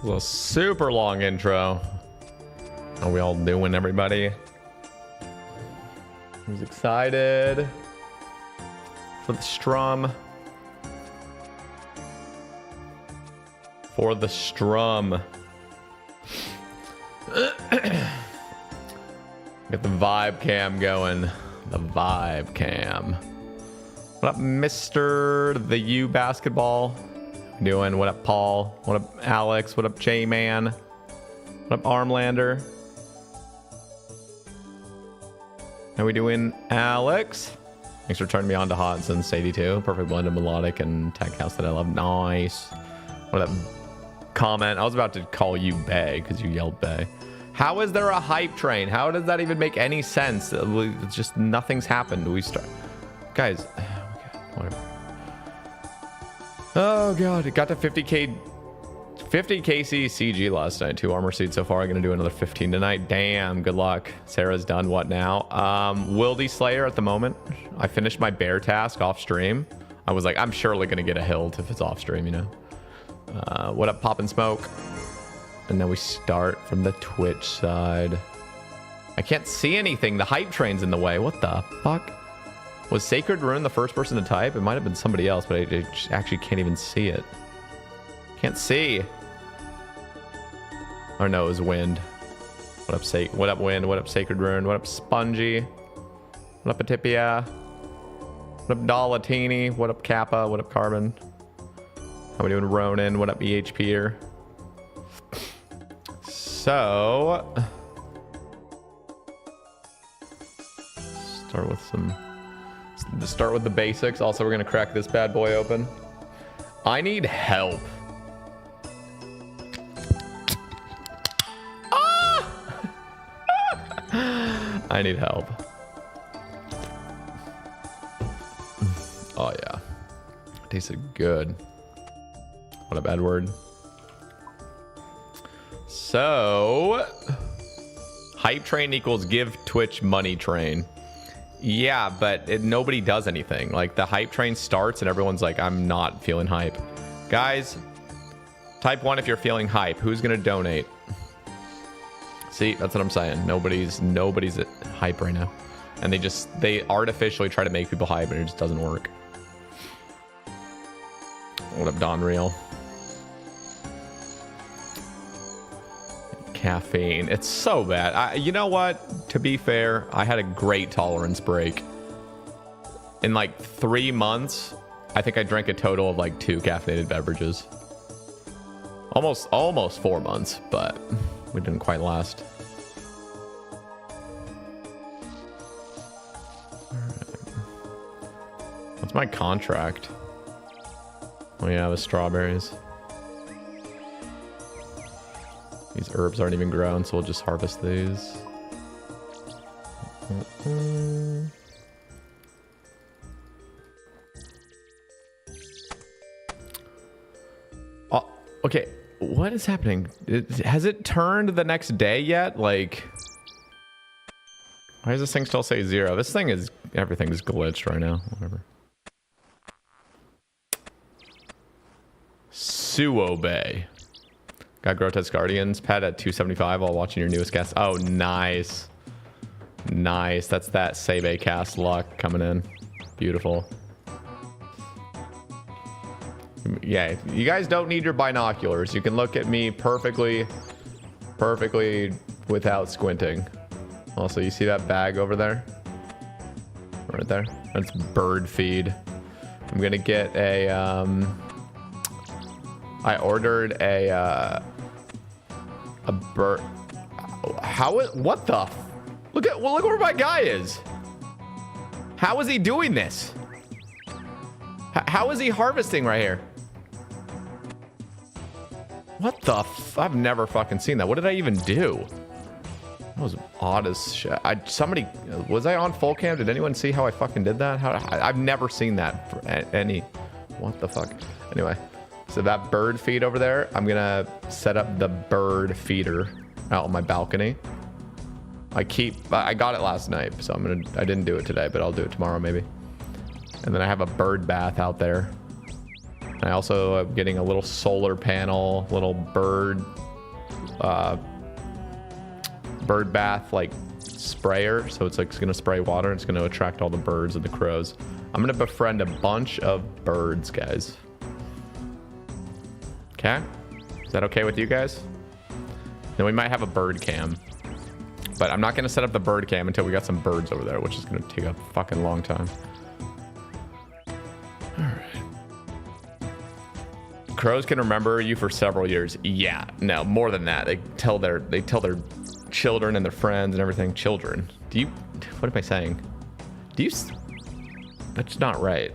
It was a super long intro. How we all doing, everybody? Who's excited for the strum? For the strum. Get the vibe cam going. The vibe cam. What up, Mr. The U basketball? Doing? What up, Paul? What up, Alex? What up, J-Man? What up, Armlander? How we doing, Alex? Thanks for turning me on to Hot since 82. Perfect blend of melodic and tech house that I love. Nice. What up, comment? I was about to call you Bay because you yelled Bay. How is there a hype train? How does that even make any sense? It's just nothing's happened. We start, guys. Whatever. Oh god, it got to 50 KC CG last night. 2 armor seeds so far. I'm gonna do another 15 tonight. Damn, good luck. Sarah's done. What now? Wildy Slayer at the moment. I finished my bear task off stream. I was like, I'm surely gonna get a hilt if it's off stream, you know. What up, Pop and Smoke? And then we start from the Twitch side. I can't see anything. The hype train's in the way. What the fuck? Was Sacred Rune the first person to type? It might have been somebody else, but I actually can't even see it. Can't see. Oh no, it was Wind. What up, What up, Wind? What up, Sacred Rune? What up, Spongy? What up, Atipia? What up, Dalatini? What up, Kappa? What up, Carbon? How we doing, Ronan? What up, EHP here? So, start with the basics. Also, we're gonna crack this bad boy open. I need help. Ah! I need help. Oh yeah, tasted good. What up, Edward? So, hype train equals give Twitch money train. Yeah, but nobody does anything. Like, the hype train starts and everyone's like, I'm not feeling hype. Guys, type 1 if you're feeling hype. Who's gonna donate? See, that's what I'm saying. Nobody's at hype right now. And they artificially try to make people hype and it just doesn't work. What up, Don Real? Caffeine. It's so bad. You know what? To be fair, I had a great tolerance break. In like 3 months, I think I drank a total of like 2 caffeinated beverages. Almost 4 months, but we didn't quite last. What's my contract? Oh yeah, with strawberries. These herbs aren't even grown, so we'll just harvest these. Oh, okay. What is happening? Has it turned the next day yet? Like, why does this thing still say 0? This thing is, everything's glitched right now. Whatever. Suo Bay. Got Grotesque Guardians pet at 275 while watching your newest cast. Oh, nice. Nice. That's that Sebe cast luck coming in. Beautiful. Yeah, you guys don't need your binoculars. You can look at me perfectly without squinting. Also, you see that bag over there? Right there? That's bird feed. I'm gonna get a, I ordered a bird. What the? Look where my guy is. How is he doing this? How is he harvesting right here? What the? I've never fucking seen that. What did I even do? That was odd as shit. Was I on full cam? Did anyone see how I fucking did that? I've never seen that for any. What the fuck? Anyway. So that bird feed over there, I'm gonna set up the bird feeder out on my balcony. I got it last night, so I didn't do it today, but I'll do it tomorrow maybe. And then I have a bird bath out there. I also am getting a little solar panel, little bird bath like sprayer. So it's like it's gonna spray water. It's gonna attract all the birds and the crows. I'm gonna befriend a bunch of birds, guys. Okay, is that okay with you guys? Then we might have a bird cam, but I'm not gonna set up the bird cam until we got some birds over there, which is gonna take a fucking long time. All right. Crows can remember you for several years. Yeah, no, more than that. They tell their children and their friends and everything. Children. Do you? What am I saying? Do you? That's not right.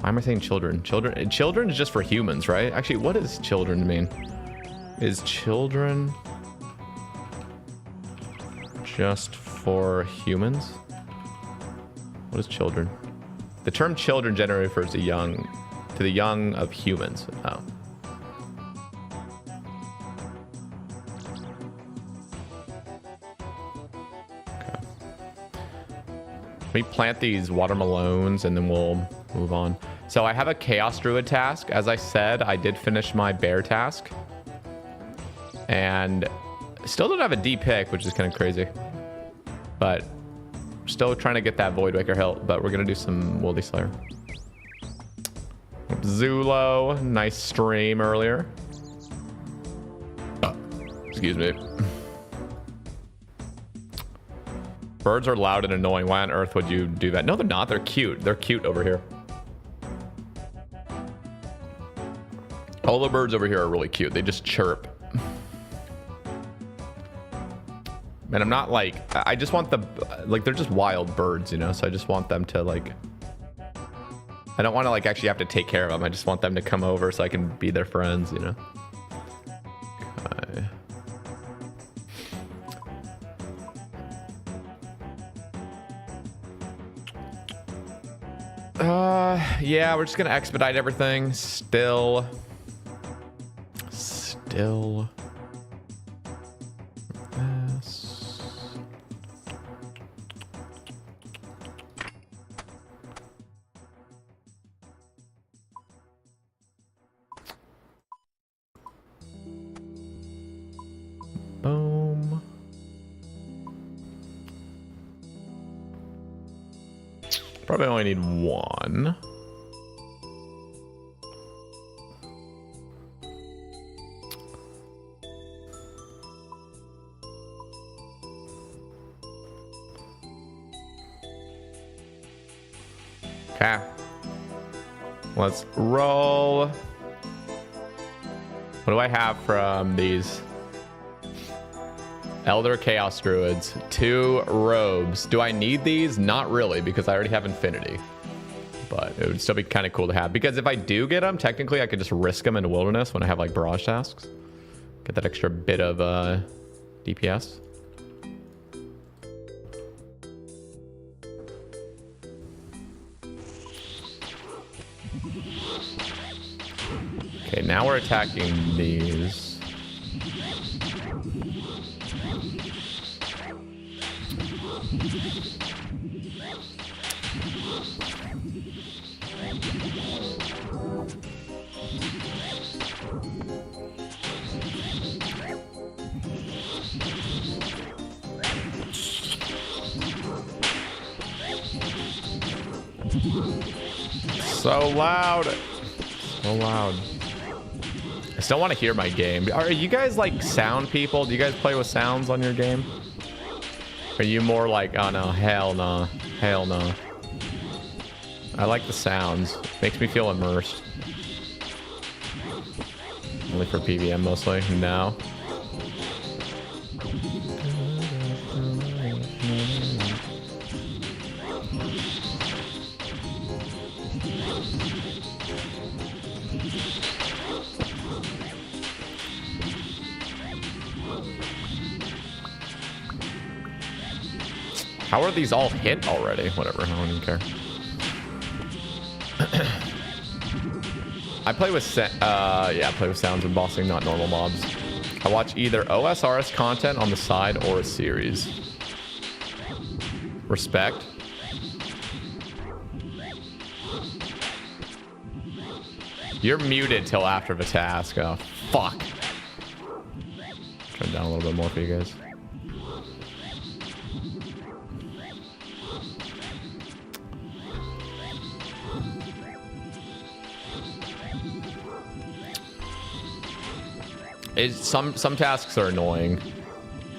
Why am I saying children? Children is just for humans, right? Actually, what does children mean? Is children just for humans? What is children? The term children generally refers to the young of humans. Oh. Okay. We plant these watermelons and then we'll move on. So I have a Chaos Druid task. As I said, I did finish my bear task. And still don't have a D pick, which is kind of crazy. But still trying to get that Voidwaker hilt, but we're going to do some Wildy Slayer. Zulo, nice stream earlier. Excuse me. Birds are loud and annoying. Why on earth would you do that? No, they're not. They're cute. They're cute over here. All the birds over here are really cute. They just chirp. And I'm not like, I just want the, like, they're just wild birds, you know? So I just want them to like, I don't want to like actually have to take care of them. I just want them to come over so I can be their friends, you know? Okay. Yeah, we're just gonna expedite everything. Still. This. Boom. Probably only need one. Okay. Let's roll. What do I have from these? Elder Chaos Druids. 2 robes. Do I need these? Not really, because I already have Infinity. But it would still be kind of cool to have. Because if I do get them, technically I could just risk them in the wilderness when I have like barrage tasks. Get that extra bit of DPS. Okay, now we're attacking these. So loud. So loud. I still want to hear my game. Are you guys like sound people? Do you guys play with sounds on your game? Are you more like, oh no, hell no, hell no. I like the sounds. Makes me feel immersed. Only for PVM mostly. No. How are these all hit already? Whatever, I don't even care. I play with I play with sounds and bossing, not normal mobs. I watch either OSRS content on the side or a series. Respect. You're muted till after the task. Oh, fuck. Turn down a little bit more for you guys. Some tasks are annoying.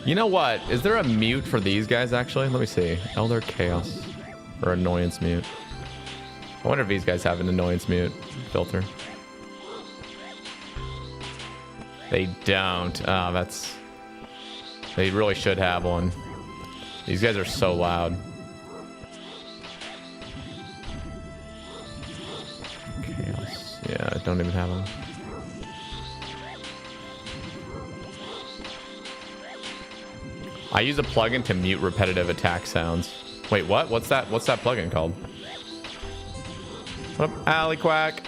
You know what? Is there a mute for these guys, actually? Let me see. Elder Chaos. Or Annoyance Mute. I wonder if these guys have an Annoyance Mute filter. They don't. Oh, that's... They really should have one. These guys are so loud. Chaos. Yeah, I don't even have them. I use a plugin to mute repetitive attack sounds. Wait, what? What's that plugin called? What up, Alley Quack?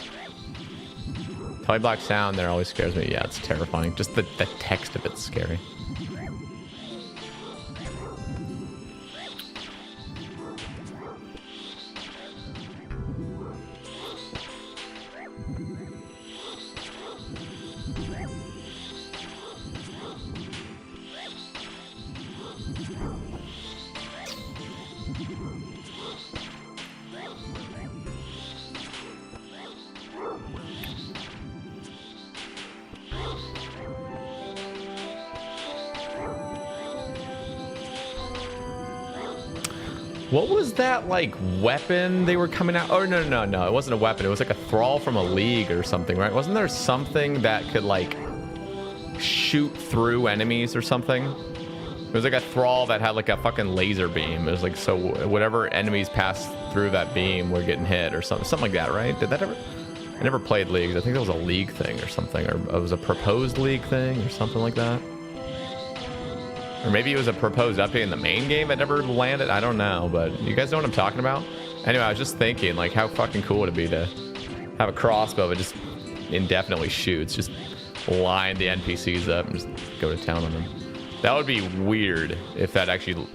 Telly Black sound there always scares me. Yeah, it's terrifying. Just the text of it's scary. What was that, like, weapon they were coming out? Oh, no. It wasn't a weapon. It was like a thrall from a league or something, right? Wasn't there something that could, like, shoot through enemies or something? It was like a thrall that had, like, a fucking laser beam. It was like, so whatever enemies passed through that beam were getting hit or something like that, right? Did that ever... I never played Leagues. I think that was a League thing or something. Or it was a proposed League thing or something like that. Or maybe it was a proposed update in the main game that never landed. I don't know, but you guys know what I'm talking about? Anyway, I was just thinking, like, how fucking cool would it be to have a crossbow that just indefinitely shoots, just line the NPCs up and just go to town on them. That would be weird if that actually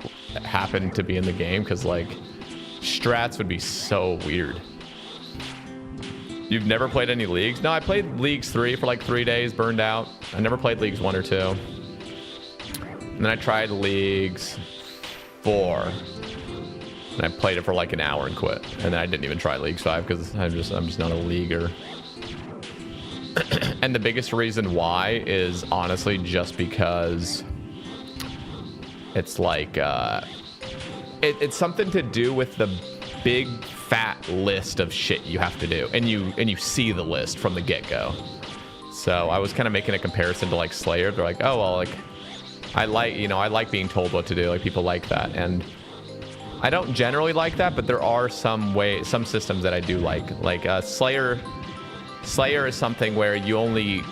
happened to be in the game, because, like, strats would be so weird. You've never played any Leagues? No, I played Leagues 3 for like 3 days, burned out. I never played Leagues 1 or 2. And then I tried Leagues 4, and I played it for like an hour and quit. And then I didn't even try Leagues 5 because I'm just not a leaguer. And the biggest reason why is honestly just because it's like it's something to do with the big fat list of shit you have to do, and you see the list from the get-go. So I was kind of making a comparison to like Slayer. They're like, oh well, like. I like being told what to do. Like, people like that, and I don't generally like that, but there are some systems that I do like. Like Slayer is something where you only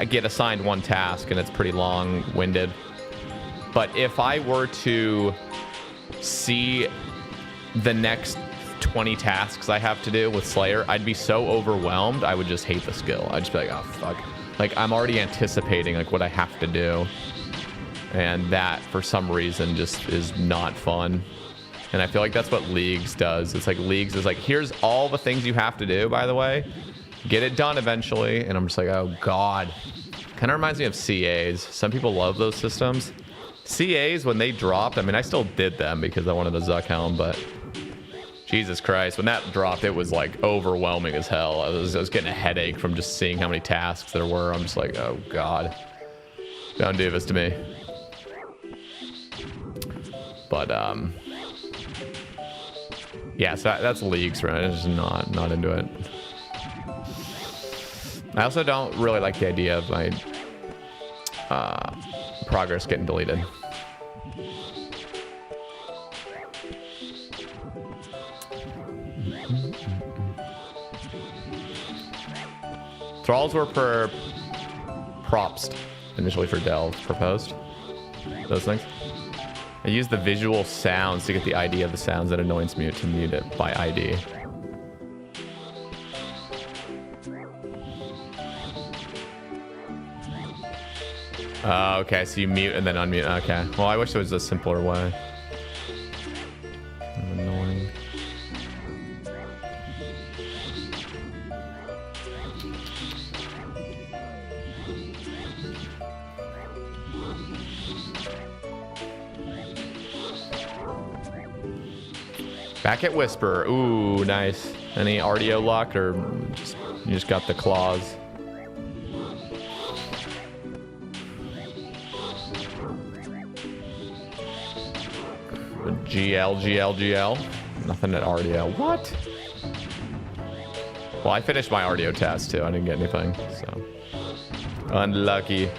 get assigned one task, and it's pretty long-winded. But if I were to see the next 20 tasks I have to do with Slayer, I'd be so overwhelmed, I would just hate the skill. I'd just be like, oh fuck. Like, I'm already anticipating like what I have to do. And that, for some reason, just is not fun. And I feel like that's what Leagues does. It's like Leagues is like, here's all the things you have to do, by the way. Get it done eventually. And I'm just like, oh, God. Kind of reminds me of CAs. Some people love those systems. CAs, when they dropped, I mean, I still did them because I wanted the Zuck Helm, but Jesus Christ, when that dropped, it was like overwhelming as hell. I was getting a headache from just seeing how many tasks there were. I'm just like, oh, God. Don't do this to me. But yeah, so that's Leagues, right? I'm just not into it. I also don't really like the idea of my progress getting deleted. Thralls were props initially for Delve, proposed. Those things. I use the visual sounds to get the ID of the sounds that Annoyance Mute to mute it by ID. Okay, so you mute and then unmute. Okay. Well, I wish there was a simpler way. Annoying. Back at Whisper. Ooh, nice. Any RDO luck, or you just got the claws? GL. Nothing at RDO. What? Well, I finished my RDO test too. I didn't get anything, so unlucky.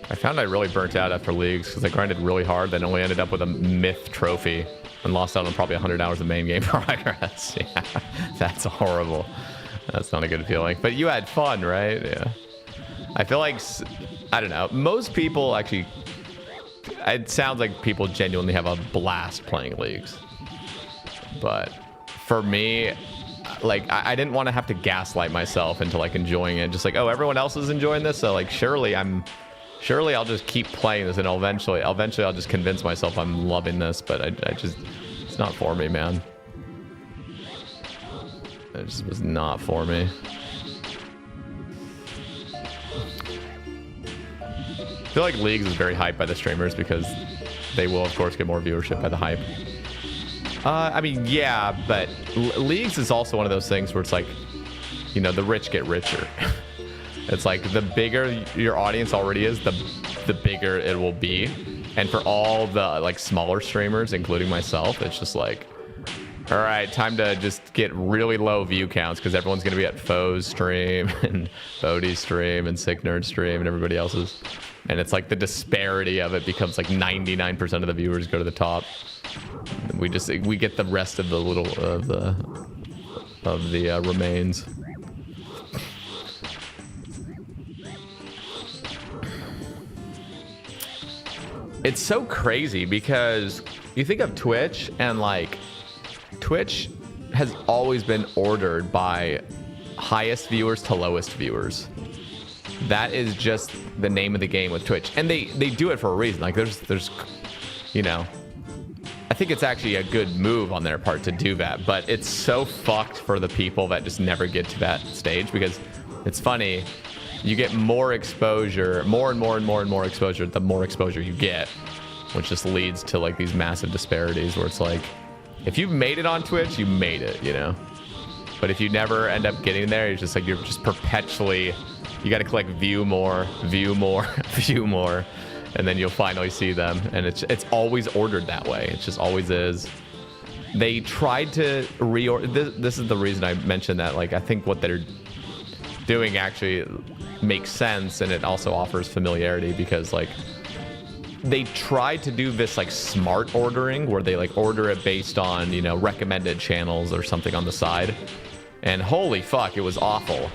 I found I really burnt out after leagues because I grinded really hard, then only ended up with a myth trophy and lost out on probably 100 hours of main game progress. Yeah, that's horrible. That's not a good feeling. But you had fun, right? Yeah. I feel like, I don't know, most people actually, it sounds like people genuinely have a blast playing leagues. But for me, like, I didn't want to have to gaslight myself into like enjoying it. Just like, oh, everyone else is enjoying this, so like surely I'll just keep playing this, and eventually I'll just convince myself I'm loving this, but I just, it's not for me, man. It just was not for me. I feel like Leagues is very hyped by the streamers because they will, of course, get more viewership by the hype. I mean, yeah, but Leagues is also one of those things where it's like, you know, the rich get richer. It's like the bigger your audience already is, the bigger it will be. And for all the like smaller streamers, including myself, it's just like, all right, time to just get really low view counts because everyone's going to be at Foe's stream and Bodie's stream and Sick Nerd stream and everybody else's. And it's like the disparity of it becomes like 99% of the viewers go to the top. We get the rest of the little of the remains. It's so crazy because you think of Twitch, and like Twitch has always been ordered by highest viewers to lowest viewers. That is just the name of the game with Twitch, and they do it for a reason. Like there's you know, I think it's actually a good move on their part to do that, but it's so fucked for the people that just never get to that stage, because it's funny, you get more exposure, more exposure, the more exposure you get, which just leads to like these massive disparities where it's like, if you've made it on Twitch, you made it, you know? But if you never end up getting there, you're just like, you're just perpetually, you got to click view more, view more, view more, and then you'll finally see them. And it's always ordered that way. It just always is. They tried to reorder, this is the reason I mentioned that, like, I think what they're doing actually makes sense, and it also offers familiarity, because like they tried to do this like smart ordering where they like order it based on, you know, recommended channels or something on the side, and holy fuck, it was awful,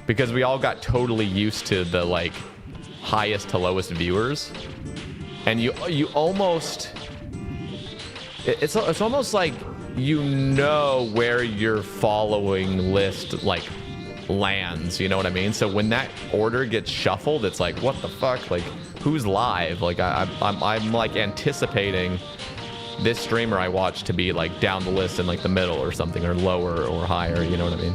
because we all got totally used to the like highest to lowest viewers, and you almost, it's almost like, you know, where your following list like lands, you know what I mean? So when that order gets shuffled, it's like, what the fuck, like who's live? Like I'm like anticipating this streamer I watch to be like down the list in like the middle or something, or lower or higher, you know what I mean?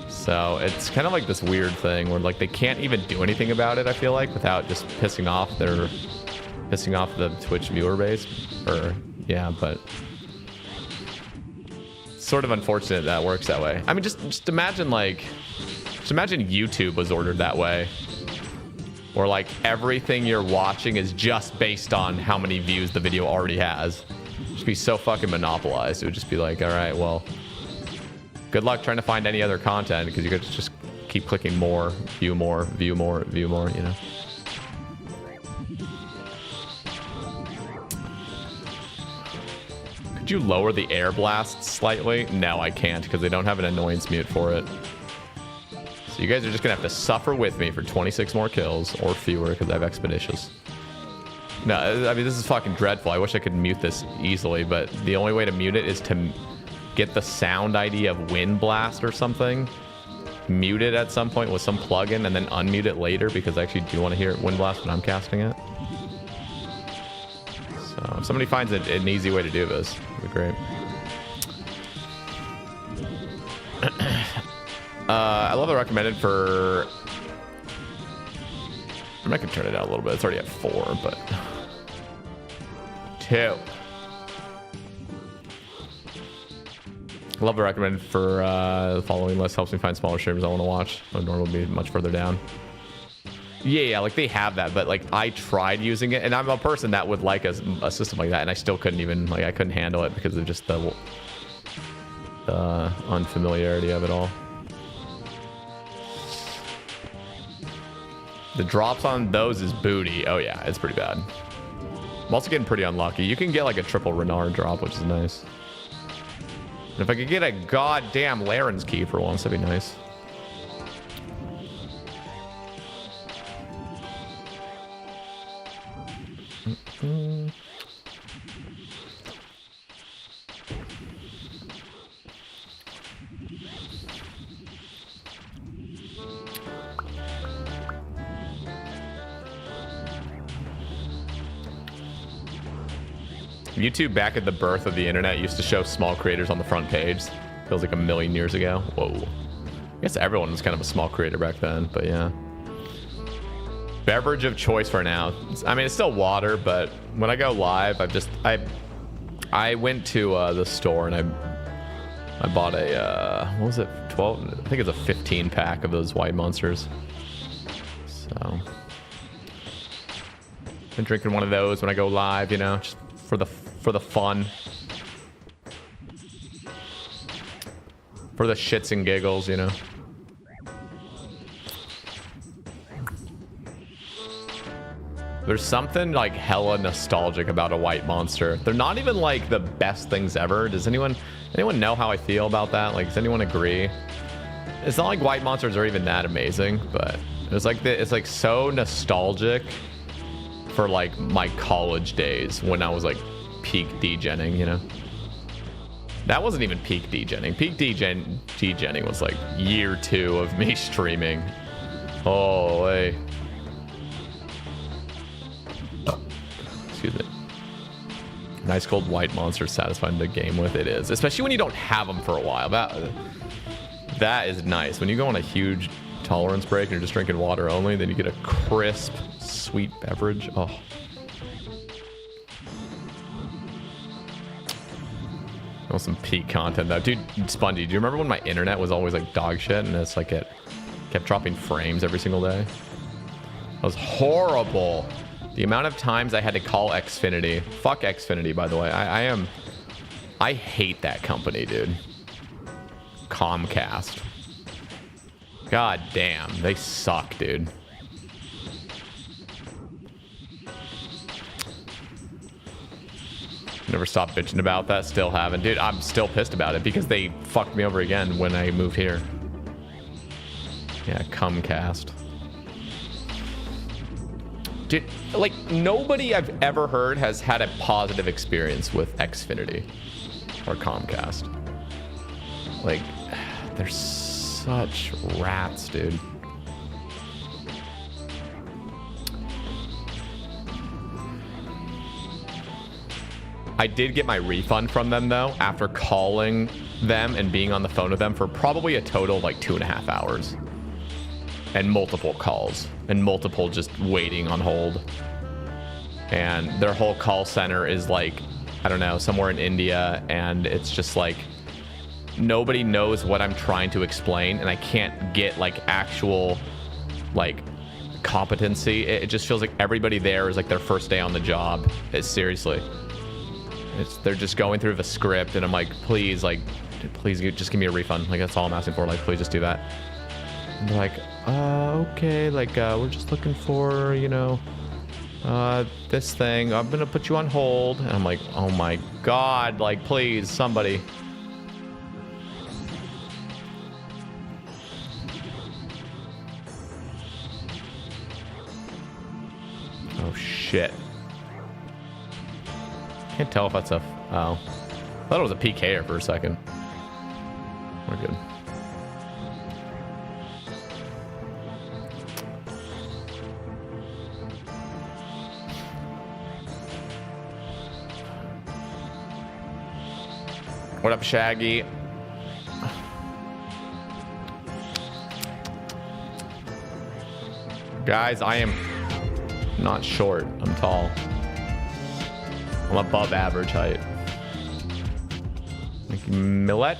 So it's kind of like this weird thing where like they can't even do anything about it, I feel like, without just pissing off the Twitch viewer base. Or yeah, but sort of unfortunate that works that way. I mean, just imagine YouTube was ordered that way, or like everything you're watching is just based on how many views the video already has. It'd just be so fucking monopolized. It would just be like, all right, well, good luck trying to find any other content, because you could just keep clicking more, view more, view more, view more, you know. Could you lower the air blast slightly? No, I can't, because they don't have an annoyance mute for it. So you guys are just gonna have to suffer with me for 26 more kills, or fewer, because I have expeditious. No, I mean, this is fucking dreadful. I wish I could mute this easily, but the only way to mute it is to get the sound ID of Wind Blast or something, mute it at some point with some plugin, and then unmute it later because I actually do want to hear Wind Blast when I'm casting it. So if somebody finds an easy way to do this, it'd be great. I love the recommended for... I might can turn it out a little bit. It's already at 4, but... 2. Love the recommended for the following list. Helps me find smaller streamers I want to watch. The normal will be much further down. Yeah, like they have that, but like I tried using it, and I'm a person that would like a system like that, and I still couldn't even, like, I couldn't handle it because of just the unfamiliarity of it all. The drops on those is booty. Oh yeah, it's pretty bad. I'm also getting pretty unlucky. You can get like a triple Renard drop, which is nice. And if I could get a goddamn Laren's key for once, that'd be nice. YouTube back at the birth of the internet used to show small creators on the front page. Feels like a million years ago. Whoa. I guess everyone was kind of a small creator back then, but yeah. Beverage of choice for now. I mean, it's still water, but when I go live, I went to the store and I bought a, what was it, 12? I think it's a 15 pack of those White Monsters. So, been drinking one of those when I go live, you know, just for the fun, for the shits and giggles, you know. There's something like hella nostalgic about a White Monster. They're not even like the best things ever. Does anyone know how I feel about that? Like, does anyone agree? It's not like White Monsters are even that amazing, but it's like so nostalgic for like my college days when I was like peak degenning, you know. That wasn't even peak degenning. Peak degenning was like year 2 of me streaming. Oh, hey. Excuse me. Nice cold White Monster, satisfying to game with. It is, especially when you don't have them for a while. That is nice. When you go on a huge tolerance break and you're just drinking water only, then you get a crisp, sweet beverage. Oh. Want some peak content though, dude. Spundy, do you remember when my internet was always like dog shit and it's like it kept dropping frames every single day? That was horrible. The amount of times I had to call Xfinity. Fuck Xfinity, by the way. I hate that company, dude. Comcast. God damn, they suck, dude. Never stopped bitching about that. Still haven't. Dude, I'm still pissed about it because they fucked me over again when I moved here. Yeah, Comcast. Dude, like, nobody I've ever heard has had a positive experience with Xfinity or Comcast. Like, they're such rats, dude. I did get my refund from them though after calling them and being on the phone with them for probably a total of like 2.5 hours and multiple calls and multiple just waiting on hold. And their whole call center is like, I don't know, somewhere in India, and it's just like nobody knows what I'm trying to explain, and I can't get like actual like competency. It just feels like everybody there is like their first day on the job. It's seriously. They're just going through the script, and I'm like, please, just give me a refund. Like, that's all I'm asking for. Like, please just do that. And they're like, okay, like, we're just looking for, you know, this thing. I'm gonna put you on hold. And I'm like, oh my God, like, please, somebody. Oh, shit. Can't tell if that's a... Oh. I thought it was a PKer for a second. We're good. What up, Shaggy? Guys, I am not short. I'm tall. I'm above average height. Thank you, Millet.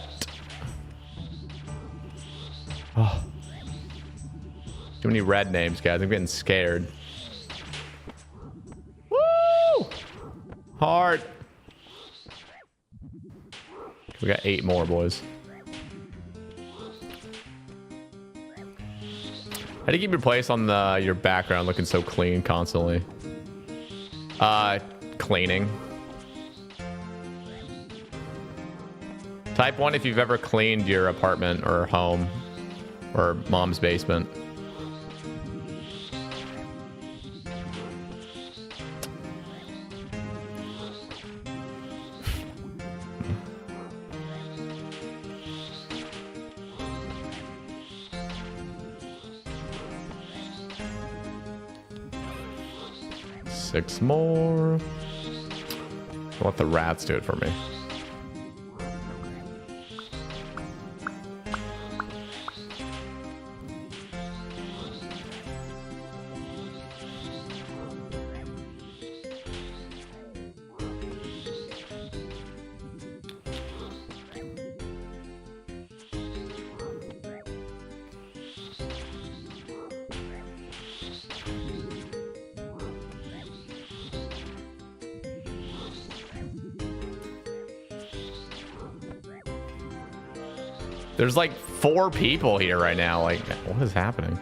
Oh. Too many red names, guys. I'm getting scared. Woo! Hard. We got 8 more, boys. How do you keep your place on your background looking so clean constantly? Cleaning. Type 1 if you've ever cleaned your apartment or home or mom's basement. Six more. I'll let the rats do it for me. There's like 4 people here right now. Like, what is happening?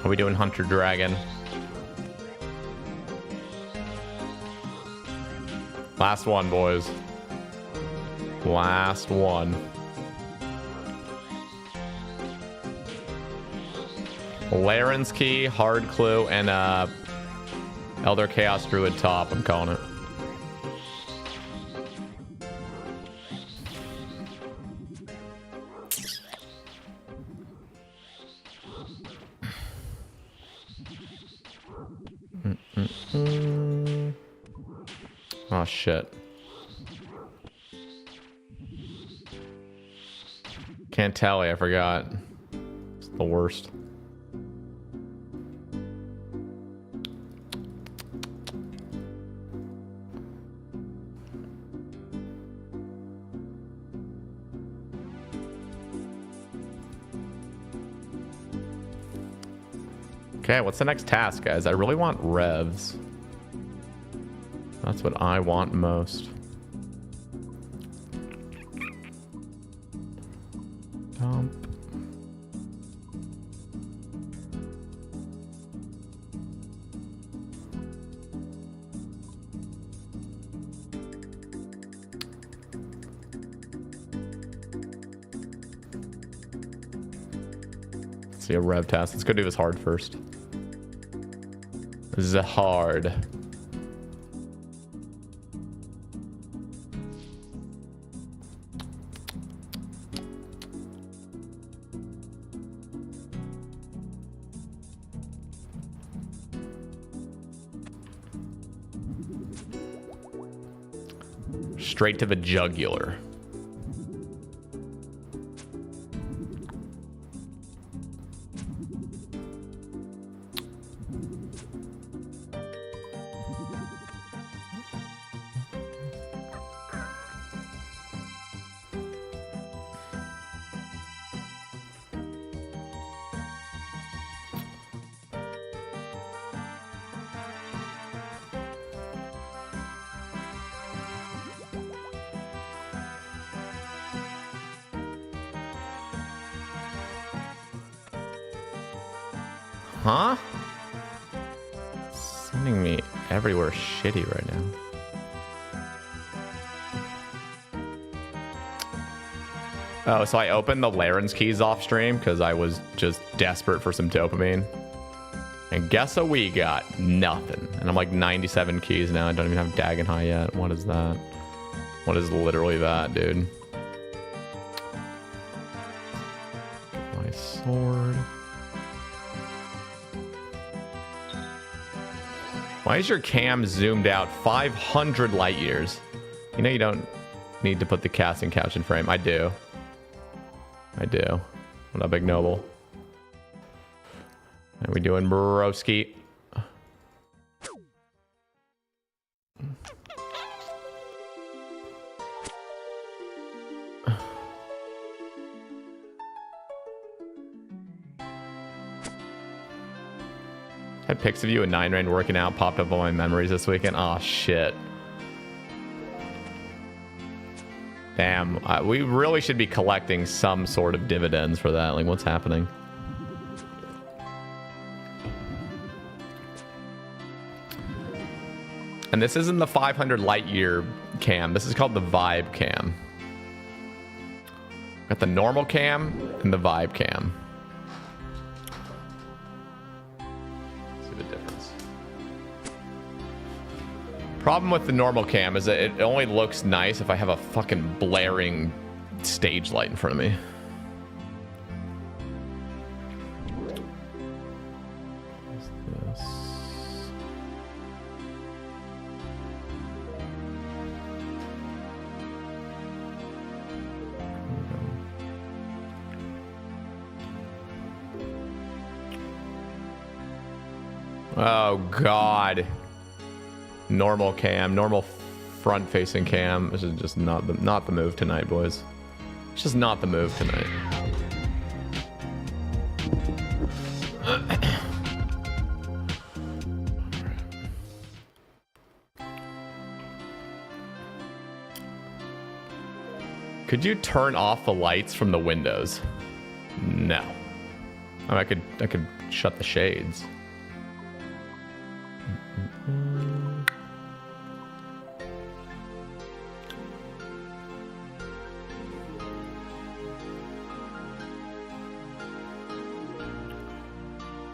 Are we doing Hunter Dragon? Last one, boys. Last one. Laren's Key, Hard Clue, and Elder Chaos Druid top. I'm calling it. Oh shit. Can't tell you, I forgot. It's the worst. Okay, what's the next task, guys? I really want revs. That's what I want most. Dump. Let's see a rev task. Let's go do this hard first. This is a hard. Straight to the jugular. Huh? Sending me everywhere shitty right now. Oh, so I opened the Laren's keys off stream because I was just desperate for some dopamine. And guess what we got? Nothing. And I'm like 97 keys now. I don't even have Dagon High yet. What is that? What is literally that, dude? My sword. Why is your cam zoomed out 500 light years? You know you don't need to put the casting couch in frame. I do. I do. What up, Big Noble? How we doing, broski? Had pics of you and 9 Rain working out popped up on my memories this weekend. Oh shit. Damn, we really should be collecting some sort of dividends for that. Like, what's happening? And this isn't the 500 light year cam. This is called the vibe cam. Got the normal cam and the vibe cam. See the difference. Problem with the normal cam is that it only looks nice if I have a fucking blaring stage light in front of me. What's this? Oh God. Normal cam, normal front facing cam. This is just not the move tonight, boys. It's just not the move tonight. Could you turn off the lights from the windows? No. I mean, I could shut the shades.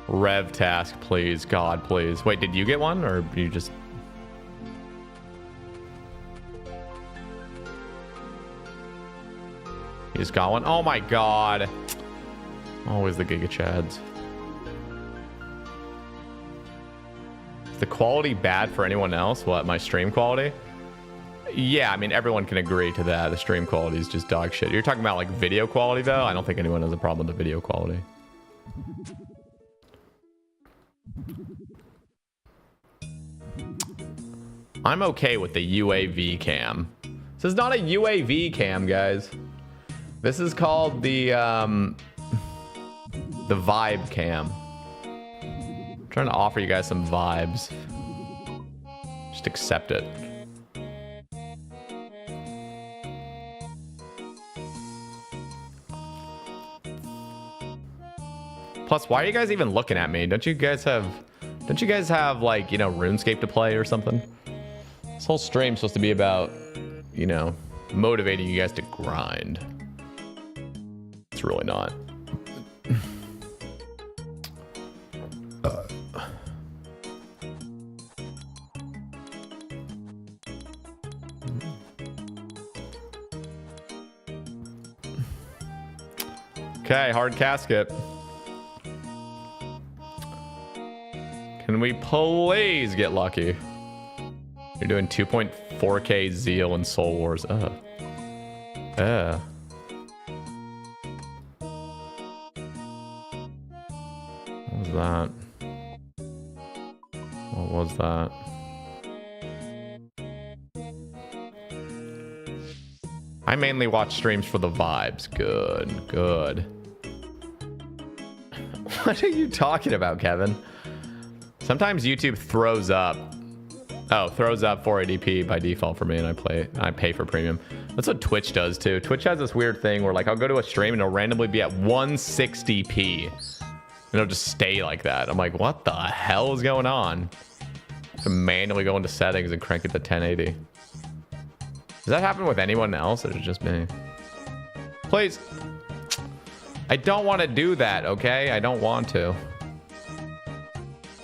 Rev task, please. God, please. Wait, did you get one or you just... You just got one? Oh my God. Always the Giga Chads. Is the quality bad for anyone else? What, my stream quality? Yeah, I mean, everyone can agree to that. The stream quality is just dog shit. You're talking about like video quality though? I don't think anyone has a problem with the video quality. I'm okay with the UAV cam. This is not a UAV cam, guys. This is called the vibe cam. I'm trying to offer you guys some vibes. Just accept it. Plus, why are you guys even looking at me? Don't you guys have like, you know, RuneScape to play or something? This whole stream's supposed to be about, you know, motivating you guys to grind. It's really not. Okay, hard casket. Can we please get lucky? You're doing 2.4k Zeal and Soul Wars. What was that? What was that? I mainly watch streams for the vibes. Good, good. What are you talking about, Kevin? Sometimes YouTube throws up. Oh, throws up 480p by default for me, and I pay for premium. That's what Twitch does too. Twitch has this weird thing where like I'll go to a stream and it'll randomly be at 160p. And it'll just stay like that. I'm like, what the hell is going on? I have to manually go into settings and crank it to 1080. Does that happen with anyone else, or is it just me? Please. I don't want to do that, okay? I don't want to.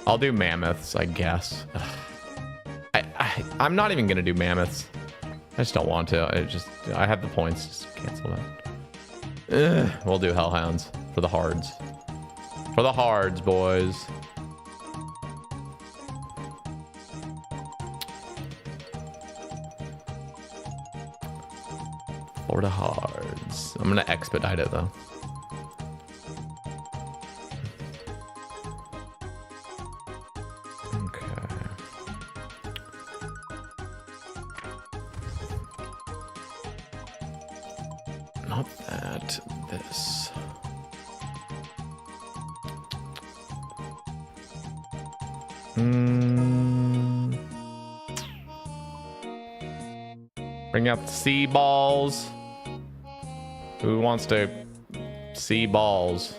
I'll do mammoths, I guess. I'm not even going to do mammoths. I just don't want to. I have the points. Just cancel that. We'll do hellhounds for the hards. For the hards, boys. For the hards. I'm going to expedite it, though. Not that, this. Bring up the sea balls. Who wants to see balls?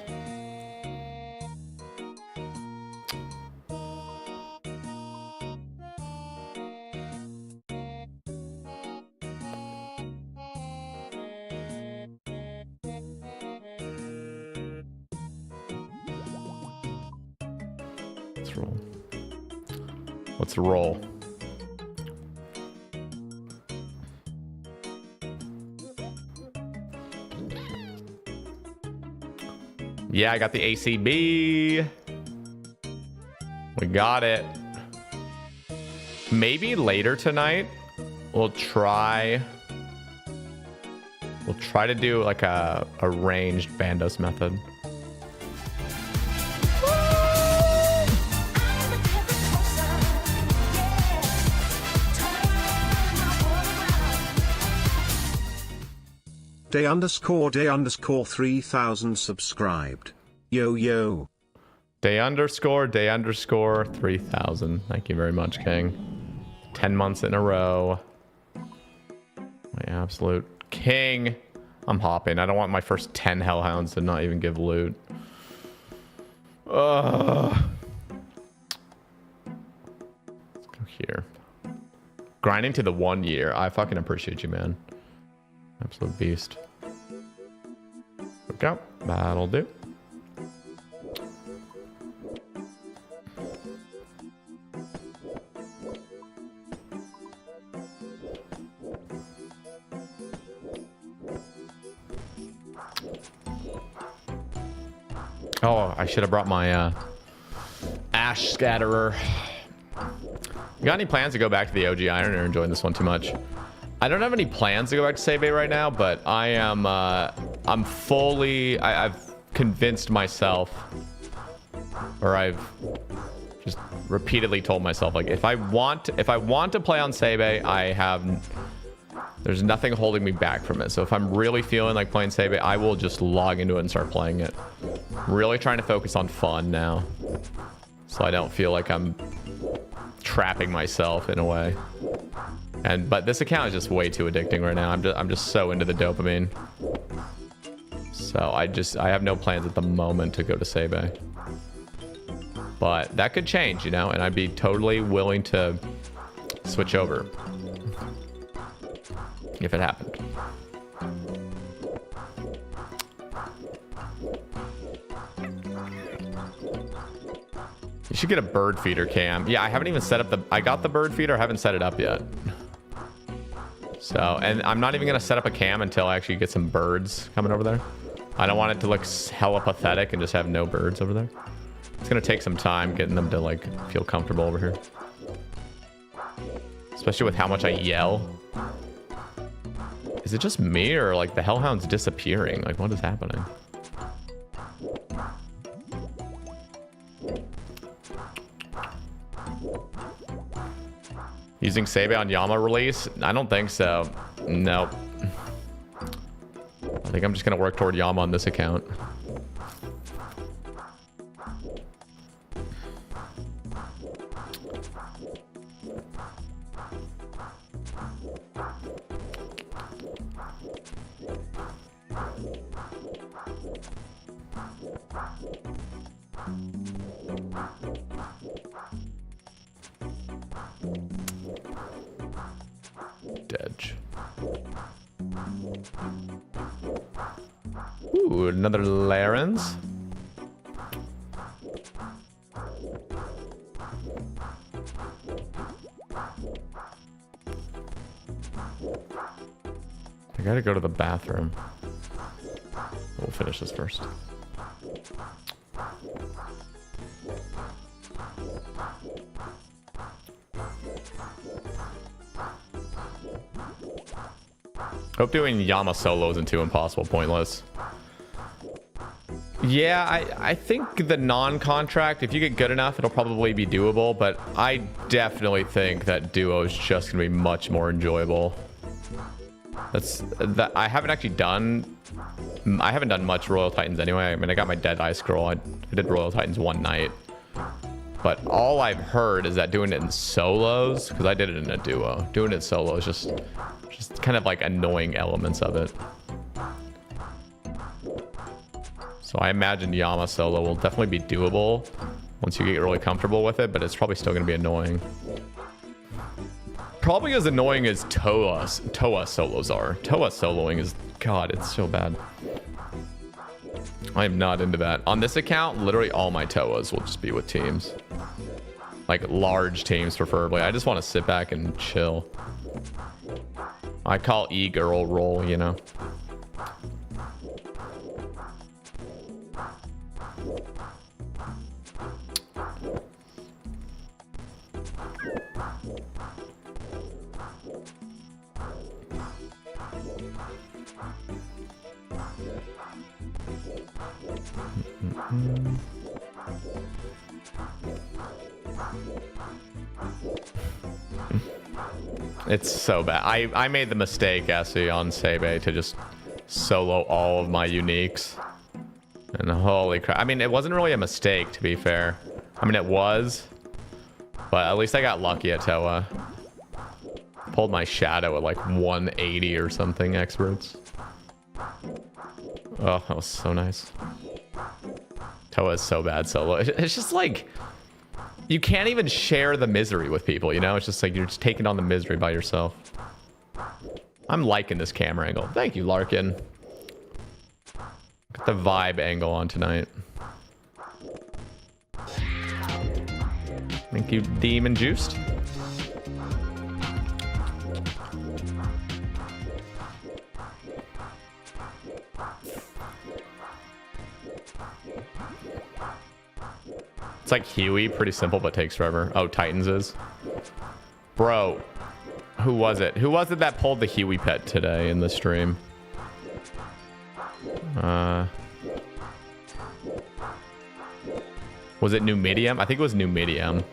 Let's roll. Yeah, I got the ACB. We got it. Maybe later tonight we'll try to do like a ranged Bandos method. Day_day_3000 subscribed. Yo yo. Day_3000. Thank you very much, King. 10 months in a row. My absolute king. I'm hopping. I don't want my first 10 hellhounds to not even give loot. Let's go here. Grinding to the 1 year. I fucking appreciate you, man. Absolute beast. Okay, that'll do. Oh, I should have brought my ash scatterer. You got any plans to go back to the OG Iron, or enjoying this one too much? I don't have any plans to go back to Save right now, but I am I'm fully I've convinced myself, or I've just repeatedly told myself, like, if I want to play on Save, there's nothing holding me back from it. So if I'm really feeling like playing Save, I will just log into it and start playing it. Really trying to focus on fun now, so I don't feel like I'm trapping myself in a way. But this account is just way too addicting right now. I'm just so into the dopamine. So I have no plans at the moment to go to Sebe. But that could change, you know, and I'd be totally willing to switch over if it happened. You should get a bird feeder cam. Yeah, I haven't even set up I got the bird feeder, I haven't set it up yet. So, and I'm not even gonna set up a cam until I actually get some birds coming over there. I don't want it to look hella pathetic and just have no birds over there. It's gonna take some time getting them to like feel comfortable over here. Especially with how much I yell. Is it just me, or like the hellhound's disappearing? Like, what is happening? Using Sebe on Yama release? I don't think so. Nope. I think I'm just gonna work toward Yama on this account. Ooh, another Larens. I gotta go to the bathroom. We'll finish this first. Hope doing Yama solo isn't too impossible pointless. Yeah, I think the non-contract, if you get good enough, it'll probably be doable, but I definitely think that duo is just gonna be much more enjoyable. I haven't done much Royal Titans anyway. I mean, I got my Dead Eye Scroll. I did Royal Titans one night. But all I've heard is that doing it in solos, because I did it in a duo, doing it solo is just kind of like annoying elements of it. So I imagine Yama solo will definitely be doable once you get really comfortable with it, but it's probably still going to be annoying. Probably as annoying as Toa solos are. Toa soloing is, God, it's so bad. I am not into that. On this account, literally all my Toas will just be with teams. Like large teams, preferably. I just want to sit back and chill. I call e-girl roll, you know. It's so bad. I made the mistake, Essie, on Sebe to just solo all of my uniques. And holy crap. I mean, it wasn't really a mistake, to be fair. I mean, it was. But at least I got lucky at Toa. Pulled my shadow at like 180 or something, experts. Oh, that was so nice. Toa is so bad solo. It's just like... You can't even share the misery with people, you know? It's just like you're just taking on the misery by yourself. I'm liking this camera angle. Thank you, Larkin. Got the vibe angle on tonight. Thank you, Demon Juiced. It's like Huey, pretty simple, but takes forever. Oh, Titans is. Bro, who was it? Who was it that pulled the Huey pet today in the stream? Was it Numidium? I think it was Numidium.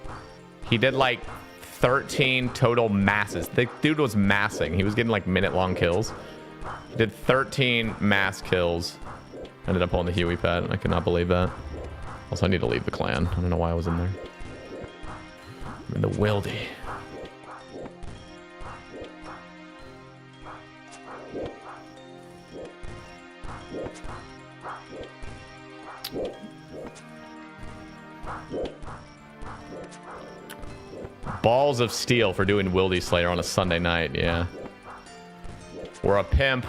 He did like 13 total masses. The dude was massing. He was getting like minute-long kills. He did 13 mass kills. Ended up pulling the Huey pet. I cannot believe that. Also, I need to leave the clan. I don't know why I was in there. I'm in the Wildy. Balls of steel for doing Wildy Slayer on a Sunday night. Yeah. We're a pimp.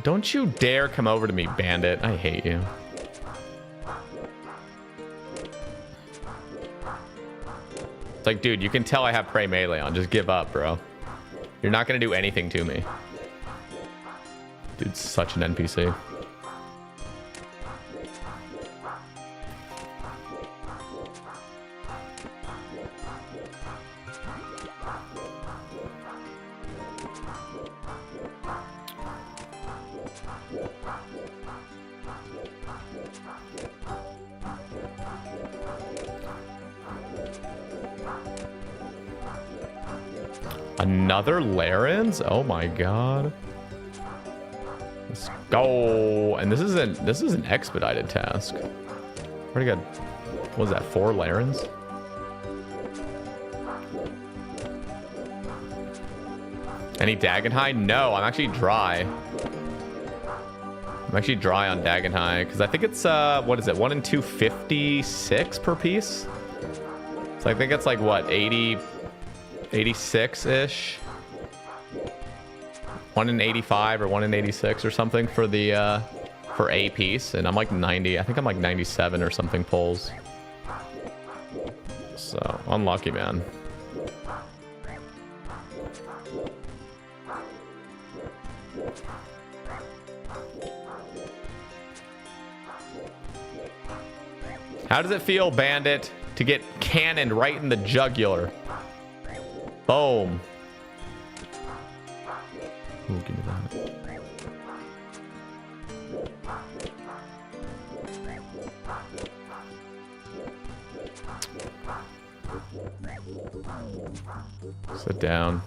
Don't you dare come over to me, bandit. I hate you. It's like, dude, you can tell I have Prey Melee on. Just give up, bro. You're not going to do anything to me. Dude's such an NPC. Another Larens? Oh my god. Let's go. And this is an expedited task. Already got, what was that, 4 Larens? Any Dagenhai? No, I'm actually dry. I'm actually dry on Dagenhai because I think it's what is it, 1 in 256 per piece? So I think it's like what, 80 86-ish. 1 in 85 or 1 in 86 or something for the for a piece, and I'm like 90. I think I'm like 97 or something pulls. So unlucky, man. How does it feel, Bandit, to get cannoned right in the jugular? Boom. Ooh, give me that. Sit down.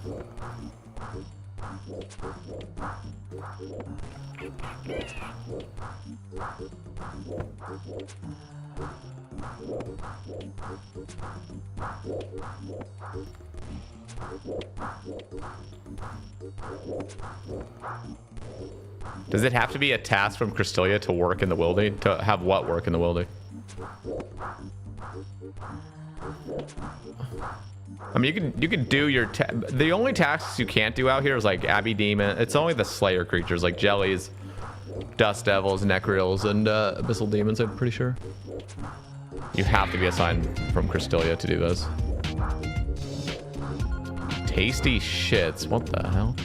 Does it have to be a task from Crystalia to work in the Wildy? To have what work in the Wildy? I mean, you can do your the only tasks you can't do out here is like Abbey Demon. It's only the Slayer creatures like Jellies, Dust Devils, Necreals, and Abyssal Demons. I'm pretty sure. You have to be assigned from Crystalia to do this. Tasty shits. What the hell?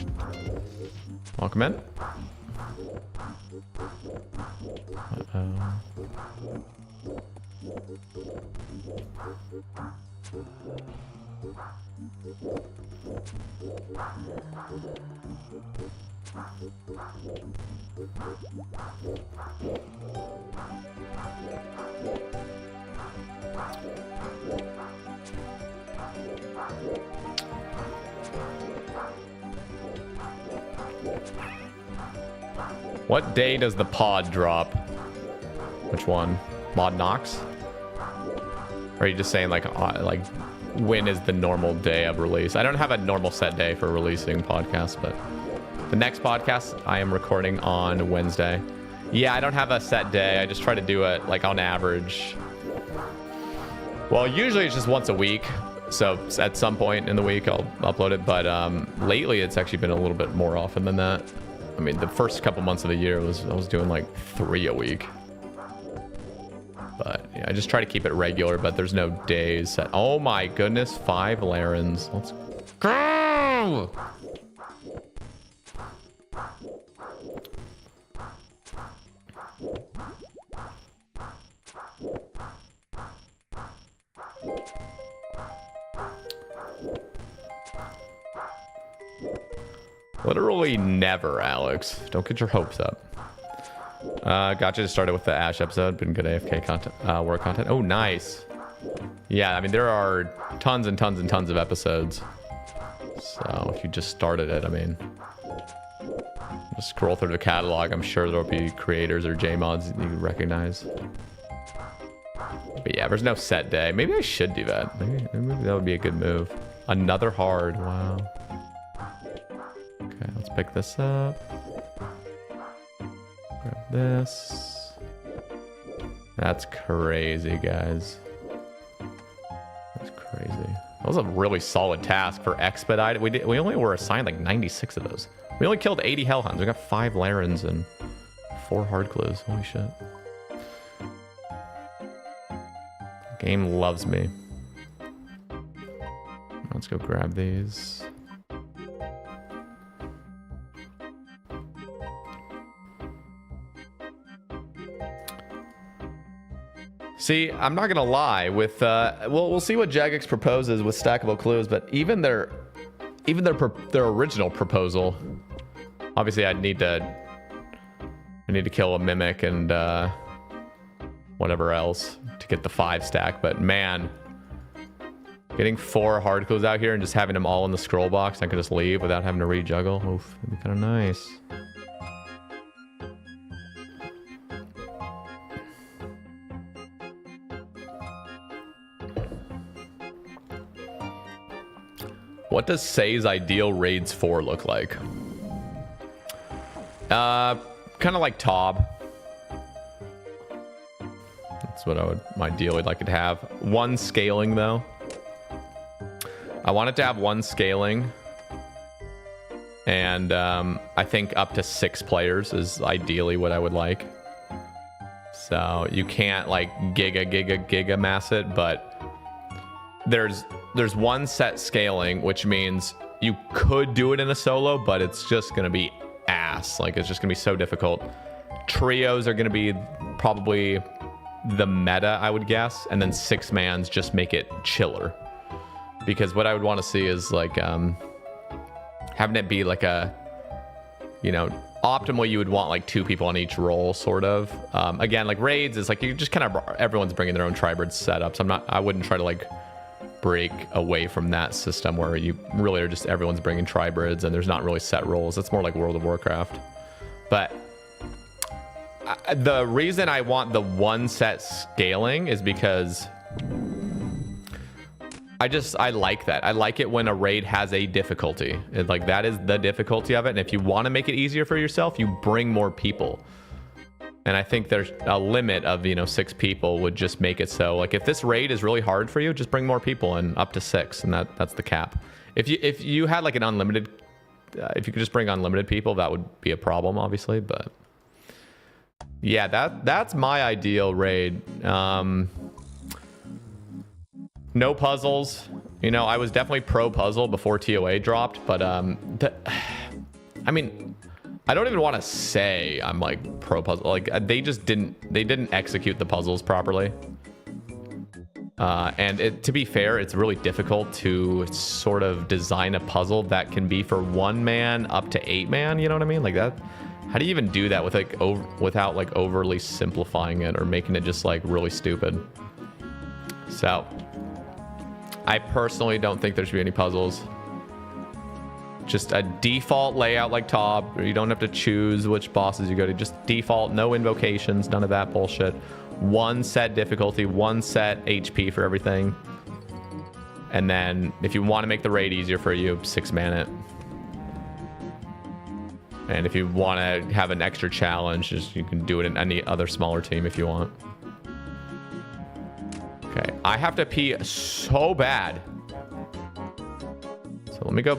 Welcome in. Uh-oh. What day does the pod drop? Which one? Mod Nox? Or are you just saying like when is the normal day of release? I don't have a normal set day for releasing podcasts, but the next podcast I am recording on Wednesday. Yeah, I don't have a set day. I just try to do it like on average. Well, usually it's just once a week. So at some point in the week I'll upload it, but lately it's actually been a little bit more often than that. I mean, the first couple months of the year I was doing like 3 a week. But yeah, I just try to keep it regular, but there's no days set. Oh my goodness, 5 Larens. Let's go! Literally never, Alex. Don't get your hopes up. Gotcha just started with the Ash episode. Been good AFK content, work content. Oh, nice. Yeah, I mean, there are tons and tons and tons of episodes. So if you just started it, I mean, just scroll through the catalog. I'm sure there'll be creators or JMods you recognize. But yeah, there's no set day. Maybe I should do that. Maybe that would be a good move. Another hard. Wow. Okay, let's pick this up. Grab this. That's crazy, guys. That's crazy. That was a really solid task for expedite. We only were assigned like 96 of those. We only killed 80 Hellhounds. We got 5 Larens and 4 hard clues. Holy shit. Game loves me. Let's go grab these. See, I'm not gonna lie. With we'll see what Jagex proposes with stackable clues, but even their original proposal, obviously I need to kill a mimic and whatever else to get the 5 stack. But man, getting 4 hard clues out here and just having them all in the scroll box, I can just leave without having to rejuggle. Oof, that'd be kind of nice. What does Say's ideal raids 4 look like? Kind of like Tob. That's what I would ideally like it to have. 1 scaling though. I want it to have 1 scaling. And I think up to 6 players is ideally what I would like. So you can't like giga mass it, but there's 1 set scaling, which means you could do it in a solo, but it's just gonna be ass. Like, it's just gonna be so difficult. Trios are gonna be probably the meta, I would guess, and then 6 mans just make it chiller. Because what I would want to see is like having it be like a, you know, optimal you would want like 2 people on each role, sort of. Again, like raids is like you just kind of, everyone's bringing their own tribrid setups. I wouldn't try to like break away from that system where you really are just, everyone's bringing tribrids and there's not really set roles. It's more like World of Warcraft. But the reason I want the 1 set scaling is because I like that. I like it when a raid has a difficulty. Like, that is the difficulty of it. And if you want to make it easier for yourself, you bring more people. And I think there's a limit of, you know, 6 people would just make it so, like, if this raid is really hard for you, just bring more people and up to 6, and that's the cap. If you had like an unlimited, if you could just bring unlimited people, that would be a problem, obviously. But yeah, that's my ideal raid. No puzzles. You know, I was definitely pro puzzle before TOA dropped, but I mean, I don't even want to say I'm like pro puzzle. Like, they didn't execute the puzzles properly. And to be fair, it's really difficult to sort of design a puzzle that can be for 1 man up to 8 man. You know what I mean? Like that. How do you even do that with like without like overly simplifying it or making it just like really stupid? So I personally don't think there should be any puzzles. Just a default layout like top. You don't have to choose which bosses you go to. Just default, no invocations, none of that bullshit. 1 set difficulty, 1 set HP for everything. And then if you want to make the raid easier for you, 6 man it. And if you want to have an extra challenge, just you can do it in any other smaller team if you want. Okay, I have to pee so bad. So let me go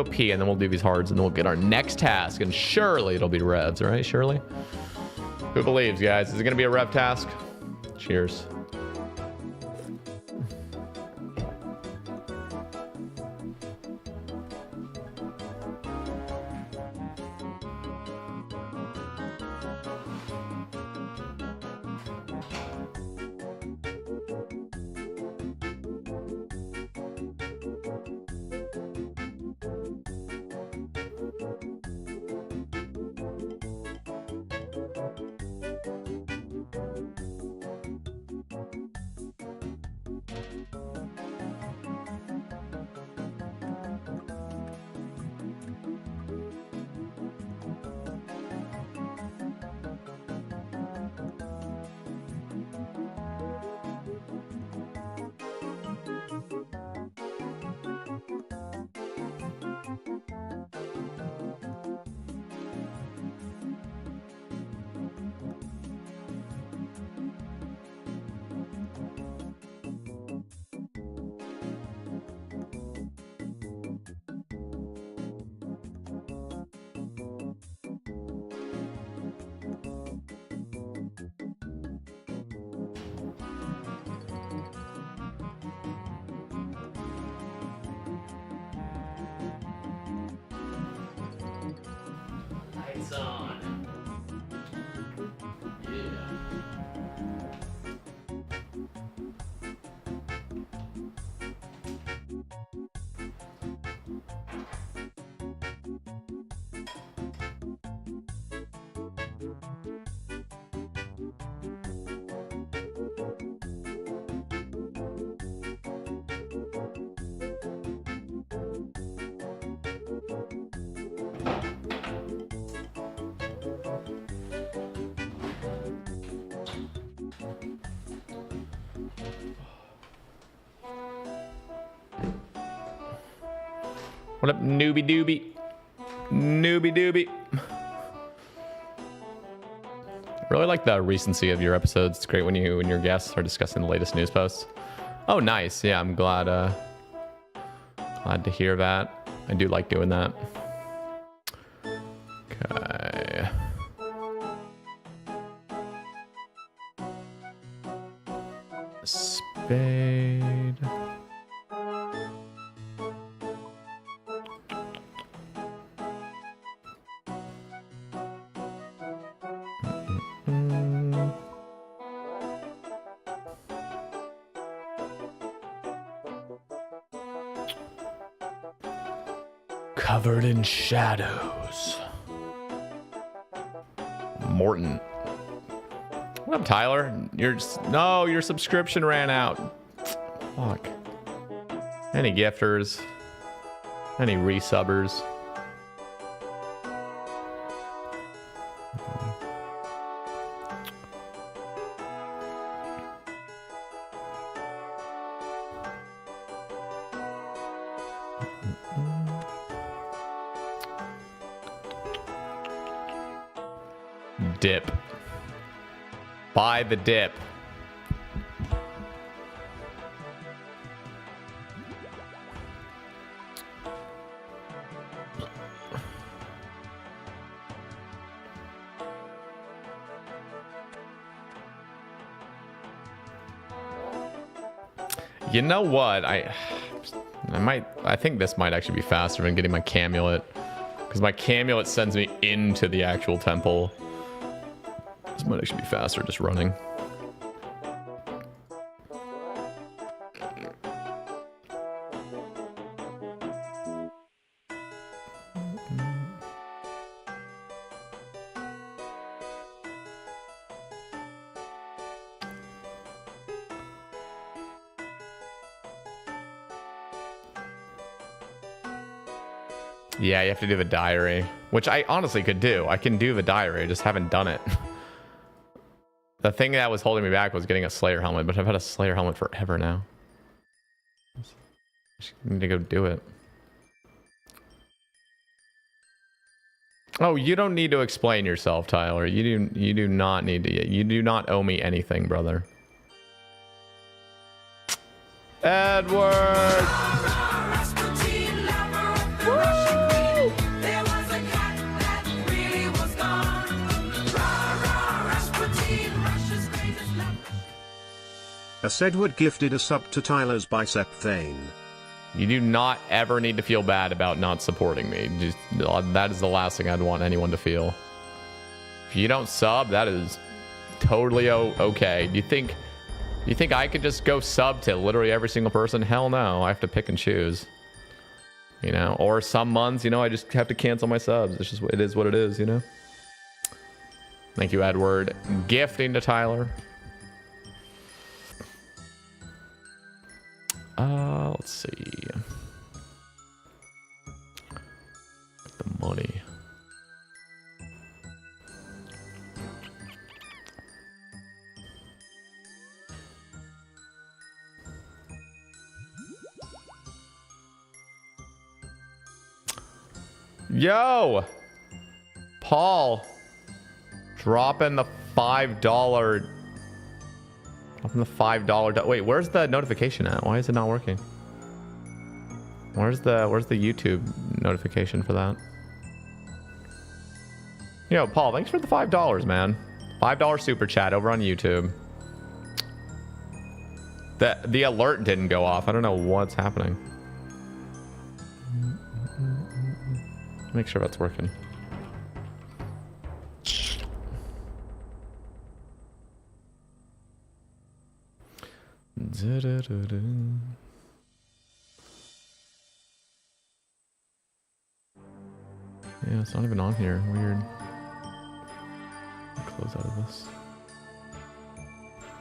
pee, and then we'll do these hards, and then we'll get our next task, and surely it'll be revs, all right? Surely. Who believes, guys? Is it gonna be a rev task? Cheers. Lights on. Yeah. What up, newbie doobie? Newbie doobie. Really like the recency of your episodes. It's great when you and your guests are discussing the latest news posts. Oh, nice. Yeah, I'm glad. Glad to hear that. I do like doing that. Okay. Spade. Covered in shadows. Morton. What up, Tyler? Your subscription ran out. Fuck. Any gifters? Any resubbers? Dip. Buy the dip. You know what? I think this might actually be faster than getting my Camulet, because my Camulet sends me into the actual temple. This might actually be faster just running. Yeah, you have to do the diary, which I honestly could do. I can do the diary, I just haven't done it. The thing that was holding me back was getting a Slayer helmet, but I've had a Slayer helmet forever now. Just need to go do it. Oh, you don't need to explain yourself, Tyler. You do not need to. You do not owe me anything, brother. Edward! As Edward gifted a sub to Tyler's bicep vein. You do not ever need to feel bad about not supporting me. Just, that is the last thing I'd want anyone to feel. If you don't sub, that is totally okay. You think I could just go sub to literally every single person? Hell no. I have to pick and choose. You know, or some months, you know, I just have to cancel my subs. It's just, it is what it is, you know? Thank you, Edward. Gifting to Tyler. Let's see. The money. Yo! Paul! Dropping the $5. Dropping the $5. Wait, where's the notification at? Why is it not working? Where's the YouTube notification for that? Yo, Paul, thanks for the $5, man. $5 super chat over on YouTube. The alert didn't go off. I don't know what's happening. Make sure that's working. Yeah, it's not even on here. Weird. Close out of this.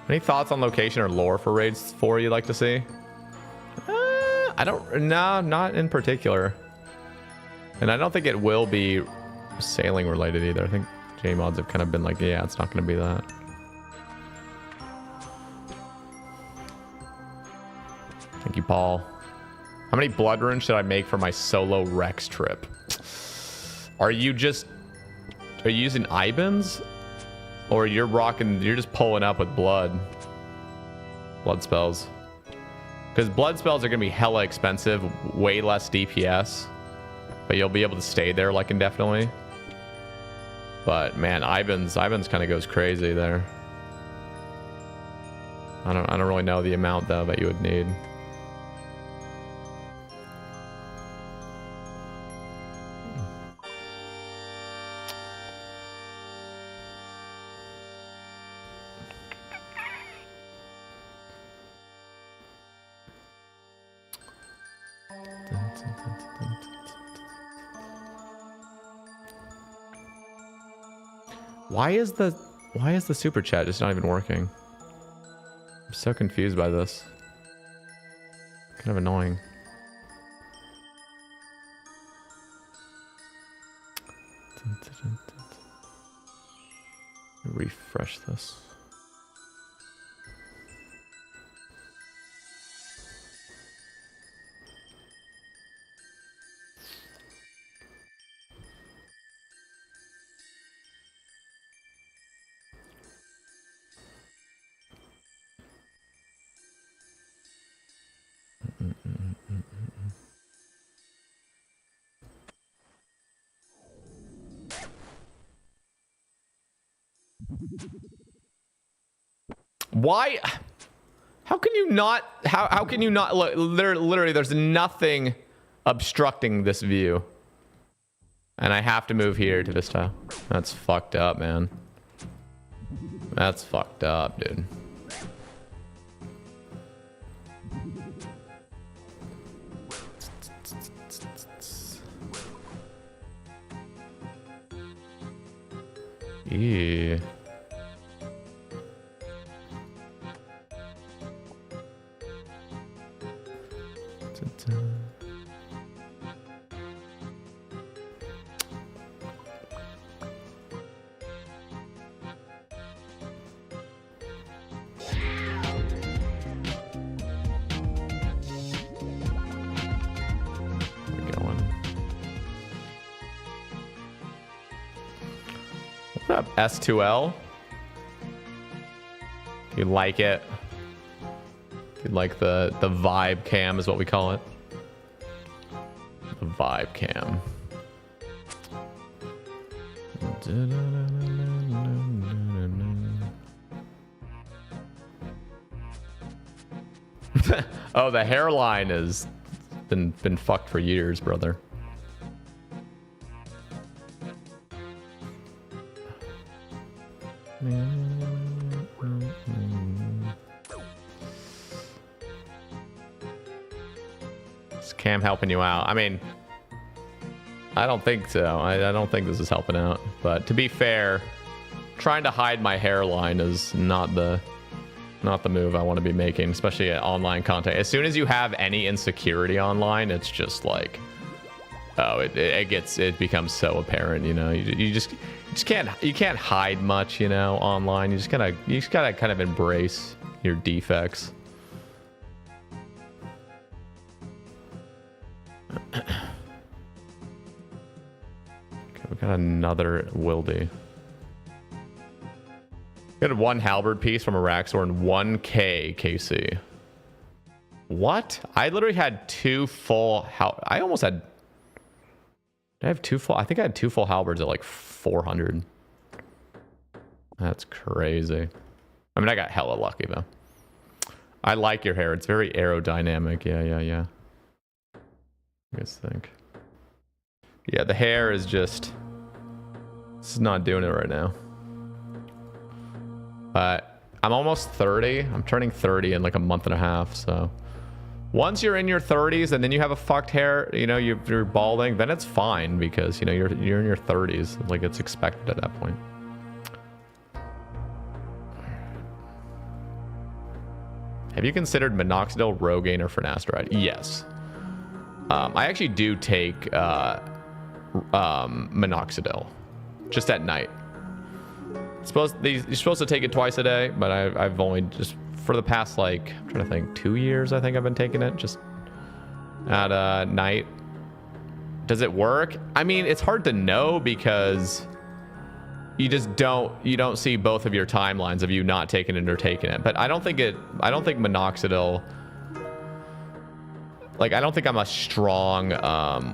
Any thoughts on location or lore for raids 4 you'd like to see? I don't. No, not in particular. And I don't think it will be sailing related either. I think JMods have kind of been like, yeah, it's not going to be that. Thank you, Paul. How many blood runes should I make for my solo Rex trip? Are you using Ibans? Or you're just pulling up with blood spells? Because blood spells are going to be hella expensive, way less DPS. But you'll be able to stay there like indefinitely. But man, Ivan's kind of goes crazy there. I don't really know the amount though that you would need. Why is the super chat just not even working? I'm so confused by this. Kind of annoying. Refresh this. Why? How can you not? How can you not look? Literally, there's nothing obstructing this view, and I have to move here to this tile. That's fucked up, man. That's fucked up, dude. Yeah. What up, S2L? If you like it. If you like the vibe cam is what we call it. The vibe cam. Oh, the hairline has been fucked for years, brother. Is Cam helping you out? I mean, I don't think so. I don't think this is helping out. But to be fair, trying to hide my hairline is not the move I want to be making, especially at online content. As soon as you have any insecurity online, it's just like, oh, it becomes so apparent, you know. You just can't hide much, you know, online. You just gotta kind of embrace your defects. Okay, we got another wildy. We had one halberd piece from Araxor and 1k KC. What? I literally had two full I almost had. Did I have two full? I think I had two full halberds at like 400. That's crazy. I mean, I got hella lucky though. I like your hair. It's very aerodynamic. Yeah. I guess think. Yeah, the hair is just. It's not doing it right now. But I'm almost 30. I'm turning 30 in like a month and a half. So once you're in your 30s and then you have a fucked hair, you know, you're balding, then it's fine because, you know, you're in your 30s. Like it's expected at that point. Have you considered minoxidil, Rogaine, or finasteride? Yes. I actually do take minoxidil just at night. You're supposed to take it twice a day, but I've only just for the past, like, I'm trying to think, 2 years I think I've been taking it just at night. Does it work? I mean, it's hard to know because you don't see both of your timelines of you not taking it or taking it. But I don't think minoxidil like, I don't think I'm a strong,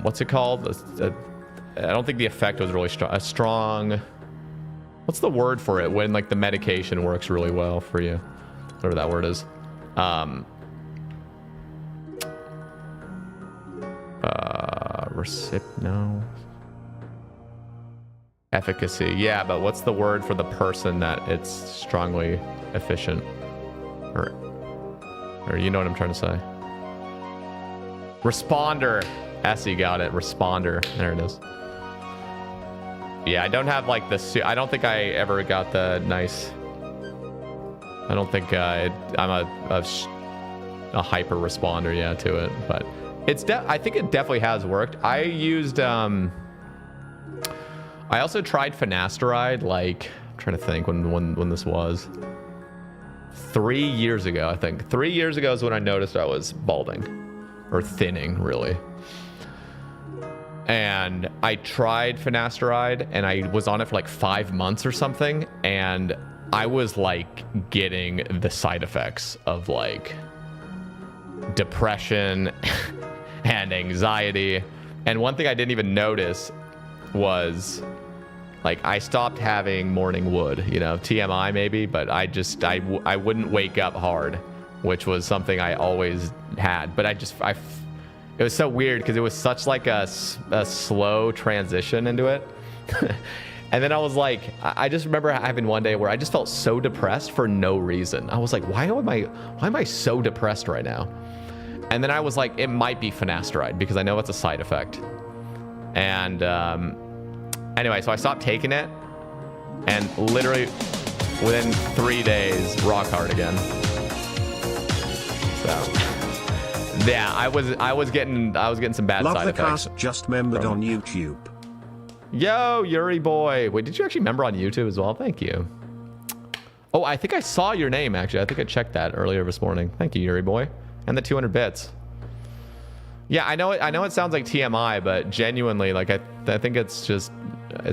what's it called? I don't think the effect was really strong. A strong, what's the word for it when like the medication works really well for you? Whatever that word is. No. Efficacy. Yeah, but what's the word for the person that it's strongly efficient? Or you know what I'm trying to say? Responder. Essie got it. Responder. There it is. Yeah, I don't have like the... I don't think I ever got the nice... I don't think I'm a hyper responder, yeah, to it. But it's... I think it definitely has worked. I used... I also tried finasteride, like... I'm trying to think when this was. 3 years ago, I think. 3 years ago is when I noticed I was balding. Or thinning, really. And I tried finasteride, and I was on it for like 5 months or something, and I was like getting the side effects of like depression and anxiety. And one thing I didn't even notice was like I stopped having morning wood, you know, TMI maybe, but I wouldn't wake up hard, which was something I always had. But it was so weird because it was such like a slow transition into it. And then I was like, I just remember having one day where I just felt so depressed for no reason. I was like, why am I so depressed right now? And then I was like, it might be finasteride because I know it's a side effect. And anyway, so I stopped taking it, and literally within 3 days, rock hard again. So. Yeah, I was getting some bad side effects. Love the cast just membered on YouTube. Yo, Yuri boy. Wait, did you actually member on YouTube as well? Thank you. Oh, I think I saw your name actually. I think I checked that earlier this morning. Thank you, Yuri boy. And the 200 bits. Yeah, I know it sounds like TMI, but genuinely, like I think it's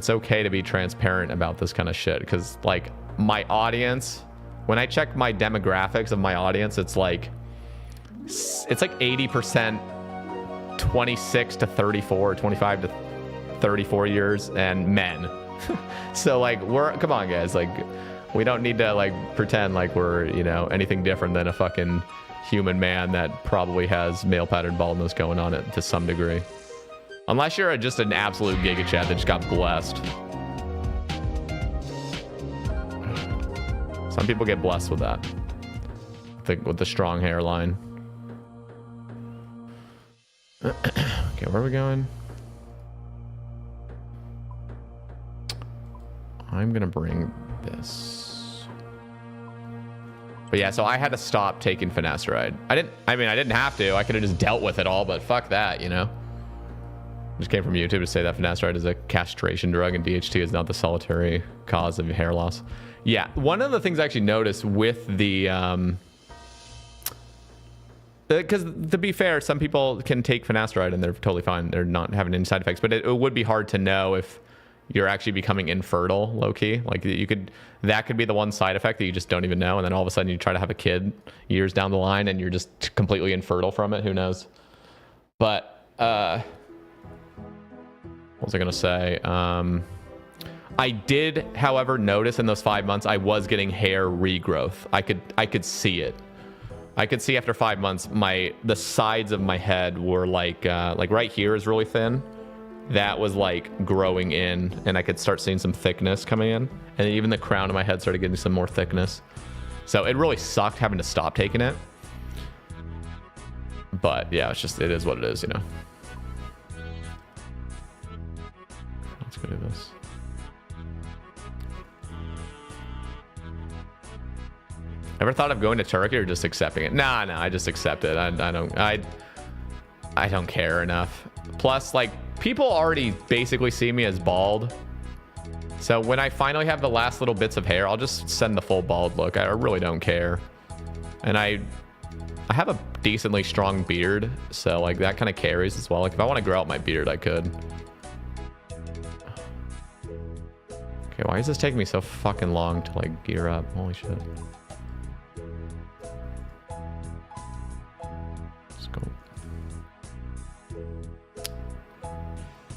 okay to be transparent about this kind of shit, because like my audience, when I check my demographics of my audience, it's like 80% 26 to 34, 25 to 34 years, and men. So like come on guys, like we don't need to like pretend like we're, you know, anything different than a fucking human man that probably has male pattern baldness going on it to some degree. Unless you're just an absolute giga chat that just got blessed. Some people get blessed with that. With the strong hairline. Okay, where are we going? I'm gonna bring this. But yeah, so I had to stop taking finasteride. I didn't have to. I could have just dealt with it all, but fuck that, you know? Just came from YouTube to say that finasteride is a castration drug and DHT is not the solitary cause of hair loss. Yeah, one of the things I actually noticed with the because to be fair, some people can take finasteride and they're totally fine. They're not having any side effects, but it would be hard to know if you're actually becoming infertile, low-key. Like that could be the one side effect that you just don't even know, and then all of a sudden you try to have a kid years down the line and you're just completely infertile from it. Who knows? But what was I gonna say? I did, however, notice in those 5 months I was getting hair regrowth. I could see it. I could see after 5 months the sides of my head were like right here is really thin. That was like growing in, and I could start seeing some thickness coming in, and even the crown of my head started getting some more thickness. So it really sucked having to stop taking it. But yeah, it is what it is, you know. Let's go do this. Ever thought of going to Turkey or just accepting it? Nah, I just accept it. I don't care enough. Plus, like, people already basically see me as bald. So when I finally have the last little bits of hair, I'll just send the full bald look. I really don't care. And I have a decently strong beard, so like that kind of carries as well. Like if I want to grow out my beard, I could. Okay, why is this taking me so fucking long to like gear up? Holy shit. Let's go.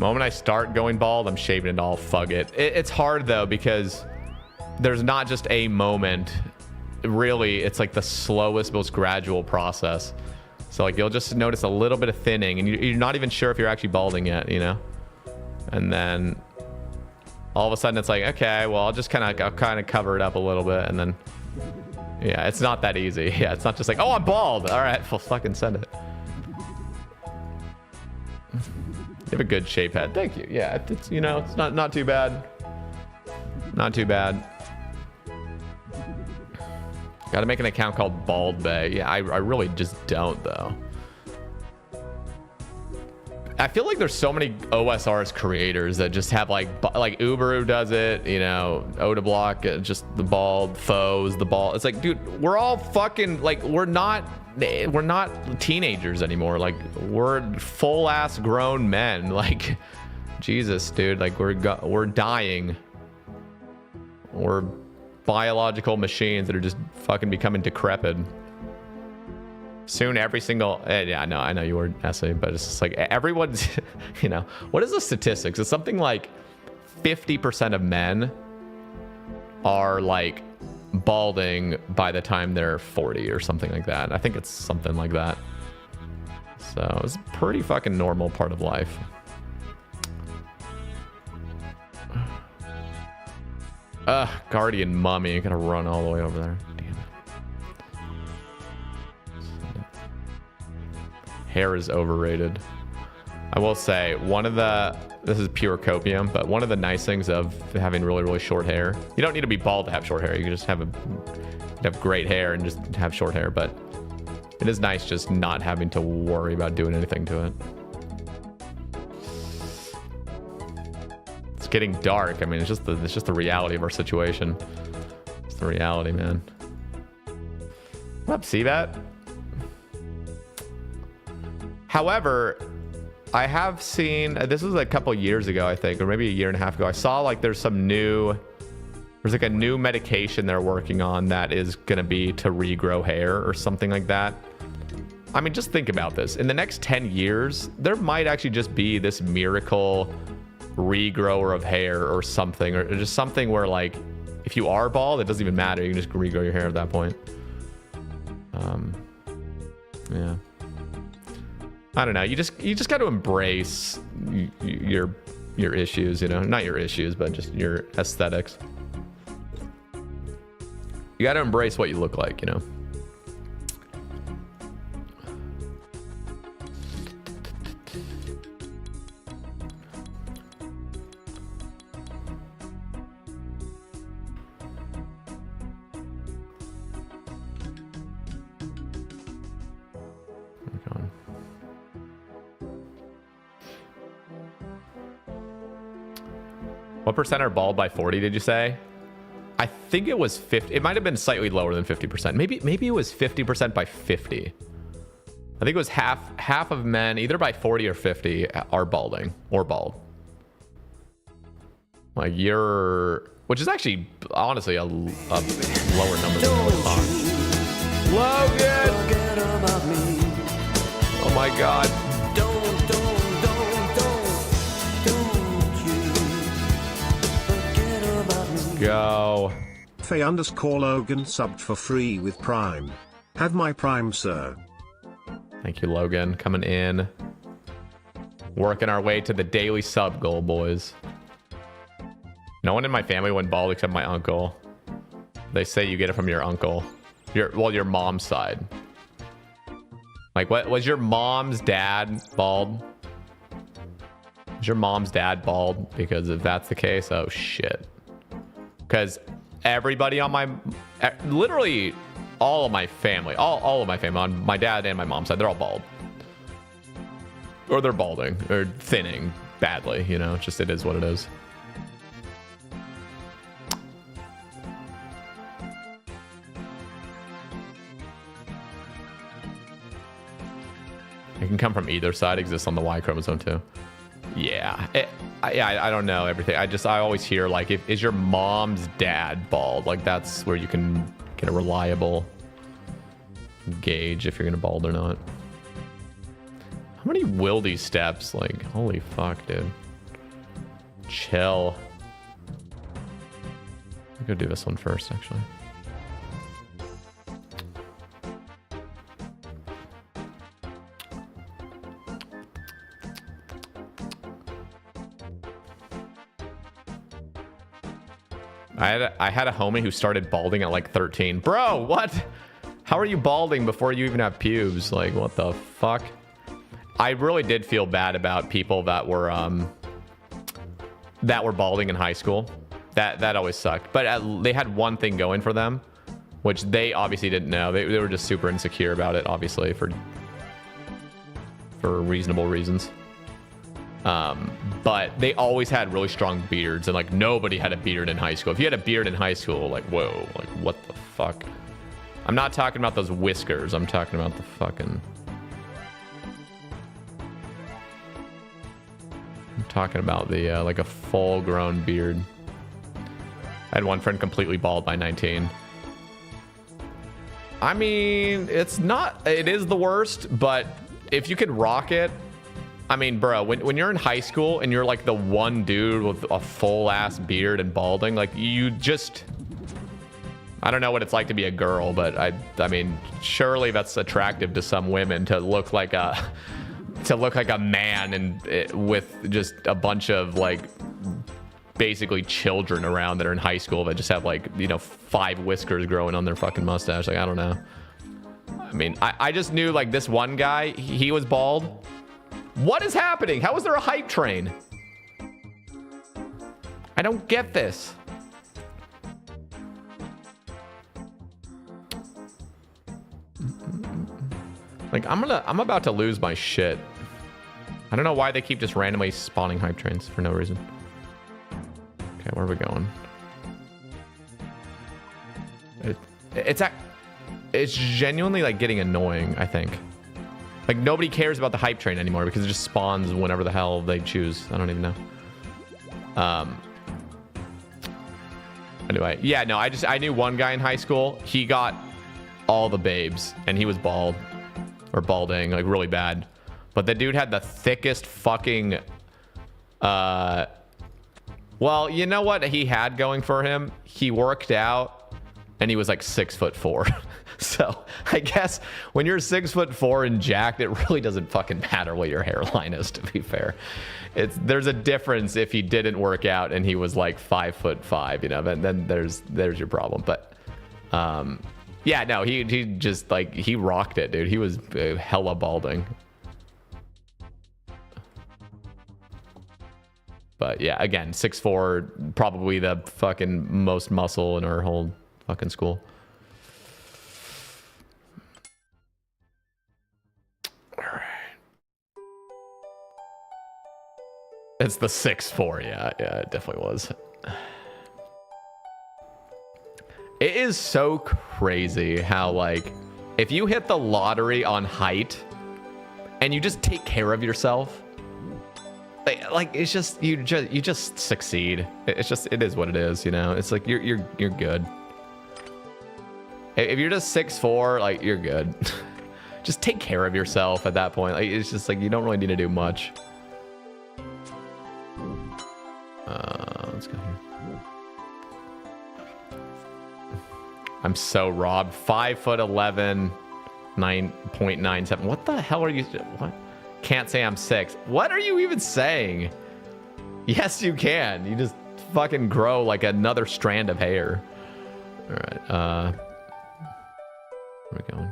Moment I start going bald, I'm shaving it all. Fuck it. It's hard though because there's not just a moment. Really, it's like the slowest, most gradual process. So like you'll just notice a little bit of thinning, and you're not even sure if you're actually balding yet, you know. And then all of a sudden it's like, okay, well I'll kind of cover it up a little bit, and then yeah, it's not that easy. Yeah, it's not just like, oh, I'm bald. All right, well, fucking send it. You have a good shape head. Thank you. Yeah, it's, you know, it's not too bad. Not too bad. Got to make an account called Bald Bay. Yeah, I really just don't though. I feel like there's so many OSRS creators that just have like Uberu does it, you know, Odablock, just the bald, Foes, the bald. It's like, dude, we're all fucking like, we're not teenagers anymore. Like we're full ass grown men. Like Jesus, dude, like we're dying. We're biological machines that are just fucking becoming decrepit. Soon every single yeah, I know you were essay, but it's just like everyone's you know, what is the statistics? It's something like 50% of men are like balding by the time they're 40 or something like that. I think it's something like that. So it's a pretty fucking normal part of life. Guardian Mummy, gotta run all the way over there. Damn it. Hair is overrated. I will say, this is pure copium, but one of the nice things of having really, really short hair, you don't need to be bald to have short hair. You can just have great hair and just have short hair, but it is nice just not having to worry about doing anything to it. It's getting dark. I mean, it's just the reality of our situation. It's the reality, man. What up, Seabat? However, I have seen, this was a couple years ago, I think, or maybe a year and a half ago. I saw like there's like a new medication they're working on that is going to be to regrow hair or something like that. I mean, just think about this. In the next 10 years, there might actually just be this miracle regrower of hair or something, or just something where like, if you are bald, it doesn't even matter. You can just regrow your hair at that point. Yeah. I don't know. You just got to embrace your issues, you know, not your issues, but just your aesthetics. You got to embrace what you look like, you know. What percent are bald by 40, did you say? I think it was 50. It might have been slightly lower than 50%. Maybe it was 50% by 50. I think it was half of men, either by 40 or 50, are balding or bald. Like which is actually honestly a lower number than I would thought. Logan! Oh my god. Go. Faye_Logan subbed for free with Prime. Have my Prime, sir. Thank you, Logan. Coming in. Working our way to the daily sub goal, boys. No one in my family went bald except my uncle. They say you get it from your uncle. Your mom's side. Like, what was your mom's dad bald? Is your mom's dad bald? Because if that's the case, oh shit. Because everybody on literally all of my family, all of my family on my dad and my mom's side, they're all bald. Or they're balding or thinning badly, you know, just it is what it is. It can come from either side, exists on the Y chromosome too. Yeah, I don't know everything. I always hear like, is your mom's dad bald? Like that's where you can get a reliable gauge if you're gonna bald or not. How many Wildy steps? Like, holy fuck, dude. Chill. I'll go do this one first, actually. I had a homie who started balding at like 13. Bro, what? How are you balding before you even have pubes? Like, what the fuck? I really did feel bad about people that were balding in high school. That always sucked. But they had one thing going for them, which they obviously didn't know. They were just super insecure about it, obviously, for reasonable reasons. But they always had really strong beards, and like nobody had a beard in high school. If you had a beard in high school, like, whoa, like what the fuck? I'm not talking about those whiskers. I'm talking about the fucking... I'm talking about the like a full-grown beard. I had one friend completely bald by 19. I mean, it is the worst, but if you could rock it, I mean, bro, when you're in high school and you're like the one dude with a full ass beard and balding, like you just, I don't know what it's like to be a girl, but I mean, surely that's attractive to some women to look like a man and with just a bunch of like basically children around that are in high school that just have like, you know, 5 whiskers growing on their fucking mustache. Like, I don't know. I mean, I just knew like this one guy, he was bald. What is happening? How is there a hype train? I don't get this. Like, I'm about to lose my shit. I don't know why they keep just randomly spawning hype trains for no reason. Okay, where are we going? It's genuinely like getting annoying, I think. Like nobody cares about the hype train anymore because it just spawns whenever the hell they choose. I don't even know. Anyway, yeah, no, I knew one guy in high school. He got all the babes and he was bald or balding, like really bad. But the dude had the thickest fucking, well, you know what he had going for him? He worked out and he was like 6'4". So I guess when you're 6'4" and jacked, it really doesn't fucking matter what your hairline is, to be fair. There's a difference if he didn't work out and he was like 5'5", you know, then there's your problem. But yeah, no, he just like, he rocked it, dude. He was hella balding. But yeah, again, 6'4", probably the fucking most muscle in our whole fucking school. It's the 6'4", yeah, it definitely was. It is so crazy how, like, if you hit the lottery on height and you just take care of yourself, like it's just you just succeed. It is what it is, you know. It's like you're good. If you're just 6'4", like you're good. Just take care of yourself at that point. Like it's just like you don't really need to do much. Let's go here. I'm so robbed. 5'11", 9.97. What the hell are you? What? Can't say I'm 6. What are you even saying? Yes, you can. You just fucking grow like another strand of hair. All right. Where are we going?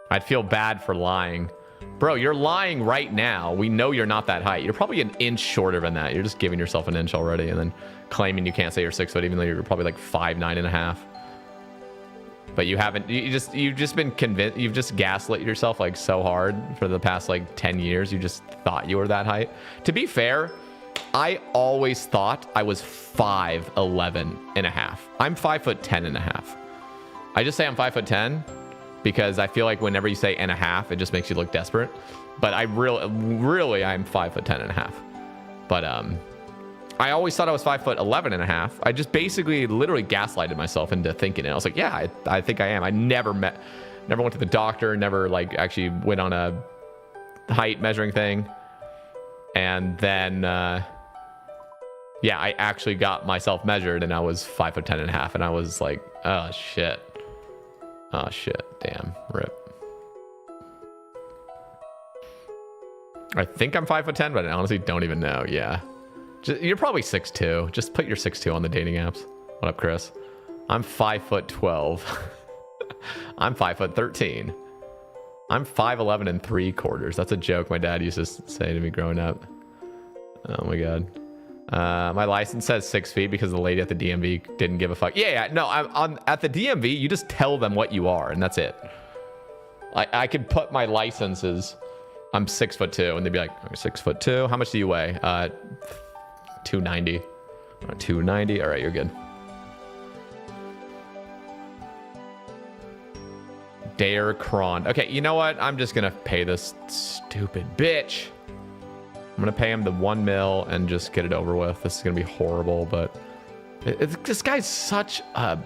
I'd feel bad for lying. Bro, you're lying right now. We know you're not that height. You're probably an inch shorter than that. You're just giving yourself an inch already and then claiming you can't say you're 6 foot even though you're probably like 5'9.5". But you haven't, you've just been convinced, you've just gaslit yourself like so hard for the past like 10 years. You just thought you were that height. To be fair, I always thought I was 5'11.5". I'm 5'10.5". I just say I'm 5'10" because I feel like whenever you say and a half, it just makes you look desperate. But I really, I'm 5'10.5". But I always thought I was 5'11.5". I just basically literally gaslighted myself into thinking it. I was like, yeah, I think I am. I never went to the doctor, never like actually went on a height measuring thing. And then, yeah, I actually got myself measured and I was 5'10.5", and I was like, oh shit. Oh shit, damn, rip. I think I'm 5'10", but I honestly don't even know. Yeah. You're probably 6'2". Just put your 6'2" on the dating apps. What up, Chris? I'm 5'12". I'm 5'13". I'm 5'11 and 3/4. That's a joke my dad used to say to me growing up. Oh my god. My license says 6 feet because the lady at the DMV didn't give a fuck. Yeah, no, I'm at the DMV. You just tell them what you are, and that's it. I could put my licenses. I'm 6'2", and they'd be like, 6'2". How much do you weigh? 290. 290. All right, you're good. Dare Cron. Okay, you know what? I'm just gonna pay this stupid bitch. I'm gonna pay him the 1 mil and just get it over with. This is gonna be horrible, but this guy's such a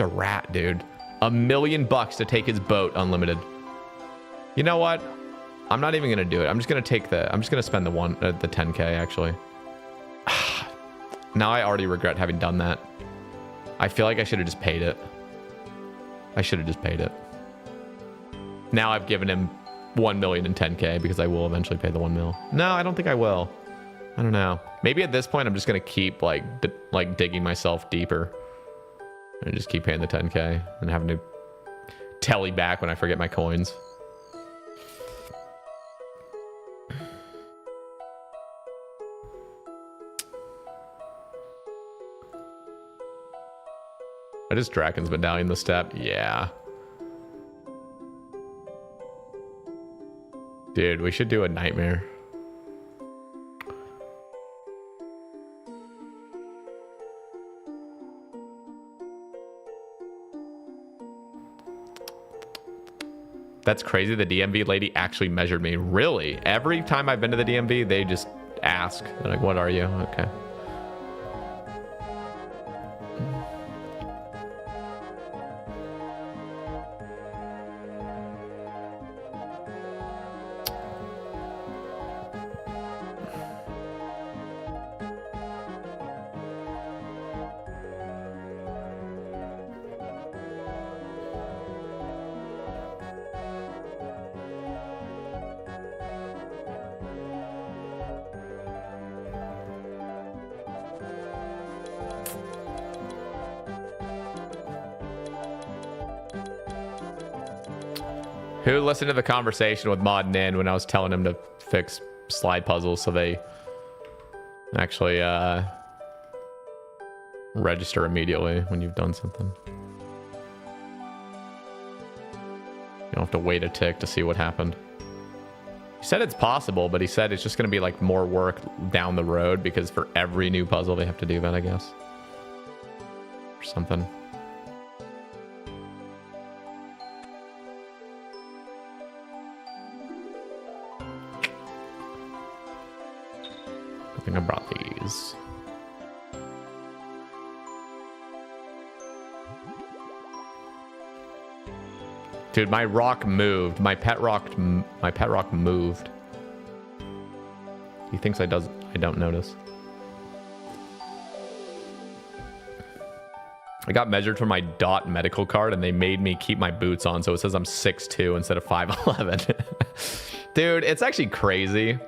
rat, dude. $1 million to take his boat unlimited. You know what? I'm not even gonna do it. I'm just gonna spend the 10K actually. Now I already regret having done that. I feel like I should have just paid it. Now I've given him 1 million and 10K because I will eventually pay the 1 mil. No, I don't think I will. I don't know. Maybe at this point I'm just gonna keep like digging myself deeper and just keep paying the 10K and having to tally back when I forget my coins. I just Draken's medallion the step. Yeah. Dude, we should do a nightmare. That's crazy. The DMV lady actually measured me. Really? Every time I've been to the DMV, they just ask. They're like, what are you? Okay. Who listened to the conversation with Mod Nin when I was telling him to fix slide puzzles so they actually register immediately when you've done something? You don't have to wait a tick to see what happened. He said it's possible, but he said it's just going to be like more work down the road because for every new puzzle they have to do that, I guess. Or something. I think I brought these. Dude, my rock moved. My pet rock moved. He thinks I don't notice. I got measured for my DOT medical card and they made me keep my boots on, so it says I'm 6'2" instead of 5'11". Dude, it's actually crazy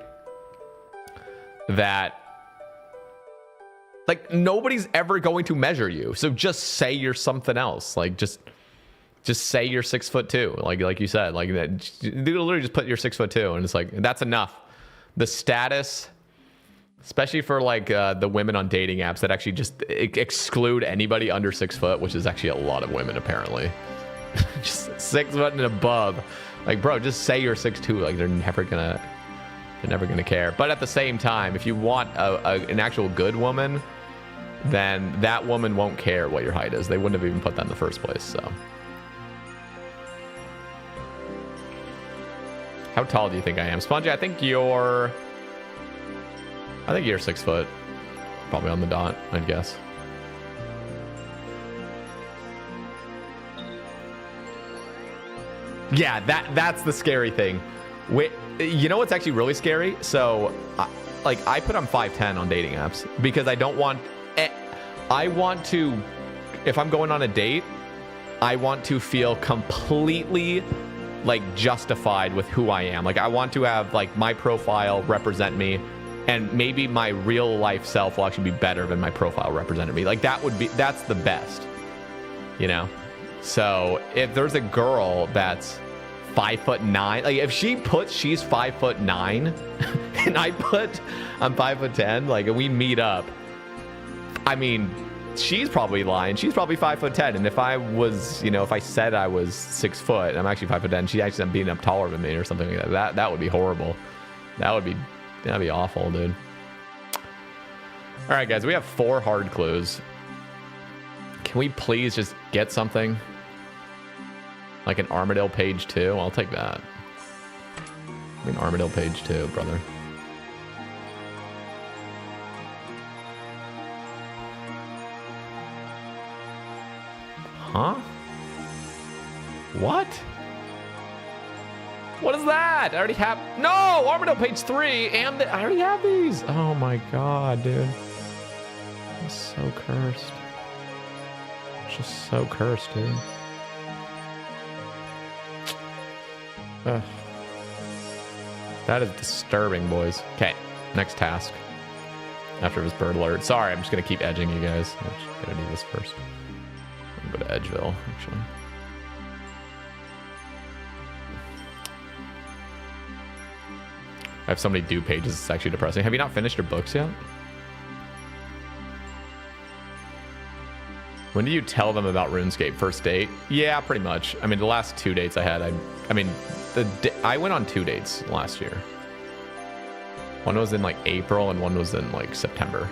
that like nobody's ever going to measure you, so just say you're something else. Like just say you're 6'2", like you said, like that. Literally just put you're 6'2", and it's like that's enough. The status, especially for like the women on dating apps that actually just exclude anybody under 6 foot, which is actually a lot of women apparently. Just 6 foot and above, like bro, just say you're 6'2". Like they're never gonna care. But at the same time, if you want an actual good woman, then that woman won't care what your height is. They wouldn't have even put that in the first place. So how tall do you think I am, Spongy? I think you're 6 foot, probably on the dot, I'd guess. Yeah, that's the scary thing. Wait, you know what's actually really scary? So, I put on 5'10" on dating apps because I don't want. I want to, if I'm going on a date, I want to feel completely like justified with who I am. Like I want to have like my profile represent me, and maybe my real life self will actually be better than my profile represented me. Like that's the best, you know? So if there's a girl that's 5'9", like if she puts she's 5'9", and I put I'm 5'10", like and we meet up, I mean, she's probably lying. She's probably 5'10", and if I was, you know, if I said I was 6 foot, I'm actually 5'10", she actually ended up being up taller than me or something like that. That would be horrible. That'd be awful, dude. All right, guys, we have 4 hard clues. Can we please just get something? Like an Armadale page 2? I'll take that. I mean, Armadale page 2, brother. Huh? What? What is that? I already have... No! Armadale page 3 and I already have these. Oh my god, dude. I'm so cursed. Just so cursed, dude. Ugh. That is disturbing, boys. Okay, next task. After this bird alert. Sorry, I'm just gonna keep edging you guys. I'm just gonna do this first. I'm gonna go to Edgeville, actually. I have so many due pages, it's actually depressing. Have you not finished your books yet? When do you tell them about RuneScape? First date? Yeah, pretty much. I mean, the last 2 dates I had, I went on 2 dates last year. One was in like April and one was in like September.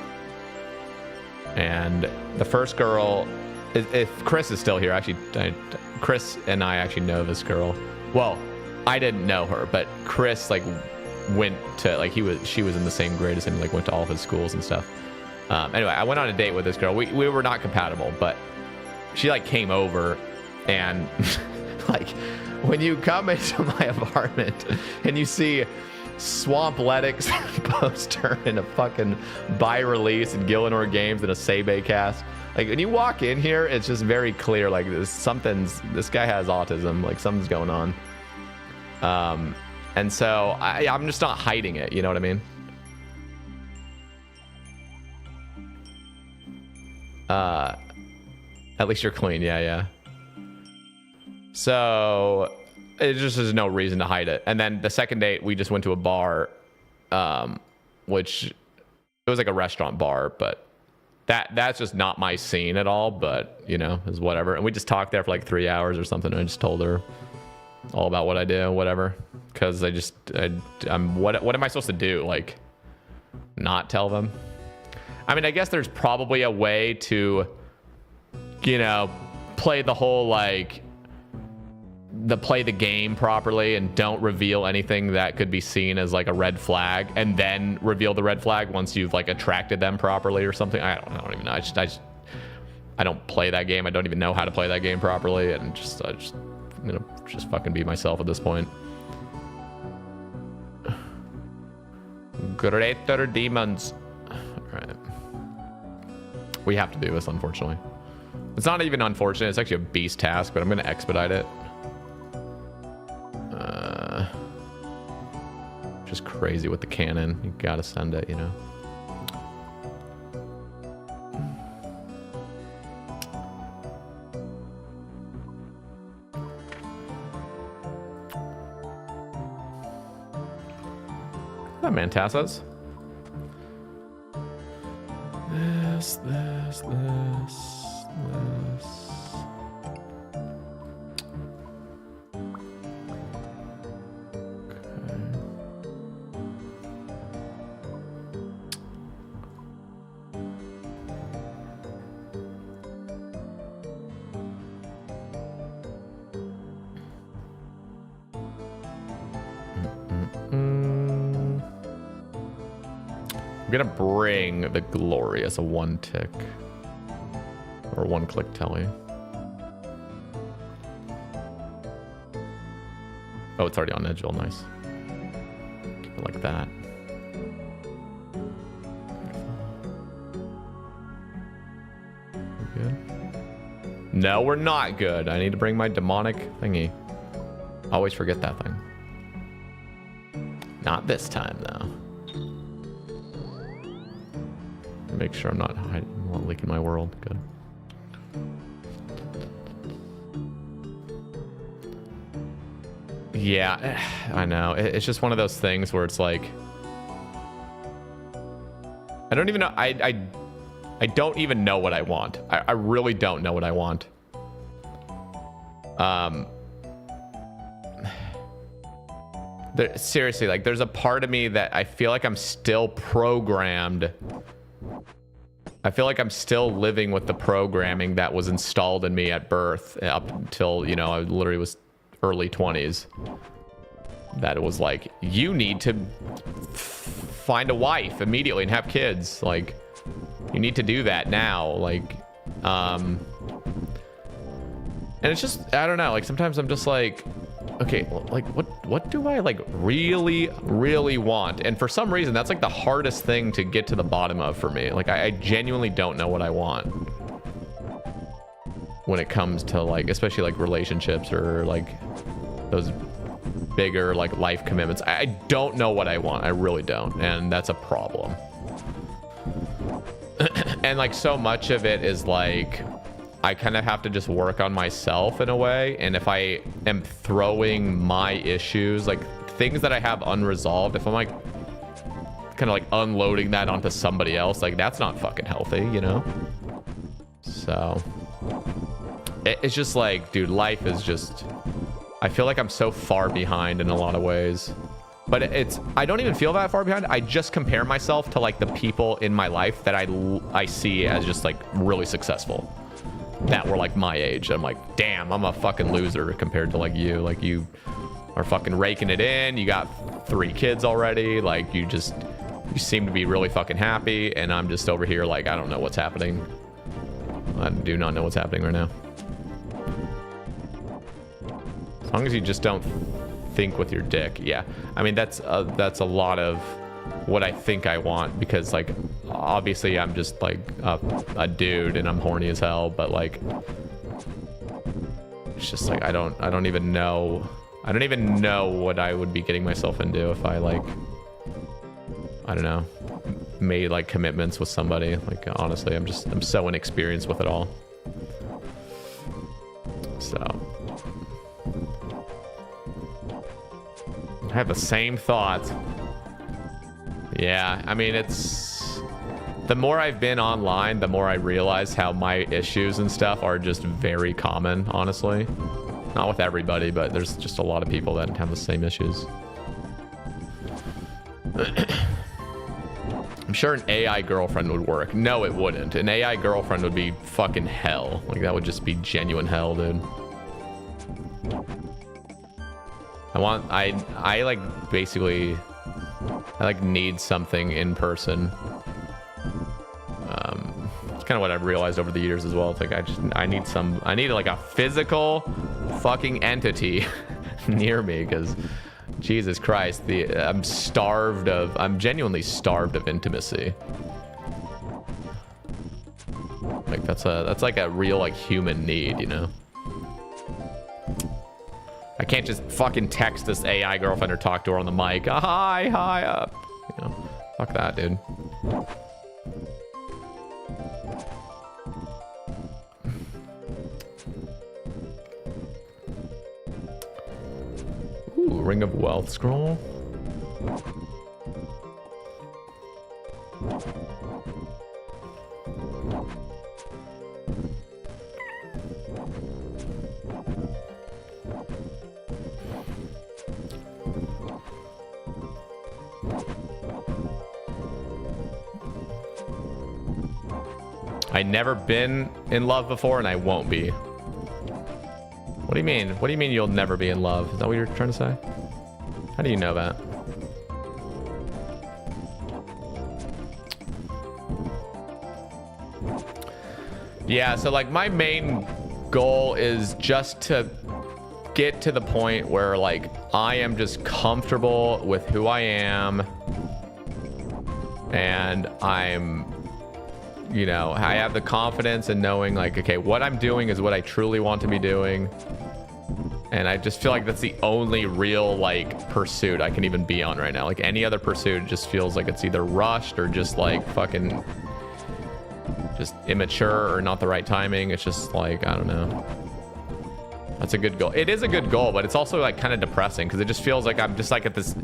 And the first girl, if Chris is still here, actually, Chris and I actually know this girl. Well, I didn't know her, but Chris like went to like she was in the same grade as him, like went to all of his schools and stuff. Anyway, I went on a date with this girl. We were not compatible, but she like came over, and like when you come into my apartment and you see Swampledic's poster and a fucking buy release and Gillinor Games and a Sebe cast, like when you walk in here, it's just very clear like this guy has autism, like something's going on. And so I'm just not hiding it, you know what I mean? At least you're clean. Yeah. So it just there's no reason to hide it. And then the second date, we just went to a bar, which it was like a restaurant bar, but that's just not my scene at all. But you know, is whatever. And we just talked there for like 3 hours or something. And I just told her all about what I do, whatever. Because I'm what am I supposed to do? Like, not tell them? I mean, I guess there's probably a way to, you know, play the whole like play the game properly and don't reveal anything that could be seen as like a red flag, and then reveal the red flag once you've like attracted them properly or something. I don't even know. I don't play that game. I don't even know how to play that game properly, and I just I'm gonna just fucking be myself at this point. Greater demons. Alright. We have to do this, unfortunately. It's not even unfortunate, it's actually a beast task, but I'm gonna expedite it. Just crazy with the cannon. You gotta send it, you know. That Mantasas. This. I'm gonna bring the Glorious a 1-tick or 1-click telly. Oh, it's already on Edgeville. Nice. like that. We're good. No, we're not good. I need to bring my demonic thingy. Always forget that thing. Not this time, though. Make sure I'm not leaking my world. Good. Yeah, I know. It's just one of those things where it's like, I don't even know. I don't even know what I want. I really don't know what I want. Seriously, like, there's a part of me that I feel like I'm still programmed. I feel like I'm still living with the programming that was installed in me at birth up until, you know, I literally was early 20s. That it was like, you need to find a wife immediately and have kids. Like, you need to do that now. Like, and it's just, I don't know. Like, sometimes I'm just like, okay, like, what do I like really want? And for some reason, that's like the hardest thing to get to the bottom of for me. Like, I genuinely don't know what I want when it comes to, like, especially like relationships or like those bigger like life commitments. I don't know what I want. I really don't, and that's a problem. And like, so much of it is like, I kind of have to just work on myself in a way. And if I am throwing my issues, like things that I have unresolved, if I'm like kind of like unloading that onto somebody else, like that's not fucking healthy, you know? So it's just like, dude, life is just, I feel like I'm so far behind in a lot of ways. But I don't even feel that far behind. I just compare myself to like the people in my life that I see as just like really successful, that were like my age. I'm like, damn, I'm a fucking loser compared to like you. Like, you are fucking raking it in. You got 3 kids already. Like, you seem to be really fucking happy. And I'm just over here like, I don't know what's happening. I do not know what's happening right now. As long as you just don't think with your dick. Yeah, I mean, that's a lot of what I think I want, because like obviously I'm just like a dude and I'm horny as hell, but like it's just like I don't even know what I would be getting myself into if I like, I don't know, made like commitments with somebody. Like, honestly, I'm so inexperienced with it all. So I have the same thoughts. Yeah, I mean, it's, the more I've been online, the more I realize how my issues and stuff are just very common, honestly. Not with everybody, but there's just a lot of people that have the same issues. I'm sure an AI girlfriend would work. No, it wouldn't. An AI girlfriend would be fucking hell. Like, that would just be genuine hell, dude. I like, basically, I like need something in person. It's kind of what I've realized over the years as well. It's like, I need like a physical fucking entity near me, because Jesus Christ, I'm genuinely starved of intimacy. Like, that's like a real like human need, you know? I can't just fucking text this AI girlfriend or talk to her on the mic. Hi, up. You know, fuck that, dude. Ooh, Ring of Wealth scroll. I've never been in love before, and I won't be. What do you mean? What do you mean you'll never be in love? Is that what you're trying to say? How do you know that? Yeah, so like my main goal is just to get to the point where like I am just comfortable with who I am, and I'm, you know, I have the confidence in knowing like, okay, what I'm doing is what I truly want to be doing. And I just feel like that's the only real like pursuit I can even be on right now. Like any other pursuit just feels like it's either rushed or just like fucking just immature or not the right timing. It's just like, I don't know. That's a good goal. It is a good goal, but it's also like kind of depressing because it just feels like I'm just like at this,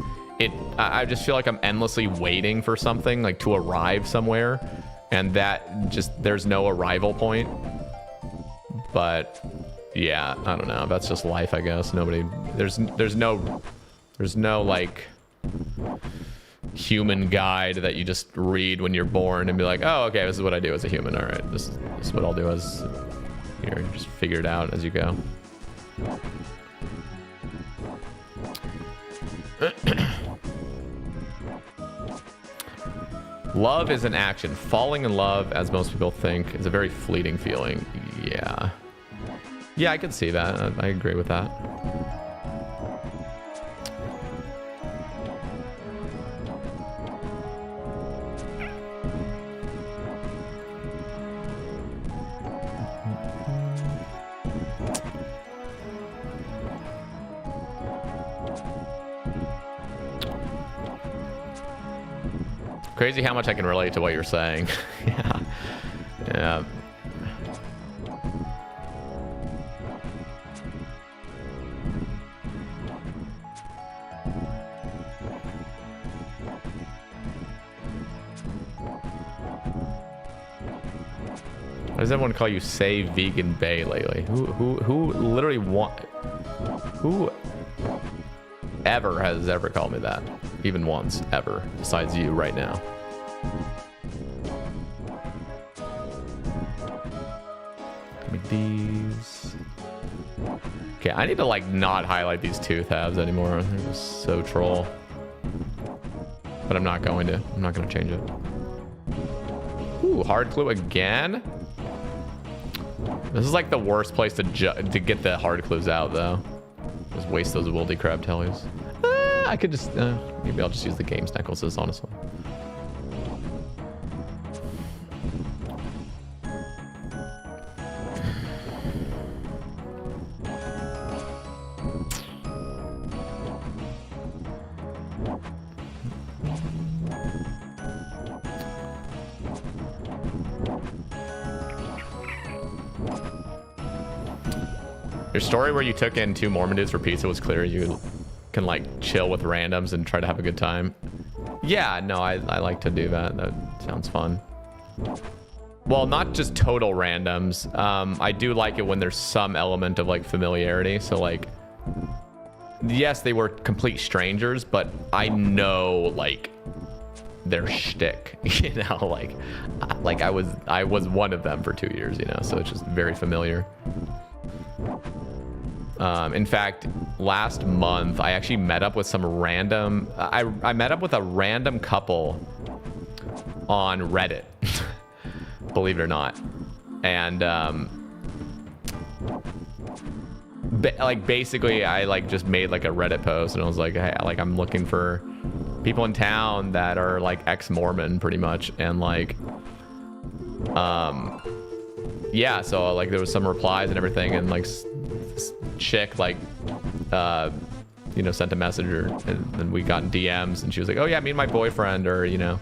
I just feel like I'm endlessly waiting for something like to arrive somewhere, and that just, there's no arrival point. But yeah, I don't know. That's just life, I guess. Nobody, there's no like human guide that you just read when you're born and be like, oh, okay, this is what I do as a human. All right, this is what I'll do as here. Just figure it out as you go. Love is an action. Falling in love, as most people think, is a very fleeting feeling. Yeah. Yeah, I can see that. I agree with that. Crazy how much I can relate to what you're saying. Yeah. Yeah. Why does everyone call you Say Vegan Bay lately? Who literally who ever has ever called me that? Even once, ever, besides you right now. Give me these. Okay, I need to like not highlight these two tabs anymore. They're just so troll. But I'm not going to. I'm not going to change it. Ooh, hard clue again. This is like the worst place to get the hard clues out, though. Just waste those wildy crab tellies. I could just maybe I'll just use the games necklaces, honestly. Your story where you took in 2 Mormon dudes for pizza was clear. You can like chill with randoms and try to have a good time. Yeah, no, I like to do that. That sounds fun. Well, not just total randoms. I do like it when there's some element of like familiarity. So like, yes, they were complete strangers, but I know like their shtick, you know, like I was one of them for 2 years, you know, so it's just very familiar. In fact, last month, I actually met up with some random... I met up with a random couple on Reddit, believe it or not. And, like, basically, I, like, just made, like, a Reddit post, and I was like, hey, like, I'm looking for people in town that are, like, ex-Mormon, pretty much, and, like... yeah, so, like, there was some replies and everything, and, like... chick like you know, sent a message, and then we got in DMs, and she was like, oh yeah, me and my boyfriend are, you know,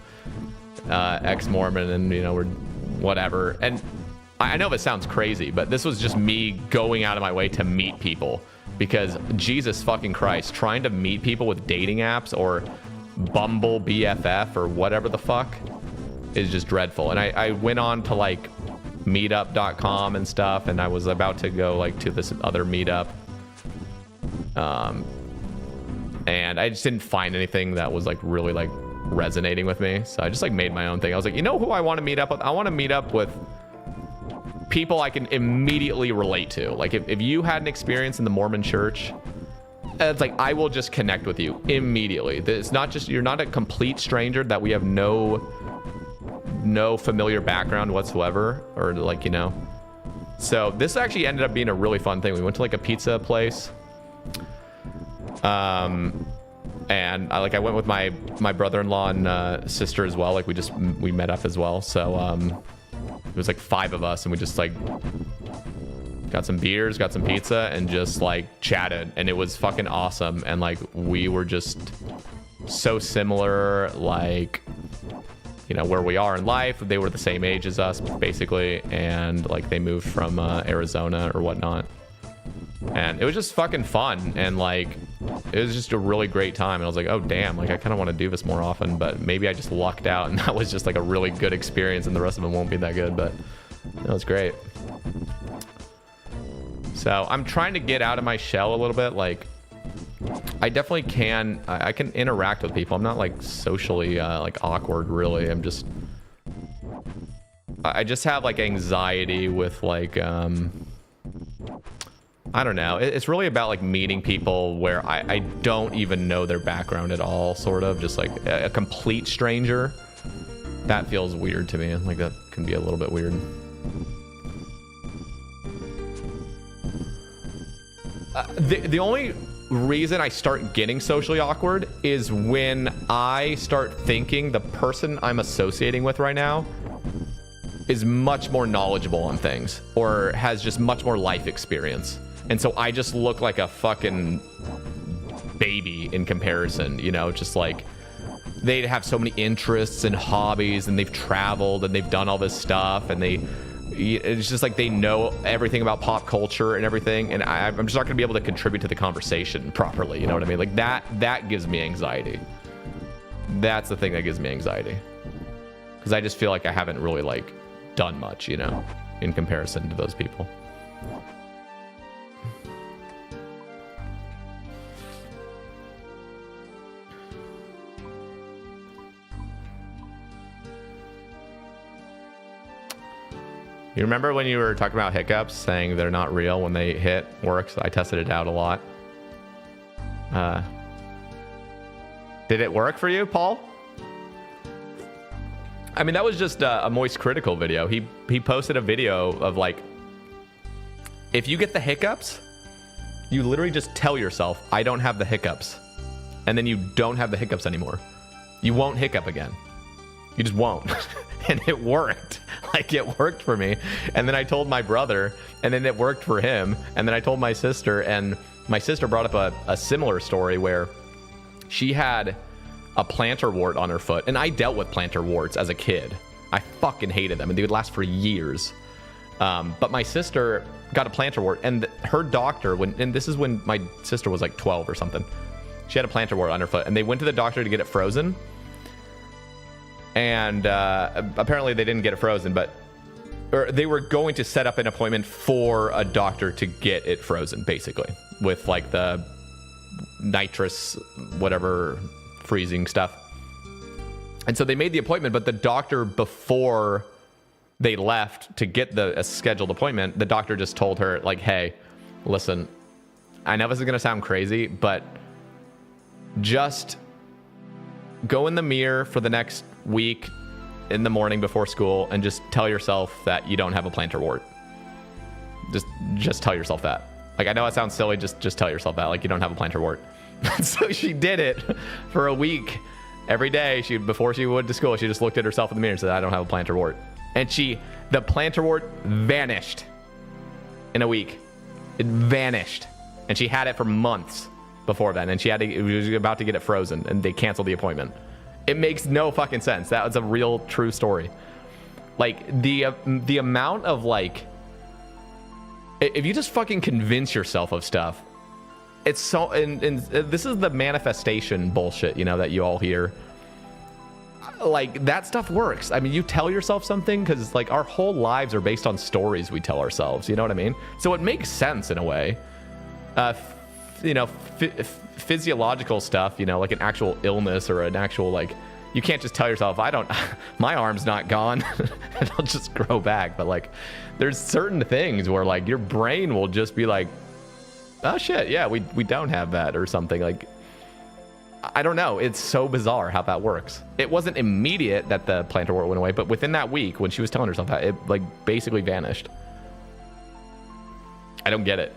ex-Mormon, and you know, we're whatever. And I know this sounds crazy, but this was just me going out of my way to meet people, because Jesus fucking Christ, trying to meet people with dating apps or Bumble BFF or whatever the fuck is just dreadful. And I went on to like meetup.com and stuff, and I was about to go like to this other meetup, and I just didn't find anything that was like really like resonating with me, so I just like made my own thing. I was like, you know who I want to meet up with? I want to meet up with people I can immediately relate to. Like if you had an experience in the Mormon church, it's like I will just connect with you immediately. It's not just, you're not a complete stranger that we have no familiar background whatsoever, or like, you know. So this actually ended up being a really fun thing. We went to like a pizza place, And I went with my brother-in-law and sister as well. Like we met up as well. So it was like 5 of us, and we just like got some beers, got some pizza, and just like chatted, and it was fucking awesome. And like we were just so similar, like, you know, where we are in life. They were the same age as us basically, and like they moved from Arizona or whatnot, and it was just fucking fun. And like it was just a really great time, and I was like, oh damn, like I kind of want to do this more often, but maybe I just lucked out and that was just like a really good experience, and the rest of them won't be that good. But it was great. So I'm trying to get out of my shell a little bit. Like I definitely can. I can interact with people. I'm not like socially like awkward, really. I just have like anxiety with like I don't know. It's really about like meeting people where I don't even know their background at all, sort of. Just like a complete stranger. That feels weird to me. Like that can be a little bit weird. The only reason I start getting socially awkward is when I start thinking the person I'm associating with right now is much more knowledgeable on things or has just much more life experience. And so I just look like a fucking baby in comparison, you know, just like they have so many interests and hobbies, and they've traveled and they've done all this stuff, and it's just like they know everything about pop culture and everything, and I'm just not gonna be able to contribute to the conversation properly, you know what I mean? Like that gives me anxiety. That's the thing that gives me anxiety, because I just feel like I haven't really like done much, you know, in comparison to those people. You remember when you were talking about hiccups, saying they're not real when they hit? Works. I tested it out a lot. Did it work for you, Paul? I mean, that was just a Moist Critical video. He posted a video of like, if you get the hiccups, you literally just tell yourself, I don't have the hiccups. And then you don't have the hiccups anymore. You won't hiccup again. You just won't. And it worked. Like, it worked for me. And then I told my brother, and then it worked for him. And then I told my sister, and my sister brought up a similar story where she had a plantar wart on her foot. And I dealt with plantar warts as a kid. I fucking hated them, and they would last for years. But my sister got a plantar wart, and her doctor, and this is when my sister was like 12 or something. She had a plantar wart on her foot, and they went to the doctor to get it frozen. And apparently they didn't get it frozen, or they were going to set up an appointment for a doctor to get it frozen, basically, with like the nitrous, whatever, freezing stuff. And so they made the appointment, but the doctor, before they left to get a scheduled appointment, the doctor just told her, like, hey, listen, I know this is going to sound crazy, but just go in the mirror for the next week in the morning before school and just tell yourself that you don't have a plantar wart. Just tell yourself that. Like, I know it sounds silly, just tell yourself that, like, you don't have a plantar wart. So she did it for a week. Every day, before she went to school, she just looked at herself in the mirror and said, I don't have a plantar wart. And the plantar wart vanished in a week. It vanished. And she had it for months before then, and it was about to get it frozen, and they canceled the appointment. It makes no fucking sense. That was a real true story. Like, the amount of, like, if you just fucking convince yourself of stuff, it's so, and this is the manifestation bullshit, you know, that you all hear. Like, that stuff works. I mean, you tell yourself something because, like, our whole lives are based on stories we tell ourselves, you know what I mean? So it makes sense in a way. You know, physiological stuff, you know, like an actual illness or an actual, like, you can't just tell yourself, my arm's not gone, it'll just grow back. But, like, there's certain things where, like, your brain will just be like, oh shit, yeah, we don't have that or something. Like, I don't know, it's so bizarre how that works. It wasn't immediate that the plantar wart went away, but within that week when she was telling herself that, it, like, basically vanished. I don't get it.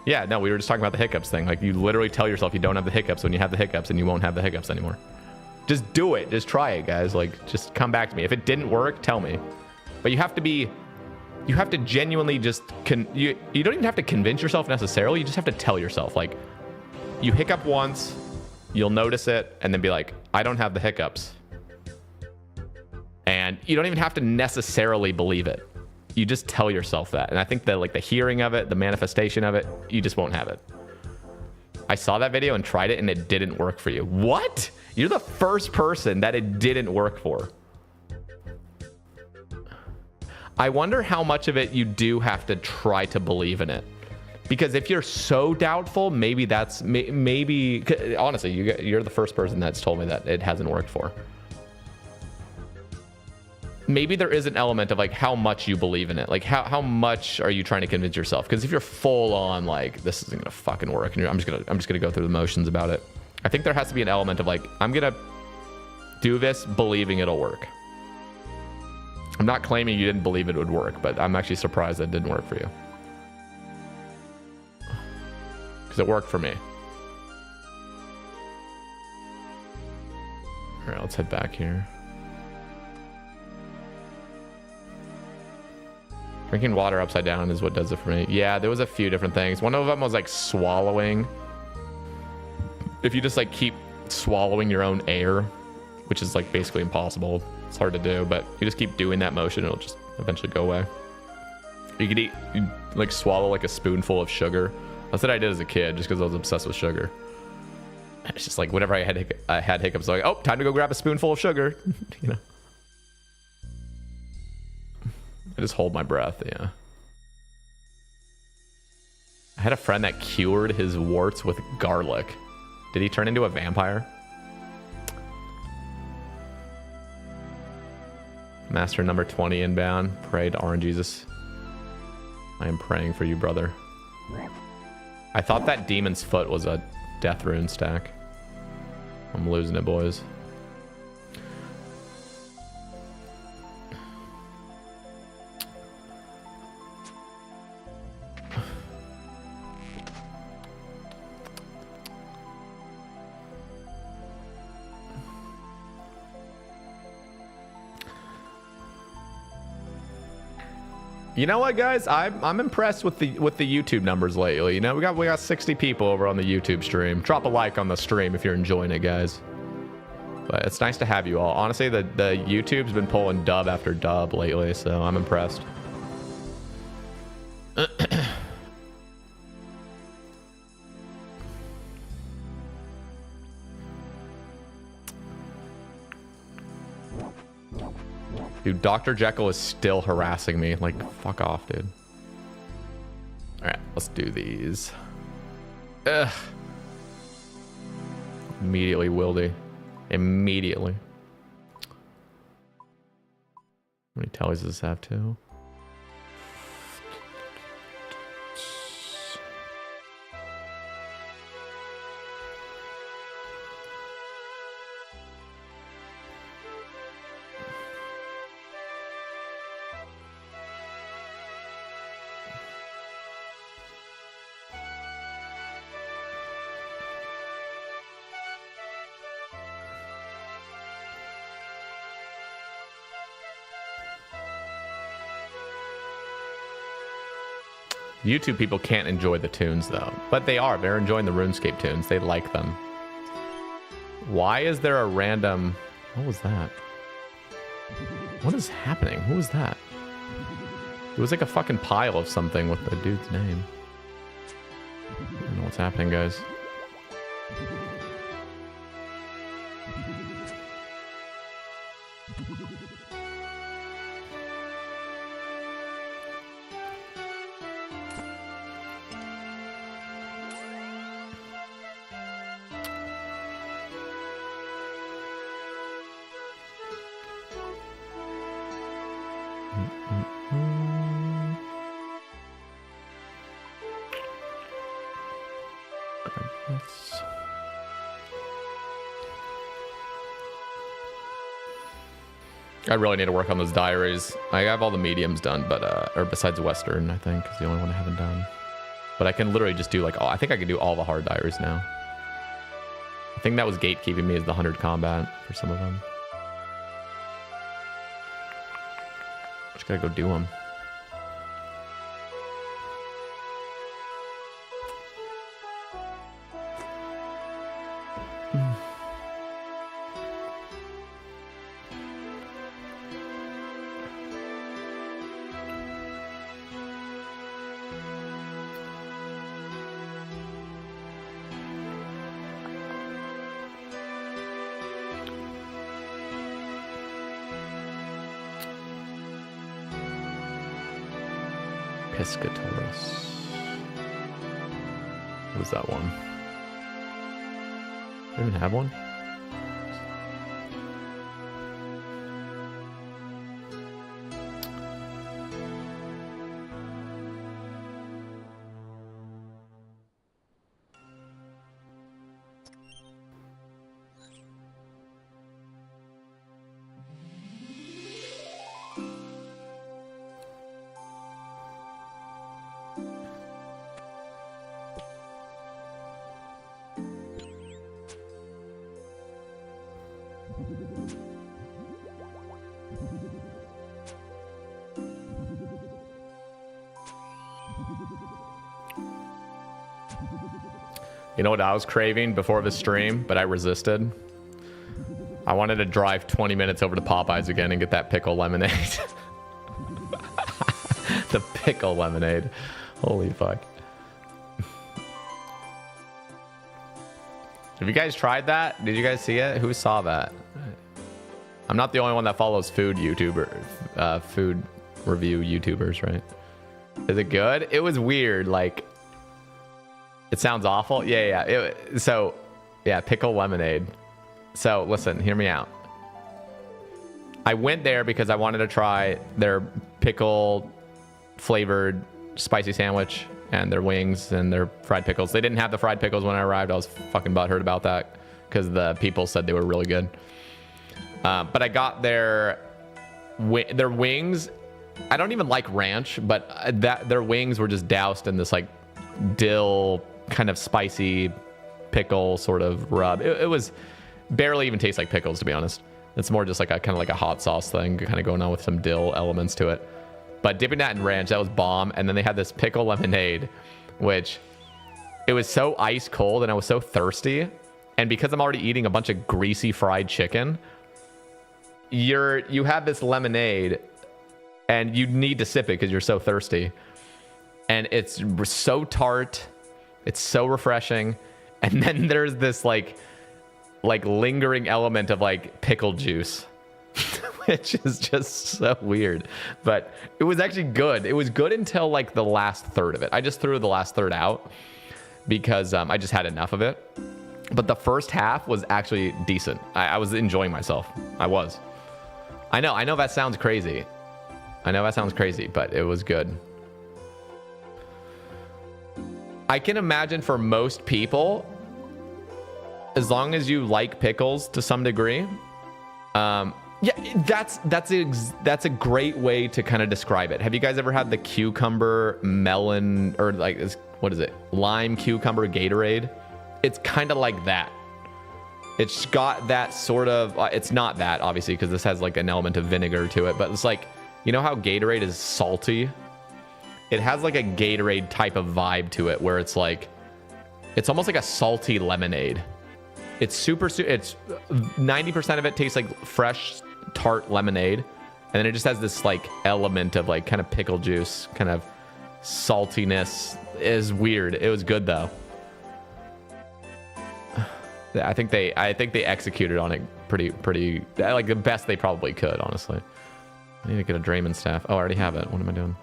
Yeah, no, we were just talking about the hiccups thing. Like, you literally tell yourself you don't have the hiccups when you have the hiccups, and you won't have the hiccups anymore. Just do it. Just try it, guys. Like, just come back to me. If it didn't work, tell me. But you have to genuinely just, you don't even have to convince yourself necessarily. You just have to tell yourself, like, you hiccup once, you'll notice it, and then be like, I don't have the hiccups. And you don't even have to necessarily believe it. You just tell yourself that. And I think that, like, the hearing of it, the manifestation of it, you just won't have it. I saw that video and tried it, and it didn't work for you. What? You're the first person that it didn't work for. I wonder how much of it you do have to try to believe in it. Because if you're so doubtful, maybe that's, maybe, honestly, you're the first person that's told me that it hasn't worked for. Maybe there is an element of, like, how much you believe in it. Like, how much are you trying to convince yourself? Because if you're full on, like, this isn't gonna fucking work, and I'm just gonna go through the motions about it. I think there has to be an element of, like, I'm gonna do this believing it'll work. I'm not claiming you didn't believe it would work, but I'm actually surprised that it didn't work for you. Because it worked for me. All right, let's head back here. Drinking water upside down is what does it for me. Yeah, there was a few different things. One of them was, like, swallowing. If you just, like, keep swallowing your own air, which is, like, basically impossible. It's hard to do, but you just keep doing that motion, it'll just eventually go away. You could like, swallow, like, a spoonful of sugar. That's what I did as a kid, just because I was obsessed with sugar. It's just like, whenever I had hiccups, I was like, oh, time to go grab a spoonful of sugar. You know? I just hold my breath, yeah. I had a friend that cured his warts with garlic. Did he turn into a vampire? Master number 20 inbound. Pray to Orange Jesus. I am praying for you, brother. I thought that Demon's Foot was a death rune stack. I'm losing it, boys. You know what, guys? I'm impressed with the YouTube numbers lately. You know, we got 60 people over on the YouTube stream. Drop a like on the stream if you're enjoying it, guys. But it's nice to have you all. Honestly, the YouTube's been pulling dub after dub lately, so I'm impressed. Dude, Dr. Jekyll is still harassing me. Like, fuck off, dude. Alright, let's do these. Ugh. Immediately, Wildy. Immediately. How many tallies does this have, too? YouTube people can't enjoy the tunes, though. But they are. They're enjoying the RuneScape tunes. They like them. Why is there a random... What was that? What is happening? Who was that? It was like a fucking pile of something with the dude's name. I don't know what's happening, guys. I really need to work on those diaries. I have all the mediums done, but or besides Western, I think is the only one I haven't done. But I can literally just do like, oh, I think I can do all the hard diaries now. I think that was gatekeeping me as the 100 combat for some of them. Just gotta go do them. Piscatoris. What was that one? I don't even have one. You know what I was craving before the stream, but I resisted? I wanted to drive 20 minutes over to Popeyes again and get that pickle lemonade. The pickle lemonade. Holy fuck. Have you guys tried that? Did you guys see it? Who saw that? I'm not the only one that follows food YouTuber, food review YouTubers, right? Is it good? It was weird, like... It sounds awful. Yeah. So, pickle lemonade. So, listen, hear me out. I went there because I wanted to try their pickle flavored spicy sandwich and their wings and their fried pickles. They didn't have the fried pickles when I arrived. I was fucking butthurt about that because the people said they were really good. But I got their wings. I don't even like ranch, but their wings were just doused in this like dill kind of spicy pickle sort of rub. It was barely even tastes like pickles, to be honest. It's more just like a kind of like a hot sauce thing, kind of going on with some dill elements to it. But dipping that in ranch, that was bomb. And then they had this pickle lemonade, which it was so ice cold and I was so thirsty. And because I'm already eating a bunch of greasy fried chicken, you have this lemonade and you need to sip it because you're so thirsty. And it's so tart. It's so refreshing. And then there's this like lingering element of like pickle juice, which is just so weird. But it was actually good. It was good until like the last third of it. I just threw the last third out because I just had enough of it. But the first half was actually decent. I was enjoying myself. I was. I know that sounds crazy. But it was good. I can imagine for most people, as long as you like pickles to some degree, that's a great way to kind of describe it. Have you guys ever had the cucumber melon or like what is it? Lime cucumber Gatorade? It's kind of like that. It's got that sort of. It's not that obviously because this has like an element of vinegar to it, but it's like, you know how Gatorade is salty? It has like a Gatorade type of vibe to it where it's like, it's almost like a salty lemonade. It's it's 90% of it tastes like fresh tart lemonade. And then it just has this like element of like kind of pickle juice, kind of saltiness. It is weird. It was good though. I think they executed on it pretty like the best they probably could, honestly. I need to get a Draymond staff. Oh, I already have it. What am I doing?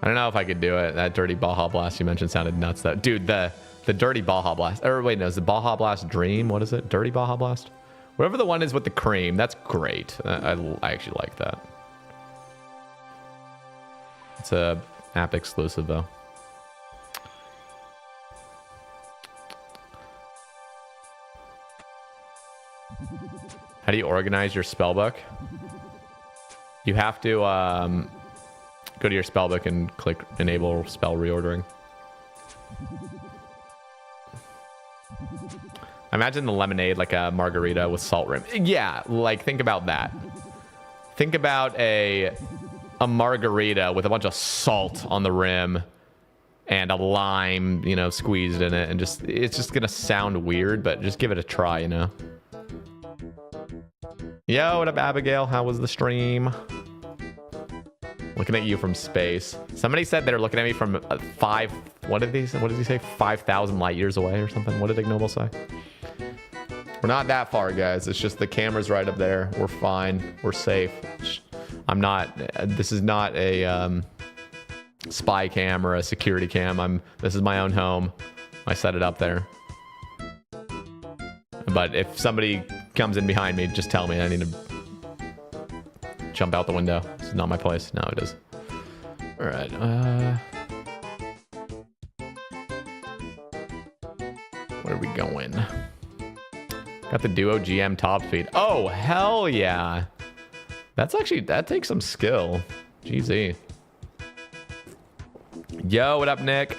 I don't know if I could do it. That dirty Baja Blast you mentioned sounded nuts, though. Dude, the dirty Baja Blast. Or wait, no, it's the Baja Blast Dream. What is it? Dirty Baja Blast? Whatever the one is with the cream. That's great. I actually like that. It's a app exclusive, though. How do you organize your spellbook? You have to go to your spell book and click enable spell reordering. Imagine the lemonade like a margarita with salt rim. Yeah, like think about that. Think about a margarita with a bunch of salt on the rim and a lime, you know, squeezed in it, and just it's just gonna sound weird, but just give it a try, you know. Yo, what up, Abigail? How was the stream? Looking at you from space. Somebody said they're looking at me from what did he say? 5,000 light years away or something. What did Ignoble say? We're not that far, guys. It's just the camera's right up there. We're fine. We're safe. I'm not, this is not a spy cam or a security cam. This is my own home. I set it up there. But if somebody comes in behind me, just tell me. I need to jump out the window. This is not my place. No, it is. All right. Where are we going? Got the Duo GM top speed. Oh, hell yeah. That takes some skill. GZ. Yo, what up, Nick?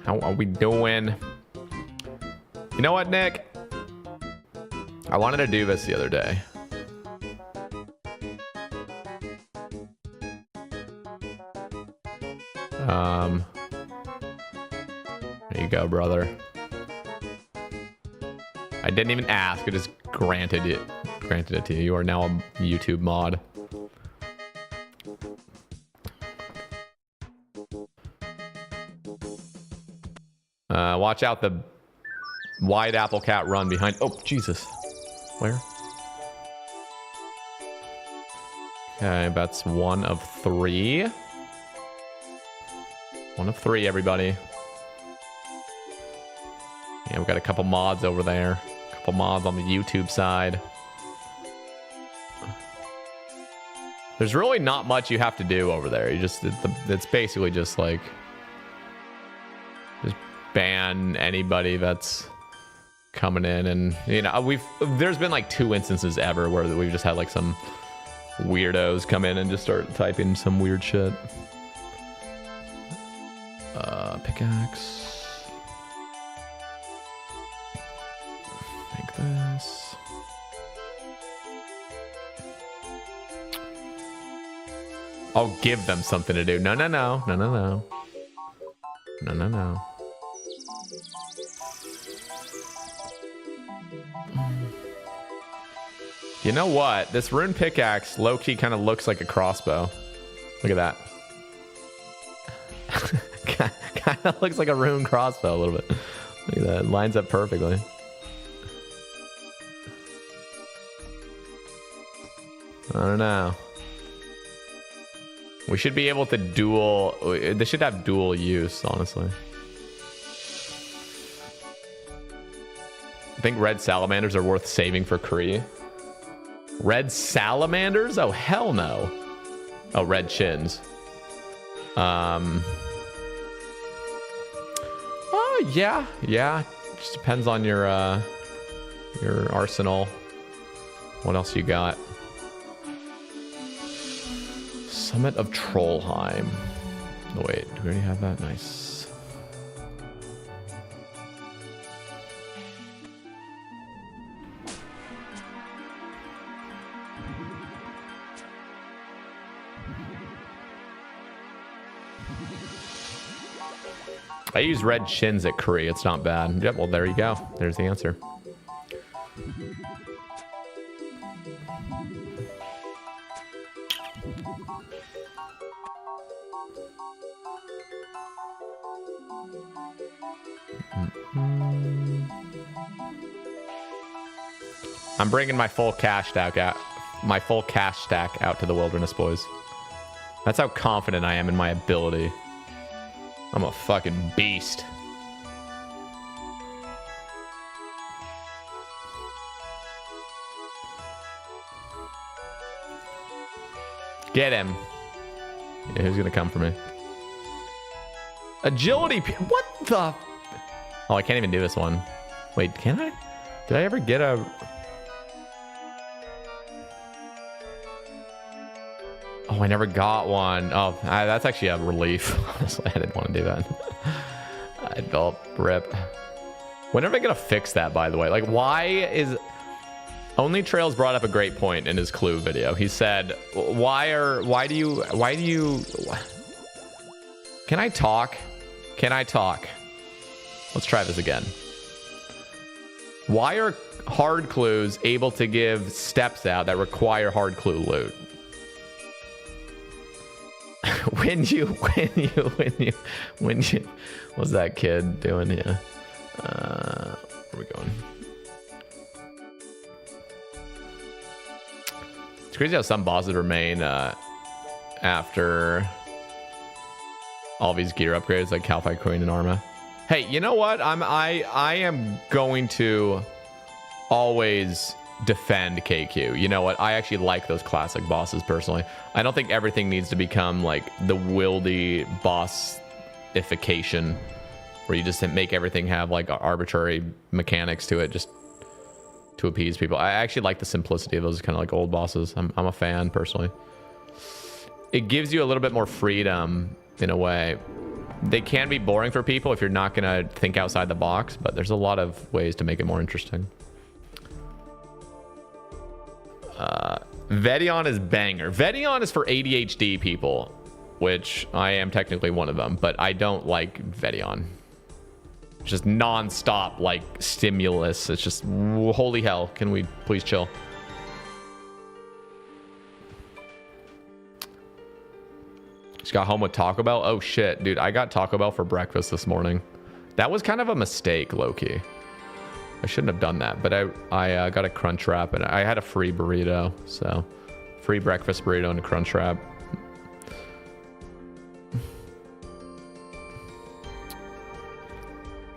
How are we doing? You know what, Nick? I wanted to do this the other day. There you go, brother. I didn't even ask. I just granted it to you. You are now a YouTube mod. Watch out, the wide apple cat run behind. Oh, Jesus. Where? Okay, that's 1 of 3. 1 of 3, everybody. Yeah, we've got a couple mods over there. A couple mods on the YouTube side. There's really not much you have to do over there. You just, it's basically just like, just ban anybody that's coming in, and you know, there's been like 2 instances ever where we've just had like some weirdos come in and just start typing some weird shit. Pickaxe. Make this. I'll give them something to do. No. You know what? This rune pickaxe low-key kind of looks like a crossbow. Look at that. Kind of looks like a rune crossbow a little bit. Look at that. It lines up perfectly. I don't know. We should be able to dual... They should have dual use, honestly. I think red salamanders are worth saving for Kree. Red salamanders? Oh, hell no. Oh, red chins. Oh, yeah. Just depends on your arsenal. What else you got? Summit of Trollheim. Oh, wait, do we already have that? Nice. I use red chins at Kree. It's not bad. Yep, well, there you go. There's the answer. I'm bringing my full cash stack out. My full cash stack out to the wilderness, boys. That's how confident I am in my ability. I'm a fucking beast. Get him. Yeah, who's gonna come for me? Agility. What the? Oh, I can't even do this one. Wait, can I? Did I ever get a? Oh, I never got one. Oh, that's actually a relief. Honestly, I didn't want to do that. I felt rip. When are they gonna fix that, by the way? Like, why is... Only Trails brought up a great point in his Clue video. He said, why do you... Can I talk? Can I talk? Let's try this again. Why are hard clues able to give steps out that require hard clue loot? when you what's that kid doing here? Where are we going? It's crazy how some bosses remain after all these gear upgrades, like Calpite Queen and Arma. Hey, you know what? I am going to always defend KQ. You know what? I actually like those classic bosses personally. I don't think everything needs to become like the wildy bossification where you just make everything have like arbitrary mechanics to it just to appease people. I actually like the simplicity of those kind of like old bosses. I'm a fan personally. It gives you a little bit more freedom in a way. They can be boring for people if you're not gonna think outside the box, but there's a lot of ways to make it more interesting. Vedion is banger. Vedion is for ADHD people, which I am technically one of them, but I don't like Vedion. It's just non-stop like stimulus. It's just holy hell. Can we please chill? Just got home with Taco Bell. Oh shit, dude, I got Taco Bell for breakfast this morning. That was kind of a mistake, low-key. I shouldn't have done that, but I got a crunch wrap and I had a free burrito, so free breakfast burrito and a crunch wrap.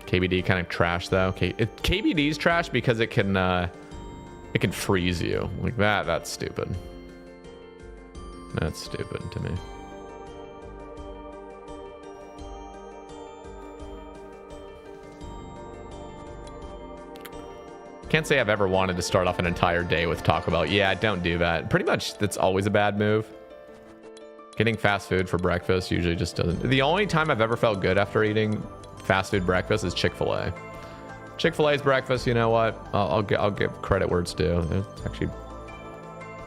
KBD kind of trash though. Okay, KBD's trash because it can freeze you like that. That's stupid. That's stupid to me. Can't say I've ever wanted to start off an entire day with Taco Bell. Yeah, don't do that. Pretty much that's always a bad move. Getting fast food for breakfast usually just doesn't. The only time I've ever felt good after eating fast food breakfast is Chick-fil-A. Chick-fil-A's breakfast, you know what? I'll give credit where it's due. It's actually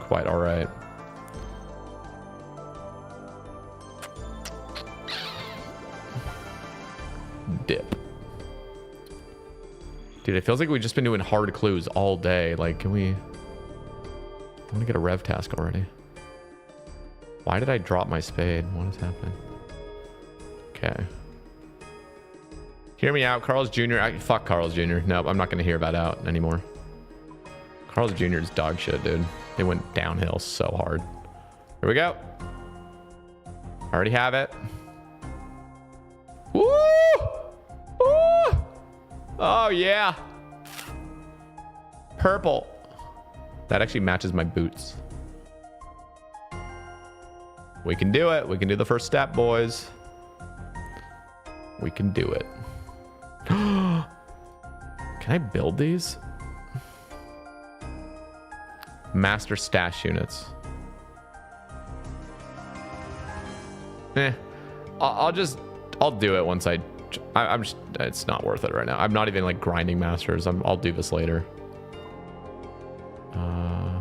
quite all right. Dip. Dude, it feels like we've just been doing hard clues all day. Like, can we... I want to get a rev task already. Why did I drop my spade? What is happening? Okay. Hear me out, Carl's Jr. Fuck Carl's Jr. Nope, I'm not going to hear that out anymore. Carl's Jr. is dog shit, dude. They went downhill so hard. Here we go. Already have it. Woo! Woo! Oh, yeah. Purple. That actually matches my boots. We can do it. We can do the first step, boys. We can do it. Can I build these? Master stash units. I'll do it once I'm just, it's not worth it right now. I'm not even like grinding masters. I'll do this later. The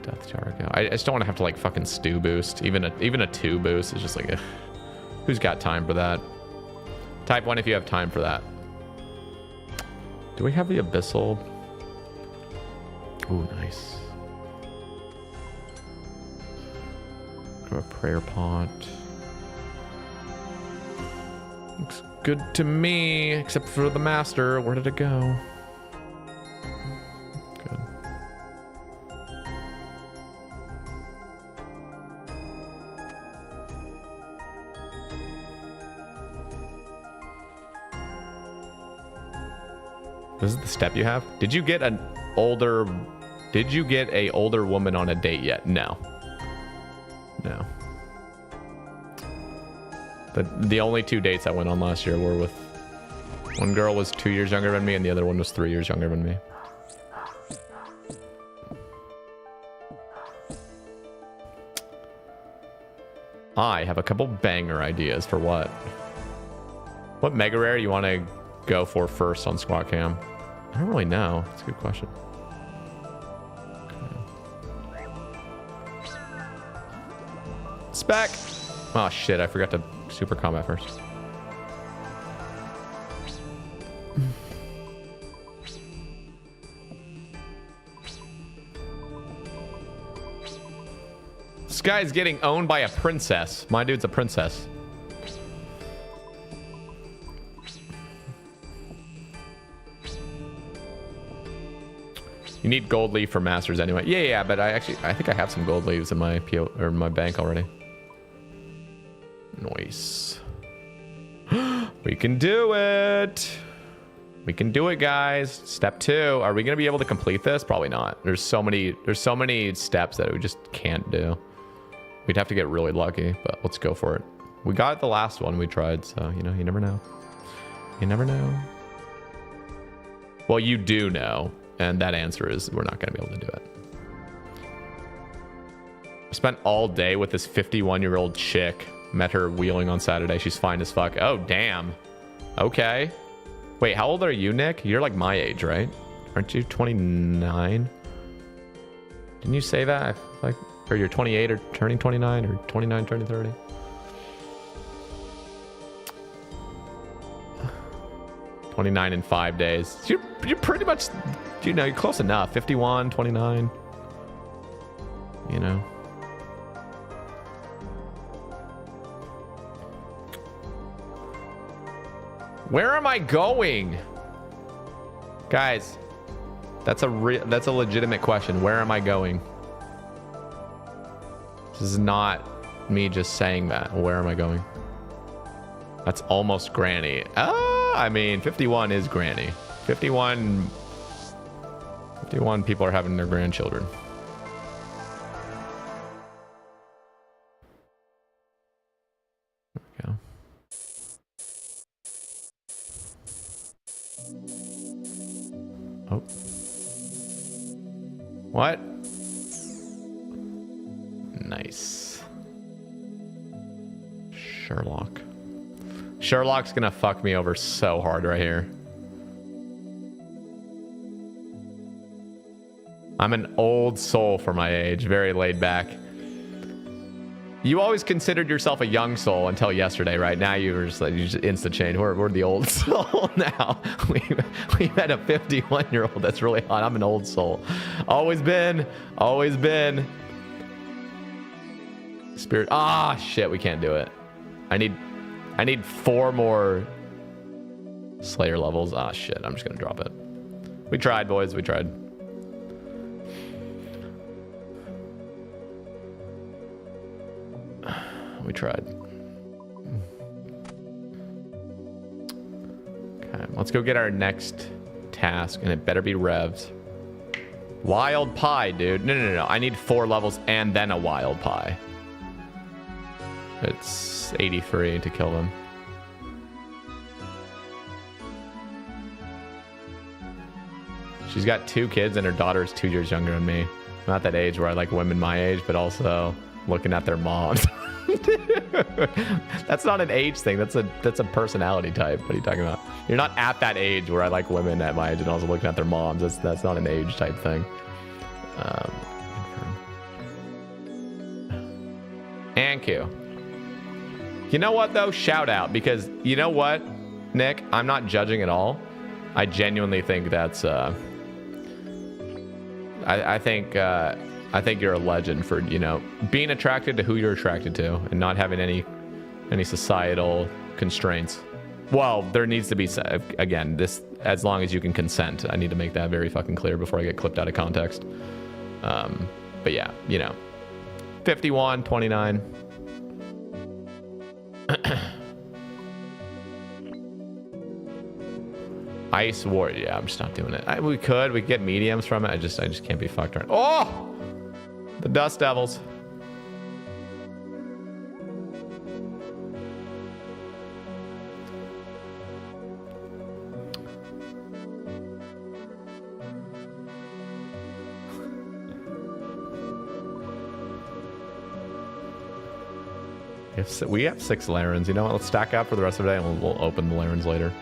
death tower go. I just don't want to have to like fucking stew boost. Even a 2 boost is just like, ugh. Who's got time for that? Type 1 if you have time for that. Do we have the abyssal? Ooh, nice. Grab a prayer pot. Looks good to me, except for the master. Where did it go? Good. This is the step you have? Did you get a older woman on a date yet? No. No. The only 2 dates I went on last year were with... One girl was 2 years younger than me, and the other one was 3 years younger than me. I have a couple banger ideas for what. What mega rare you want to go for first on Squat Cam? I don't really know. That's a good question. Okay. Spec! Oh shit, I forgot to super combat first. This guy's getting owned by a princess. My dude's a princess. You need gold leaf for masters anyway. Yeah, but I think I have some gold leaves in my PO or my bank already. Nice. We can do it. We can do it, guys. Step 2. Are we gonna be able to complete this? Probably not. There's so many steps that we just can't do. We'd have to get really lucky, but let's go for it. We got the last one we tried, so you know, you never know. You never know. Well, you do know, and that answer is we're not gonna be able to do it. I spent all day with this 51-year-old chick. Met her wheeling on Saturday. She's fine as fuck. Oh, damn. Okay. Wait, how old are you, Nick? You're like my age, right? Aren't you 29? Didn't you say that? Like, or you're 28 or turning 29 or 29 turning 30? $29 in 5 days. You're pretty much, you know, you're close enough. 51, 29. You know. Where am I going? Guys, that's a legitimate question. Where am I going? This is not me just saying that. Where am I going? That's almost granny. I mean, 51 is granny. 51 people are having their grandchildren. There we go. Oh. What? Nice. Sherlock. Sherlock's gonna fuck me over so hard right here. I'm an old soul for my age, very laid back. You always considered yourself a young soul until yesterday, right? Now you're just like, you just insta change. We're the old soul now. We met a 51-year-old that's really hot. I'm an old soul. Always been. Always been. Spirit. Ah, shit. We can't do it. I need 4 more Slayer levels. Ah, shit. I'm just gonna drop it. We tried, boys. We tried. We tried. Okay, let's go get our next task, and it better be revs. Wild pie, dude. No. I need 4 levels and then a wild pie. It's 83 to kill them. She's got 2 kids, and her daughter is 2 years younger than me. I'm not that age where I like women my age, but also looking at their moms. That's not an age thing. That's a personality type. What are you talking about? You're not at that age where I like women at my age and also looking at their moms. That's not an age type thing. Anku. You know what though? Shout out, because you know what, Nick? I'm not judging at all. I genuinely think that's I think you're a legend for, you know, being attracted to who you're attracted to and not having any societal constraints. Well, there needs to be, again, this, as long as you can consent. I need to make that very fucking clear before I get clipped out of context. But yeah, you know, 51, 29. Ice War. Yeah, I'm just not doing it. We could get mediums from it. I just can't be fucked around. Oh! The Dust Devils. If we have 6 Larens, you know what? Let's stack up for the rest of the day and we'll open the Larens later.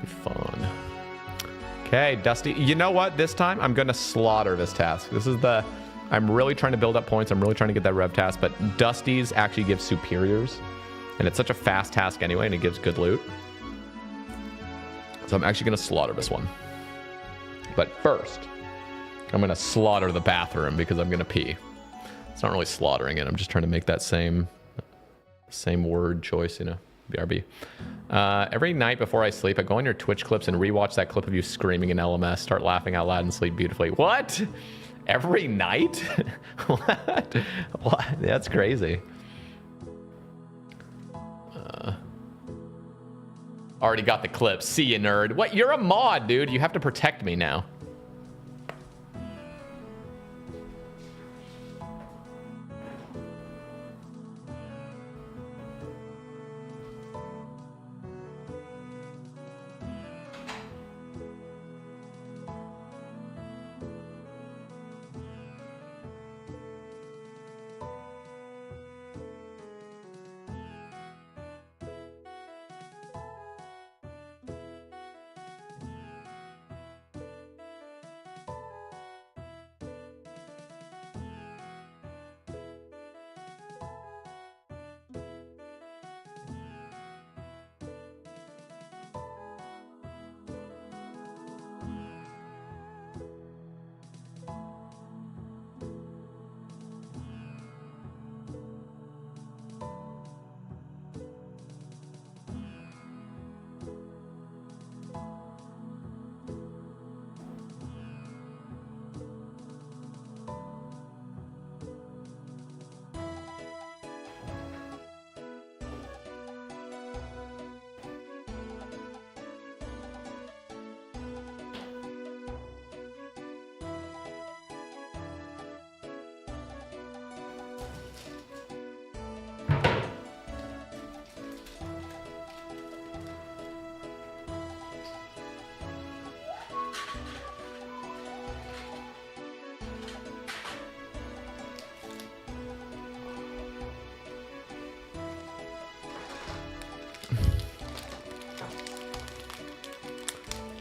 Be fun. Okay, Dusty. You know what? This time I'm going to slaughter this task. This is the... I'm really trying to build up points. I'm really trying to get that rev task, but Dusty's actually gives superiors. And it's such a fast task anyway, and it gives good loot. So I'm actually going to slaughter this one. But first, I'm going to slaughter the bathroom because I'm going to pee. It's not really slaughtering it. I'm just trying to make that same word choice, you know, BRB. Every night before I sleep, I go on your Twitch clips and rewatch that clip of you screaming in LMS, start laughing out loud and sleep beautifully. What? Every night? What? What? That's crazy. Already got the clip. See you, nerd. What? You're a mod, dude. You have to protect me now.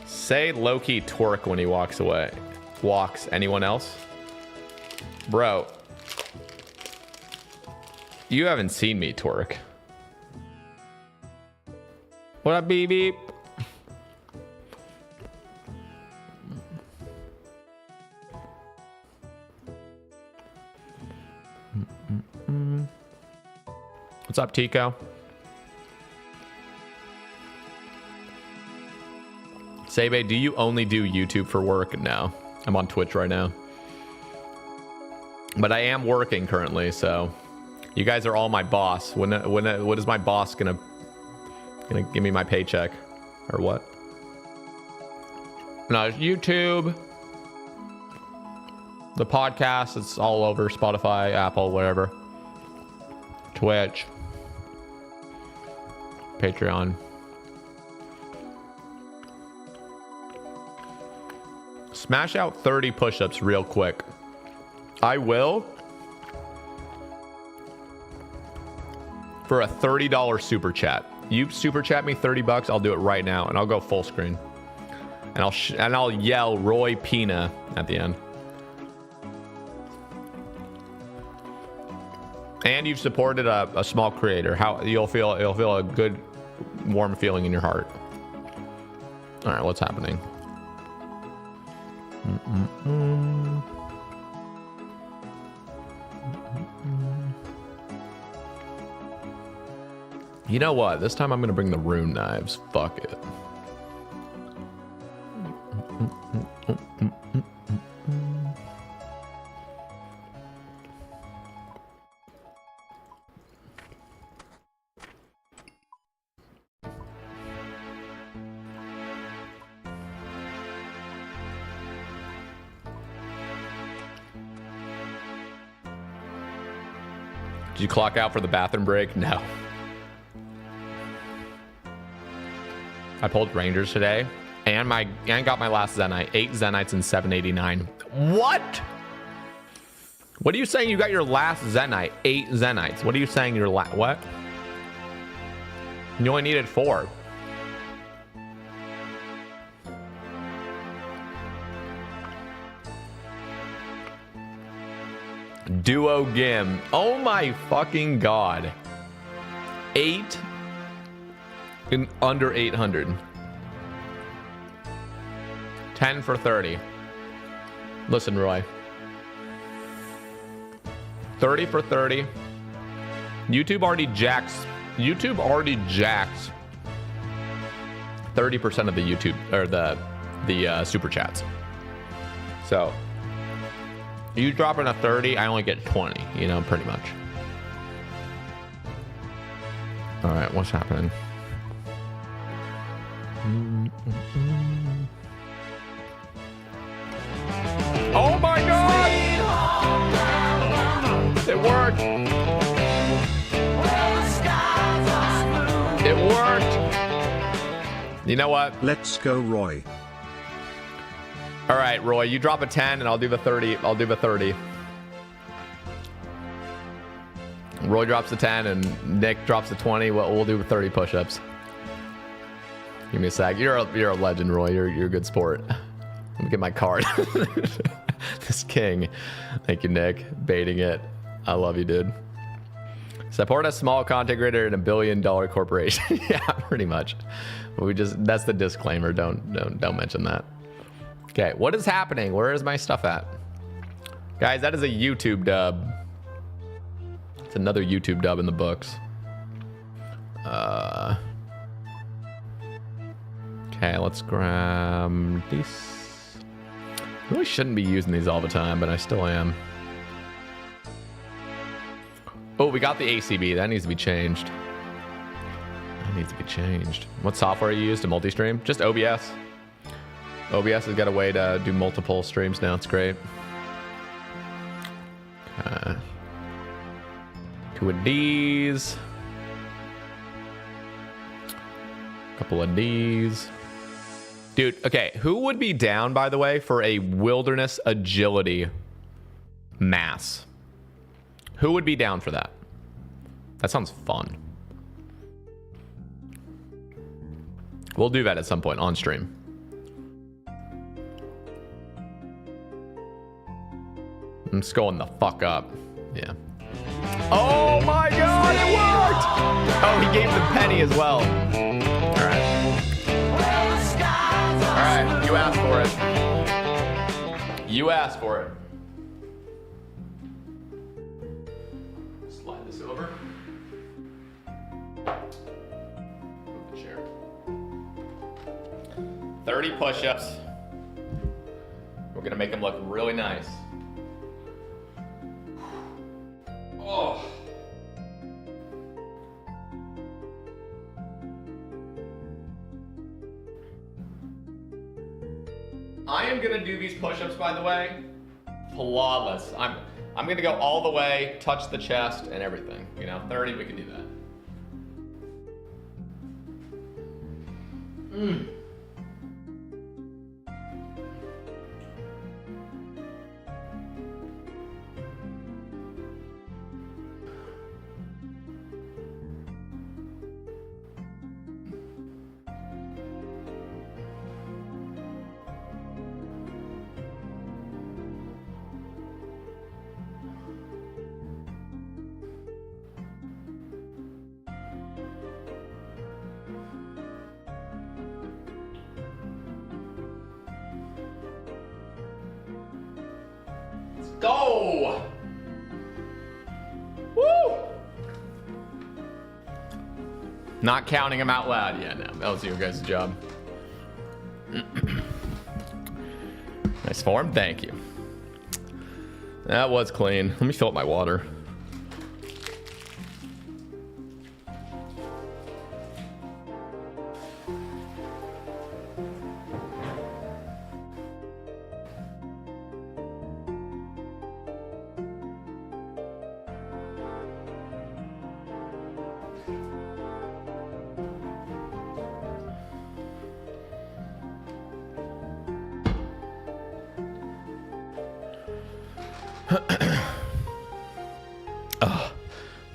Say low-key twerk when he walks away. Walks. Anyone else? Bro. You haven't seen me twerk. What up, beep beep? What's up, Tico? Sebe, do you only do YouTube for work? No, I'm on Twitch right now. But I am working currently, so you guys are all my boss. When is my boss gonna give me my paycheck or what? No, it's YouTube, the podcast. It's all over Spotify, Apple, whatever. Twitch, Patreon. Smash out 30 push-ups real quick. I will. For a $30 super chat. You super chat me 30 bucks, I'll do it right now, and I'll go full screen. And I'll yell Roy Pina at the end. And you've supported a small creator. How you'll feel a good warm feeling in your heart. All right, what's happening? You know what? This time I'm gonna bring the rune knives. Fuck it. Did you clock out for the bathroom break? No. I pulled Rangers today and got my last Zenite. 8 Zenites and 789. What? What are you saying you got your last Zenite? 8 Zenites. What are you saying your what? You only needed 4. Duo Gim. Oh my fucking god. 8 in under 800. 10 for 30. Listen, Roy. 30 for 30. YouTube already jacks 30% of the YouTube or the super chats. So you drop in a 30, I only get 20, you know, pretty much. All right, what's happening? Oh my god! It worked! It worked! You know what? Let's go, Roy. All right, Roy, you drop a 10 and I'll do the 30. I'll do the 30. Roy drops the 10 and Nick drops the 20. We'll do 30 push-ups. Give me a sec. You're a legend, Roy. You're a good sport. Let me get my card. This king. Thank you, Nick. Baiting it. I love you, dude. Support a small content creator in a $1 billion corporation. Yeah, pretty much. That's the disclaimer. Don't mention that. Okay, what is happening? Where is my stuff at? Guys, that is a YouTube dub. It's another YouTube dub in the books. Okay, let's grab these. I really shouldn't be using these all the time, but I still am. Oh, we got the ACB. That needs to be changed. What software you use to multi-stream? Just OBS. OBS has got a way to do multiple streams now. It's great. Two of these. Couple of these. Dude, okay, who would be down, by the way, for a wilderness agility mass? Who would be down for that? That sounds fun. We'll do that at some point on stream. I'm just going the fuck up. Yeah. Oh my god, it worked! Oh, he gave the penny as well. Alright, you asked for it. You asked for it. Slide this over. Move the chair. 30 push-ups. We're gonna make them look really nice. Oh. I am gonna do these push-ups, by the way, flawless. I'm gonna go all the way, touch the chest and everything. You know, 30, we can do that. Go! Woo! Not counting them out loud. Yeah, no, that was your guys' job. Nice form, thank you. That was clean. Let me fill up my water.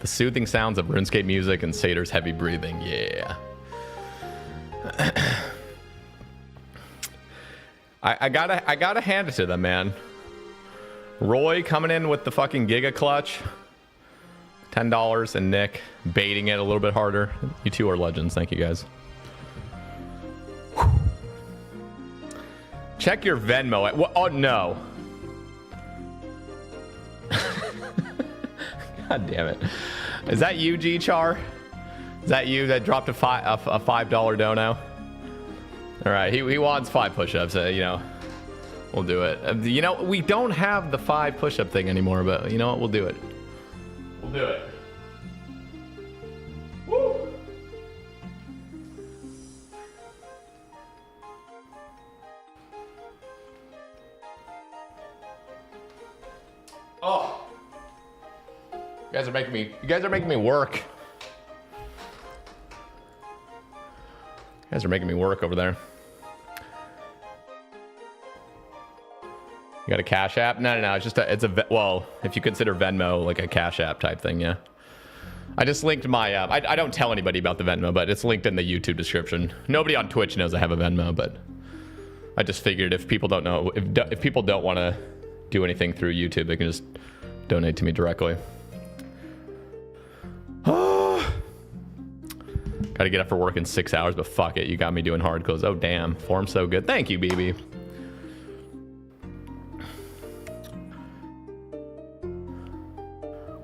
The soothing sounds of RuneScape music and Satyrs' heavy breathing. Yeah. I gotta hand it to them, man. Roy coming in with the fucking Giga Clutch. $10, and Nick baiting it a little bit harder. You two are legends. Thank you, guys. Whew. Check your Venmo. Oh, no. God damn it. Is that you, G-Char? Is that you that dropped a $5 dono? All right, he wants 5 push-ups. You know, we'll do it. You know, we don't have the 5 push-up thing anymore, but you know what? We'll do it. We'll do it. Woo! Oh. You guys are making me work. You guys are making me work over there. You got a Cash App? No. It's just well, if you consider Venmo like a Cash App type thing, yeah. I just linked my, I don't tell anybody about the Venmo, but it's linked in the YouTube description. Nobody on Twitch knows I have a Venmo, but I just figured if people don't know, if people don't want to do anything through YouTube, they can just donate to me directly. Got to get up for work in 6 hours, but fuck it. You got me doing hard clothes. Oh, damn. Form's so good. Thank you, BB.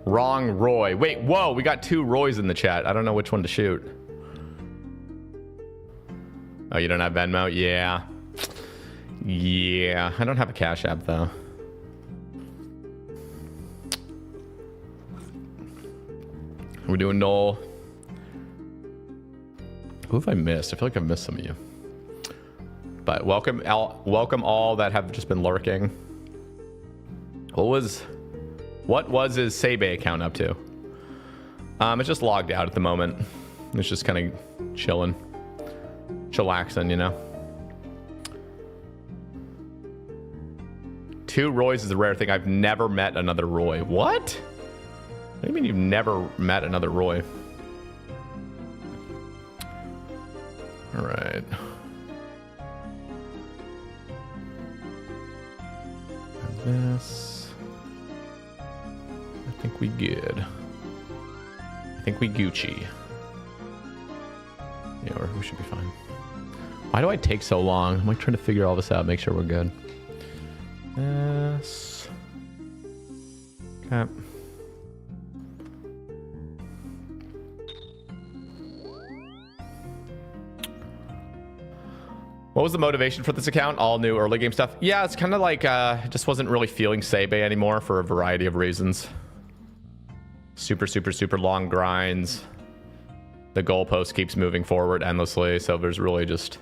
Wrong Roy. Wait, whoa. We got 2 Roys in the chat. I don't know which one to shoot. Oh, you don't have Venmo? Yeah. Yeah. I don't have a Cash App, though. We're doing Noel. Who have I missed? I feel like I've missed some of you. But welcome all that have just been lurking. What was his Sebe account up to? It's just logged out at the moment. It's just kind of chilling. Chillaxing, you know. 2 Roys is a rare thing. I've never met another Roy. What? What do you mean you've never met another Roy? All right. And this. I think we good. I think we Gucci. Yeah, we should be fine. Why do I take so long? I'm like trying to figure all this out, make sure we're good. This. Okay. What was the motivation for this account? All new early game stuff? Yeah, it's kind of like just wasn't really feeling Sebe anymore for a variety of reasons. Super long grinds. The goalpost keeps moving forward endlessly, so there's really just...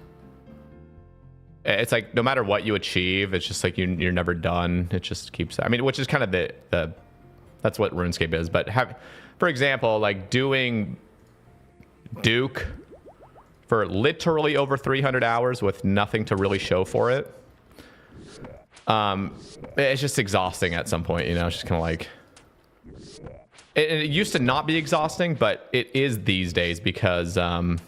It's like no matter what you achieve, it's just like you're never done. It just keeps... I mean, which is kind of the that's what RuneScape is. But for example, like doing Duke for literally over 300 hours with nothing to really show for it. It's just exhausting at some point, you know. It's just kind of like it used to not be exhausting, but it is these days because one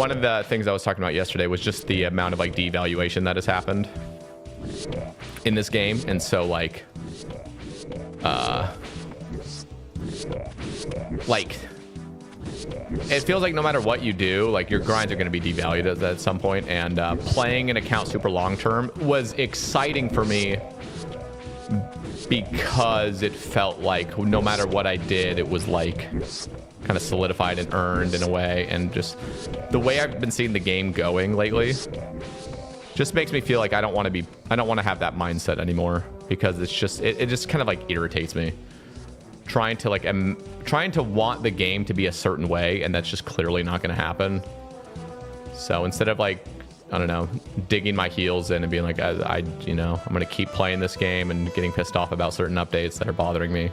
of the things I was talking about yesterday was just the amount of like devaluation that has happened in this game, and so like it feels like no matter what you do, like your grinds are going to be devalued at some point, and playing an account super long term was exciting for me because it felt like no matter what I did, it was like kind of solidified and earned in a way, and just the way I've been seeing the game going lately just makes me feel like I don't want to have that mindset anymore, because it's just it just kind of like irritates me. Trying to want the game to be a certain way, and that's just clearly not going to happen. So instead of like, I don't know, digging my heels in and being like, you know, I'm going to keep playing this game and getting pissed off about certain updates that are bothering me,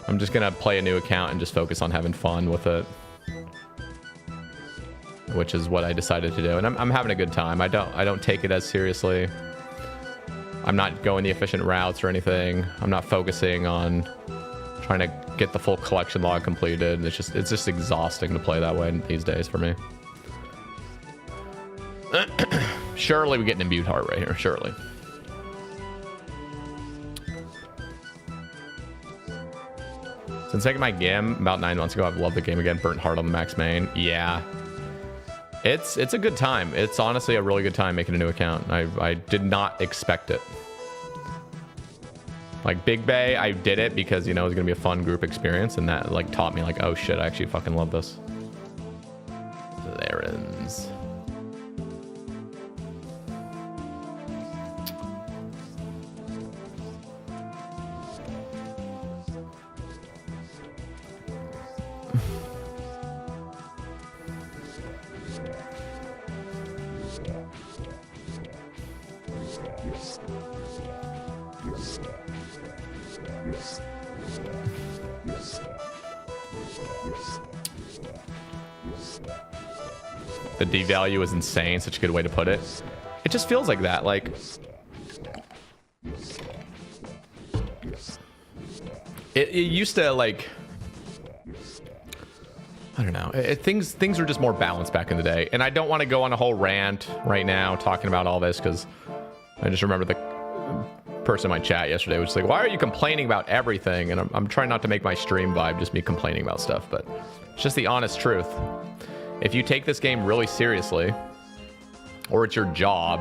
I'm just going to play a new account and just focus on having fun with it, which is what I decided to do. And I'm having a good time. I don't take it as seriously. I'm not going the efficient routes or anything. I'm not focusing on trying to get the full collection log completed. It's just exhausting to play that way these days for me. Surely we get an imbued heart right here. Surely. Since taking my game about 9 months ago, I've loved the game again. Burnt heart on the max main. Yeah. It's a good time. It's honestly a really good time making a new account. I did not expect it. Like Big Bay, I did it because, you know, it was going to be a fun group experience, and that like taught me like, oh shit, I actually fucking love this. Larens. The devalue is insane. Such a good way to put it. It just feels like that. Like, it used to, like, I don't know. Things were just more balanced back in the day. And I don't want to go on a whole rant right now talking about all this, because I just remember the person in my chat yesterday was just like, why are you complaining about everything? And I'm trying not to make my stream vibe just me complaining about stuff, but it's just the honest truth. If you take this game really seriously, or it's your job,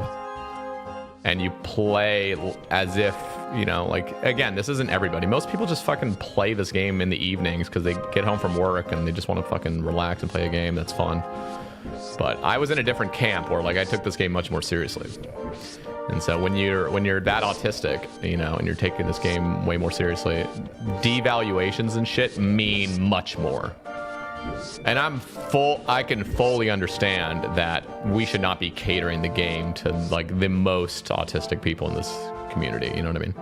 and you play as if, you know, like, again, this isn't everybody. Most people just fucking play this game in the evenings because they get home from work and they just want to fucking relax and play a game that's fun. But I was in a different camp where, like, I took this game much more seriously. And so when you're that autistic, you know, and you're taking this game way more seriously, devaluations and shit mean much more. And I can fully understand that we should not be catering the game to like the most autistic people in this community. You know what I mean?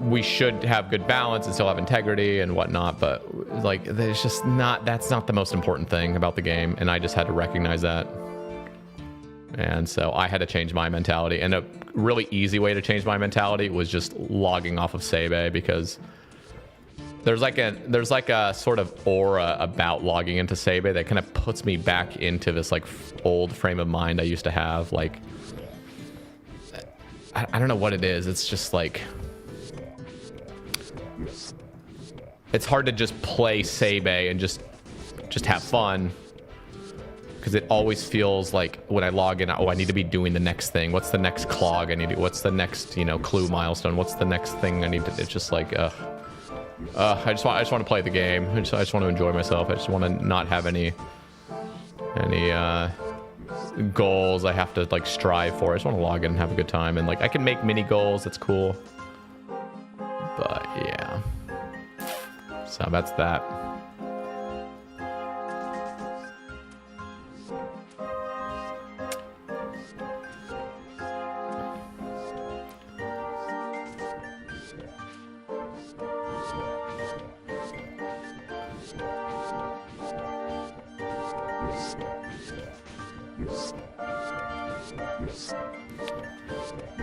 We should have good balance and still have integrity and whatnot, but like, there's just not, that's not the most important thing about the game. And I just had to recognize that. And so I had to change my mentality. And a really easy way to change my mentality was just logging off of Sebe, because there's like a sort of aura about logging into Sebe that kind of puts me back into this like old frame of mind I used to have. Like, I don't know what it is. It's just like, it's hard to just play Sebe and just have fun, because it always feels like when I log in, oh, I need to be doing the next thing. What's the next clog I need to do? What's the next, you know, clue milestone? What's the next thing I need to? It's just like, I just want to play the game. I just want to enjoy myself. I just want to not have any goals I have to like strive for. I just want to log in and have a good time. And like, I can make mini goals. That's cool. But yeah. So that's that.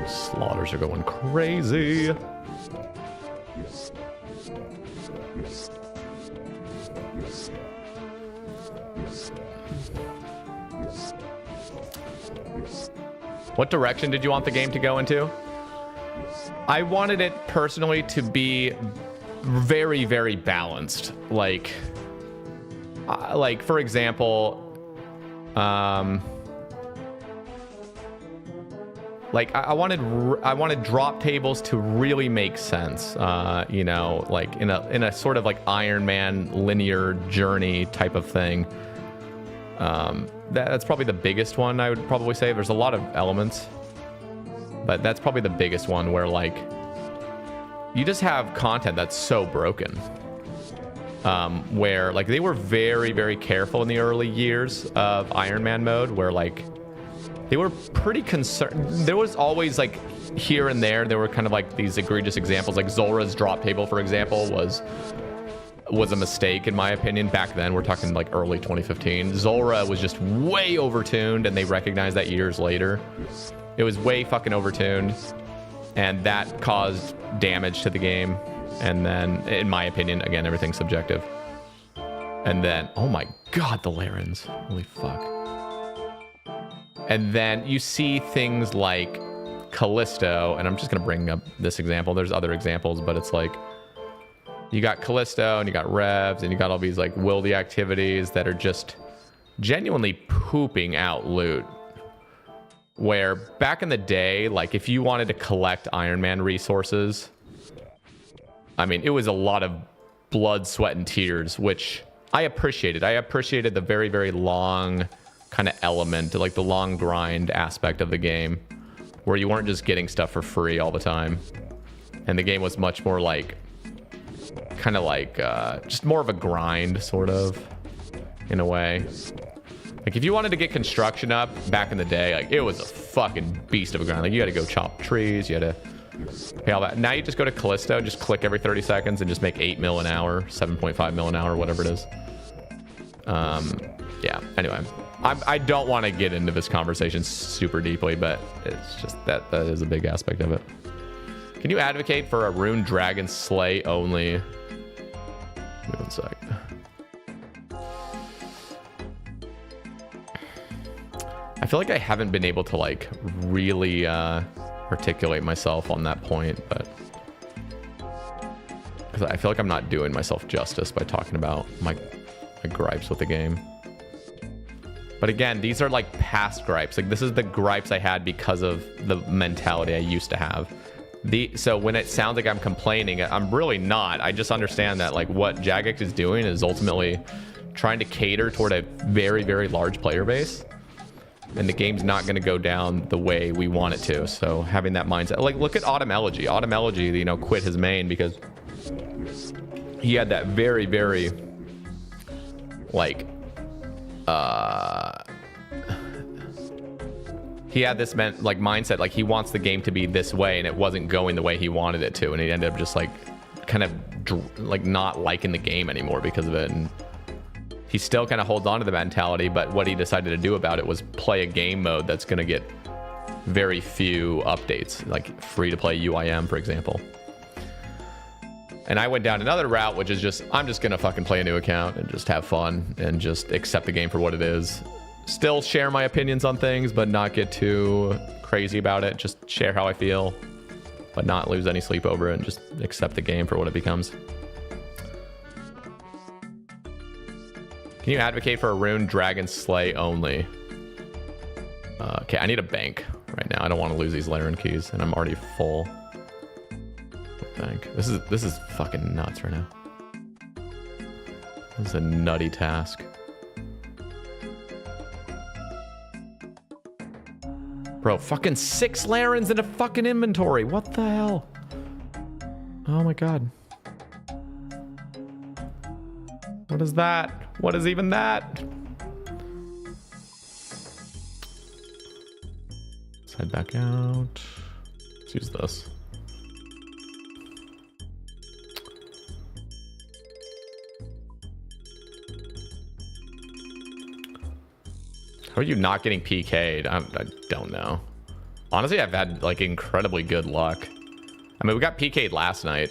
Slaughters are going crazy. What direction did you want the game to go into? I wanted it personally to be very, very balanced. Like for example, like I wanted drop tables to really make sense. You know, like in a sort of like Iron Man linear journey type of thing. That's probably the biggest one, I would probably say. There's a lot of elements, but that's probably the biggest one, where like you just have content that's so broken. Where like they were very, very careful in the early years of Iron Man mode, where like they were pretty concerned. There was always like here and there were kind of like these egregious examples, like Zora's drop table, for example, was a mistake in my opinion back then. We're talking like early 2015. Zora was just way overtuned, and they recognized that years later. It was way fucking overtuned, and that caused damage to the game. And then, in my opinion, again, everything's subjective. And then, oh my god, the Larens. Holy fuck. And then you see things like Callisto, and I'm just going to bring up this example. There's other examples, but it's like, you got Callisto, and you got Revs, and you got all these like wildy activities that are just genuinely pooping out loot. Where back in the day, like if you wanted to collect Iron Man resources, I mean, it was a lot of blood, sweat, and tears, which I appreciated. I appreciated the very, very long kind of element, like the long grind aspect of the game, where you weren't just getting stuff for free all the time. And the game was much more like, kind of like, just more of a grind, sort of, in a way. Like, if you wanted to get construction up back in the day, like, it was a fucking beast of a grind. Like, you had to go chop trees, you had to pay all that. Now you just go to Callisto, just click every 30 seconds and just make 8 mil an hour, 7.5 mil an hour, whatever it is. Yeah, anyway. I don't want to get into this conversation super deeply, but it's just that is a big aspect of it. Can you advocate for a Rune Dragon Slay only? Give me 1 sec. I feel like I haven't been able to like really articulate myself on that point, but because I feel like I'm not doing myself justice by talking about my gripes with the game. But again, these are like past gripes. Like, this is the gripes I had because of the mentality I used to have. So when it sounds like I'm complaining, I'm really not. I just understand that like what Jagex is doing is ultimately trying to cater toward a very, very large player base. And the game's not going to go down the way we want it to. So having that mindset, like look at Autumn Elegy. Autumn Elegy, you know, quit his main because he had that very, very like, he had this like mindset, like he wants the game to be this way, and it wasn't going the way he wanted it to, and he ended up just like kind of like not liking the game anymore because of it. And he still kind of holds on to the mentality, but what he decided to do about it was play a game mode that's going to get very few updates, like free to play UIM, for example. And I went down another route, which is just, I'm just going to fucking play a new account and just have fun and just accept the game for what it is. Still share my opinions on things, but not get too crazy about it. Just share how I feel, but not lose any sleep over it, and just accept the game for what it becomes. Can you advocate for a Rune Dragon Slay only? Okay, I need a bank right now. I don't want to lose these Laren keys, and I'm already full. Bank. This is fucking nuts right now. This is a nutty task. Bro, fucking 6 Larens in a fucking inventory. What the hell? Oh my god. What is that? What is even that? Let's head back out. Let's use this. How are you not getting PK'd? I don't know. Honestly, I've had like incredibly good luck. I mean, we got PK'd last night.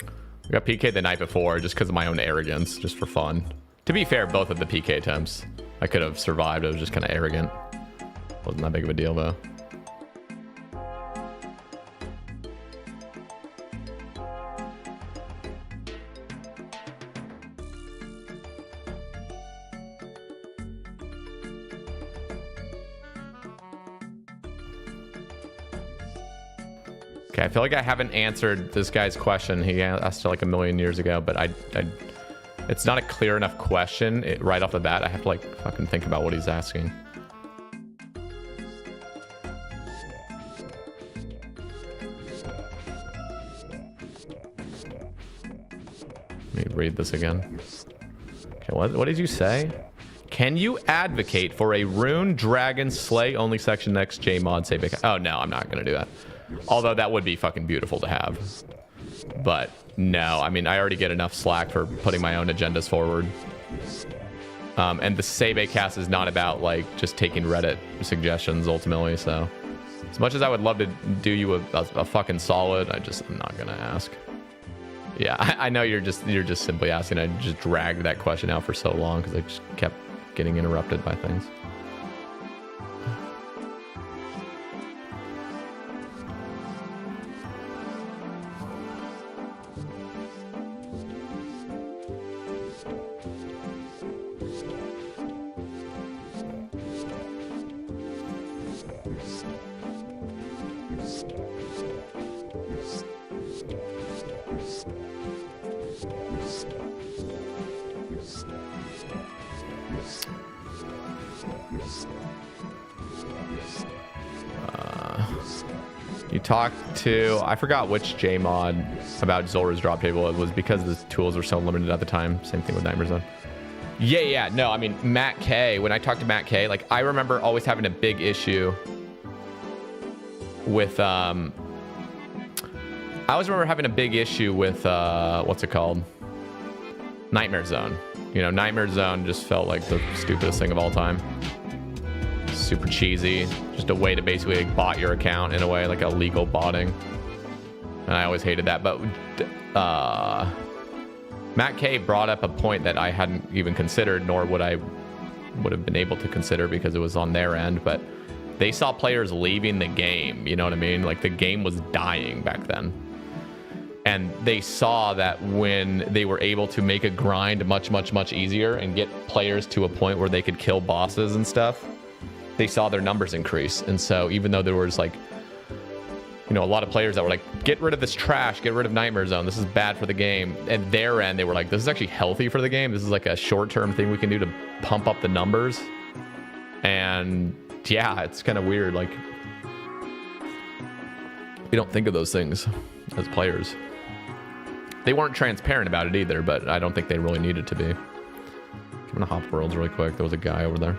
We got PK'd the night before just because of my own arrogance, just for fun. To be fair, both of the PK attempts, I could have survived. I was just kind of arrogant. Wasn't that big of a deal though. Okay, I feel like I haven't answered this guy's question. He asked it like a million years ago, but it's not a clear enough question right off the bat. I have to like fucking think about what he's asking. Let me read this again. Okay, what did you say? Can you advocate for a Rune Dragon Slay only section next JMod save? Oh no, I'm not gonna do that. Although that would be fucking beautiful to have. But no, I mean, I already get enough slack for putting my own agendas forward. And the Sebe cast is not about like just taking Reddit suggestions ultimately, so As much as I would love to do you a fucking solid, I'm not gonna ask. Yeah, I know you're just simply asking. I just dragged that question out for so long because I just kept getting interrupted by things. You talked to, I forgot which JMod about Zulra's drop table. It was because the tools were so limited at the time. Same thing with Nightmare Zone. Yeah. No, I mean, Matt K, when I talked to Matt K, like I remember always having a big issue with, I always remember having a big issue with, what's it called? Nightmare Zone. You know, Nightmare Zone just felt like the stupidest thing of all time. Super cheesy, just a way to basically like bot your account in a way, like illegal botting, and I always hated that. But Matt K brought up a point that I hadn't even considered, nor would have been able to consider because it was on their end, but they saw players leaving the game, you know what I mean? Like the game was dying back then, and they saw that when they were able to make a grind much easier and get players to a point where they could kill bosses and stuff, they saw their numbers increase. And so even though there was like, you know, a lot of players that were like, get rid of this trash, get rid of Nightmare Zone, this is bad for the game, at their end they were like, this is actually healthy for the game, this is like a short-term thing we can do to pump up the numbers. And yeah, it's kind of weird, like we don't think of those things as players. They weren't transparent about it either, but I don't think they really needed to be. I'm gonna hop worlds really quick. There was a guy over there.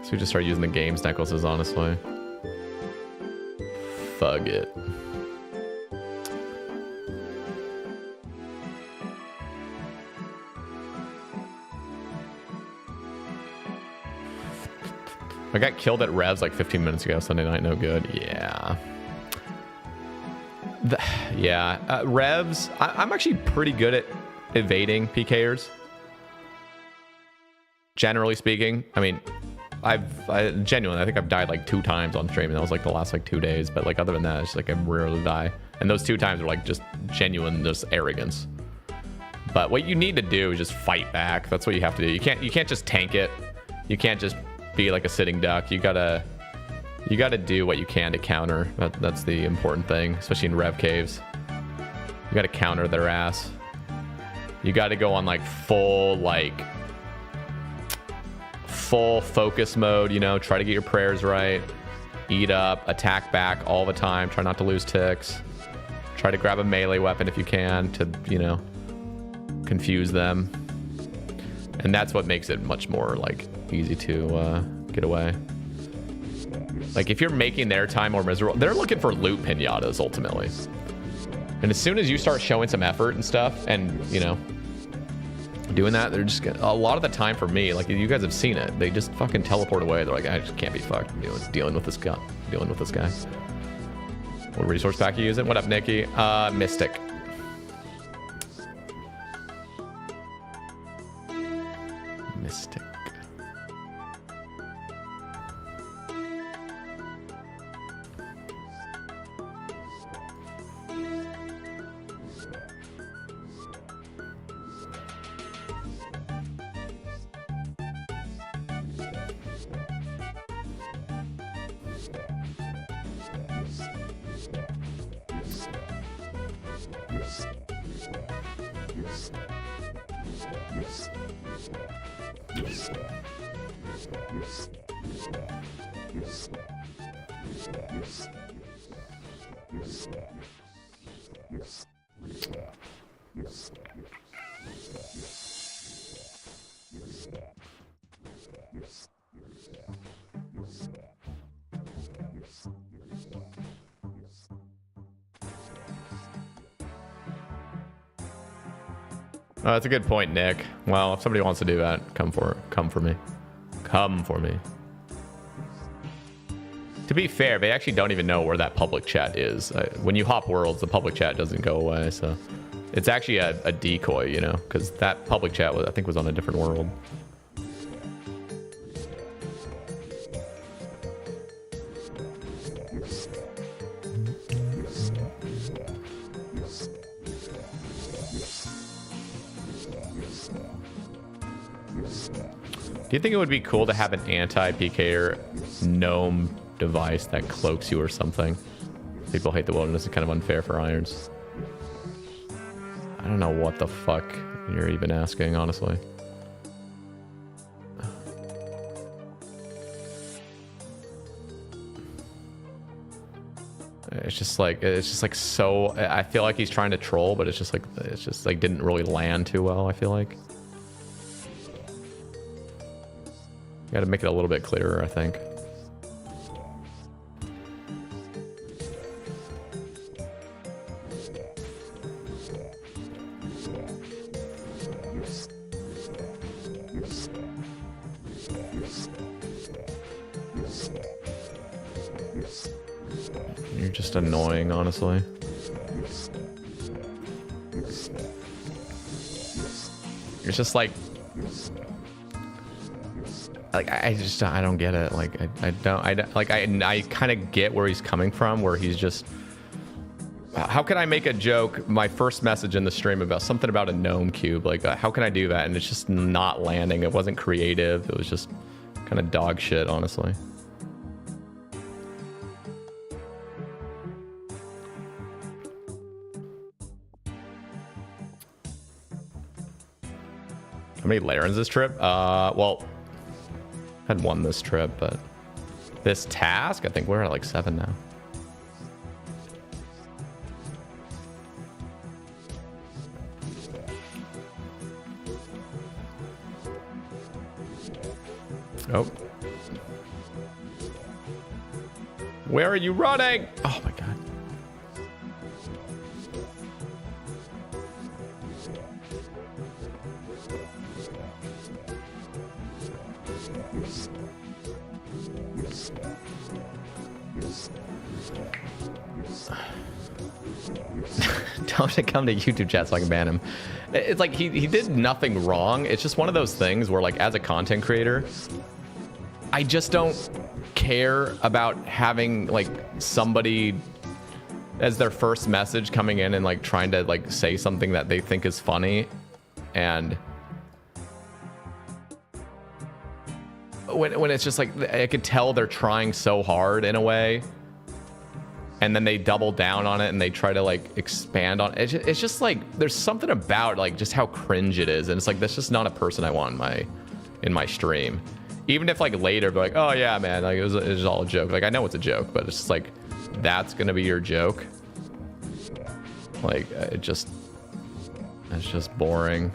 So we just start using the games necklaces, honestly. Fuck it. I got killed at Revs like 15 minutes ago. Sunday night, no good. Yeah. Revs, I'm actually pretty good at evading PKers. Generally speaking. I mean, I genuinely, I think I've died like 2 times on stream, and that was like the last like 2 days. But like other than that, it's like I rarely die. And those 2 times were like just genuine, just arrogance. But what you need to do is just fight back. That's what you have to do. You can't just tank it. You can't just be like a sitting duck. You gotta do what you can to counter. That's the important thing, especially in Rev caves. You gotta counter their ass. You gotta go on like full focus mode, you know, try to get your prayers right, eat up, attack back all the time, try not to lose ticks, try to grab a melee weapon if you can to, you know, confuse them. And that's what makes it much more like easy to get away. Like if you're making their time more miserable, they're looking for loot pinatas ultimately. And as soon as you start showing some effort and stuff and, you know, doing that, they're just a lot of the time for me, like you guys have seen it, they just fucking teleport away. They're like, I just can't be fucked dealing with this guy. What resource pack you using? What up, Nikki? Mystic. Mystic. Oh, that's a good point, Nick. Well, if somebody wants to do that, come for me. Come for me. To be fair, they actually don't even know where that public chat is. When you hop worlds, the public chat doesn't go away, so it's actually a decoy, you know, because that public chat I think was on a different world. Do you think it would be cool to have an anti-PKer gnome device that cloaks you or something? People hate the wilderness. It's kind of unfair for irons. I don't know what the fuck you're even asking, honestly. It's just like so. I feel like he's trying to troll, but it's just like didn't really land too well. I feel like. Got to make it a little bit clearer, I think. You're just annoying, honestly. It's just like I don't get it. Like I kind of get where he's coming from, where he's just, how can I make a joke, my first message in the stream about something about a gnome cube, like how can I do that? And it's just not landing. It wasn't creative. It was just kind of dog shit, honestly. How many Larens this trip? Well, had won this trip, but this task, I think we're at like 7 now. Oh. Where are you running? Oh my God. Tell him to come to YouTube chat so I can ban him. It's like he did nothing wrong. It's just one of those things where, like, as a content creator, I just don't care about having like somebody as their first message coming in and like trying to like say something that they think is funny, and when it's just like I could tell they're trying so hard in a way, and then they double down on it and they try to like expand on it. It's just like there's something about like just how cringe it is, and it's like that's just not a person I want in my stream. Even if like later they're like, oh yeah man, like it was all a joke, like I know it's a joke, but it's just like that's gonna be your joke. Like it's just boring.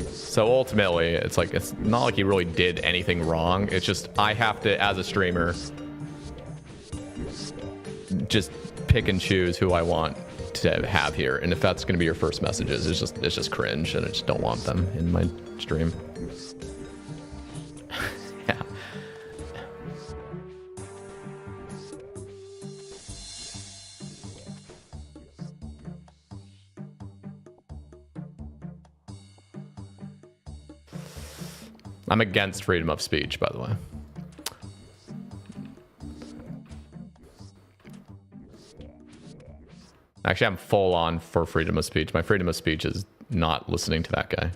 So ultimately, it's like, it's not like he really did anything wrong. It's just, I have to, as a streamer, just pick and choose who I want to have here. And if that's going to be your first messages, it's just cringe, and I just don't want them in my stream. Yeah. I'm against freedom of speech, by the way. Actually, I'm full on for freedom of speech. My freedom of speech is not listening to that guy.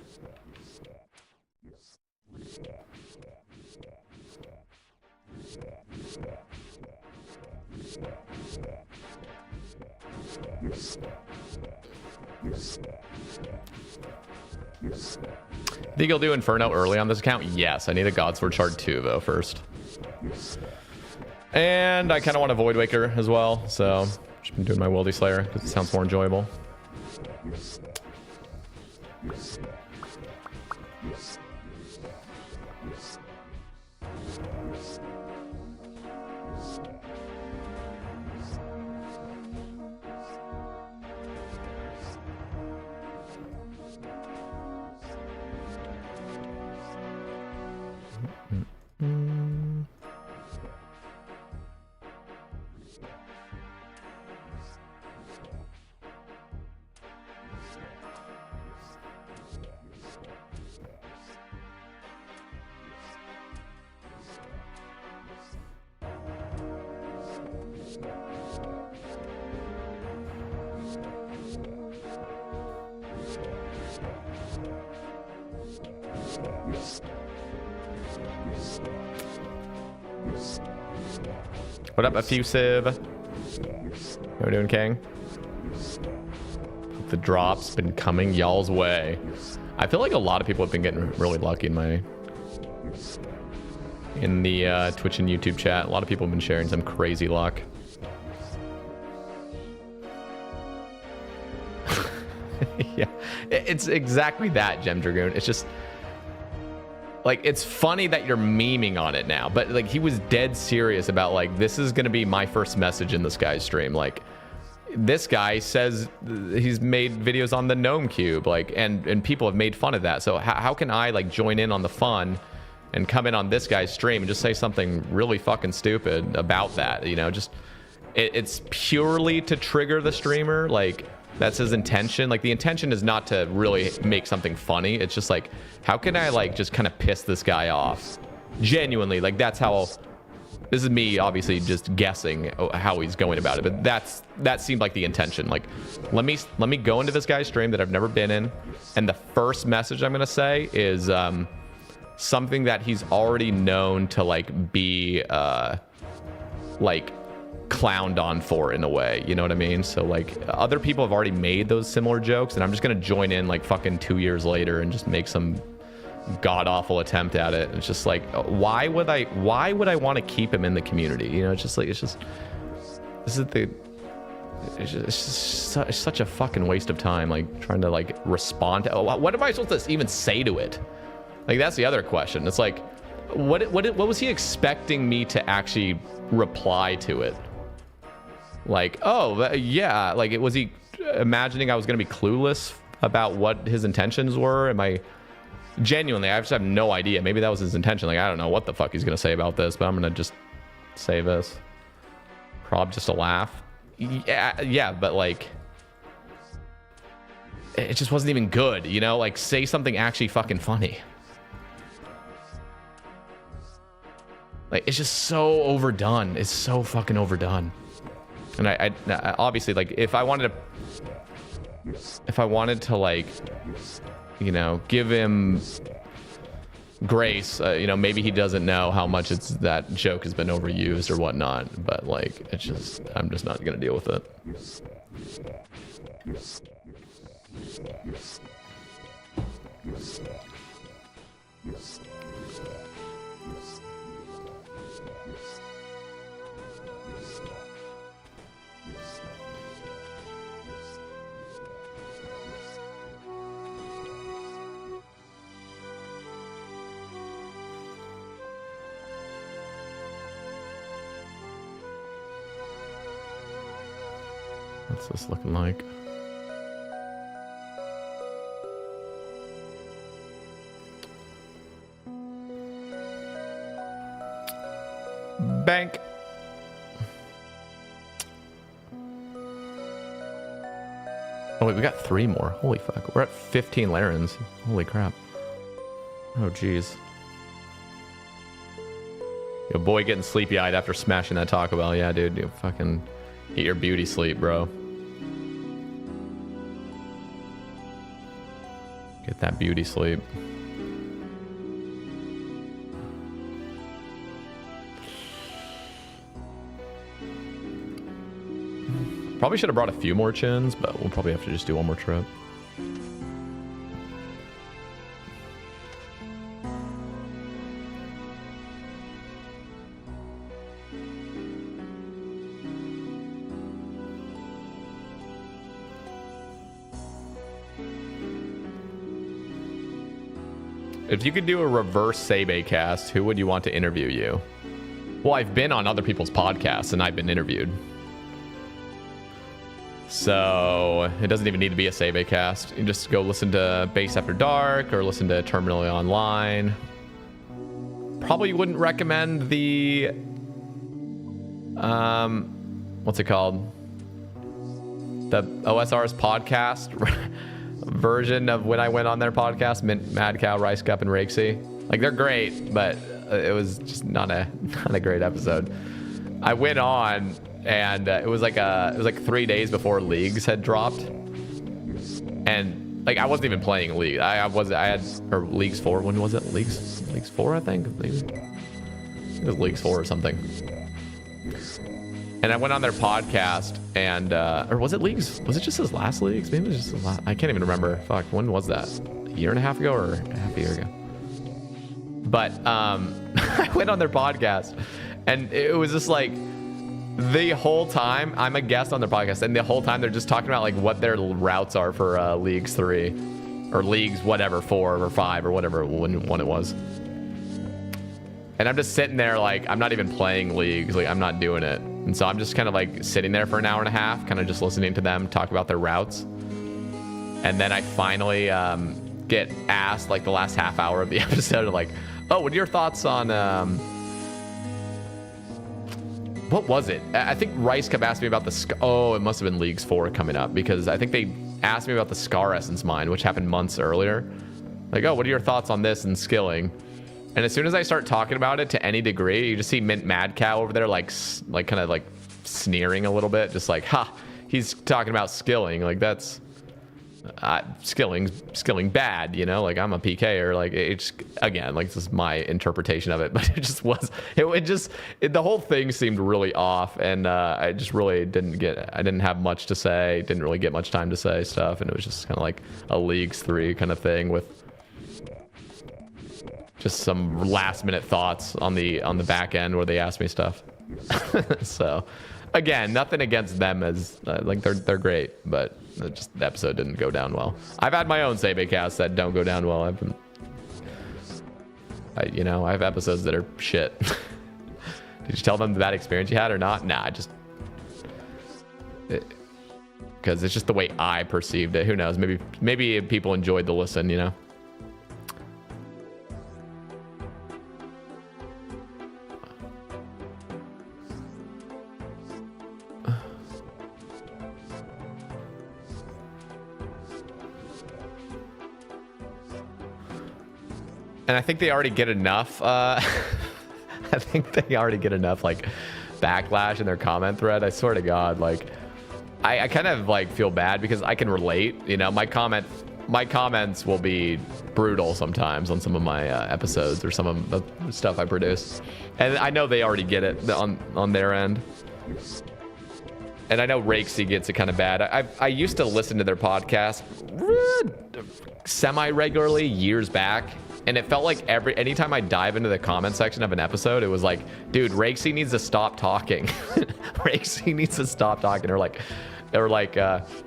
Think you'll do Inferno early on this account? Yes, I need a Godsword Shard 2 though first. And I kind of want a Void Waker as well, so just been doing my Wildy Slayer because it sounds more enjoyable. What up, Effusive? How we doing, King? The drop's been coming y'all's way. I feel like a lot of people have been getting really lucky in the Twitch and YouTube chat. A lot of people have been sharing some crazy luck. Yeah, it's exactly that, Gem Dragoon. It's just like, it's funny that you're memeing on it now, but like, he was dead serious about like, this is gonna be my first message in this guy's stream. Like, this guy says he's made videos on the Gnome Cube, like, and people have made fun of that. So how can I like join in on the fun and come in on this guy's stream and just say something really fucking stupid about that? You know, just it's purely to trigger the streamer. Like, that's his intention. Like, the intention is not to really make something funny. It's just like, how can I like just kind of piss this guy off? Genuinely, like, that's how. This is me obviously just guessing how he's going about it, but that seemed like the intention. Like, let me go into this guy's stream that I've never been in, and the first message I'm gonna say is something that he's already known to like be like clowned on for, in a way, you know what I mean? So like, other people have already made those similar jokes, and I'm just gonna join in like fucking 2 years later and just make some god-awful attempt at it. It's just like, why would I want to keep him in the community? You know, it's just such a fucking waste of time, like trying to like respond to, what am I supposed to even say to it? Like, that's the other question. It's like, what was he expecting me to actually reply to it? Like, oh yeah, like, was he imagining I was gonna be clueless about what his intentions were? Genuinely, I just have no idea. Maybe that was his intention. Like, I don't know what the fuck he's gonna say about this, but I'm gonna just say this. Prob just a laugh. Yeah, but like, it just wasn't even good, you know? Like, say something actually fucking funny. Like, it's just so overdone. It's so fucking overdone. And I obviously, like, if I wanted to like, you know, give him grace, you know, maybe he doesn't know how much that joke has been overused or whatnot, but like, it's just, I'm just not gonna deal with it. What's this looking like? Bank. Oh wait, we got 3 more. Holy fuck. We're at 15 Larens. Holy crap. Oh jeez. Yo, boy getting sleepy-eyed after smashing that Taco Bell. Yeah, dude. You fucking get your beauty sleep, bro. Get that beauty sleep. Probably should have brought a few more chins, but we'll probably have to just do one more trip. If you could do a reverse Sebe cast, who would you want to interview you? Well, I've been on other people's podcasts and I've been interviewed. So it doesn't even need to be a Sebe cast. You just go listen to Base After Dark or listen to Terminally Online. Probably wouldn't recommend the what's it called? The OSR's podcast version of when I went on their podcast, Mad Cow, Rice Cup, and Rakesy. Like, they're great, but it was just not a great episode. I went on, and it was like 3 days before Leagues had dropped, and like I wasn't even playing League. I had Leagues 4. When was it? Leagues 4, I think. Maybe it was Leagues 4 or something. And I went on their podcast, and or was it Leagues? Was it just his last Leagues? Maybe it was just his last. I can't even remember. Fuck, when was that? A year and a half ago or half a year ago? But I went on their podcast, and it was just like the whole time I'm a guest on their podcast, and the whole time they're just talking about like what their routes are for Leagues 3 or Leagues whatever 4 or 5 or whatever one it was. And I'm just sitting there like I'm not even playing Leagues, like I'm not doing it. And so I'm just kind of like sitting there for an hour and a half, kind of just listening to them talk about their routes. And then I finally get asked like the last half hour of the episode, like, oh, what are your thoughts on what was it? I think Rice kept asking me about the it must have been Leagues 4 coming up, because I think they asked me about the Scar Essence mine, which happened months earlier. Like, oh, what are your thoughts on this and skilling? And as soon as I start talking about it to any degree, you just see Mint Mad Cow over there, like kind of like sneering a little bit, just like, ha, he's talking about skilling. Like, that's skilling bad, you know, like I'm a PK, or like it's, again, like this is my interpretation of it, but it just was, the whole thing seemed really off. And I just really didn't have much to say, didn't really get much time to say stuff. And it was just kind of like a Leagues 3 kind of thing with just some last minute thoughts on the back end where they asked me stuff. So again, nothing against them, as like they're great, but just the episode didn't go down well. I've had my own Sebe casts that don't go down well. I have episodes that are shit. Did you tell them the bad experience you had or not? Nah, because it's just the way I perceived it. Who knows? Maybe people enjoyed the listen, you know. And I think they already get enough. I think they already get enough like backlash in their comment thread. I swear to God, like I kind of like feel bad because I can relate. You know, my comments will be brutal sometimes on some of my episodes or some of the stuff I produce, and I know they already get it on their end. And I know Rakesy gets it kind of bad. I used to listen to their podcast semi-regularly years back. And it felt like anytime I dive into the comment section of an episode, it was like, dude, Rakesy needs to stop talking. Rakesy needs to stop talking. Or like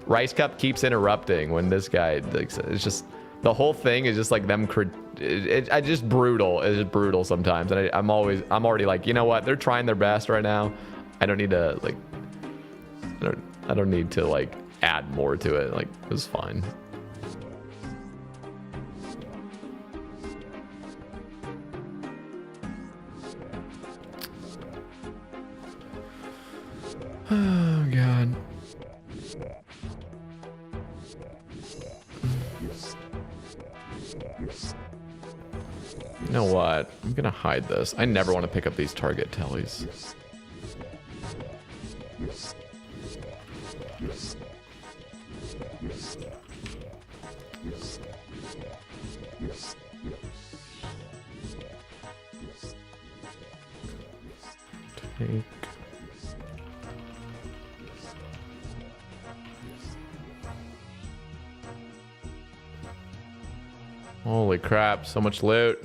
Rice Cup keeps interrupting when this guy, like, it's just, the whole thing is just like them, it's just brutal. It's just brutal sometimes. And I'm already like, you know what? They're trying their best right now. I don't need to like, I don't need to like add more to it. Like, it was fine. Oh, God. You know what? I'm gonna hide this. I never want to pick up these target tellies. Take. Holy crap, so much loot.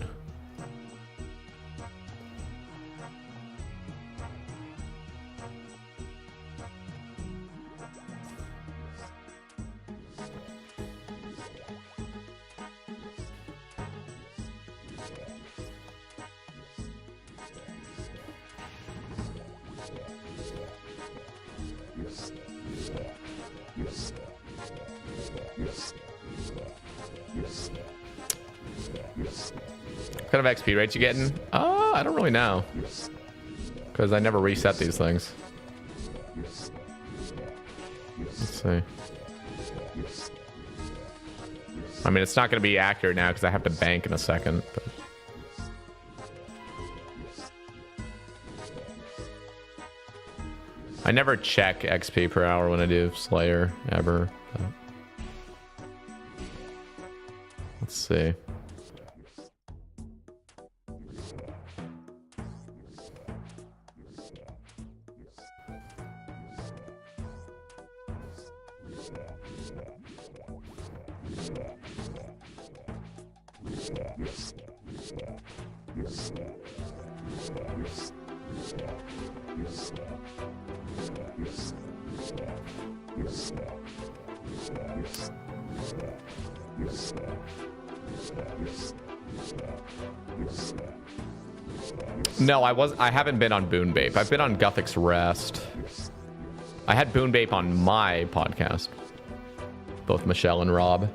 What kind of XP rates you getting? I don't really know. Because I never reset these things. Let's see. I mean, it's not going to be accurate now because I have to bank in a second. But... I never check XP per hour when I do Slayer, ever. But... Let's see. No, I haven't been on Boon Bape. I've been on Guthix Rest. I had Boon Bape on my podcast. Both Michelle and Rob.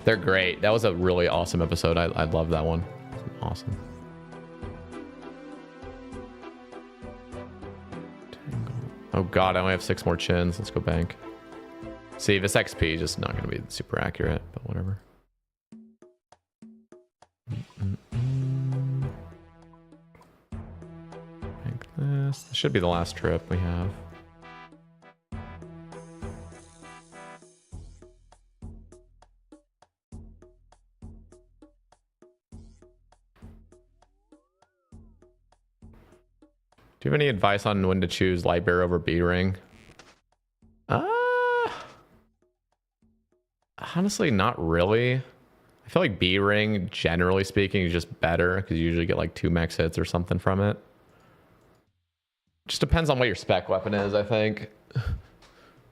They're great. That was a really awesome episode. I love that one. Awesome. Oh god, I only have 6 more chins. Let's go bank. See, this XP is just not going to be super accurate, but whatever. Bank this. This should be the last trip we have. Do you have any advice on when to choose light bear over B ring? Honestly, not really. I feel like B ring, generally speaking, is just better because you usually get like 2 max hits or something from it. Just depends on what your spec weapon is, I think.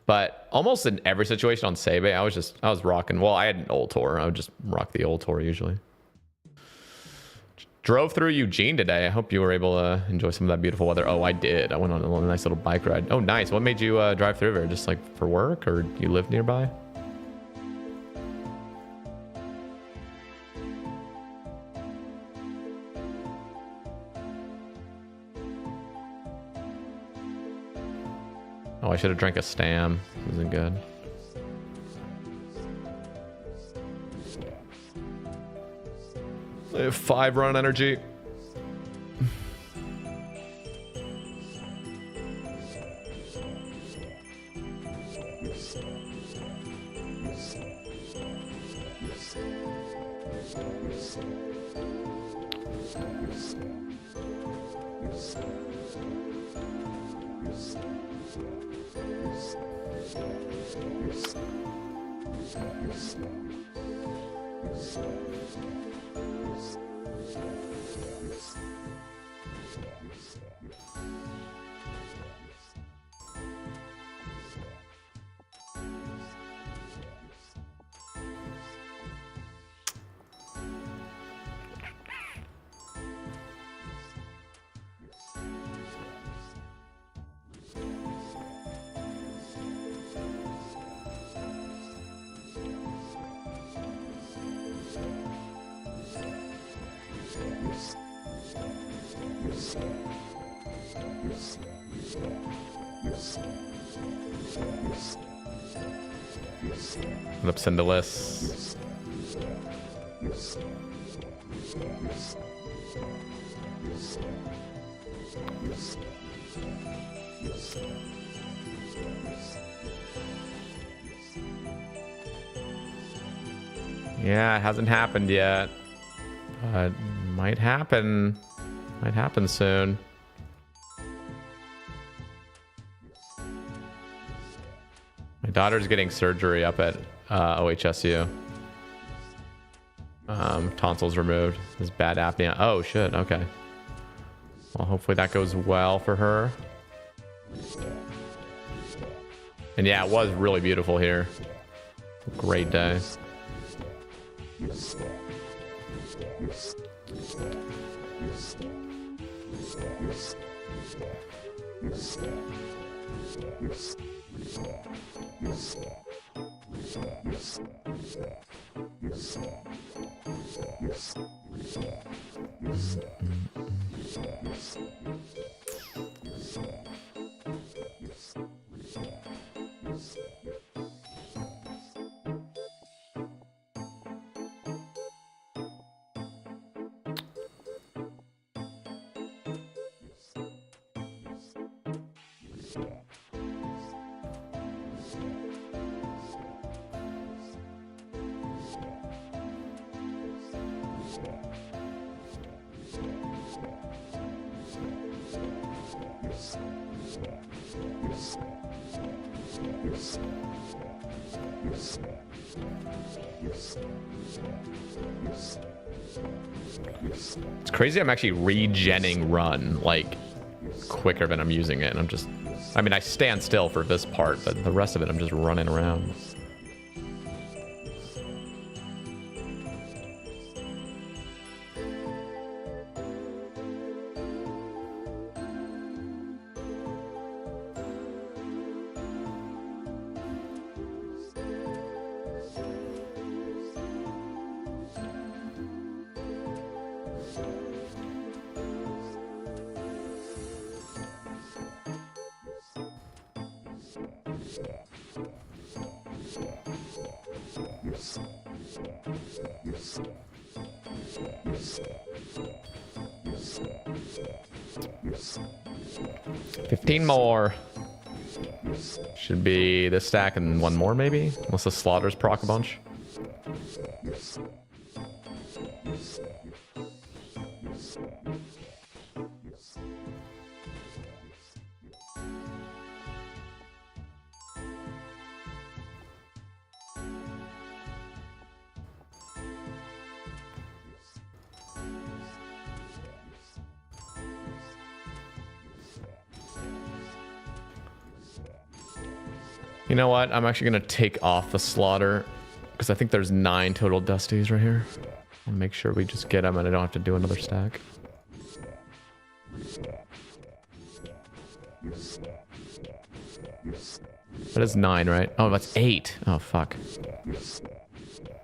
But almost in every situation on Sebe, I was rocking. Well, I had an old tour. I would just rock the old tour usually. Drove through Eugene today. I hope you were able to enjoy some of that beautiful weather. Oh, I did. I went on a nice little bike ride. Oh, nice. What made you drive through there? Just like for work, or you live nearby? Oh, I should have drank a Stam. It wasn't good. I have 5 run energy. Put up Cinderless. Yeah, it hasn't happened yet. But might happen. Might happen soon. My daughter's getting surgery up at OHSU. Tonsils removed. This bad apnea. Oh shit, okay. Well, hopefully that goes well for her. And yeah, it was really beautiful here. Great day. It's crazy I'm actually regenning run, like, quicker than I'm using it. And I'm just... I mean, I stand still for this part, but the rest of it I'm just running around. More. Should be this stack and one more maybe, unless the slaughters proc a bunch. You know what? I'm actually going to take off the slaughter because I think there's 9 total dusties right here. I'll make sure we just get them and I don't have to do another stack. That is 9, right? Oh, that's 8. Oh, fuck.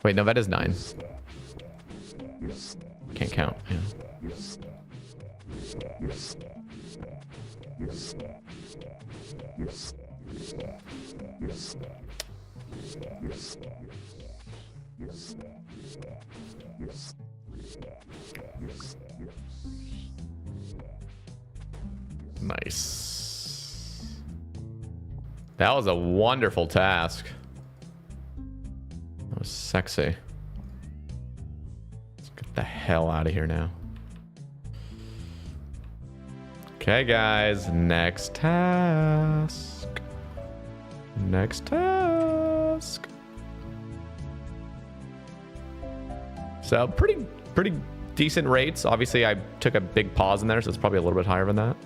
Wait, no, that is 9. Can't count. Yeah. Nice. That was a wonderful task. That was sexy. Let's get the hell out of here now. Okay, guys. Next task. Next task. So pretty decent rates. Obviously, I took a big pause in there, so it's probably a little bit higher than that.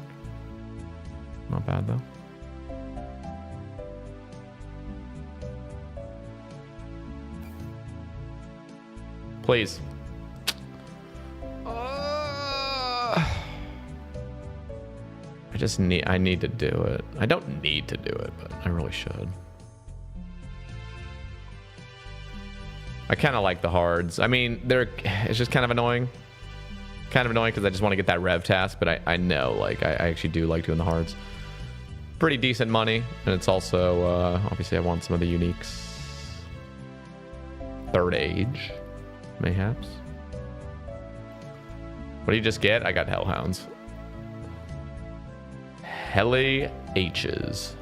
Not bad, though. Please. I need to do it. I don't need to do it, but I really should. I kind of like the hards. I mean, it's just kind of annoying. Kind of annoying because I just want to get that rev task, but I know, like, I actually do like doing the hards. Pretty decent money, and it's also, obviously I want some of the uniques. Third age, mayhaps. What do you just get? I got hellhounds. Heli H's.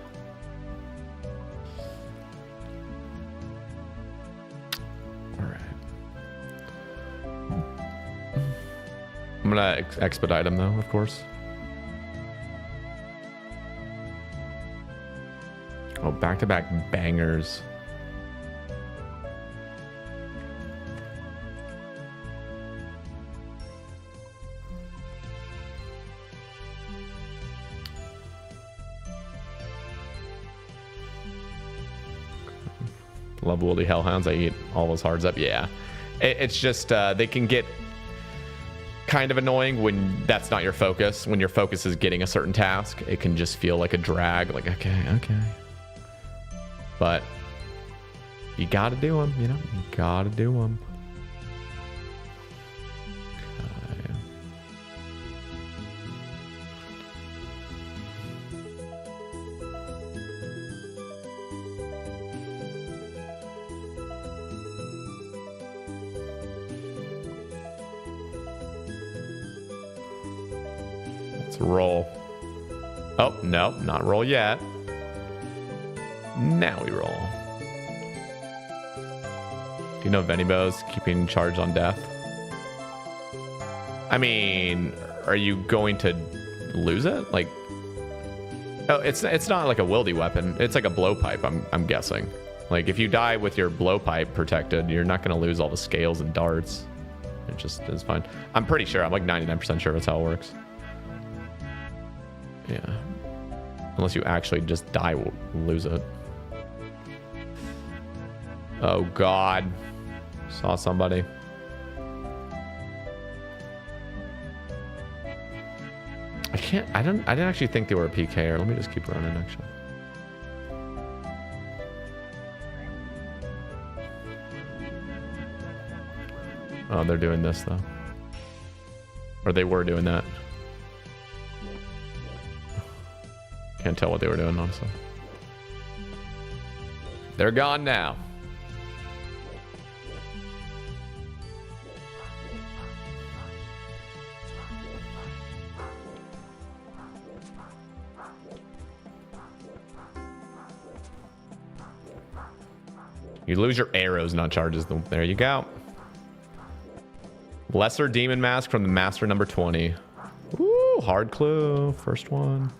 Alright. I'm gonna expedite them though, of course. Oh, back-to-back bangers. Love Woolly Hellhounds. I eat all those hards up. Yeah. It's just, they can get kind of annoying when that's not your focus. When your focus is getting a certain task, it can just feel like a drag. Like, okay. But You gotta do them, you know? You gotta do them. Okay. Let's roll. Oh, no, not roll yet. Now we roll. Do you know Venibo's keeping charge on death? I mean, are you going to lose it? Like, oh, it's not like a wildy weapon. It's like a blowpipe. I'm guessing. Like, if you die with your blowpipe protected, you're not going to lose all the scales and darts. It just is fine. I'm pretty sure. I'm like 99% sure that's how it works. Yeah. Unless you actually just die, lose it. Oh God. Saw somebody. I didn't actually think they were a PKer. Let me just keep running actually. Oh, they're doing this though. Or they were doing that. Can't tell what they were doing, honestly. They're gone now. You lose your arrows, not charges. There you go. Lesser Demon Mask from the Master number 20. Ooh, hard clue. First one.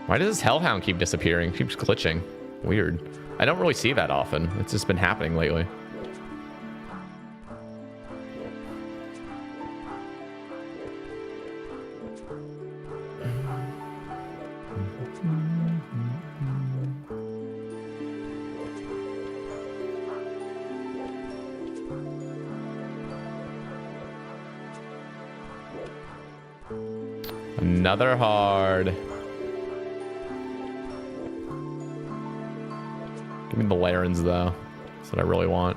Why does this Hellhound keep disappearing? It keeps glitching. Weird. I don't really see that often. It's just been happening lately. Another hard. Give me the Larens, though. That's what I really want.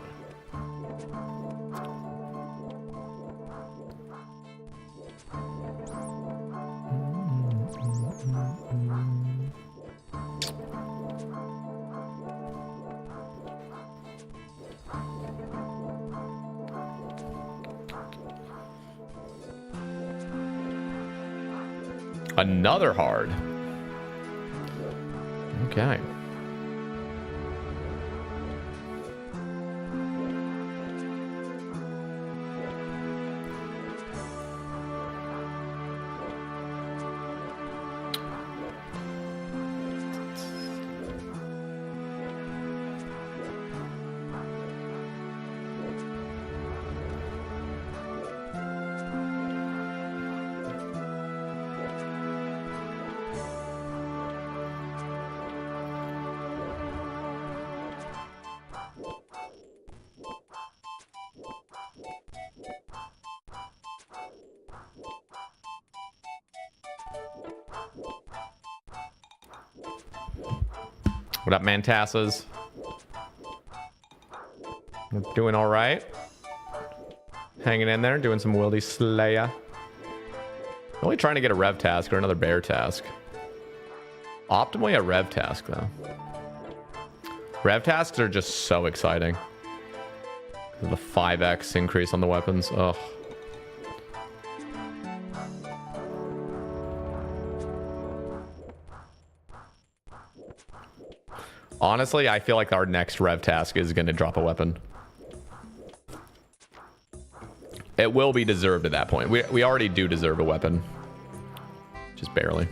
Another hard. Okay. What up, Mantasses? We're doing all right. Hanging in there, doing some Wildy Slayer. Only trying to get a rev task or another bear task. Optimally a rev task, though. Rev tasks are just so exciting. The 5x increase on the weapons. Ugh. Honestly, I feel like our next rev task is going to drop a weapon. It will be deserved at that point. We already do deserve a weapon. Just barely.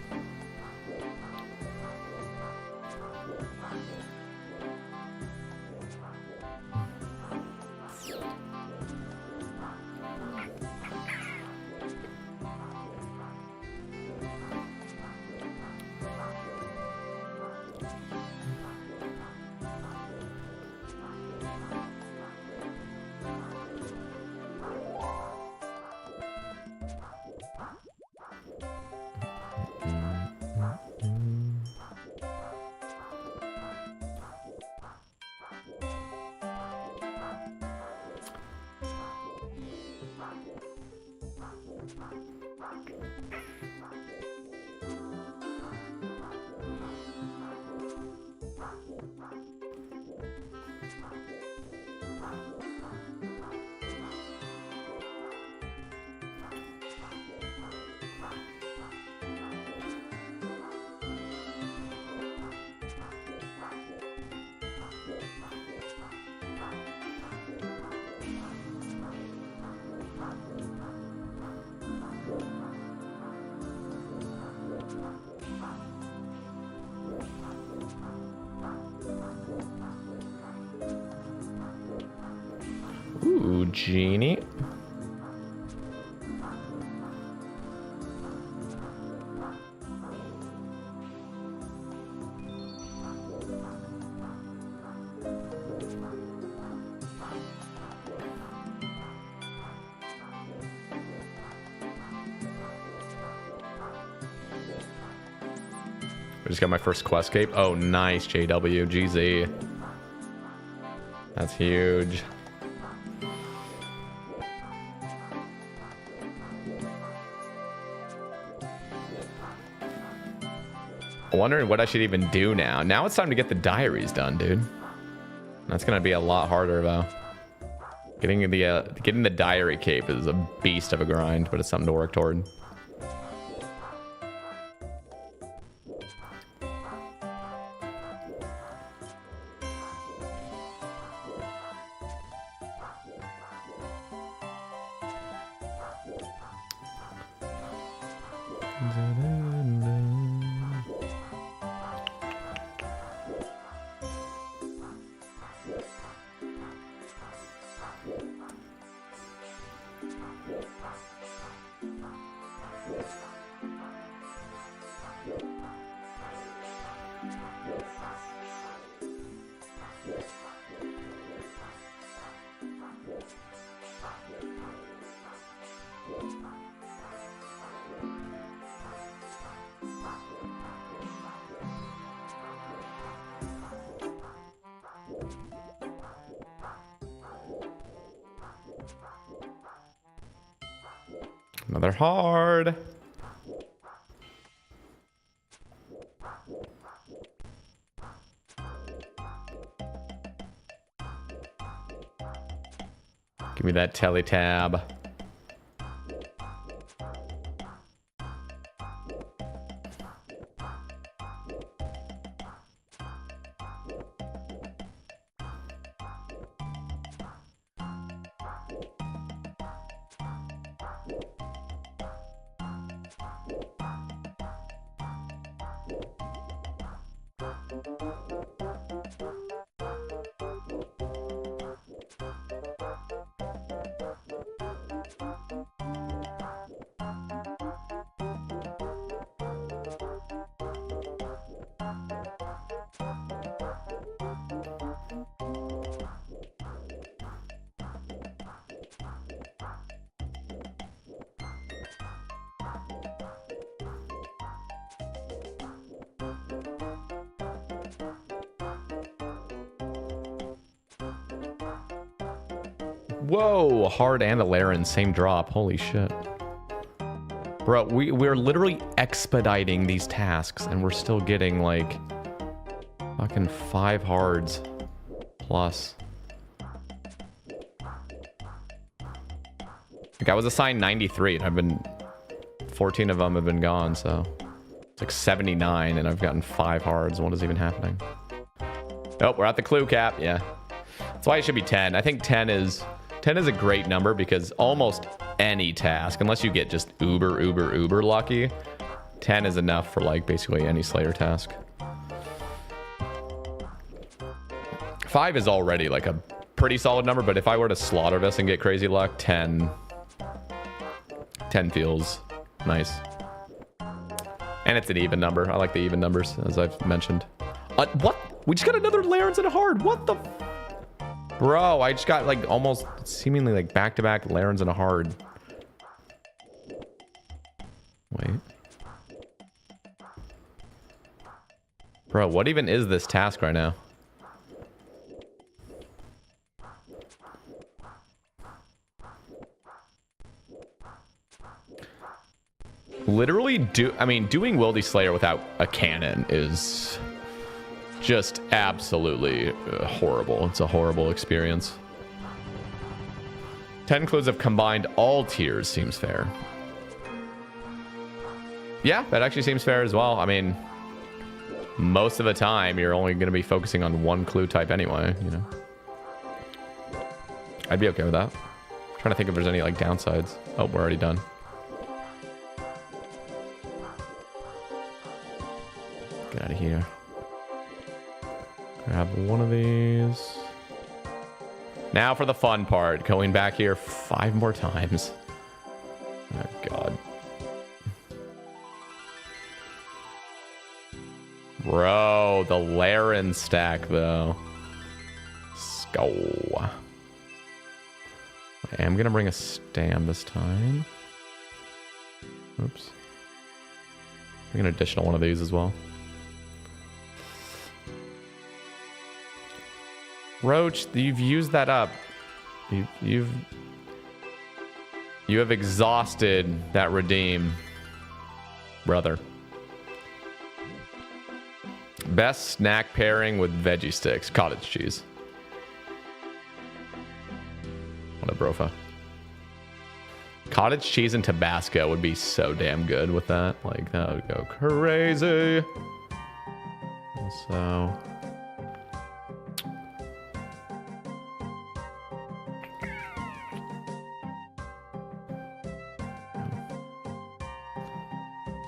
Ooh, genie. I just got my first quest cape. Oh, nice, JW. GZ. That's huge. I'm wondering what I should even do now. Now it's time to get the diaries done, dude. That's gonna be a lot harder, though. Getting the diary cape is a beast of a grind, but it's something to work toward. Another hard. Give me that telly tab. Whoa, hard and a Laren, same drop. Holy shit. Bro, we're literally expediting these tasks and we're still getting like fucking 5 hards plus. Like I was assigned 93 and I've been 14 of them have been gone, so it's like 79 and I've gotten 5 hards. What is even happening? Oh, we're at the clue cap. Yeah, that's why it should be 10. I think 10 is a great number because almost any task, unless you get just uber lucky, 10 is enough for like basically any Slayer task. 5 is already like a pretty solid number, but if I were to slaughter this and get crazy luck, 10 feels nice. And it's an even number. I like the even numbers, as I've mentioned. What? We just got another Larens and a hard. What the? Bro, I just got like almost seemingly like back-to-back Larens and a hard. Wait. Bro, what even is this task right now? Literally doing Wildy Slayer without a cannon is just absolutely horrible. It's a horrible experience. 10 clues have combined all tiers seems fair. Yeah, that actually seems fair as well. I mean, most of the time you're only going to be focusing on one clue type anyway, you know. I'd be okay with that. I'm trying to think if there's any like downsides. Oh, we're already done. Get out of here. Grab one of these. Now for the fun part. Going back here 5 more times. Oh, God. Bro, the Laren stack, though. Let's go. I am going to bring a stam this time. Oops. Bring an additional one of these as well. Roach, you've used that up. You have exhausted that redeem, brother. Best snack pairing with veggie sticks, cottage cheese. What a brofa. Cottage cheese and Tabasco would be so damn good with that. Like, that would go crazy. So...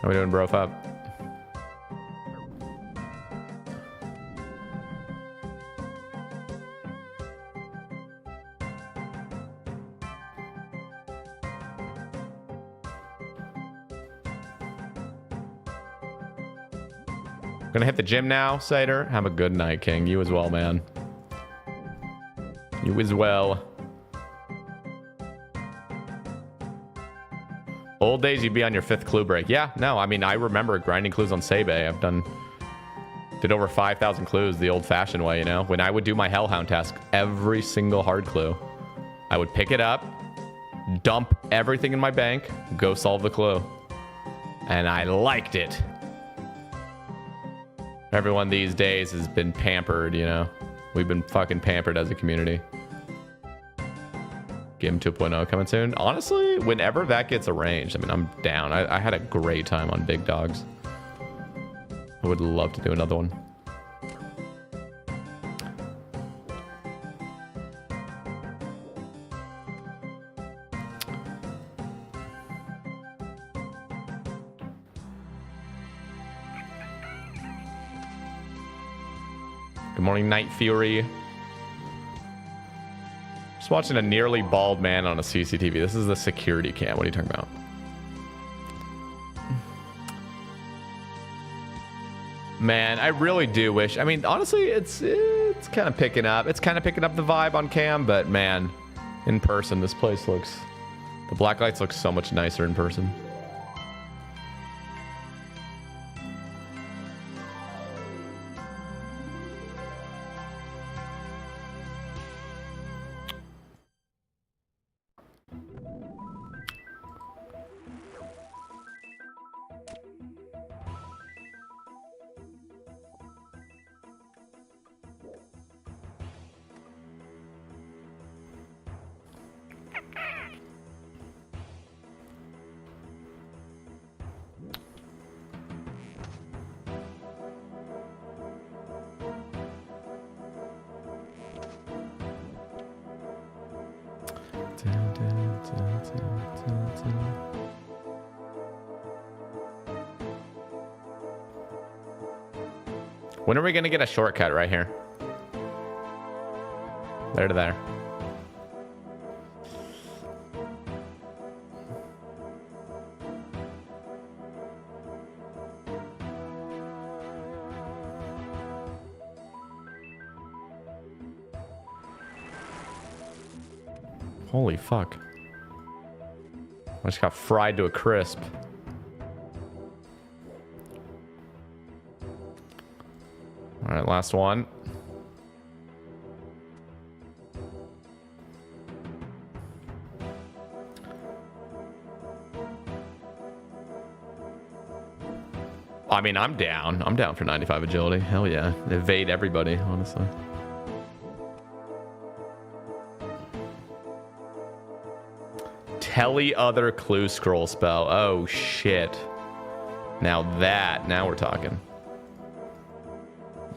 How are we doing, bro? Up. Gonna hit the gym now, Sater. Have a good night, King. You as well, man. You as well. Old days, you'd be on your 5th clue break. Yeah, no, I mean, I remember grinding clues on Sebe. Did over 5,000 clues the old-fashioned way, you know? When I would do my Hellhound task, every single hard clue, I would pick it up, dump everything in my bank, go solve the clue. And I liked it. Everyone these days has been pampered, you know? We've been fucking pampered as a community. Game 2.0 coming soon. Honestly, whenever that gets arranged, I mean, I'm down. I had a great time on Big Dogs. I would love to do another one. Good morning, Night Fury. Just watching a nearly bald man on a CCTV. This is the security cam. What are you talking about? Man, I really do wish. I mean, honestly, it's kind of picking up. It's kind of picking up the vibe on cam, but man, in person, this place looks... The black lights look so much nicer in person. When are we gonna get a shortcut right here? There to there. Holy fuck. I just got fried to a crisp. All right, last one. I mean, I'm down. I'm down for 95 agility. Hell yeah. Evade everybody, honestly. Telly other clue scroll spell. Oh, shit. Now we're talking.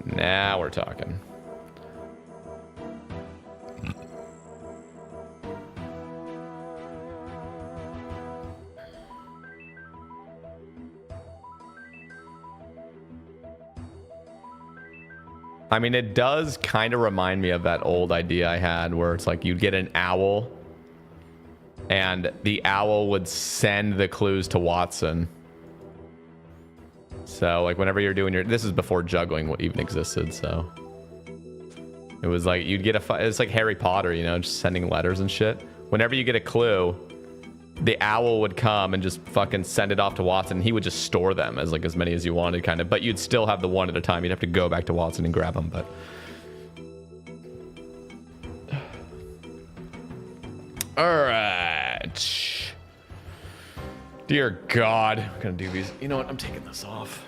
Now we're talking. I mean, it does kind of remind me of that old idea I had where it's like you'd get an owl and the owl would send the clues to Watson. So like whenever you're doing this is before juggling even existed, so it was like you'd get it's like Harry Potter, you know, just sending letters and shit. Whenever you get a clue, the owl would come and just fucking send it off to Watson. He would just store them as like as many as you wanted, kind of, but you'd still have the one at a time. You'd have to go back to Watson and grab them, but all right. Dear God, I'm gonna do these. You know what? I'm taking this off.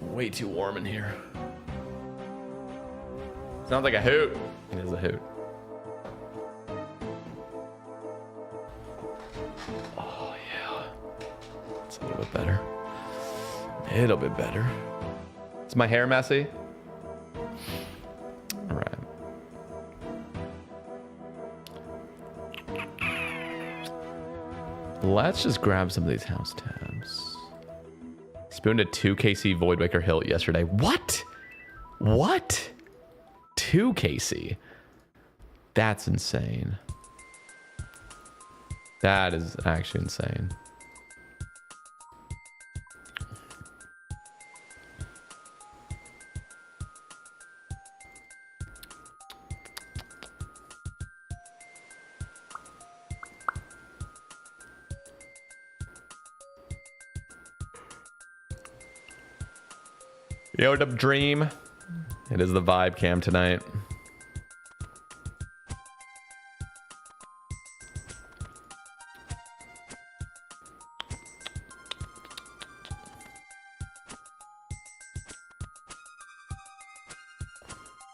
Way too warm in here. Sounds like a hoot. It is a hoot. Oh yeah, it's a little bit better. A little bit better. Is my hair messy? All right. Let's just grab some of these house tabs. Spooned a 2 KC Voidwaker Hilt yesterday. What? What? 2 KC? That's insane. That is actually insane. Yo, up dream. It is the vibe cam tonight.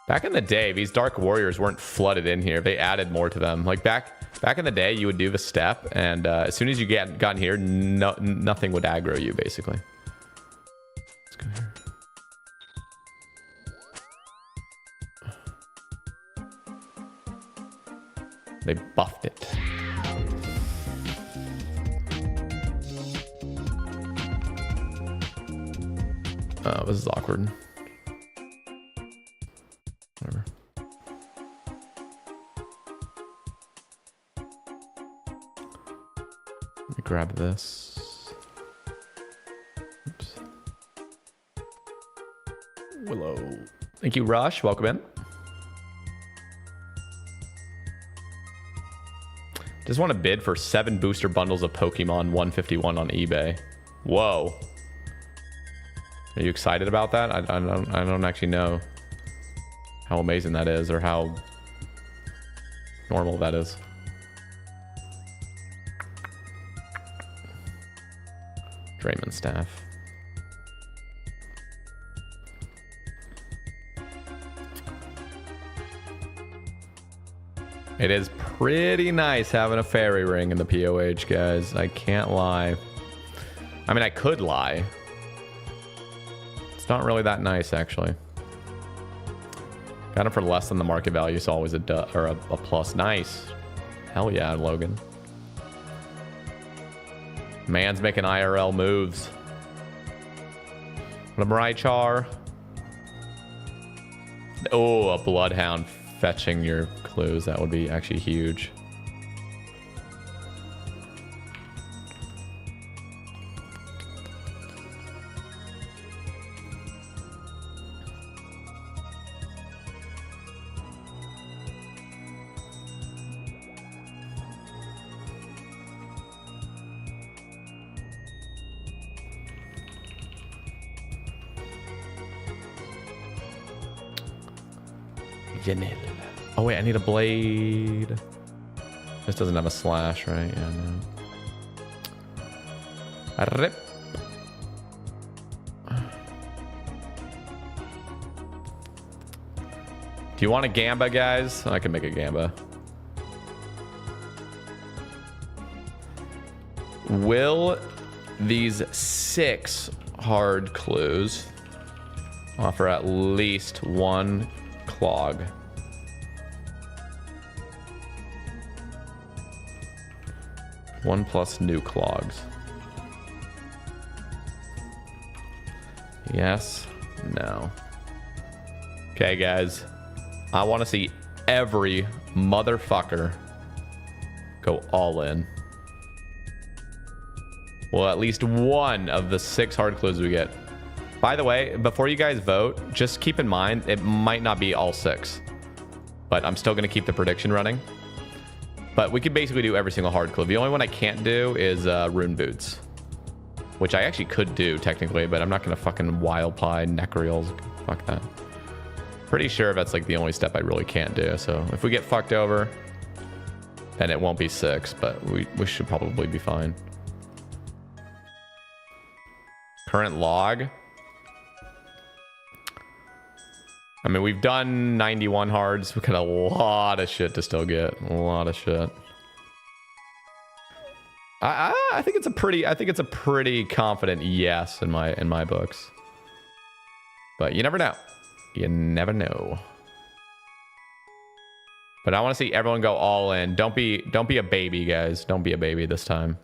Back in the day, these Dark Warriors weren't flooded in here. They added more to them. Like back in the day, you would do the step, and as soon as you got in here, nothing would aggro you, basically. Let's go here. They buffed it. Oh, this is awkward. Whatever. Let me grab this. Oops. Willow. Thank you, Rush. Welcome in. Just want to bid for 7 booster bundles of Pokemon 151 on eBay. Whoa. Are you excited about that? I don't actually know how amazing that is or how normal that is. Draymond staff. It is pretty nice having a fairy ring in the POH, guys. I can't lie. I mean, I could lie. It's not really that nice, actually. Got him for less than the market value, so always a plus. Nice. Hell yeah, Logan. Man's making IRL moves. What a Marichar. Oh, a Bloodhound fetching your clues. That would be actually huge. Vanilla. Oh wait, I need a blade. This doesn't have a slash, right? Yeah, no. Rip. Do you want a Gamba, guys? I can make a Gamba. Will these 6 hard clues offer at least 1 clog? One plus new clogs. Yes. No. Okay, guys. I want to see every motherfucker go all in. Well, at least one of the 6 hard clues we get. By the way, before you guys vote, just keep in mind, it might not be all 6. But I'm still going to keep the prediction running. But we could basically do every single hard clue. The only one I can't do is Rune Boots. Which I actually could do, technically, but I'm not going to fucking wild pie Necreals. Fuck that. Pretty sure that's like the only step I really can't do. So if we get fucked over, then it won't be 6, but we should probably be fine. Current log. I mean, we've done 91 hards. We've got a lot of shit to still get. A lot of shit. I think it's a pretty confident yes in my books. But you never know. You never know. But I want to see everyone go all in. Don't be a baby, guys. Don't be a baby this time.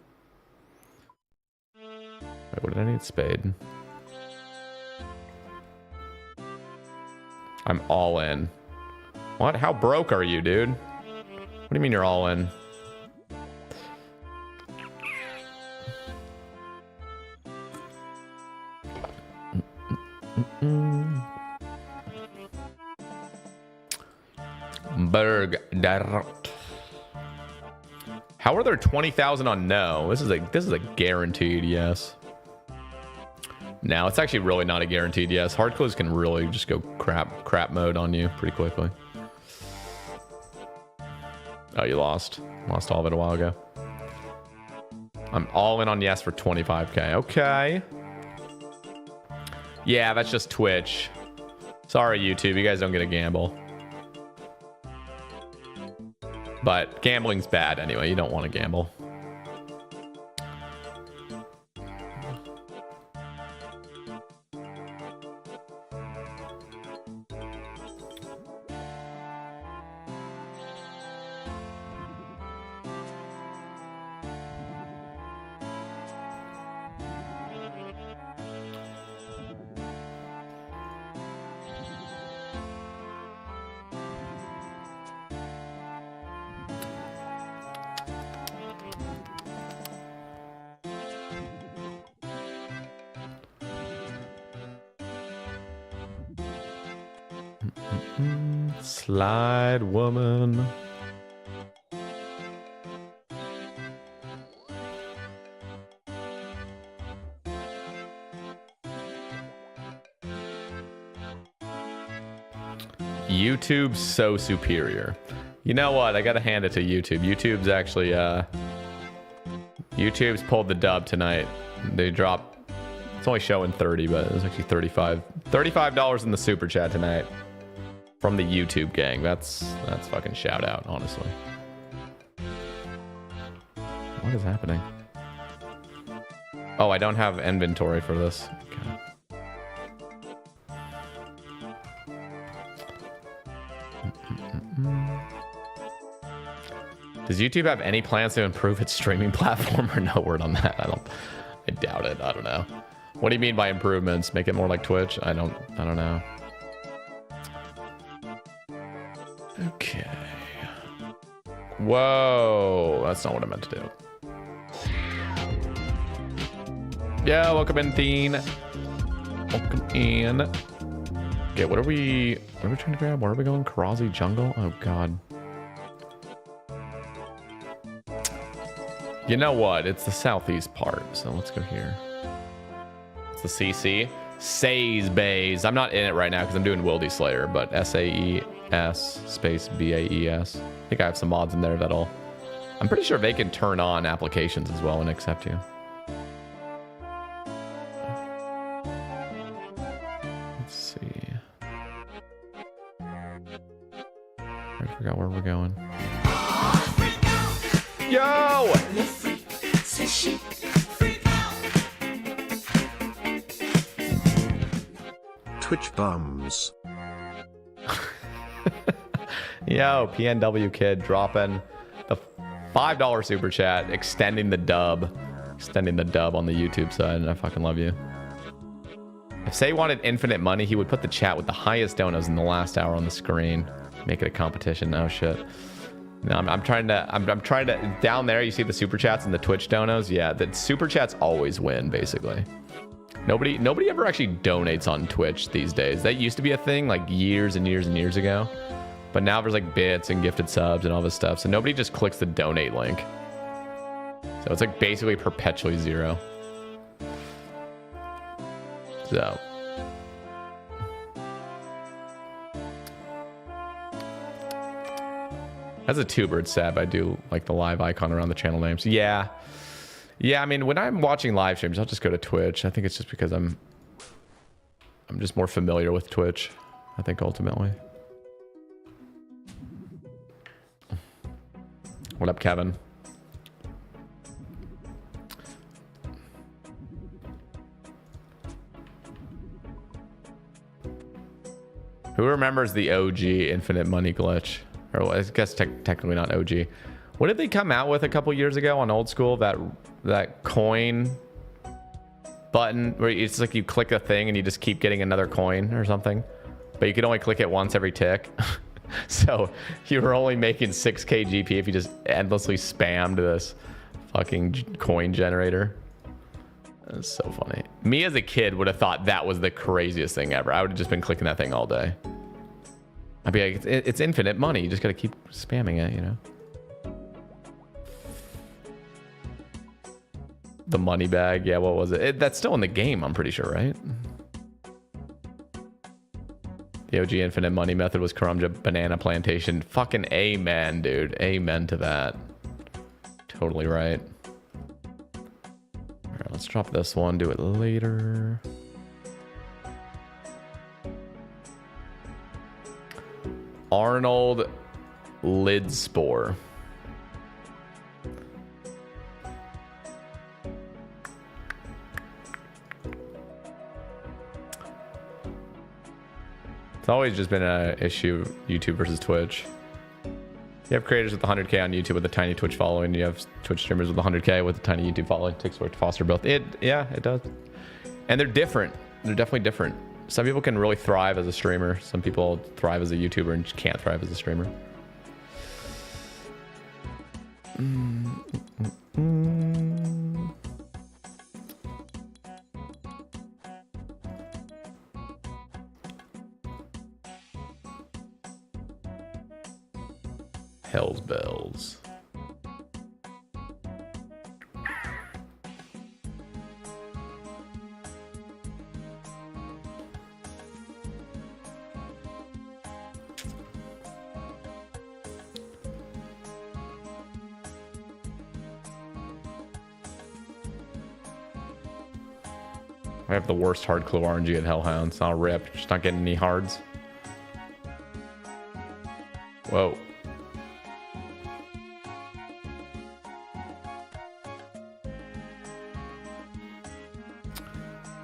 Wait, what did I need? Spade. I'm all in. What? How broke are you, dude? What do you mean you're all in? Berg. How are there 20,000 on no? This is a guaranteed yes. No, it's actually really not a guaranteed yes. Hard clues can really just go crap mode on you pretty quickly. Oh, you lost. Lost all of it a while ago. I'm all in on yes for 25k. Okay. Yeah, that's just Twitch. Sorry, YouTube. You guys don't get a gamble. But gambling's bad anyway. You don't want to gamble. Slide woman. YouTube's so superior. You know what? I gotta hand it to YouTube. YouTube's actually YouTube's pulled the dub tonight. They dropped, it's only showing 30, but it was actually 35. $35 in the super chat tonight. From the YouTube gang. That's fucking shout out, honestly. What is happening? Oh, I don't have inventory for this. Okay. Does YouTube have any plans to improve its streaming platform or no word on that? I doubt it. I don't know. What do you mean by improvements? Make it more like Twitch? I don't know. Okay. Whoa, that's not what I meant to do. Yeah, welcome in, Theen. Welcome in. Okay, what are we trying to grab? Where are we going? Karazi Jungle? Oh god. You know what? It's the southeast part, so let's go here. It's the CC. Says Bays. I'm not in it right now because I'm doing Wildy Slayer, but SAES space BAES. I think I have some mods in there that'll... I'm pretty sure they can turn on applications as well and accept you. Let's see. I forgot where we're going. Yo! Twitch bums. Yo, PNW Kid dropping the $5 super chat, extending the dub on the YouTube side. I fucking love you. If Say wanted infinite money, he would put the chat with the highest donos in the last hour on the screen. Make it a competition. Oh shit. No, I'm trying to down there. You see the super chats and the Twitch donos. Yeah, the super chats always win basically. Nobody ever actually donates on Twitch these days. That used to be a thing like years and years and years ago. But now there's like bits and gifted subs and all this stuff. So nobody just clicks the donate link. So it's like basically perpetually zero. So. As a tuber, it's sad, but I do like the live icon around the channel names. Yeah. Yeah, I mean, when I'm watching live streams, I'll just go to Twitch. I think it's just because I'm just more familiar with Twitch, I think, ultimately. What up, Kevin? Who remembers the OG infinite money glitch? Or well, I guess technically not OG. What did they come out with a couple years ago on old school? That coin button where it's like you click a thing and you just keep getting another coin or something, but you could only click it once every tick. So you were only making 6k GP if you just endlessly spammed this fucking coin generator. That's so funny. Me as a kid would have thought that was the craziest thing ever. I would have just been clicking that thing all day. I'd be like, it's infinite money. You just got to keep spamming it, you know? The money bag. Yeah, what was it? That's still in the game, I'm pretty sure, right? The OG infinite money method was Karumja Banana Plantation. Fucking amen, dude. Amen to that. Totally right. All right, let's drop this one. Do it later. Arnold Lidspore. It's always just been an issue, YouTube versus Twitch. You have creators with 100k on YouTube with a tiny Twitch following. You have Twitch streamers with 100k with a tiny YouTube following. It takes work to foster both. Yeah, it does. And they're different. They're definitely different. Some people can really thrive as a streamer. Some people thrive as a YouTuber and can't thrive as a streamer. Hell's bells. I have the worst hard clue RNG at Hellhounds. I'll rip. Just not getting any hards. Whoa.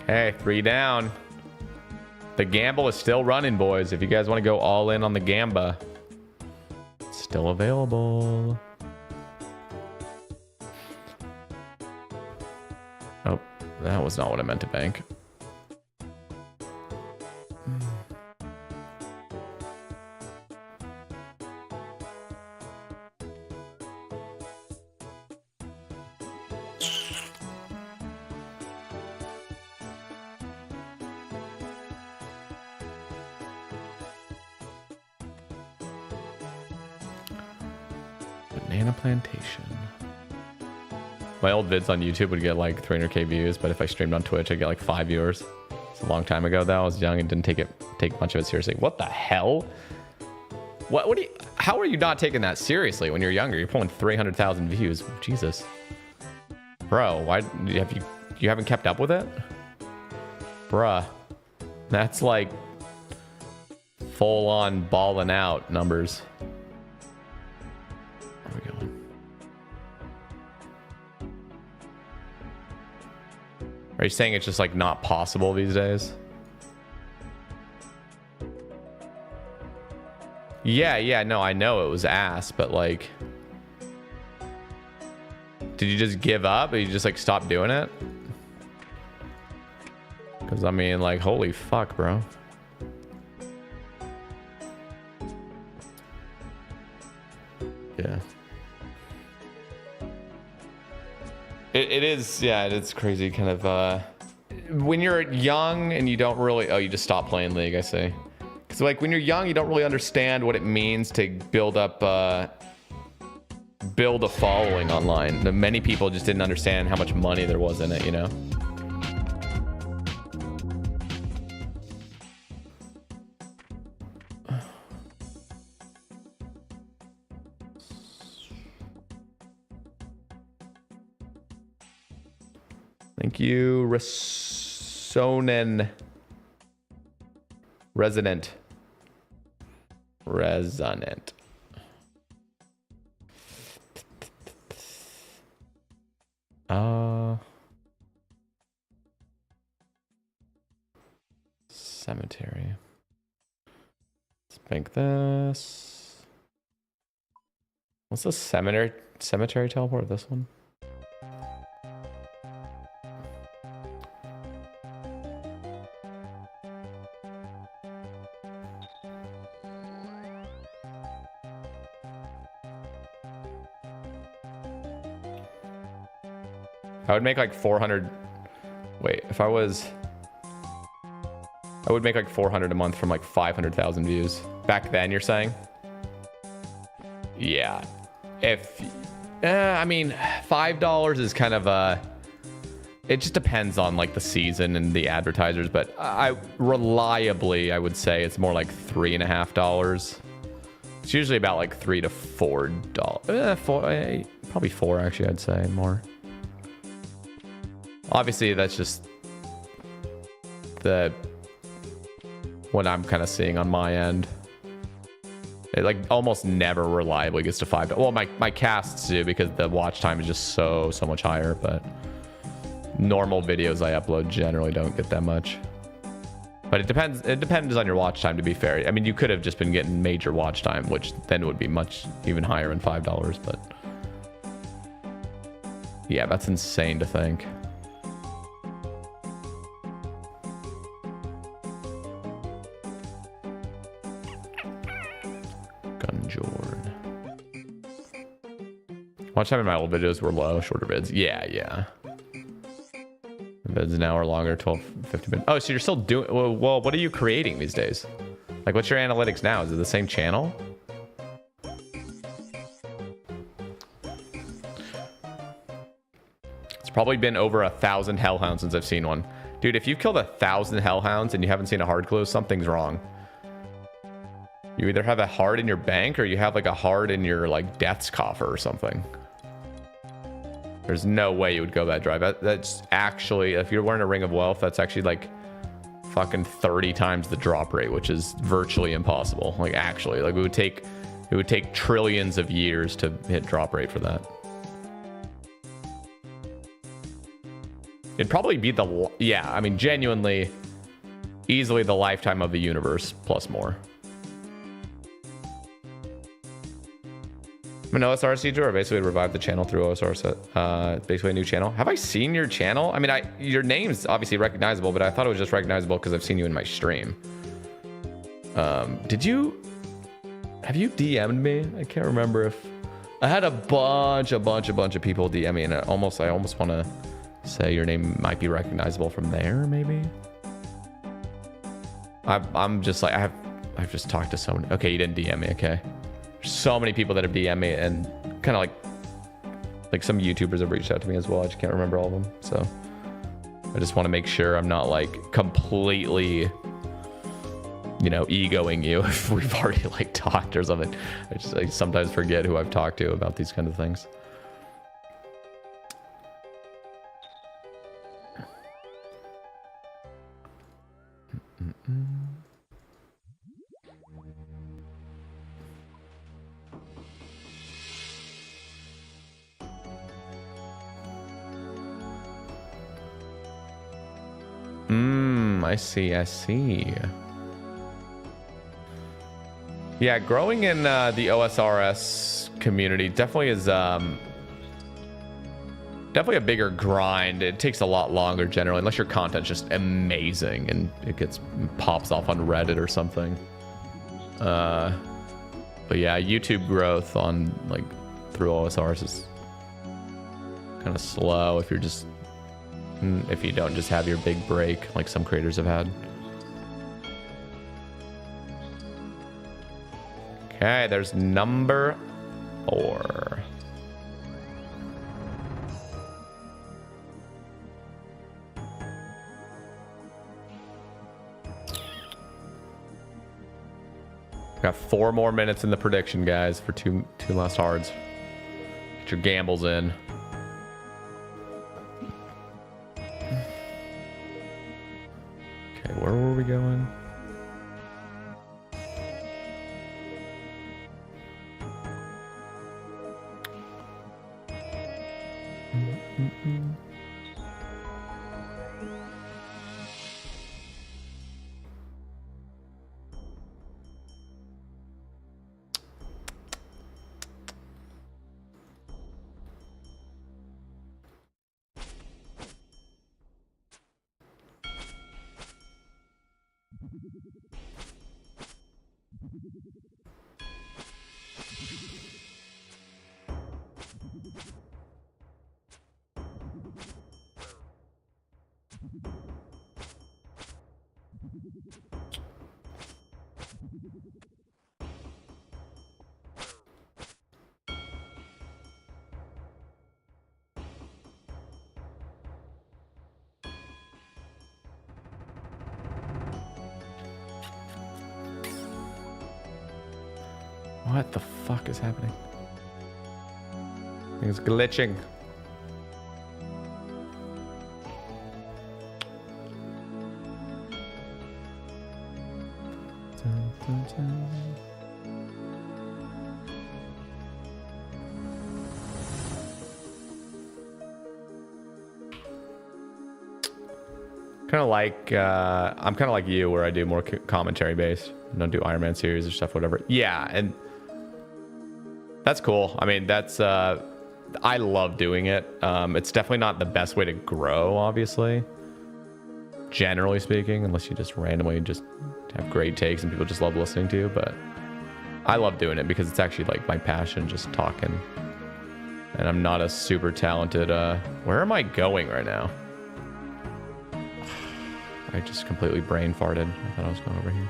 Okay, 3 down. The gamble is still running, boys. If you guys want to go all in on the gamba, it's still available. Oh, that was not what I meant to bank. Banana plantation. My old vids on YouTube would get like 300k views, but if I streamed on Twitch, I'd get like 5 viewers. It's a long time ago though. I was young and didn't take much of it seriously. What the hell? What do you, how are you not taking that seriously when you're younger? You're pulling 300,000 views. Jesus. Bro, why you haven't kept up with it? Bruh. That's like full on balling out numbers. Where are we going? Are you saying it's just like not possible these days? Yeah, no, I know it was ass, but like, did you just give up? Or you just like stop doing it? Because I mean, like, holy fuck, bro. Yeah. It is, yeah, it's crazy kind of, when you're young and you don't really, oh, you just stop playing League, I see. Because like when you're young, you don't really understand what it means to build up, build a following online. Many people just didn't understand how much money there was in it, you know? Thank you, Resonen. Resonant. Cemetery. Let's bank this. What's the cemetery teleport? This one? I would make like 400. Wait, if I would make like 400 a month from like 500,000 views. Back then, you're saying? Yeah. If, I mean, $5 is kind of it just depends on like the season and the advertisers, but I would say it's more like $3.50. It's usually about like $3 to $4. Probably 4 actually, I'd say more. Obviously, that's just what I'm kind of seeing on my end. It like almost never reliably gets to $5. Well, my casts do because the watch time is just so much higher, but normal videos I upload generally don't get that much. But it depends on your watch time, to be fair. I mean, you could have just been getting major watch time, which then would be much even higher than $5, but yeah, that's insane to think. Gunjorn. Watch time in my old videos were low, shorter vids. Yeah. The vids now are longer, 12, 50 minutes. Oh, so you're still doing, well, what are you creating these days? Like, what's your analytics now? Is it the same channel? It's probably been over 1,000 hellhounds since I've seen one. Dude, if you've killed 1,000 hellhounds and you haven't seen a hard clue, something's wrong. You either have a heart in your bank or you have like a heart in your like death's coffer or something. There's no way you would go that drive. That's actually, if you're wearing a ring of wealth, that's actually like fucking 30 times the drop rate, which is virtually impossible. Like actually, like it would take trillions of years to hit drop rate for that. It'd probably be yeah, I mean, genuinely, easily the lifetime of the universe plus more. I'm an OSR teacher, or basically revive the channel through OSR, basically a new channel. Have I seen your channel? I mean, your name's obviously recognizable, but I thought it was just recognizable because I've seen you in my stream. Have you DM'd me? I can't remember if I had a bunch of people DM me, and I almost want to say your name might be recognizable from there, maybe. I'm just like, I've just talked to so many. Okay, you didn't DM me. Okay, so many people that have DM'd me, and kind of like some YouTubers have reached out to me as well. I just can't remember all of them, so I just want to make sure I'm not like completely, you know, egoing you if we've already like talked or something. I sometimes forget who I've talked to about these kind of things. I see. Yeah, growing in the OSRS community definitely is definitely a bigger grind. It takes a lot longer generally, unless your content's just amazing and it pops off on Reddit or something. But yeah, YouTube growth on like through OSRS is kind of slow if you don't just have your big break like some creators have had. Okay, there's number 4. Got 4 more minutes in the prediction, guys, for two last hards. Get your gambles in. Okay, where were we going? What the fuck is happening? I think it's glitching. Dun, dun, dun. Kind of like I'm kind of like you, where I do more commentary based. I don't do Iron Man series or stuff, whatever. Yeah, and that's cool. I mean, that's I love doing it. It's definitely not the best way to grow, obviously, generally speaking, unless you just randomly just have great takes and people just love listening to you. But I love doing it because it's actually like my passion, just talking. And I'm not a super talented. Where am I going right now? I just completely brain farted. I thought I was going over here.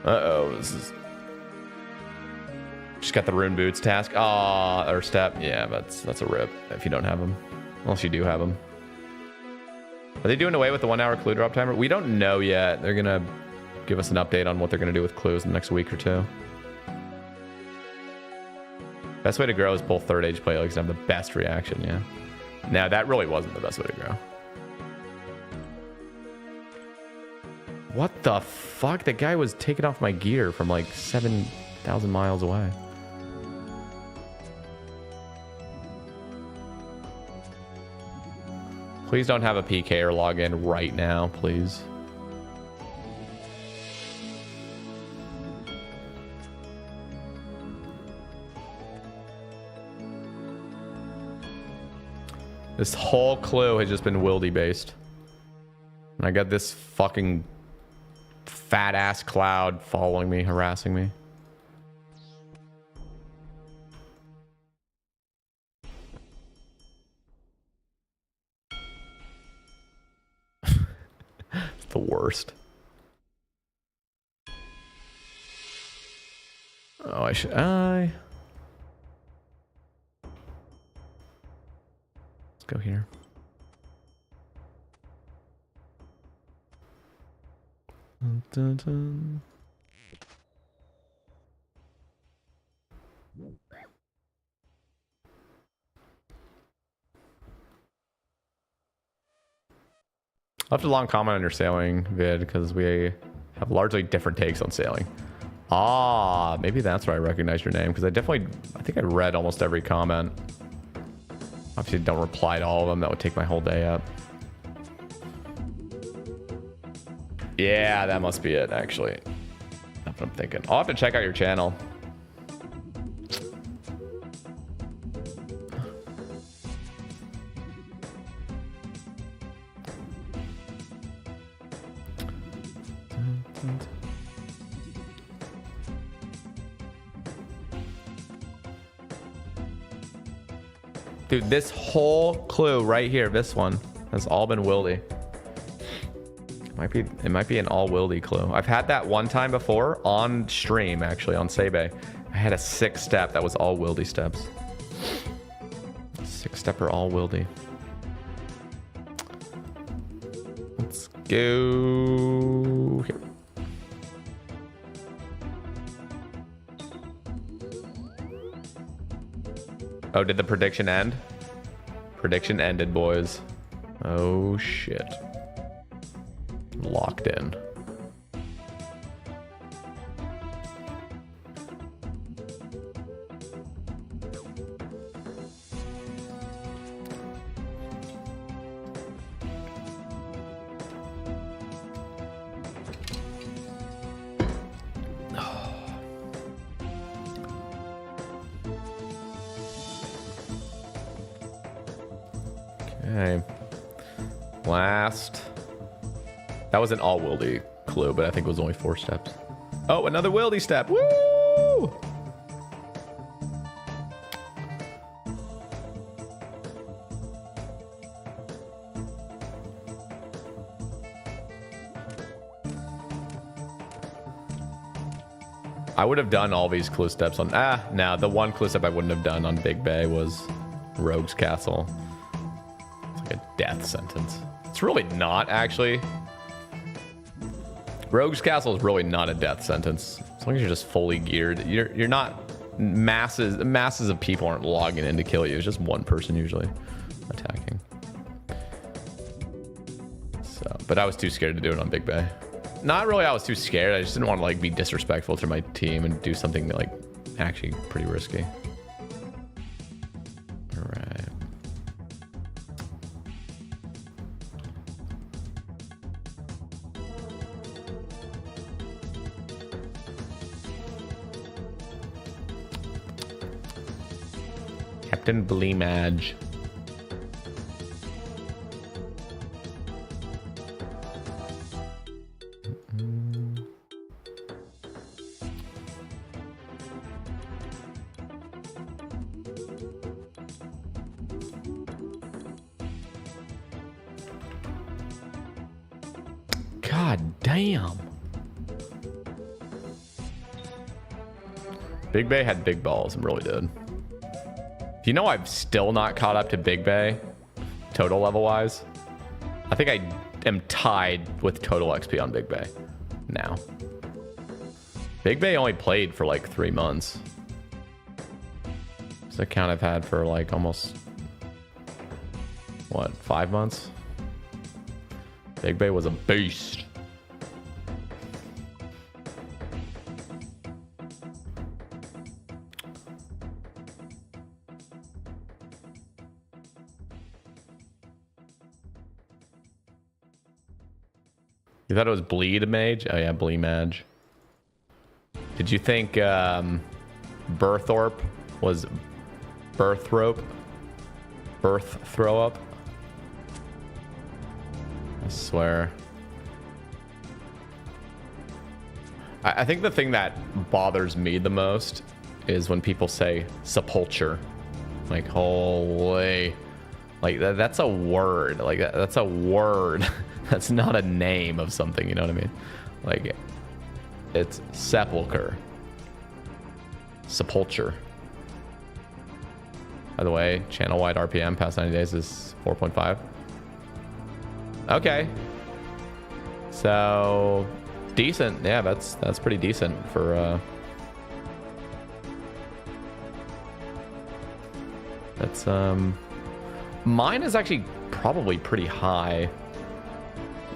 Uh-oh, this is... Just got the rune boots task. Or step. Yeah, that's a rip if you don't have them. Unless you do have them. Are they doing away with the 1 hour clue drop timer? We don't know yet. They're gonna give us an update on what they're gonna do with clues in the next week or 2. Best way to grow is pull third age play legs and have the best reaction, yeah. Now that really wasn't the best way to grow. What the fuck? That guy was taking off my gear from like 7,000 miles away. Please don't have a PK or login right now, please. This whole clue has just been wildy based. And I got this fucking fat ass cloud following me, harassing me. It's the worst. Oh, let's go here. Dun, dun, dun. I left a long comment on your sailing vid because we have largely different takes on sailing. Ah, maybe that's where I recognize your name because I think I read almost every comment. Obviously, don't reply to all of them. That would take my whole day up. Yeah, that must be it, actually. That's what I'm thinking. I'll have to check out your channel. Dude, this whole clue right here, this one, has all been wildy. It might be an all wildy clue. I've had that one time before on stream, actually, on Sebe. I had a 6-step that was all wildy steps. 6-stepper all wildy. Let's go here. Oh, did the prediction end? Prediction ended, boys. Oh, shit. Locked in. Okay. Last. That was an all wildy clue, but I think it was only 4 steps. Oh, another wildy step. Woo! I would have done all these clue steps on... no, the one clue step I wouldn't have done on Big Bay was Rogue's Castle. It's like a death sentence. It's really not, actually. Rogue's Castle is really not a death sentence. As long as you're just fully geared. You're not... Masses of people aren't logging in to kill you. It's just one person usually attacking. So, but I was too scared to do it on Big Bay. Not really I was too scared. I just didn't want to like be disrespectful to my team and do something like actually pretty risky. All right. Captain Bleemage. God damn. Big Bay had big balls and really did. You know I've still not caught up to Big Bay, total level wise. I think I am tied with total XP on Big Bay now. Big Bay only played for like 3 months. It's the account I've had for like almost, what, 5 months? Big Bay was a beast. You thought it was Bleed Mage? Oh yeah, Bleed Mage. Did you think Berthorpe was Berthrope? birth throw up. I swear. I think the thing that bothers me the most is when people say sepulture. Like, holy, like that's a word. Like that's a word. That's not a name of something. You know what I mean? Like, it's sepulcher. Sepulture. By the way, channel-wide RPM past 90 days is 4.5. Okay. So decent. Yeah, that's pretty decent for that's mine is actually probably pretty high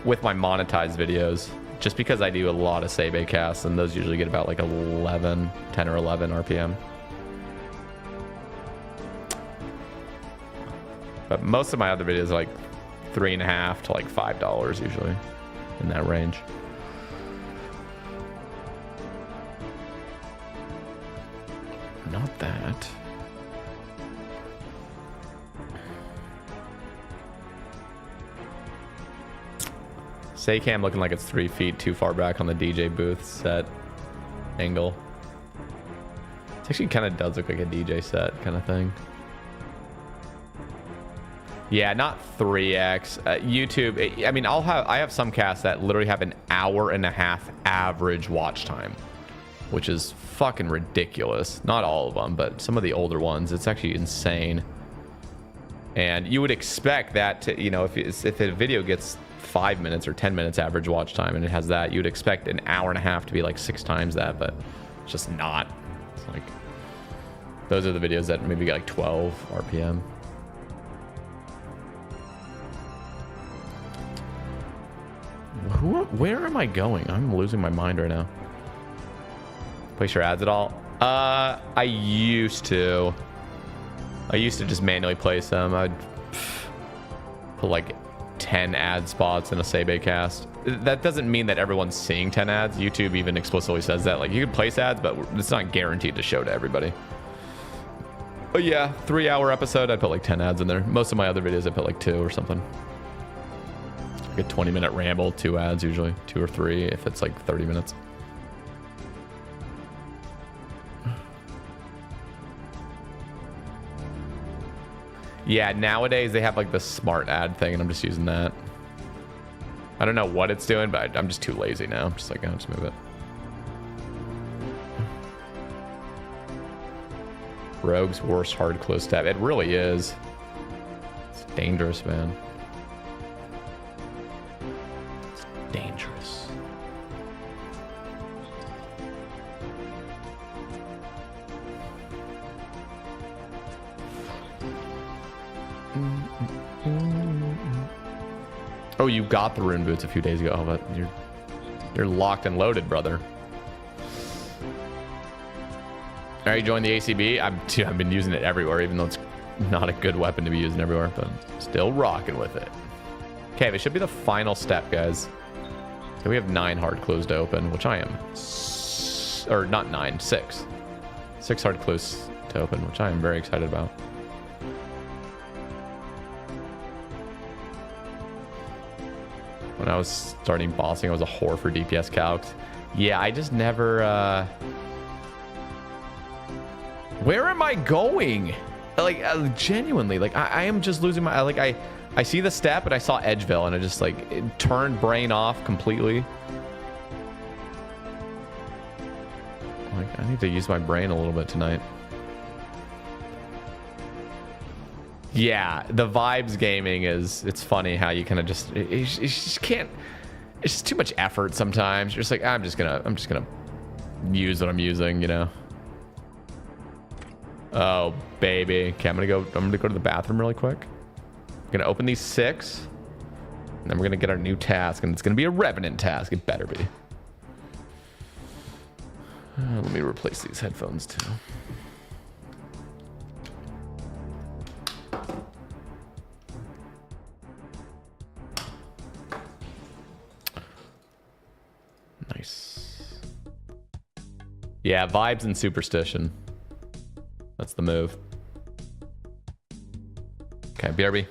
with my monetized videos, just because I do a lot of Sebe casts, and those usually get about like 10 or 11 RPM. But most of my other videos are like $3.50 to like $5 usually, in that range. Not that. Saycam looking like it's 3 feet too far back on the DJ booth set angle. It actually kind of does look like a DJ set kind of thing. Yeah, not 3x. YouTube, I mean, I have some casts that literally have an hour-and-a-half average watch time, which is fucking ridiculous. Not all of them, but some of the older ones. It's actually insane. And you would expect that to, you know, if a video gets 5 minutes or 10 minutes average watch time and it has that, you'd expect an hour-and-a-half to be like 6 times that, but it's just not. It's like, those are the videos that maybe get like 12 RPM. Where am I going? I'm losing my mind right now. Place your ads at all? I used to just manually place them. I'd put like 10 ad spots in a Sebe cast. That doesn't mean that everyone's seeing 10 ads. YouTube even explicitly says that. Like, you can place ads, but it's not guaranteed to show to everybody. But yeah, 3-hour episode, I'd put like 10 ads in there. Most of my other videos, I put like 2 or something. Like a 20-minute ramble, 2 ads usually, 2 or 3 if it's like 30 minutes. Yeah, nowadays they have like the smart ad thing, and I'm just using that. I don't know what it's doing, but I'm just too lazy now. I'm just like, I'll just move it. Rogue's worst hard close tab. It really is. It's dangerous, man. It's dangerous. Oh, you got the rune boots a few days ago. Oh, but you're locked and loaded, brother. All right, join the ACB. I've been using it everywhere, even though it's not a good weapon to be using everywhere, but still rocking with it. Okay, this should be the final step, guys. So we have 9 hard clues to open, which I am, or not 9, 6. 6 hard clues to open, which I am very excited about. When I was starting bossing, I was a whore for DPS calcs. Yeah, I just never... Where am I going? Like, genuinely, like, I am just losing my... Like, I see the step, and I saw Edgeville, and I just, like, it turned brain off completely. Like, I need to use my brain a little bit tonight. Yeah, the vibes gaming is, it's funny how you kind of just, you just can't, it's just too much effort sometimes. You're just like, I'm just gonna use what I'm using, you know? Oh, baby. Okay, I'm gonna go to the bathroom really quick. I'm gonna open these 6, and then we're gonna get our new task, and it's gonna be a Revenant task. It better be. Let me replace these headphones too. Nice. Yeah, vibes and superstition. That's the move. Okay, BRB.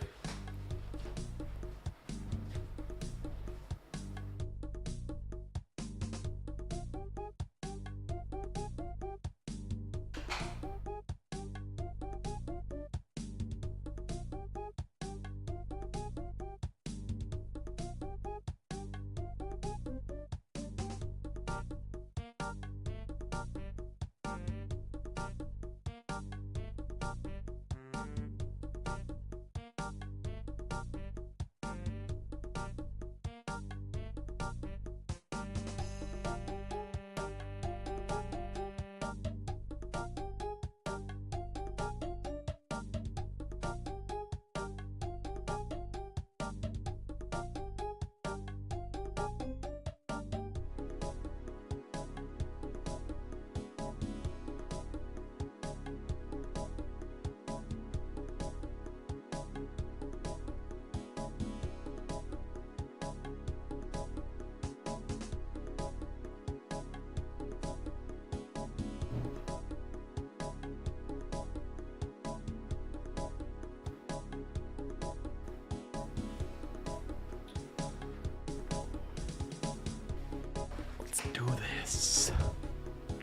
Let's do this.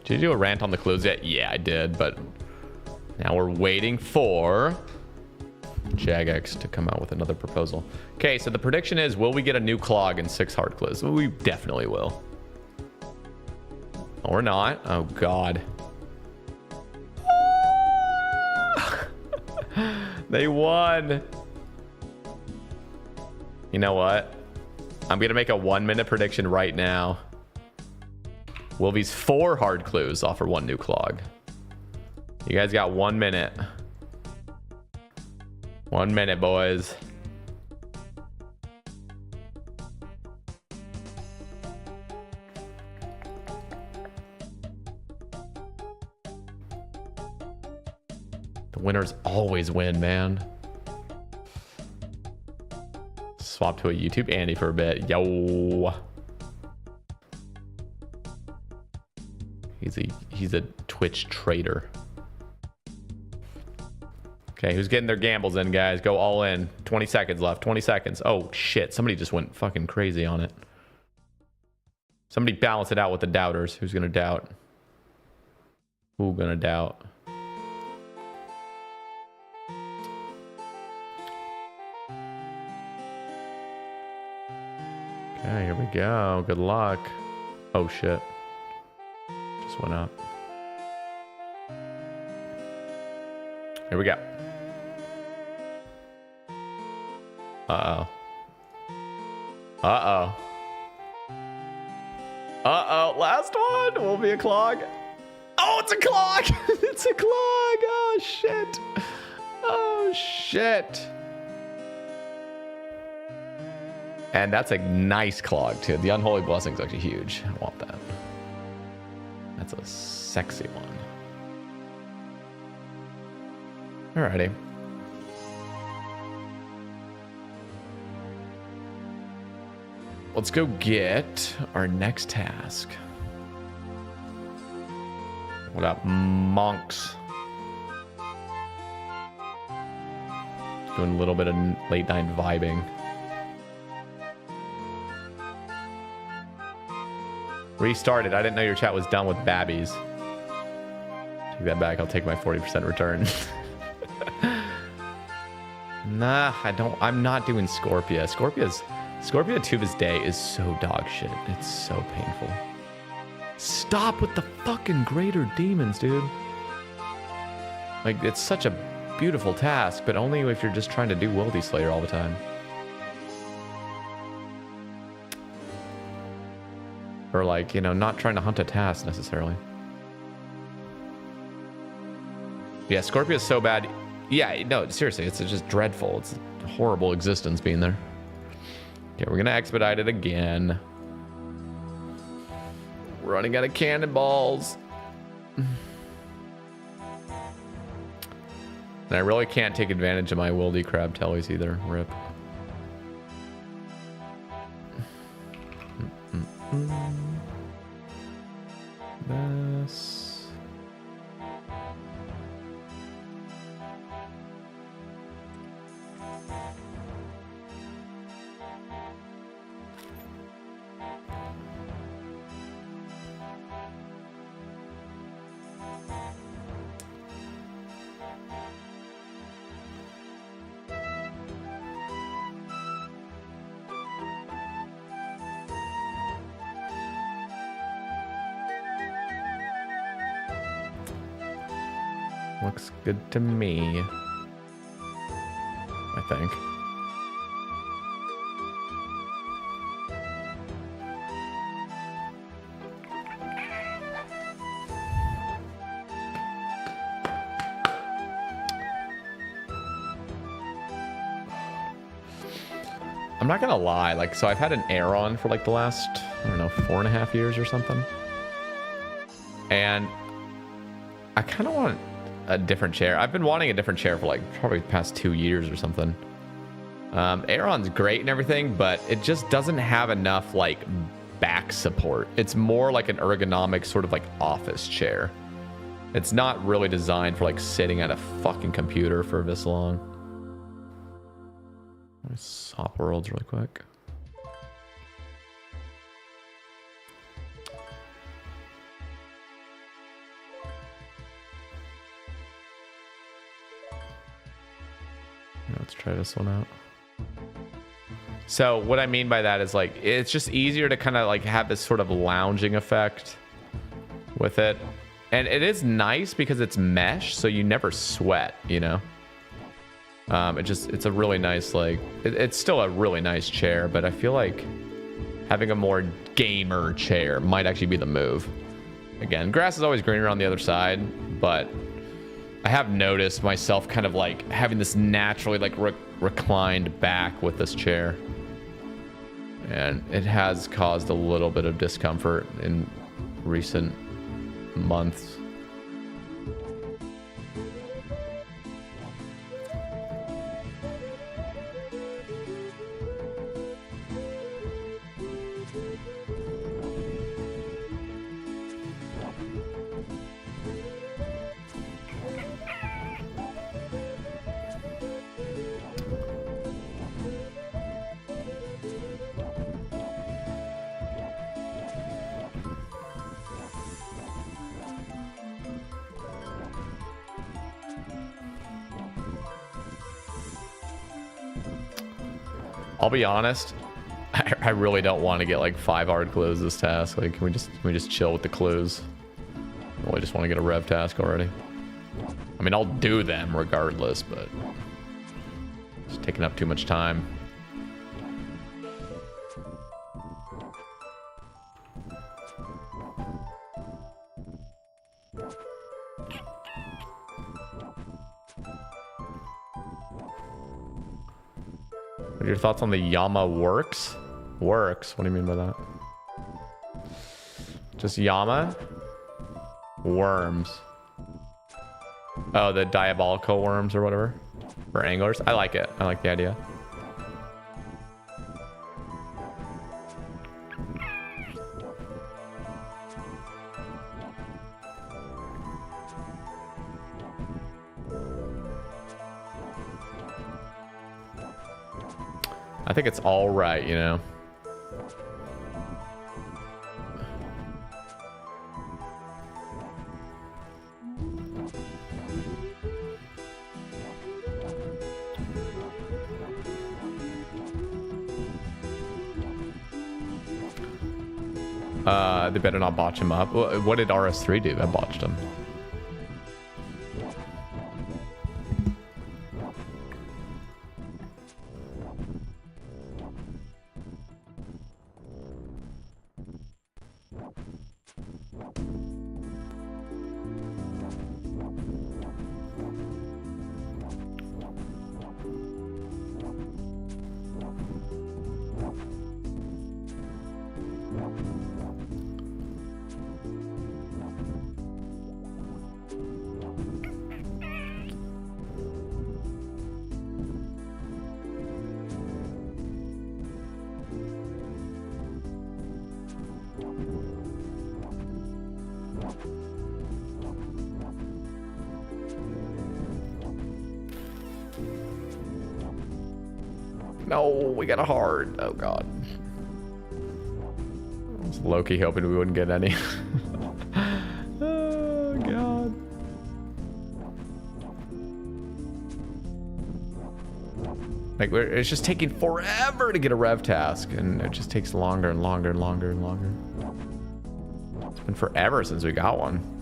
Did you do a rant on the clues yet? Yeah, I did, but now we're waiting for Jagex to come out with another proposal. Okay, so the prediction is, will we get a new clog and 6 hard clues? We definitely will. Or not. Oh, God. They won. You know what? I'm going to make a 1-minute prediction right now. Wilby's 4 hard clues offer 1 new clog. You guys got 1 minute. 1 minute, boys. The winners always win, man. Swap to a YouTube Andy for a bit. Yo. He's a Twitch trader. Okay, who's getting their gambles in, guys? Go all in. 20 seconds left. 20 seconds. Oh, shit. Somebody just went fucking crazy on it. Somebody balance it out with the doubters. Who's going to doubt? Who going to doubt? Okay, here we go. Good luck. Oh, shit. Just went up. Here we go. Uh-oh. Uh-oh. Uh-oh. Last one will be a clog. Oh, it's a clog. It's a clog. Oh, shit. Oh, shit. And that's a nice clog, too. The Unholy Blessing's actually huge. I want that. That's a sexy one. Alrighty. Let's go get our next task. What up, monks? Doing a little bit of late night vibing. Restarted. I didn't know your chat was done with babbies. Take that back. I'll take my 40% return. Nah, I don't. I'm not doing Scorpia. Scorpia to this day is so dog shit. It's so painful. Stop with the fucking greater demons, dude. Like, it's such a beautiful task, but only if you're just trying to do Wildy Slayer all the time. Or like, you know, not trying to hunt a task necessarily. Yeah, Scorpia is so bad. Yeah, no, seriously, it's just dreadful. It's a horrible existence being there. Okay, we're gonna expedite it again. We're running out of cannonballs. And I really can't take advantage of my Wildy Crab Tellies either. Rip. This. Looks good to me. I think. I'm not gonna lie, like, so I've had an Air on for like the last, I don't know, 4.5 years or something. And I kind of want a different chair. I've been wanting a different chair for like probably the past 2 years or something. Aeron's great and everything, but it just doesn't have enough like back support. It's more like an ergonomic sort of like office chair. It's not really designed for like sitting at a fucking computer for this long. Let me swap worlds really quick. Let's try this one out. So what I mean by that is like, it's just easier to kind of like have this sort of lounging effect with it. And it is nice because it's mesh, so you never sweat, you know? It's a really nice, like, it's still a really nice chair, but I feel like having a more gamer chair might actually be the move. Again, grass is always greener on the other side, but I have noticed myself kind of like having this naturally like reclined back with this chair. And it has caused a little bit of discomfort in recent months. I'll be honest, I really don't want to get like 5 hard clues this task. Like, can we just chill with the clues? I really just want to get a rev task already. I mean, I'll do them regardless, but it's taking up too much time. What are your thoughts on the Yama works? Works? What do you mean by that? Just Yama? Worms. Oh, the diabolical worms or whatever? For anglers? I like it. I like the idea. I think it's all right, you know. They better not botch him up. What did RS3 do? I botched him. No, we got a hard. Oh god. I was low-key hoping we wouldn't get any. Oh god. Like, it's just taking forever to get a rev task, and it just takes longer and longer and longer and longer. It's been forever since we got one.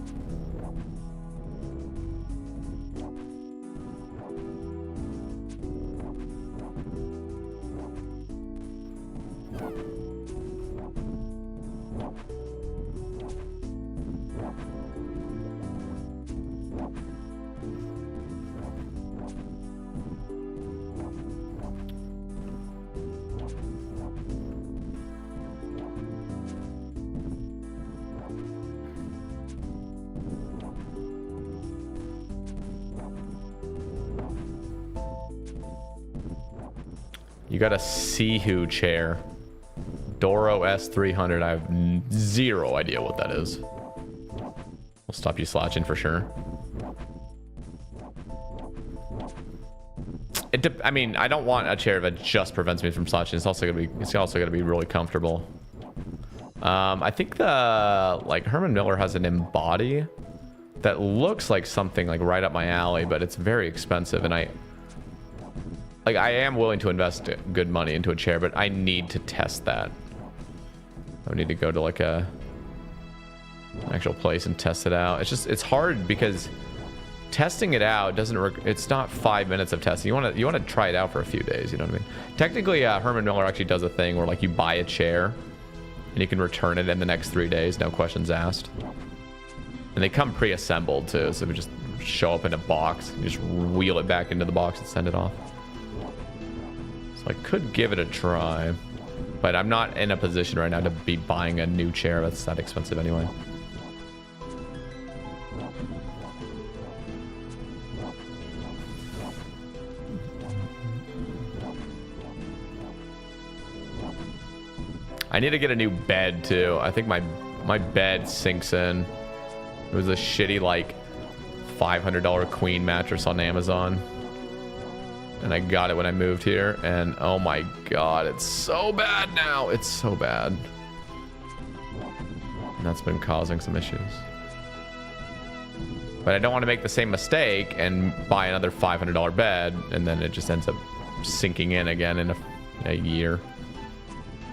You got a Sihu chair. Doro S300. I have zero idea what that is. We'll stop you slouching for sure. I mean, I don't want a chair that just prevents me from slouching. It's also gonna be really comfortable. I think like Herman Miller has an Embody that looks like something like right up my alley, but it's very expensive, and I am willing to invest good money into a chair, but I need to test that. I would need to go to like an actual place and test it out. It's hard because testing it out it's not 5 minutes of testing. You want to try it out for a few days, you know what I mean? Technically, Herman Miller actually does a thing where like you buy a chair and you can return it in the next 3 days, no questions asked. And they come pre-assembled too, so we just show up in a box, you just wheel it back into the box and send it off. So I could give it a try, but I'm not in a position right now to be buying a new chair that's that expensive anyway. I need to get a new bed too. I think my bed sinks in. It was a shitty like $500 queen mattress on Amazon, and I got it when I moved here, and oh my god, it's so bad now. It's so bad, and that's been causing some issues. But I don't want to make the same mistake and buy another $500 bed, and then it just ends up sinking in again in a year.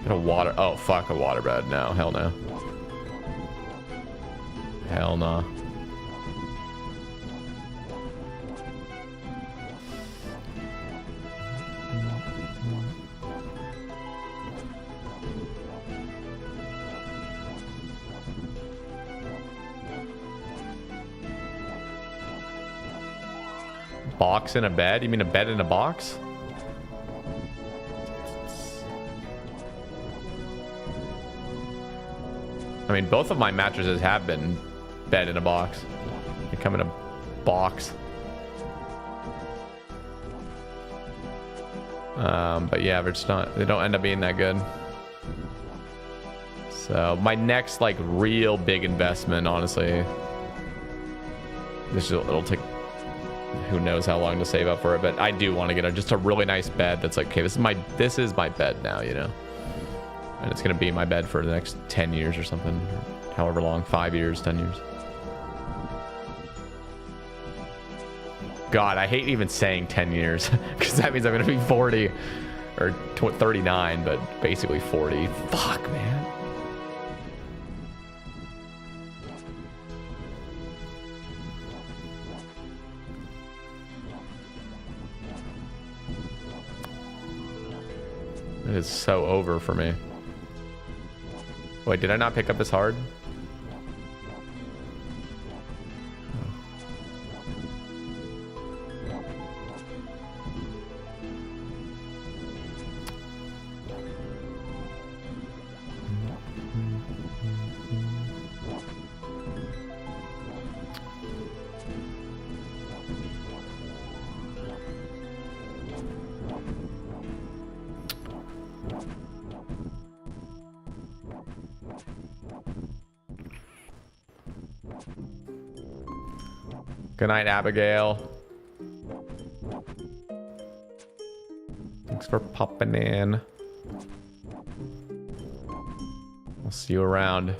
Oh fuck, a water bed. No, hell no. Hell no. Box in a bed? You mean a bed in a box? I mean, both of my mattresses have been bed in a box. They come in a box. But yeah, they don't end up being that good. So my next like real big investment, honestly, it'll take who knows how long to save up for it, but I do want to get just a really nice bed that's like, okay, this is my bed now, you know. And it's going to be my bed for the next 10 years or something. Or however long. 5 years, 10 years. God, I hate even saying 10 years. Because that means I'm going to be 40. Or 39, but basically 40. Fuck, man. It is so over for me. Wait, did I not pick up as hard? Good night, Abigail. Thanks for popping in. I'll see you around.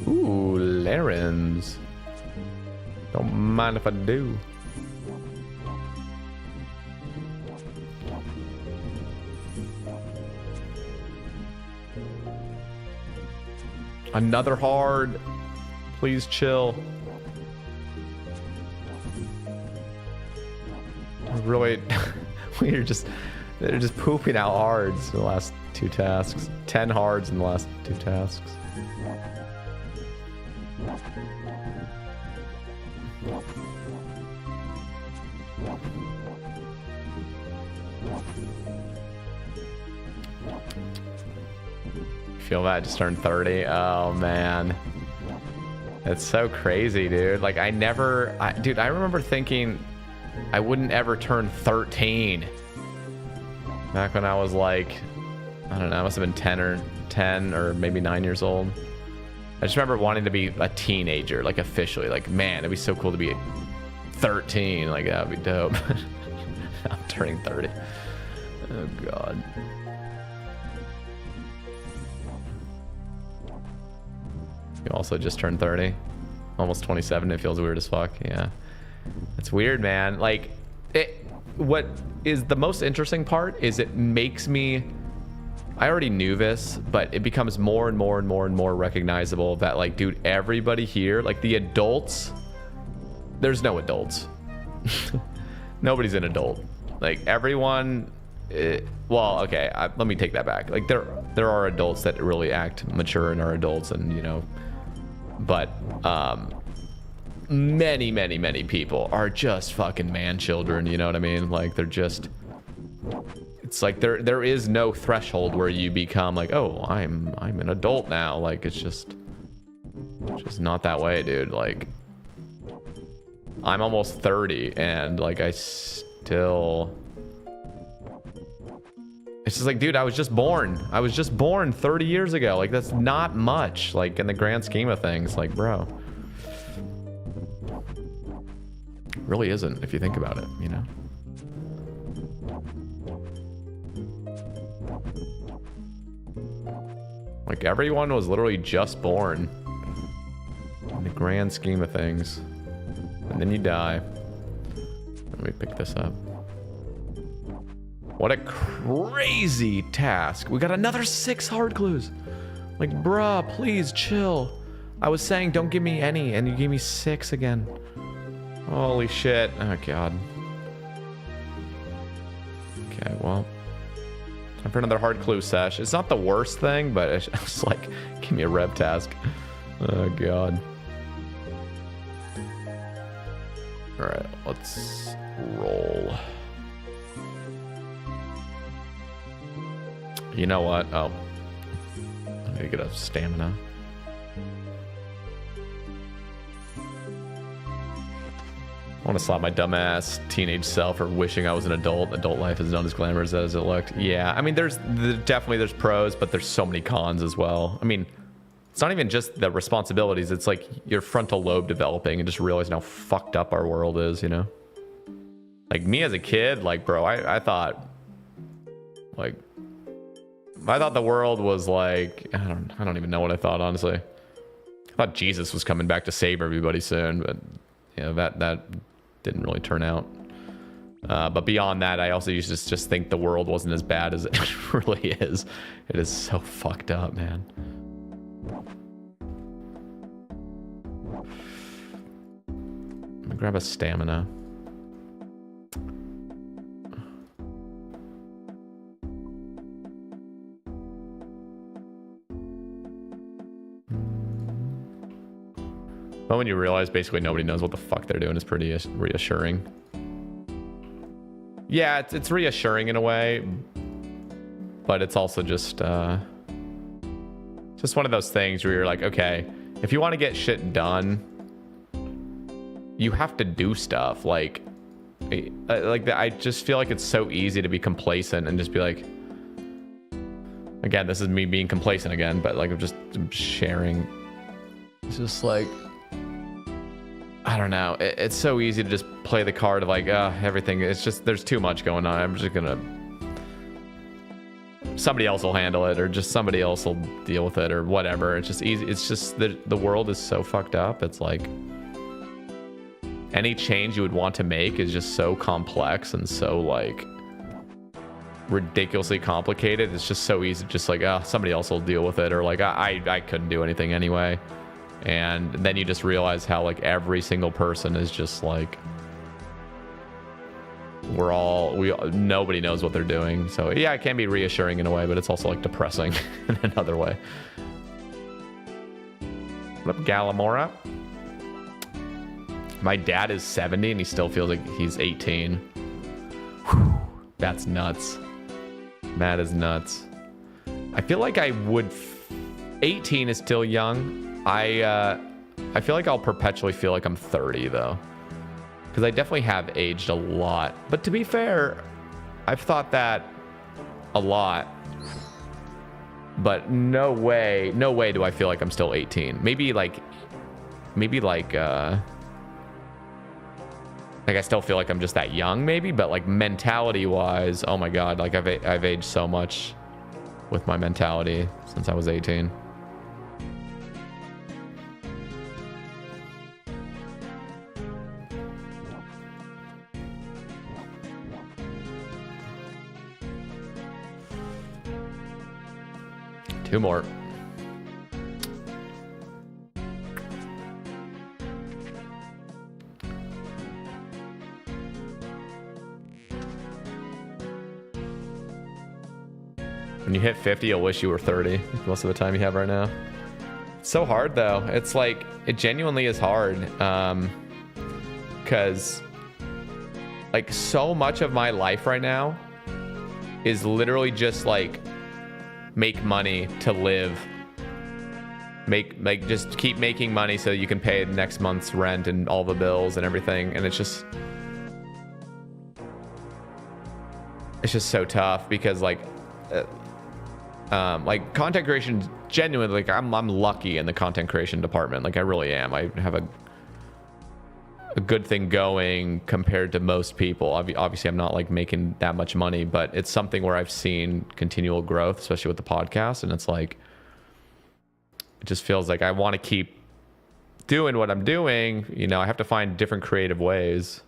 Ooh, Larens. Don't mind if I do. Another hard. Please chill. Really, they're just pooping out hards in the last 2 tasks. 10 hards in the last 2 tasks. Feel that? Just turned 30. Oh man, it's so crazy, dude. Like I remember thinking I wouldn't ever turn 13 back when I was like, I don't know, I must have been 10 or maybe 9 years old. I just remember wanting to be a teenager, like officially, like, man, it'd be so cool to be 13. Like that would be dope. I'm turning 30. Oh god. You also just turned 30. Almost 27. It feels weird as fuck. Yeah. It's weird, man. Like, what is the most interesting part is it makes me... I already knew this, but it becomes more and more and more and more recognizable that, like, dude, everybody here, like, the adults... There's no adults. Nobody's an adult. Like, everyone... well, okay, let me take that back. Like, there are adults that really act mature and are adults and, you know... But many people are just fucking man children, you know what I mean? Like they're just, it's like there is no threshold where you become like, oh, I'm an adult now. Like it's just not that way, dude. Like I'm almost 30 and like I still, it's just like, dude, I was just born 30 years ago. Like that's not much, like in the grand scheme of things. Like, bro, really isn't if you think about it, you know. Like everyone was literally just born in the grand scheme of things, and then you die. Let me pick this up. What a crazy task. We got another 6 hard clues. Like, bruh, please chill. I was saying don't give me any, and you gave me 6 again. Holy shit. Oh, God. Okay, well. Time for another hard clue sesh. It's not the worst thing, but it's just like, give me a rev task. Oh, God. All right, let's roll. You know what? Oh. I need to get a stamina. I want to slap my dumbass teenage self for wishing I was an adult. Adult life is not as glamorous as it looked. Yeah, I mean, there's pros, but there's so many cons as well. I mean, it's not even just the responsibilities. It's like your frontal lobe developing and just realizing how fucked up our world is, you know? Like me as a kid, like, bro, I thought, like, I thought the world was like, I don't even know what I thought, honestly. I thought Jesus was coming back to save everybody soon, but you know, that didn't really turn out. But beyond that, I also used to just think the world wasn't as bad as it really is. It is so fucked up, man. Let me grab a stamina. But when you realize basically nobody knows what the fuck they're doing is pretty reassuring. Yeah, it's reassuring in a way, but it's also just one of those things where you're like, okay, if you want to get shit done, you have to do stuff. Like I just feel like it's so easy to be complacent and just be like, again, this is me being complacent again, but like I'm sharing. It's just like, I don't know. It's so easy to just play the card of like, everything. It's just, there's too much going on. I'm just gonna, somebody else will handle it, or just somebody else will deal with it, or whatever. It's just easy. It's just the world is so fucked up. It's like any change you would want to make is just so complex and so like, ridiculously complicated. It's just so easy, just like, oh, somebody else will deal with it, or like I couldn't do anything anyway. And then you just realize how like every single person is just like, nobody knows what they're doing. So yeah, it can be reassuring in a way, but it's also like depressing in another way. What up, Gallimora? My dad is 70 and he still feels like he's 18. Whew, that's nuts. That is nuts. I feel like I would 18 is still young. I feel like I'll perpetually feel like I'm 30 though, because I definitely have aged a lot. But to be fair, I've thought that a lot. But no way do I feel like I'm still 18. Maybe like I still feel like I'm just that young, maybe, but like mentality wise, oh my god, like I've aged so much with my mentality since I was 18. Two more. When you hit 50, you'll wish you were 30 most of the time you have right now. It's so hard though. It's like, it genuinely is hard. Because like so much of my life right now is literally just like make money to live, just keep making money so you can pay next month's rent and all the bills and everything. And it's just so tough because like content creation, genuinely, like I'm lucky in the content creation department. Like I really am. I have a good thing going compared to most people. Obviously I'm not like making that much money, but it's something where I've seen continual growth, especially with the podcast. And it's like, it just feels like I want to keep doing what I'm doing. You know, I have to find different creative ways.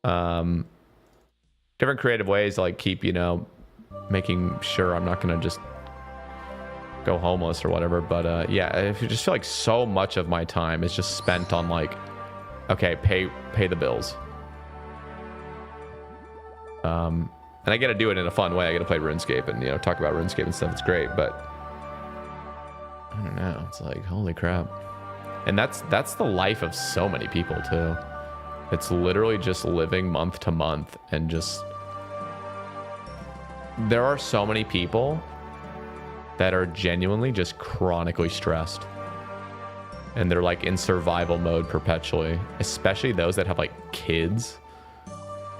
Different creative ways to like keep, you know, making sure I'm not going to just go homeless or whatever. But yeah, I just feel like so much of my time is just spent on like, okay, pay the bills. And I got to do it in a fun way. I got to play RuneScape and, you know, talk about RuneScape and stuff. It's great, but I don't know. It's like, holy crap. And that's the life of so many people too. It's literally just living month to month and just, there are so many people that are genuinely just chronically stressed. And they're like in survival mode perpetually, especially those that have like kids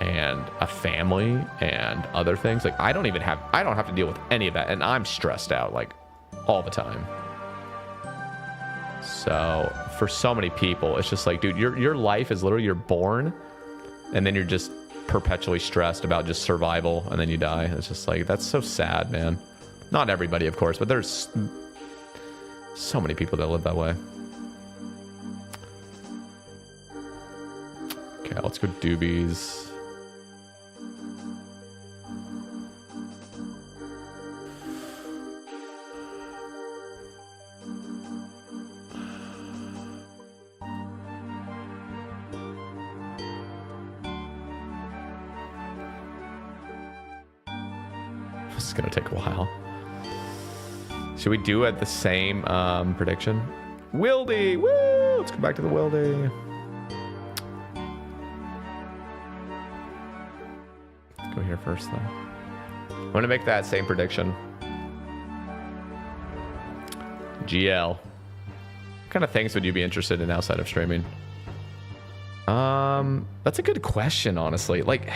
and a family and other things. Like I don't have to deal with any of that. And I'm stressed out like all the time. So for so many people, it's just like, dude, your life is literally, you're born and then you're just perpetually stressed about just survival and then you die. It's just like, that's so sad, man. Not everybody, of course, but there's so many people that live that way. Okay, let's go doobies. This is gonna take a while. Should we do at the same prediction? Wildy! Woo! Let's go back to the Wildy. Let's go here first, though. I'm going to make that same prediction. GL. What kind of things would you be interested in outside of streaming? That's a good question, honestly. Like,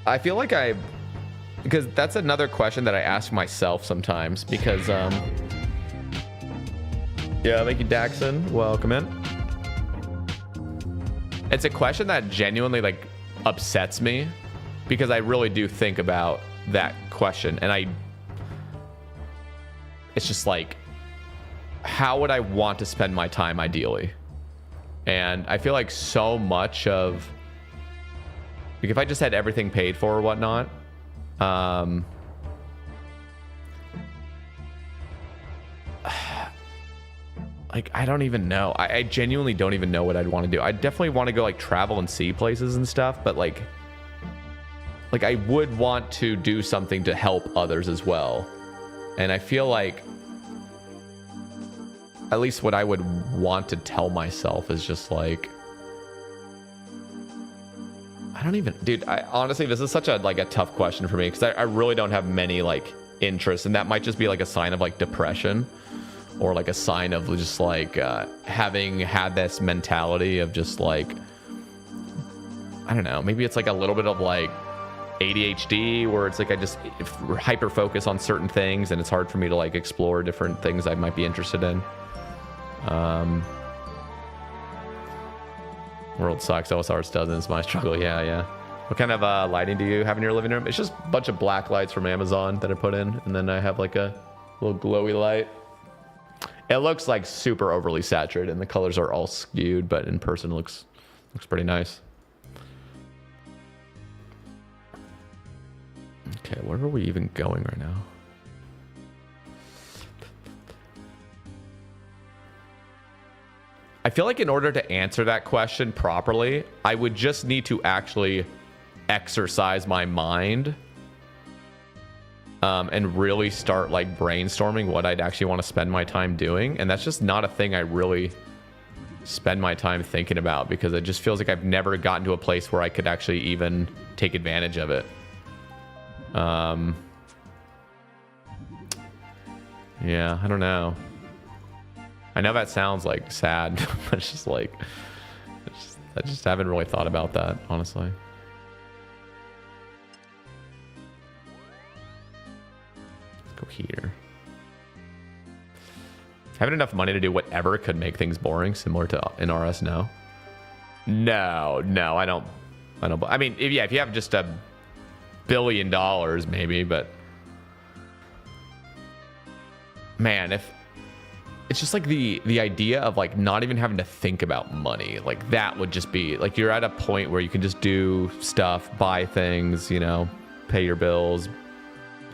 I feel like because that's another question that I ask myself sometimes because, yeah, thank you, Daxon. Welcome in. It's a question that genuinely like upsets me because I really do think about that question. And it's just like, how would I want to spend my time ideally? And I feel like so much of Like if I just had everything paid for or whatnot, like I don't even know. I genuinely don't even know what I'd want to do. I definitely want to go like travel and see places and stuff, but like I would want to do something to help others as well. And I feel like at least what I would want to tell myself is just like, I don't even, dude, honestly, this is such a like a tough question for me because I really don't have many like interests, and that might just be like a sign of like depression or like a sign of just like having had this mentality of just like, I don't know, maybe it's like a little bit of like ADHD where it's like I just hyper focus on certain things and it's hard for me to like explore different things I might be interested in. World sucks. OSRs doesn't. It's my struggle. Yeah. What kind of lighting do you have in your living room? It's just a bunch of black lights from Amazon that I put in, and then I have like a little glowy light. It looks like super overly saturated, and the colors are all skewed, but in person it looks pretty nice. Okay, where are we even going right now? I feel like in order to answer that question properly, I would just need to actually exercise my mind and really start like brainstorming what I'd actually want to spend my time doing. And that's just not a thing I really spend my time thinking about because it just feels like I've never gotten to a place where I could actually even take advantage of it. Yeah, I don't know. I know that sounds like sad, but it's just like, I just haven't really thought about that, honestly. Let's go here. Having enough money to do whatever could make things boring, similar to in RS now. No, I don't. I mean, if you have just $1 billion, maybe, but man, it's just like the idea of like not even having to think about money, like that would just be like you're at a point where you can just do stuff, buy things, you know, pay your bills,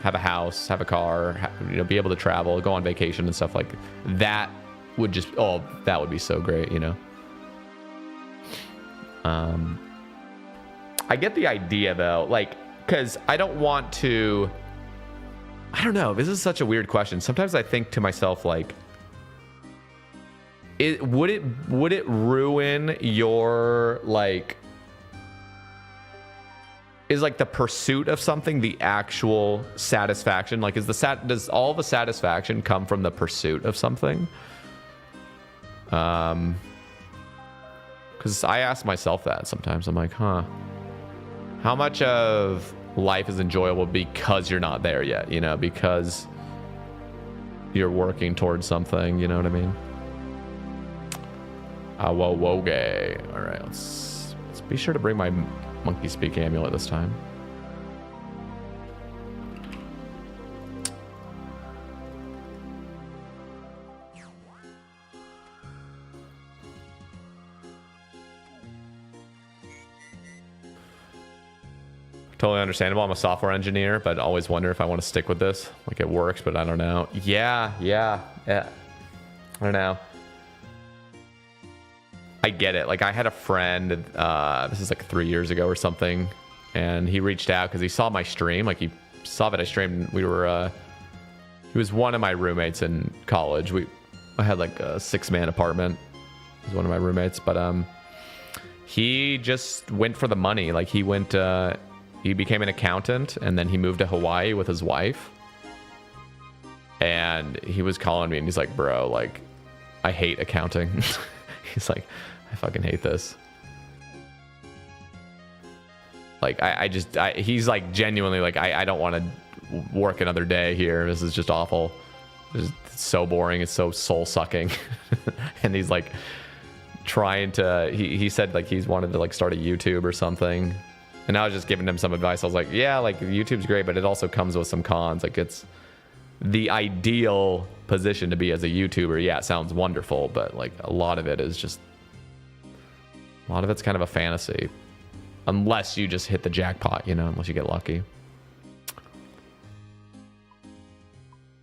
have a house, have a car, you know, be able to travel, go on vacation and stuff like that would just, oh, that would be so great, you know. I get the idea though, like, because I don't want to, I don't know, this is such a weird question. Sometimes I think to myself like, would it ruin your like, is like the pursuit of something the actual satisfaction? Like does all the satisfaction come from the pursuit of something? Because I ask myself that sometimes. I'm like, how much of life is enjoyable because you're not there yet, you know, because you're working towards something, you know what I mean? Awowoge. All right, let's be sure to bring my monkey speak amulet this time. Totally understandable. I'm a software engineer, but always wonder if I want to stick with this. Like it works, but I don't know. Yeah. I don't know. I get it. Like I had a friend, this is like 3 years ago or something, and he reached out because he saw my stream. Like he saw that I streamed. We were, he was one of my roommates in college. I had like a 6-man apartment. He was one of my roommates, but he just went for the money. Like he went, he became an accountant, and then he moved to Hawaii with his wife. And he was calling me, and he's like, bro, like, I hate accounting. He's like, I fucking hate this. Like, he's like genuinely like, I don't want to work another day here. This is just awful. It's so boring. It's so soul sucking. And he's like trying to, he said like he's wanted to like start a YouTube or something. And I was just giving him some advice. I was like, yeah, like YouTube's great, but it also comes with some cons. Like it's the ideal position to be as a YouTuber. Yeah, it sounds wonderful, but like a lot of it is just, a lot of it's kind of a fantasy. Unless you just hit the jackpot, you know, unless you get lucky.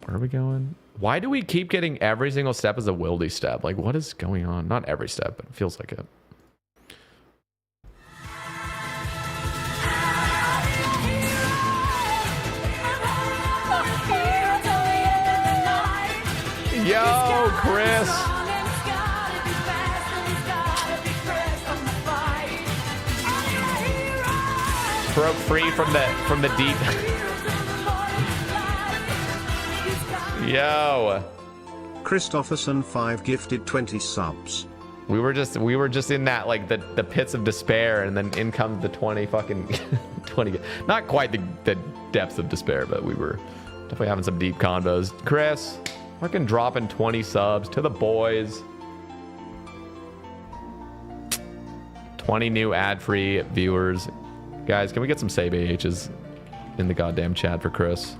Where are we going? Why do we keep getting every single step as a wildy step? Like, what is going on? Not every step, but it feels like it. Yo, Chris. Broke free from the deep. Yo. Christopherson 5 gifted 20 subs. We were just in that, like, the pits of despair, and then in comes the 20 fucking 20. Not quite the depths of despair, but we were definitely having some deep convos. Chris, fucking dropping 20 subs to the boys. 20 new ad-free viewers. Guys, can we get some save AHs in the goddamn chat for Chris?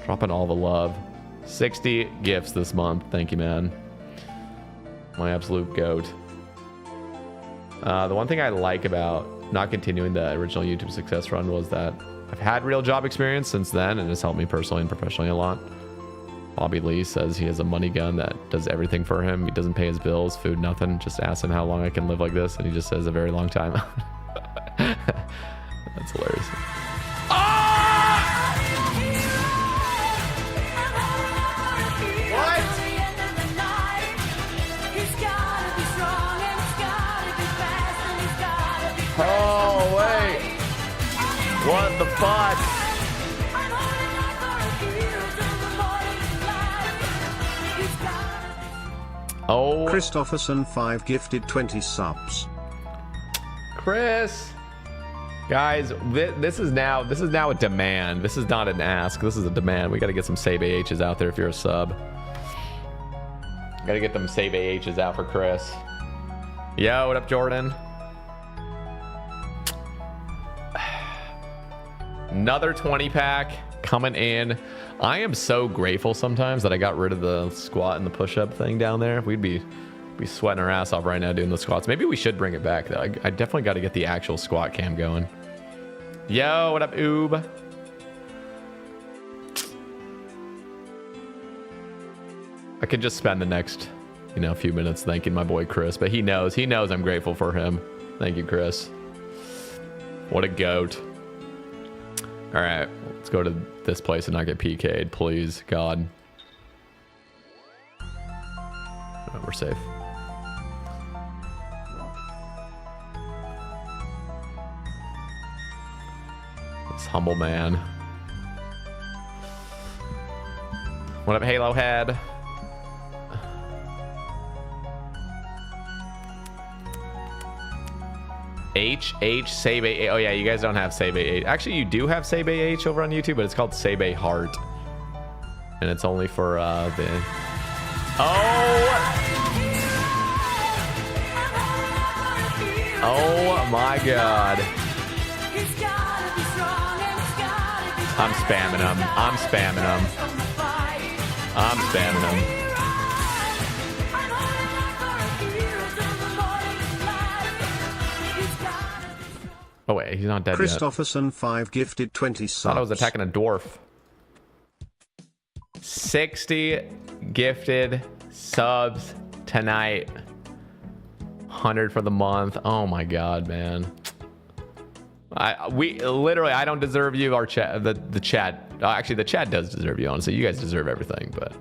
Dropping all the love. 60 gifts this month. Thank you, man. My absolute goat. The one thing I like about not continuing the original YouTube success run was that I've had real job experience since then, and it's helped me personally and professionally a lot. Bobby Lee says he has a money gun that does everything for him. He doesn't pay his bills, food, nothing. Just ask him how long I can live like this, and he just says a very long time. That's hilarious. Oh, wait. What the fuck? Oh. Christopherson 5 gifted 20 subs. Chris. Guys, this is now a demand. This is not an ask. This is a demand. We got to get some save AHs out there if you're a sub. Got to get them save AHs out for Chris. Yo, what up, Jordan? Another 20 pack coming in. I am so grateful sometimes that I got rid of the squat and the push-up thing down there. We'd be sweating our ass off right now doing the squats. Maybe we should bring it back though. I definitely got to get the actual squat cam going. Yo, what up, Oob? I could just spend the next, few minutes thanking my boy Chris, but he knows I'm grateful for him. Thank you, Chris. What a goat. All right, let's go to this place and not get PK'd, please, God. Oh, we're safe. This humble man. What up, Halo Head? Save AH. Oh yeah, you guys don't have Save AH. Actually, you do have Save AH over on YouTube, but it's called Save A Heart, and it's only for the. Oh my God! I'm spamming them. I'm spamming them. Oh wait, he's not dead yet. Christopherson 5 gifted 20 subs. I thought I was attacking a dwarf. 60 gifted subs tonight. 100 for the month. Oh my God, man. I don't deserve you. Our chat, the chat. Actually, the chat does deserve you. Honestly, you guys deserve everything. But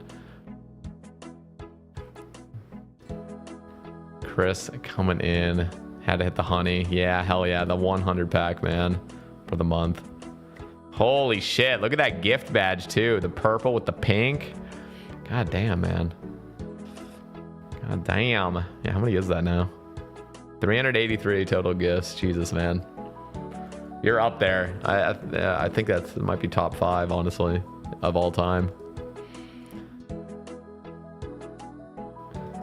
Chris coming in. Had to hit the honey. Yeah, hell yeah. The 100 pack, man, for the month. Holy shit. Look at that gift badge, too. The purple with the pink. God damn, man. God damn. Yeah, how many is that now? 383 total gifts. Jesus, man. You're up there. I think that might be top 5, honestly, of all time.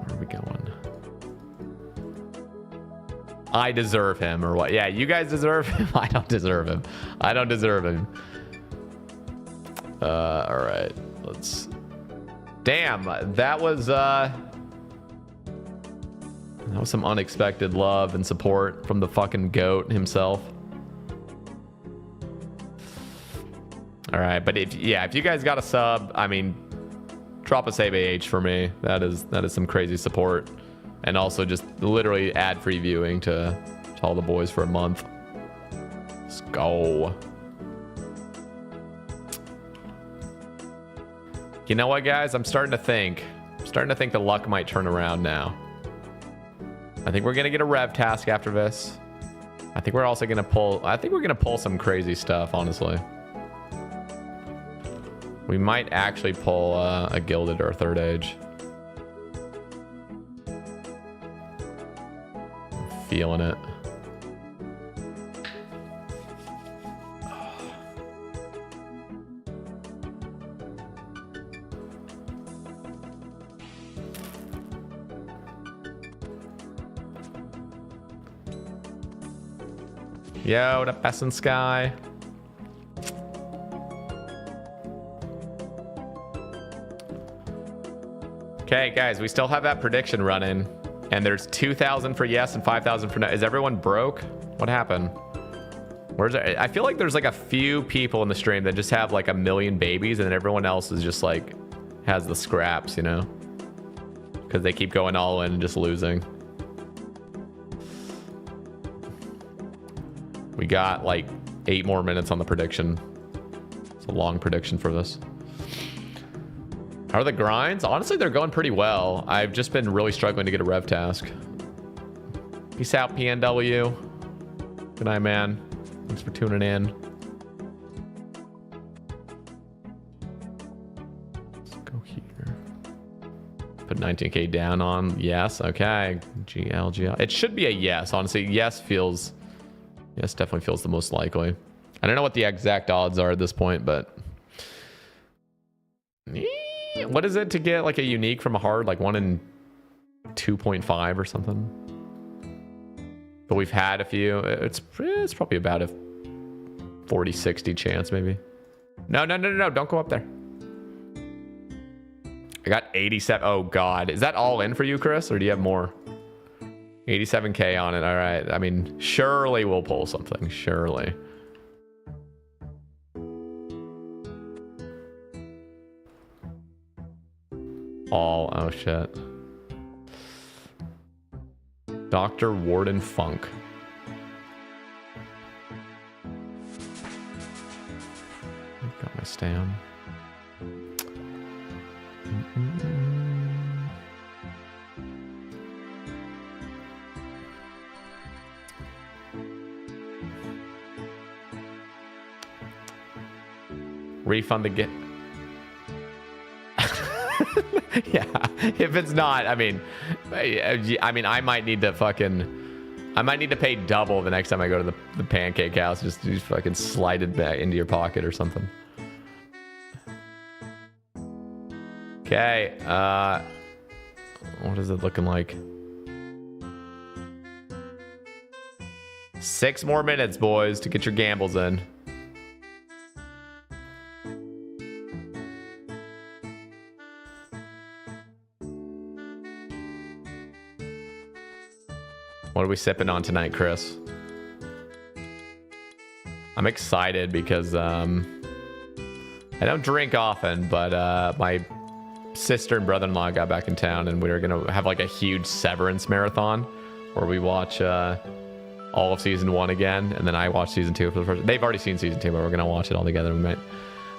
Where are we going? I deserve him, or what? Yeah, you guys deserve him. I don't deserve him. I don't deserve him. All right, let's. Damn, that was That was some unexpected love and support from the fucking goat himself. All right, but if you guys got a sub, I mean, drop a save AH for me. That is some crazy support, and also just literally ad-free viewing to all the boys for a month. Let's go. You know what, guys? I'm starting to think the luck might turn around now. I think we're gonna get a rev task after this. I think we're also gonna pull some crazy stuff, honestly. We might actually pull a gilded or a third age. I'm feeling it. Yo, the best in sky. Okay, guys, we still have that prediction running, and there's 2,000 for yes and 5,000 for no. Is everyone broke? What happened? Where's it? I feel like there's like a few people in the stream that just have like a million babies, and then everyone else is just like has the scraps, you know, because they keep going all in and just losing. We got like 8 more minutes on the prediction. It's a long prediction for this. How are the grinds? Honestly, they're going pretty well. I've just been really struggling to get a rev task. Peace out, PNW. Good night, man. Thanks for tuning in. Let's go here. Put 19K down on yes. Okay. GL. It should be a yes. Honestly, yes definitely feels the most likely. I don't know what the exact odds are at this point, but what is it to get like a unique from a hard, like 1 in 2.5 or something? But we've had a few. It's probably about a 40-60 chance, maybe. No, don't go up there. I got 87. Oh god, is that all in for you, Chris, or do you have more? 87K on it. All right, I mean, surely we'll pull something, surely. Oh shit. Dr. Warden Funk. Got my stam. Refund the get. Yeah, if it's not, I mean, I might need to pay double the next time I go to the pancake house. Just fucking slide it back into your pocket or something. Okay, what is it looking like? 6 more minutes, boys, to get your gambles in. What are we sipping on tonight, Chris? I'm excited because I don't drink often, but my sister and brother-in-law got back in town, and we were gonna have like a huge Severance marathon where we watch all of season 1 again, and then I watch season 2 for the first. They've already seen season 2, but we're gonna watch it all together.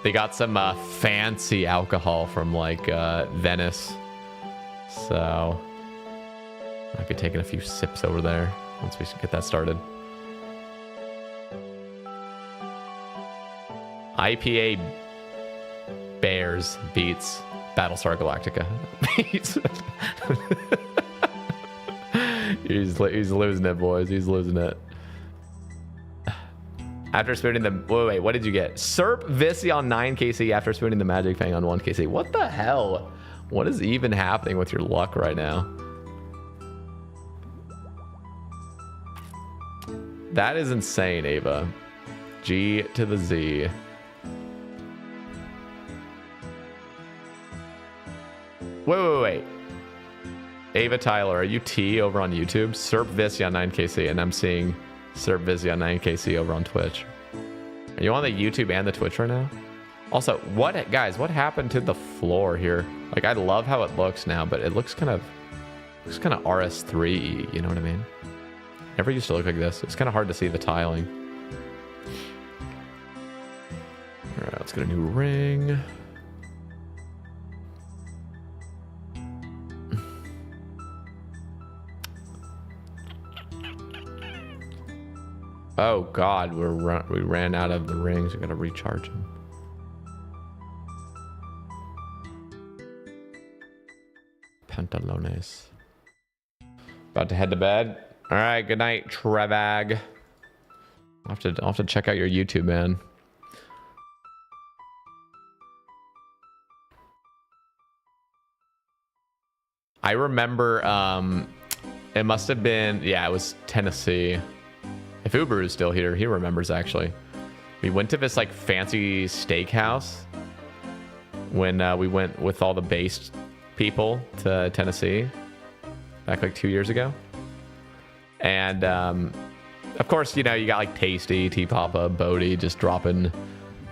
They got some fancy alcohol from like Venice, so might be taking a few sips over there once we get that started. IPA Bears beats Battlestar Galactica. He's losing it, boys. He's losing it. After spooning the... Wait, what did you get? Serp Visi on 9KC after spooning the Magic Fang on 1KC. What the hell? What is even happening with your luck right now? That is insane, Ava. G to the Z. Wait. Ava Tyler, are you T over on YouTube? Serp Visi on 9KC, and I'm seeing Serp Visi on 9KC over on Twitch. Are you on the YouTube and the Twitch right now? Also, what happened to the floor here? Like, I love how it looks now, but it looks kind of RS3, you know what I mean? Never used to look like this. It's kind of hard to see the tiling. All right, let's get a new ring. Oh God, we ran out of the rings. We gotta recharge them. Pantalones. About to head to bed. All right, good night, Trevag. I'll have to check out your YouTube, man. I remember, it must have been, yeah, it was Tennessee. If Uber is still here, he remembers actually. We went to this like fancy steakhouse when we went with all the base people to Tennessee back like 2 years ago. And of course, you know, you got like Tasty, T-Papa, Bodie just dropping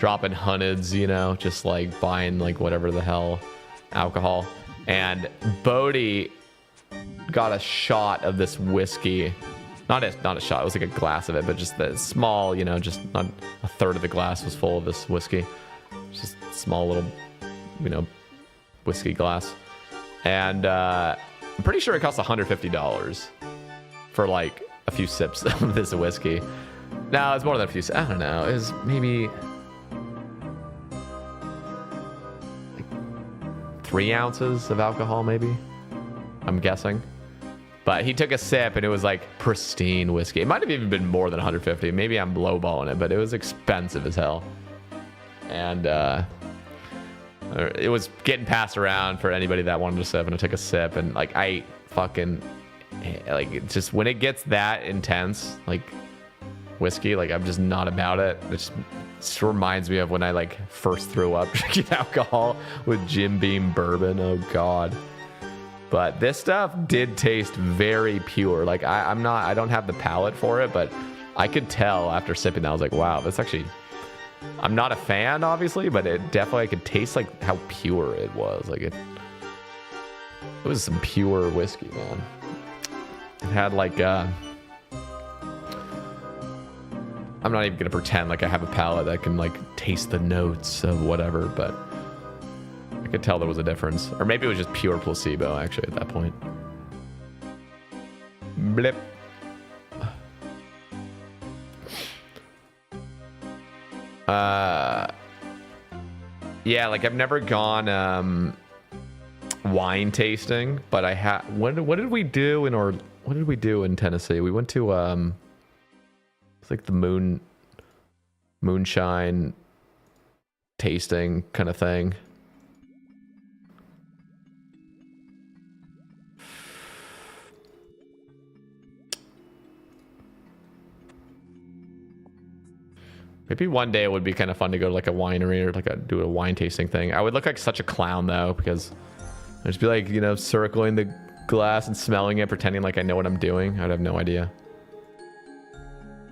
hundreds, you know, just like buying like whatever the hell alcohol. And Bodie got a shot of this whiskey. Not a shot, it was like a glass of it, but just the small, you know, just not a third of the glass was full of this whiskey. Just a small little, you know, whiskey glass. And I'm pretty sure it cost $150 for like a few sips of this whiskey. No, it's more than a few sips. I don't know. It was maybe like 3 ounces of alcohol, maybe. I'm guessing. But he took a sip and it was like pristine whiskey. It might have even been more than 150. Maybe I'm lowballing it, but it was expensive as hell. And it was getting passed around for anybody that wanted to sip, and I took a sip, and like I fucking like just when it gets that intense, like whiskey, like I'm just not about it. It just reminds me of when I like first threw up drinking alcohol with Jim Beam bourbon. Oh God. But this stuff did taste very pure. Like I don't have the palate for it, but I could tell after sipping that. I was like, wow, that's actually, I'm not a fan obviously, but it definitely, I could taste like how pure it was. Like it was some pure whiskey, man. It had like, I'm not even gonna pretend like I have a palate that can like taste the notes of whatever, but I could tell there was a difference. Or maybe it was just pure placebo, actually, at that point. Blip. Yeah, like I've never gone wine tasting, but I had. What did we do in Tennessee? We went to it's like the moonshine tasting kind of thing. Maybe one day it would be kind of fun to go to like a winery or like do a wine tasting thing. I would look like such a clown though, because I'd just be like, you know, circling the glass and smelling it, pretending like I know what I'm doing. I'd have no idea.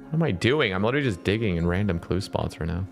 What am I doing? I'm literally just digging in random clue spots right now.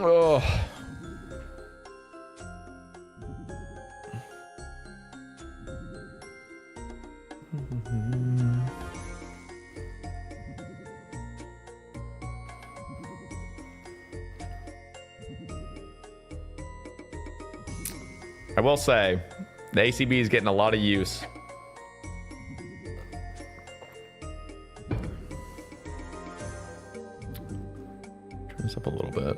Oh. I will say, the ACB is getting a lot of use. Turn this up a little bit.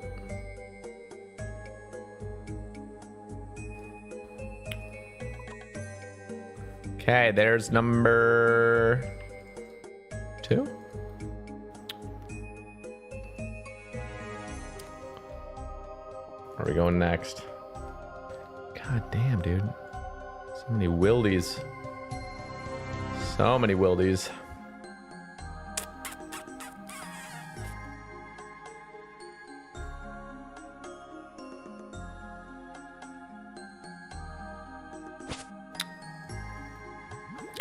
Okay, there's number 2. Where are we going next? God damn, dude. So many wildies. So many wildies.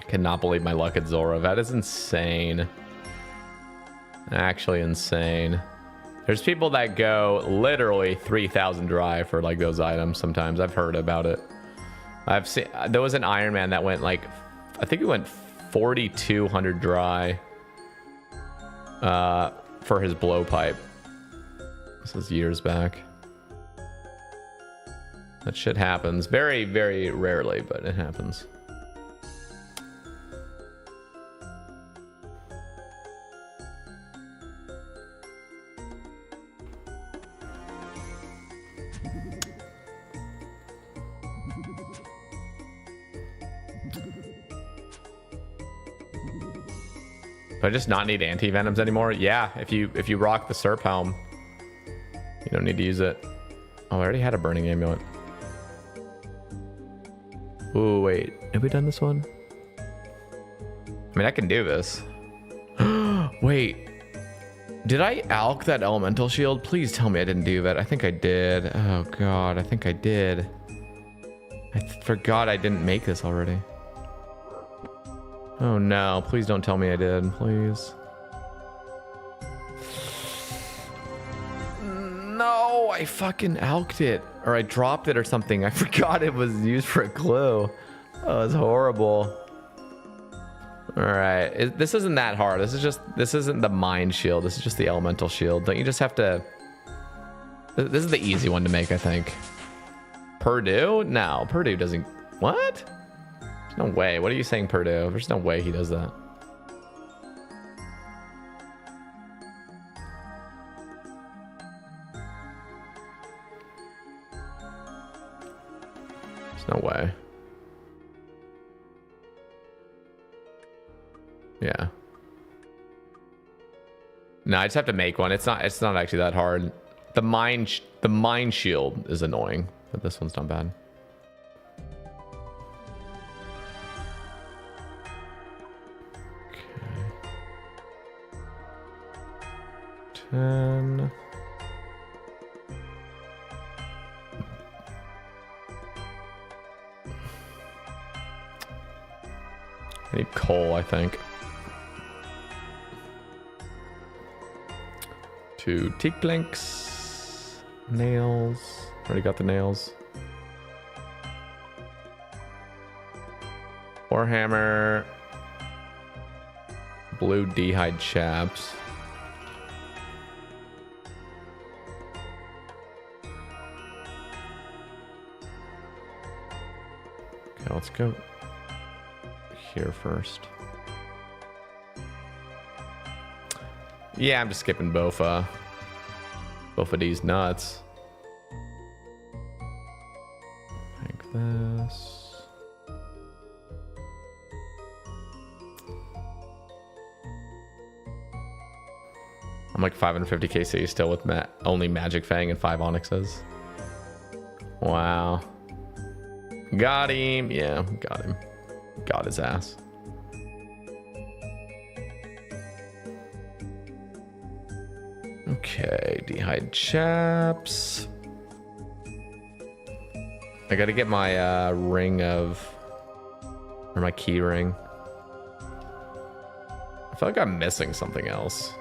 Cannot believe my luck at Zora. That is insane. Actually insane. There's people that go literally 3,000 dry for like those items sometimes. I've heard about it. I've seen, there was an Iron Man that went like, I think it went 4,200 dry for his blowpipe. This is years back. That shit happens. Very, very rarely, but it happens. Do I just not need anti-venoms anymore? Yeah, if you rock the Serp Helm, you don't need to use it. Oh, I already had a burning amulet. Ooh, wait. Have we done this one? I mean, I can do this. Wait. Did I alch that elemental shield? Please tell me I didn't do that. I think I did. Oh, God. I think I did. I forgot I didn't make this already. Oh no, please don't tell me I did, please. No, I fucking alked it. Or I dropped it or something. I forgot it was used for a clue. Oh, it's horrible. Alright, this isn't that hard. This isn't the mind shield. This is just the elemental shield. Don't you just have to... This is the easy one to make, I think. Purdue? No, Purdue doesn't... What? There's no way. What are you saying, Purdue? There's no way he does that. There's no way. Yeah. No, I just have to make one. It's not actually that hard. The mind shield is annoying, but this one's not bad. Okay. 10. I need coal, I think. 2 teak planks. Nails. Already got the nails. Warhammer. Blue d'hide chaps. Okay, let's go here first. Yeah, I'm just skipping both of these nuts. Like this. I'm like 550 KC still with only Magic Fang and 5 Onyxes. Wow. Got him. Yeah, got him. Got his ass. Okay, d'hide chaps. I gotta get my ring of... Or my key ring. I feel like I'm missing something else.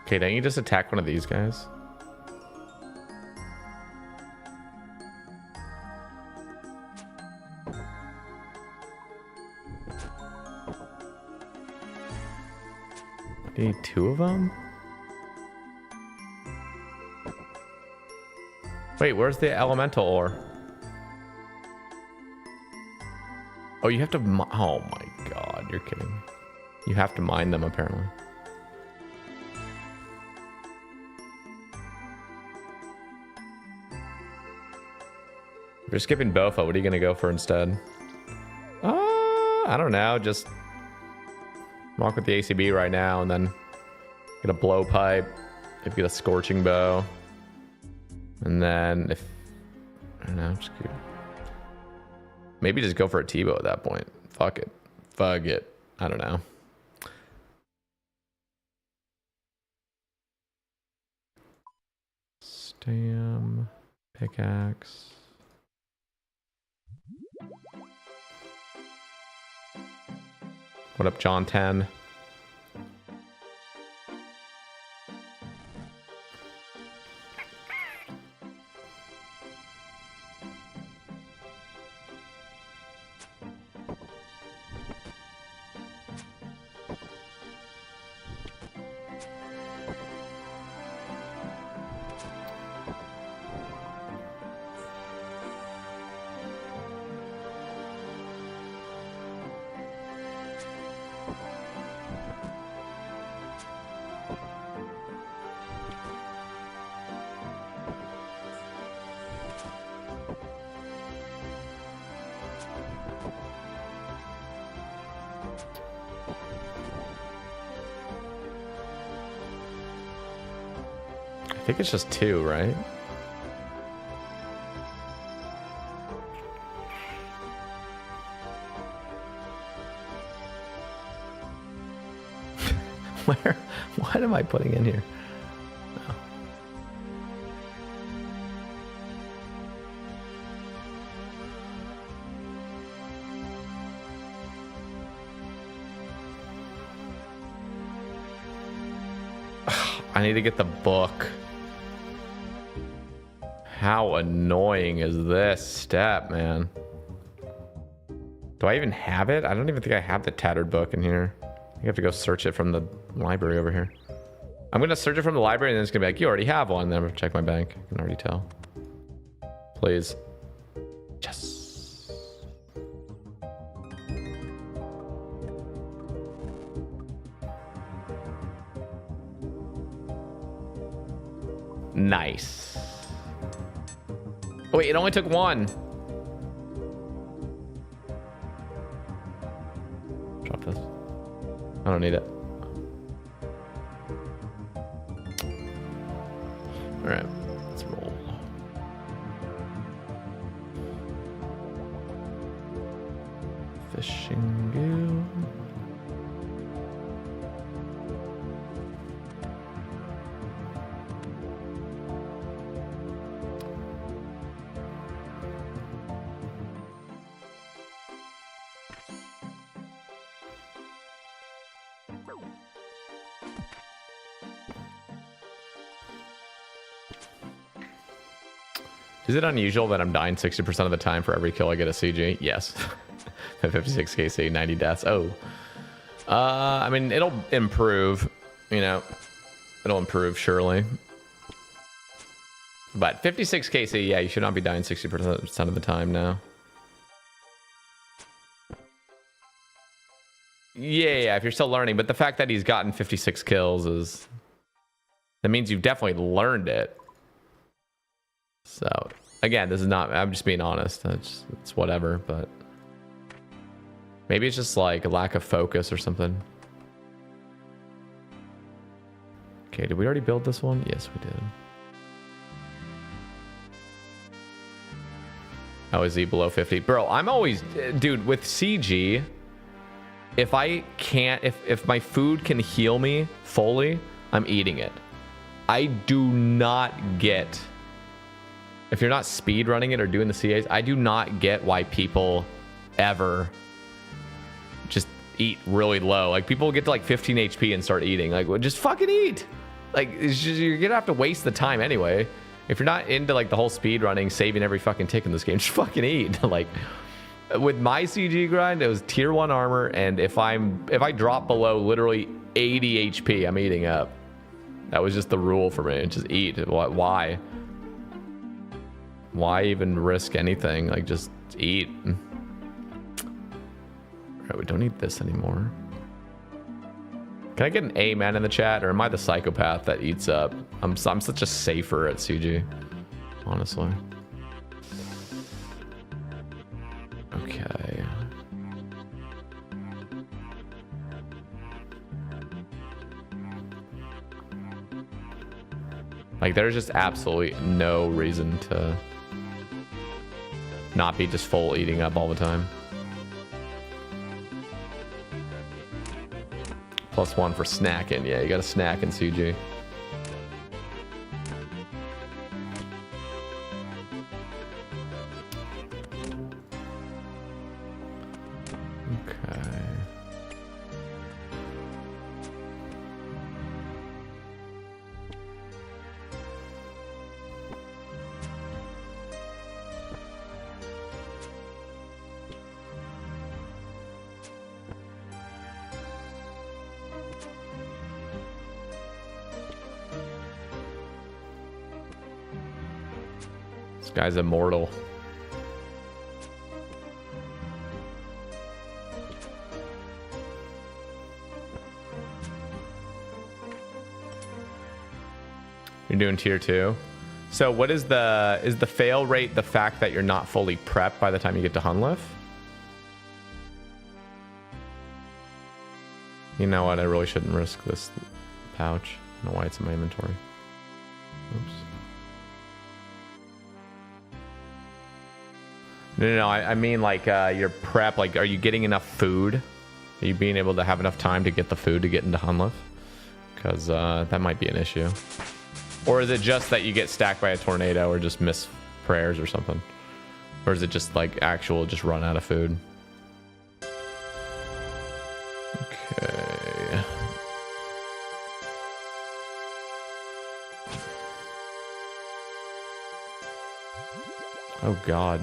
Okay, don't you just attack one of these guys? Need 2 of them? Wait, where's the elemental ore? Oh, you have to... Oh my god, you're kidding. You have to mine them, apparently. If you're skipping Bofa, what are you going to go for instead? I don't know. Just walk with the ACB right now and then get a blowpipe. Maybe get a scorching bow. And then if... I don't know, just keep... Maybe just go for a T-bow at that point. Fuck it. Fuck it. I don't know. Stam. Pickaxe. What up, John 10? I think it's just 2, right? What am I putting in here? Oh. I need to get the book. How annoying is this step, man? Do I even have it? I don't even think I have the tattered book in here. You have to go search it from the library over here. I'm gonna search it from the library and then it's gonna be like, you already have one. Then I'm gonna check my bank. I can already tell. Please. Yes. Nice. Oh, wait, it only took 1. Drop this. I don't need it. All right, let's roll. Fishing goo. Is it unusual that I'm dying 60% of the time for every kill I get a CG? Yes. 56 KC, 90 deaths. Oh. I mean, it'll improve, you know. It'll improve, surely. But 56 KC, yeah, you should not be dying 60% of the time now. Yeah, if you're still learning. But the fact that he's gotten 56 kills is... That means you've definitely learned it. So, again, this is not... I'm just being honest. It's whatever, but... Maybe it's just like a lack of focus or something. Okay, did we already build this one? Yes, we did. How is he below 50? Bro, I'm always... Dude, with CG... If I can't... If my food can heal me fully, I'm eating it. I do not get... If you're not speed running it or doing the CAs, I do not get why people ever just eat really low. Like, people get to like 15 HP and start eating. Like, well, just fucking eat. Like, it's just, you're gonna have to waste the time anyway. If you're not into like the whole speed running, saving every fucking tick in this game, just fucking eat. Like, with my CG grind, it was tier 1 armor, and if I drop below literally 80 HP, I'm eating up. That was just the rule for me. Just eat. Why? Why even risk anything? Like, just eat. All right, we don't need this anymore. Can I get an amen in the chat, or am I the psychopath that eats up? I'm such a safer at CG, honestly. Okay. Like, there's just absolutely no reason to not be just full eating up all the time. +1 for snacking. Yeah, you got to snack in CG. Okay. This guy's immortal. You're doing tier 2. So what is the fail rate, the fact that you're not fully prepped by the time you get to Hunlif? You know what? I really shouldn't risk this pouch. I don't know why it's in my inventory. Oops. No, I mean like your prep. Like, are you getting enough food? Are you being able to have enough time to get the food to get into Hunlif? Because that might be an issue. Or is it just that you get stacked by a tornado or just miss prayers or something? Or is it just like actual just run out of food? Okay. Oh God.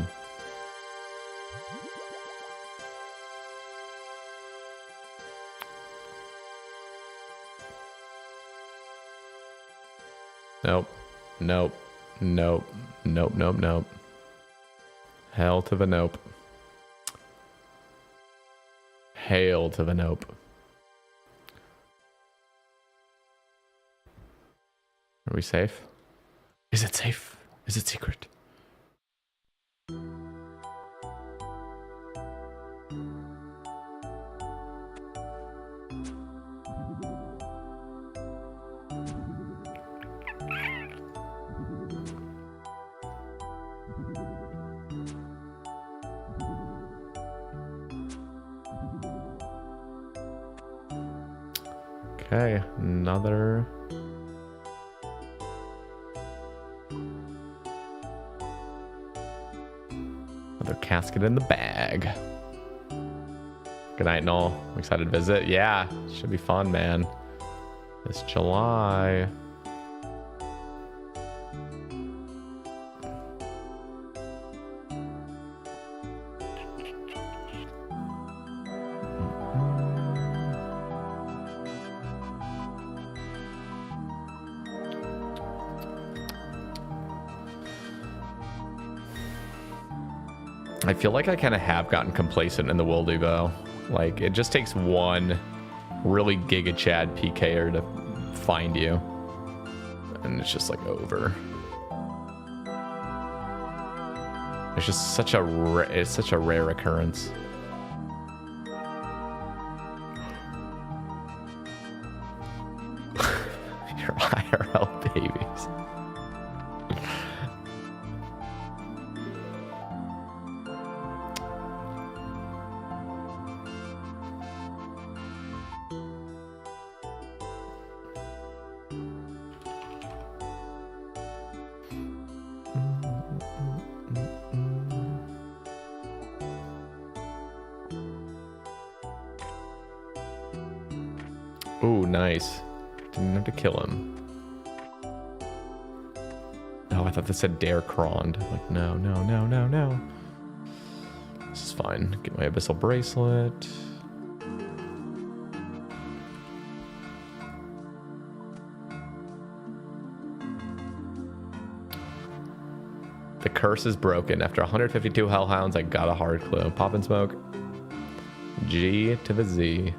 Nope. Nope. Nope. Nope. Nope. Nope. Hell to the nope. Hail to the nope. Are we safe? Is it safe? Is it secret? Okay, another casket in the bag. Good night, Noel. I'm excited to visit. Yeah, should be fun, man. This July. I feel like I kind of have gotten complacent in the Will Devo. Like, it just takes one really Giga Chad PKer to find you. And it's just like over. It's just such a rare occurrence. Your IRL babies. Ooh, nice. Didn't have to kill him. Oh, I thought that said Dare Crond. Like, no, no, no, no, no. This is fine. Get my Abyssal Bracelet. The curse is broken. After 152 hellhounds, I got a hard clue. Pop and smoke. G to the Z.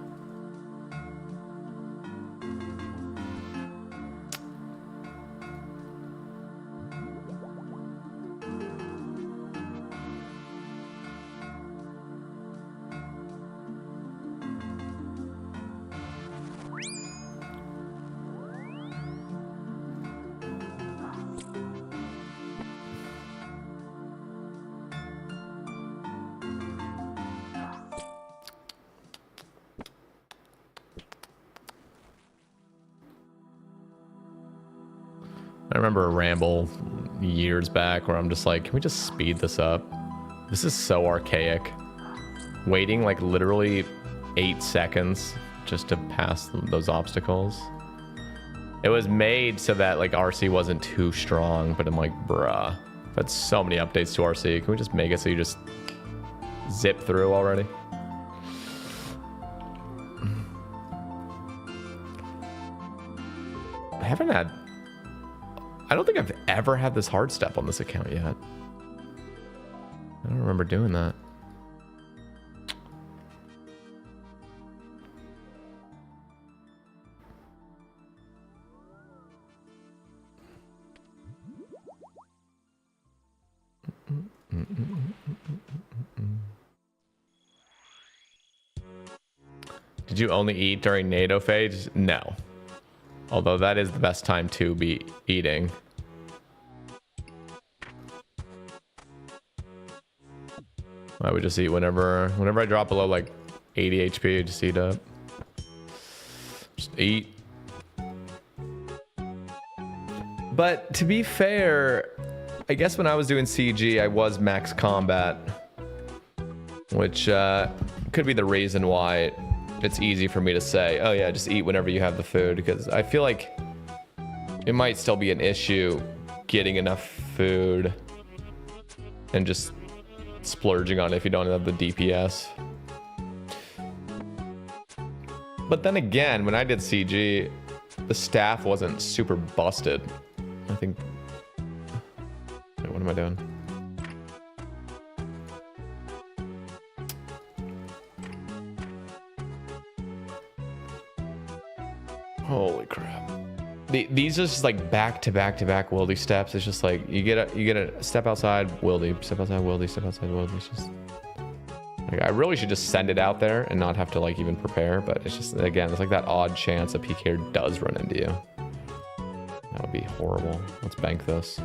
I remember a ramble years back where I'm just like, can we just speed this up? This is so archaic. Waiting like literally 8 seconds just to pass those obstacles. It was made so that like RC wasn't too strong, but I'm like, bruh. I've had so many updates to RC. Can we just make it so you just zip through already? I don't think I've ever had this hard step on this account yet. I don't remember doing that. Did you only eat during NATO phase? No. Although that is the best time to be eating. I would just eat whenever I drop below like 80 HP, I just eat up. Just eat. But to be fair, I guess when I was doing CG, I was max combat, which could be the reason why it's easy for me to say, oh yeah, just eat whenever you have the food, because I feel like it might still be an issue getting enough food and just splurging on it if you don't have the DPS. But then again, when I did CG, the staff wasn't super busted. I think... Wait, what am I doing? Holy crap. These are just like back to back wildy steps. It's just like you get a step outside, wildy, step outside, wildy, step outside, wildy. It's just like, I really should just send it out there and not have to like even prepare, but it's just, again, it's like that odd chance a PKer does run into you. That would be horrible. Let's bank this.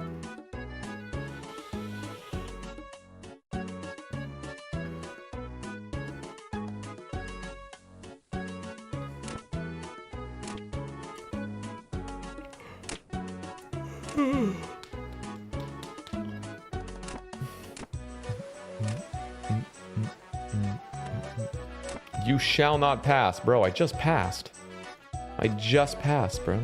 You shall not pass. Bro, I just passed. I just passed, bro.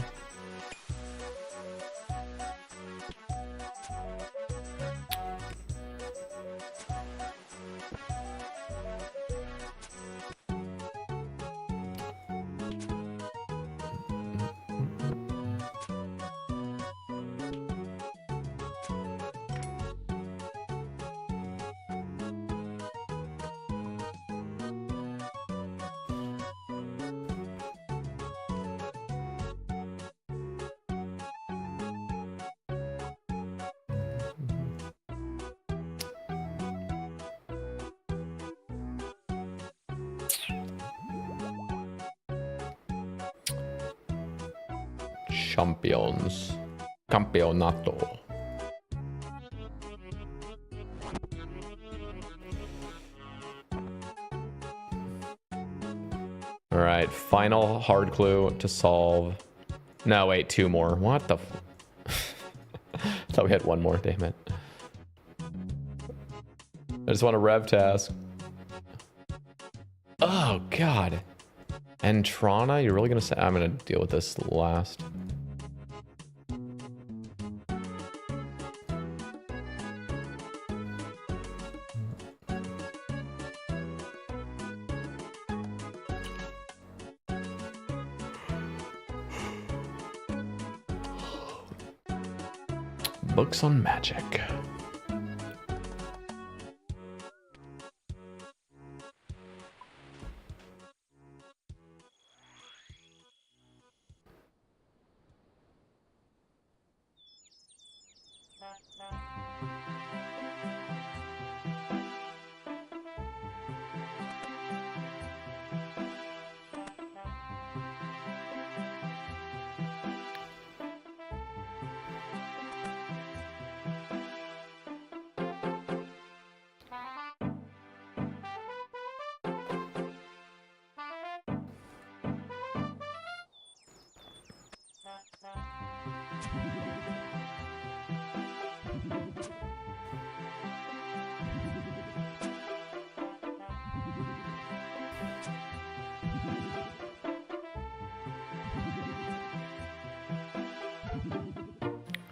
Champions. Campeonato. All right, final hard clue to solve. No, wait, 2 more. What the I thought we had 1 more, damn it. I just want a rev task. Oh, God. Entrana, you're really gonna say? I'm gonna deal with this last. Books on magic.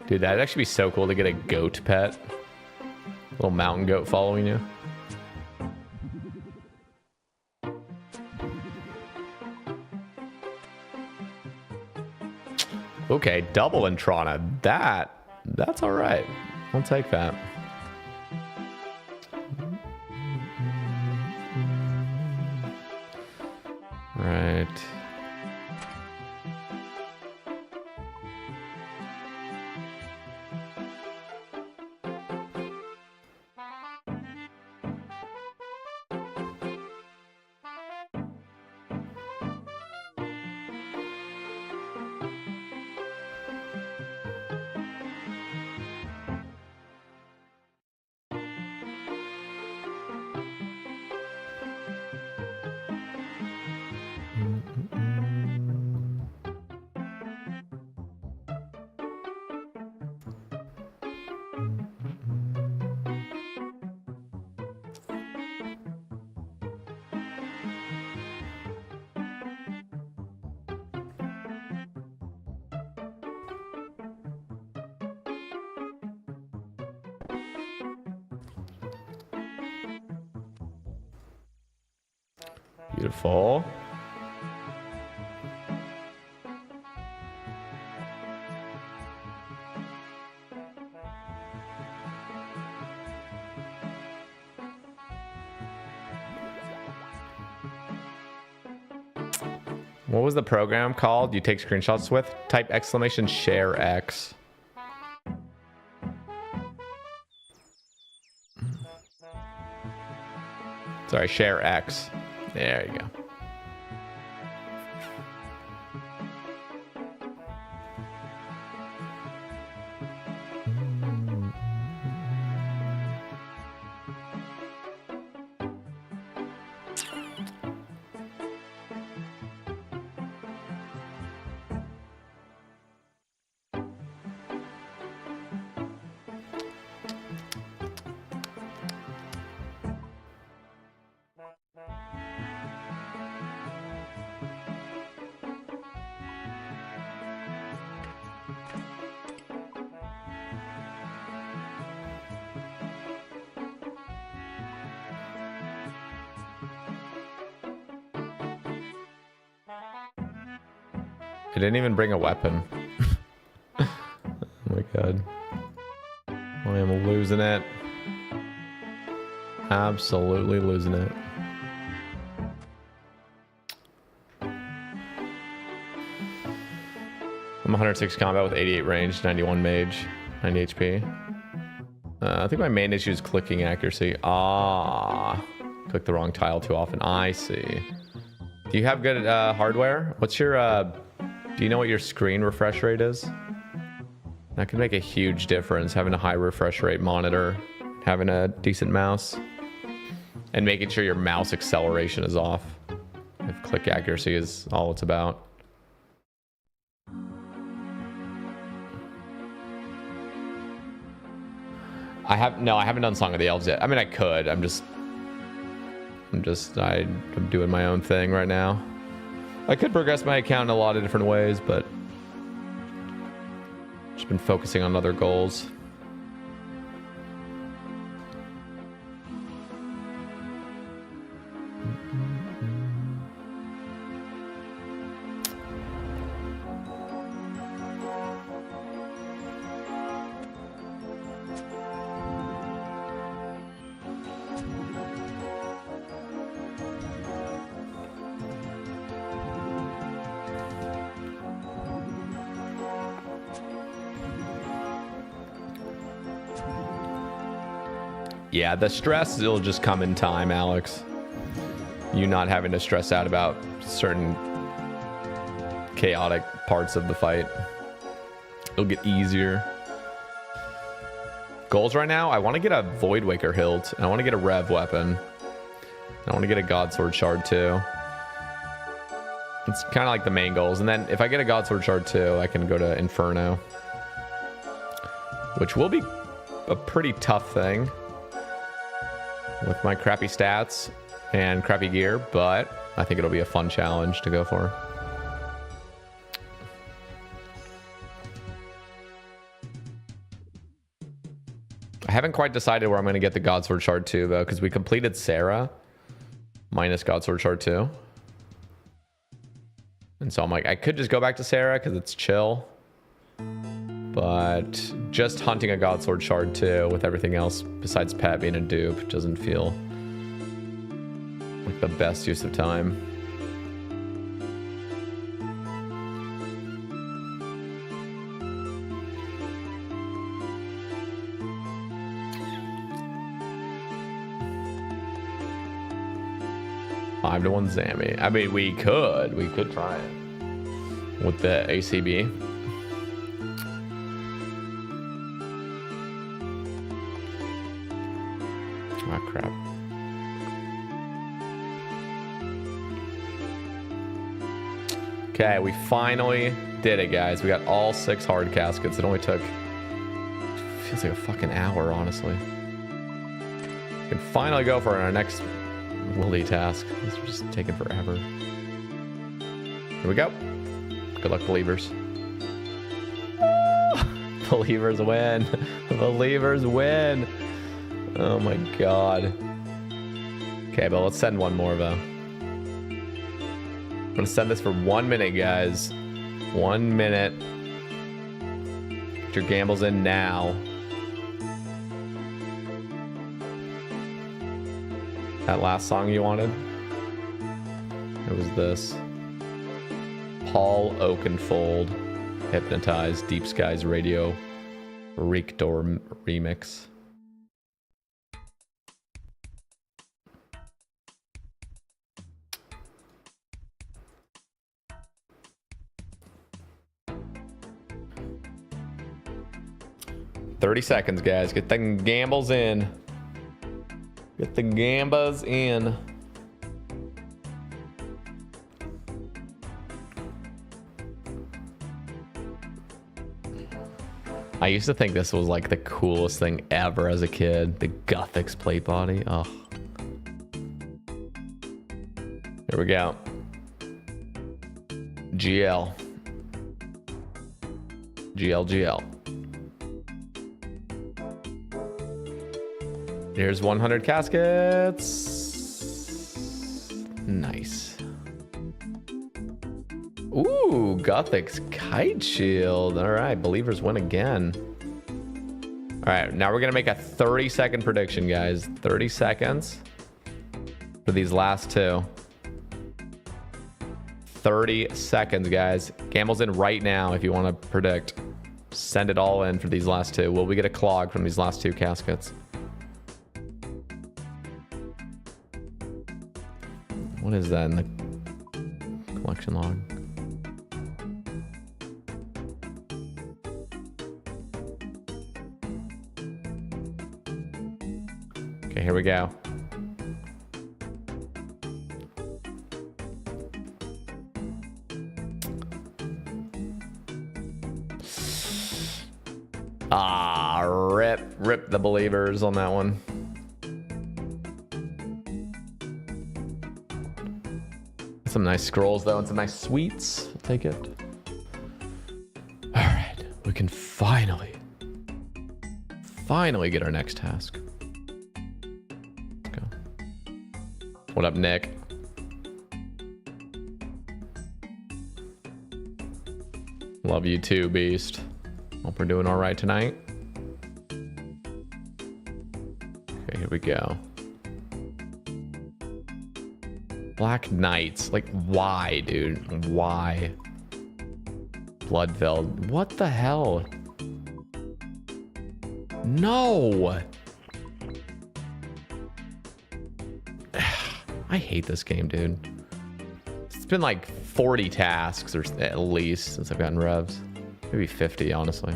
Dude, that'd actually be so cool to get a goat pet. Little mountain goat following you. Okay, double Intrana. That's all right. I'll take that. Right. Beautiful. What was the program called you take screenshots with? Type exclamation share X. Sorry, share X. There you go. I didn't even bring a weapon. Oh my god. I am losing it. Absolutely losing it. I'm 106 combat with 88 range, 91 mage, 90 HP. I think my main issue is clicking accuracy. Ah, click the wrong tile too often. I see. Do you have good hardware? What's your do you know what your screen refresh rate is? That could make a huge difference, having a high refresh rate monitor, having a decent mouse, and making sure your mouse acceleration is off. If click accuracy is all it's about. I haven't done Song of the Elves yet. I mean, I could. I'm doing my own thing right now. I could progress my account in a lot of different ways, but just been focusing on other goals. Yeah, the stress will just come in time, Alex. You not having to stress out about certain chaotic parts of the fight. It'll get easier. Goals right now, I want to get a Voidwaker hilt, and I want to get a Rev weapon. I want to get a Godsword shard too. It's kind of like the main goals. And then if I get a Godsword shard too, I can go to Inferno. which will be a pretty tough thing with my crappy stats and crappy gear, but I think it'll be a fun challenge to go for. I haven't quite decided where I'm going to get the Godsword Shard 2, though, because we completed Sarah minus Godsword Shard 2. And so I'm like, I could just go back to Sarah because it's chill. But just hunting a Godsword Shard 2 with everything else besides Pat being a dupe doesn't feel like the best use of time. Five to 1 Zammy. I mean, we could try it with the ACB. Ah, crap. Okay, we finally did it, guys. We got all 6 hard caskets. It only took, feels like a fucking hour, honestly. We can finally go for our next Wildy task. These are just taking forever. Here we go. Good luck, believers. Believers win. Believers win. Oh my god. Okay, but let's send one more, though. I'm gonna send this for 1 minute, guys. 1 minute. Get your gambles in now. That last song you wanted? It was this. Paul Oakenfold, Hypnotized, Deep Skies Radio, Reekdor remix. $30, guys. Get the gambles in. Get the gambas in. I used to think this was like the coolest thing ever as a kid. The Guthix plate body. Oh. Here we go. GL. GL. Here's 100 caskets. Nice. Ooh, Guthix Kite Shield. All right, believers win again. All right, now we're going to make a 30-second prediction, guys. 30 seconds for these last two. 30 seconds, guys. Gambles in right now if you want to predict. Send it all in for these last two. Will we get a clog from these last two caskets? What is that in the collection log? Okay, here we go. Ah, rip the believers on that one. Some nice scrolls, though, and some nice sweets. I'll take it. All right, we can finally get our next task. Let's go. What up, Nick? Love you too, Beast. Hope we're doing all right tonight. Okay, here we go. Black Knights. Like, why, dude? Why? Bloodfeld. What the hell? No! I hate this game, dude. It's been like 40 tasks, or at least, since I've gotten revs. Maybe 50, honestly.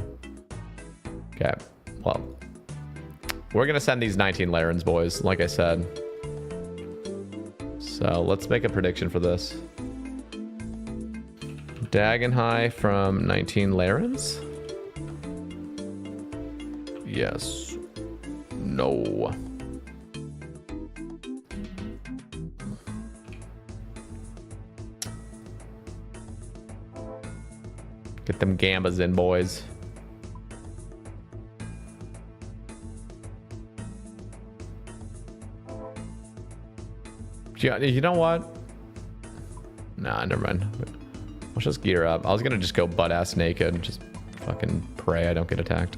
Okay, well. We're gonna send these 19 Larens, boys, like I said. So let's make a prediction for this. Dagon High from 19 Larens. Yes. No. Get them gambas in, boys. Yeah, you know what? Nah, never mind. Let's just gear up. I was gonna just go butt ass naked and just fucking pray I don't get attacked.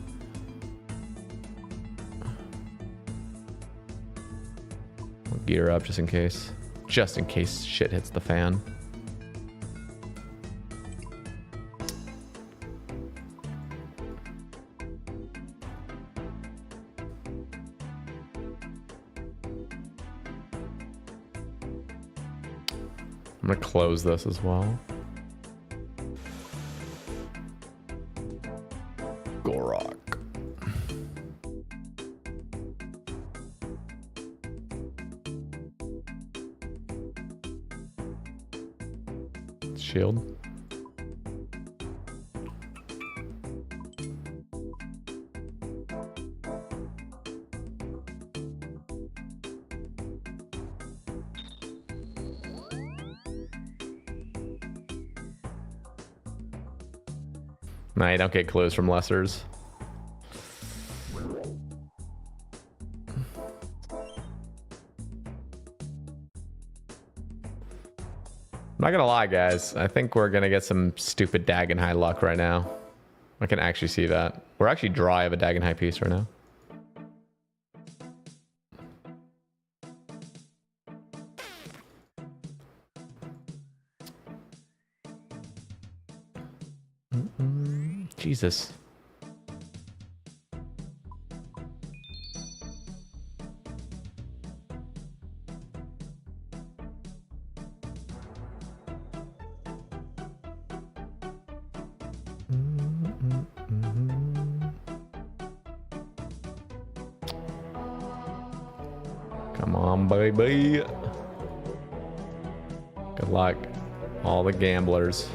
I'll gear up just in case. Just in case shit hits the fan. I'm gonna close this as well. Gorok. Shield. Nah, you don't get clues from lessers. I'm not gonna lie, guys. I think we're gonna get some stupid Dagon High luck right now. I can actually see that. We're actually dry of a Dagon High piece right now. Jesus. Come on, baby. Good luck, all the gamblers.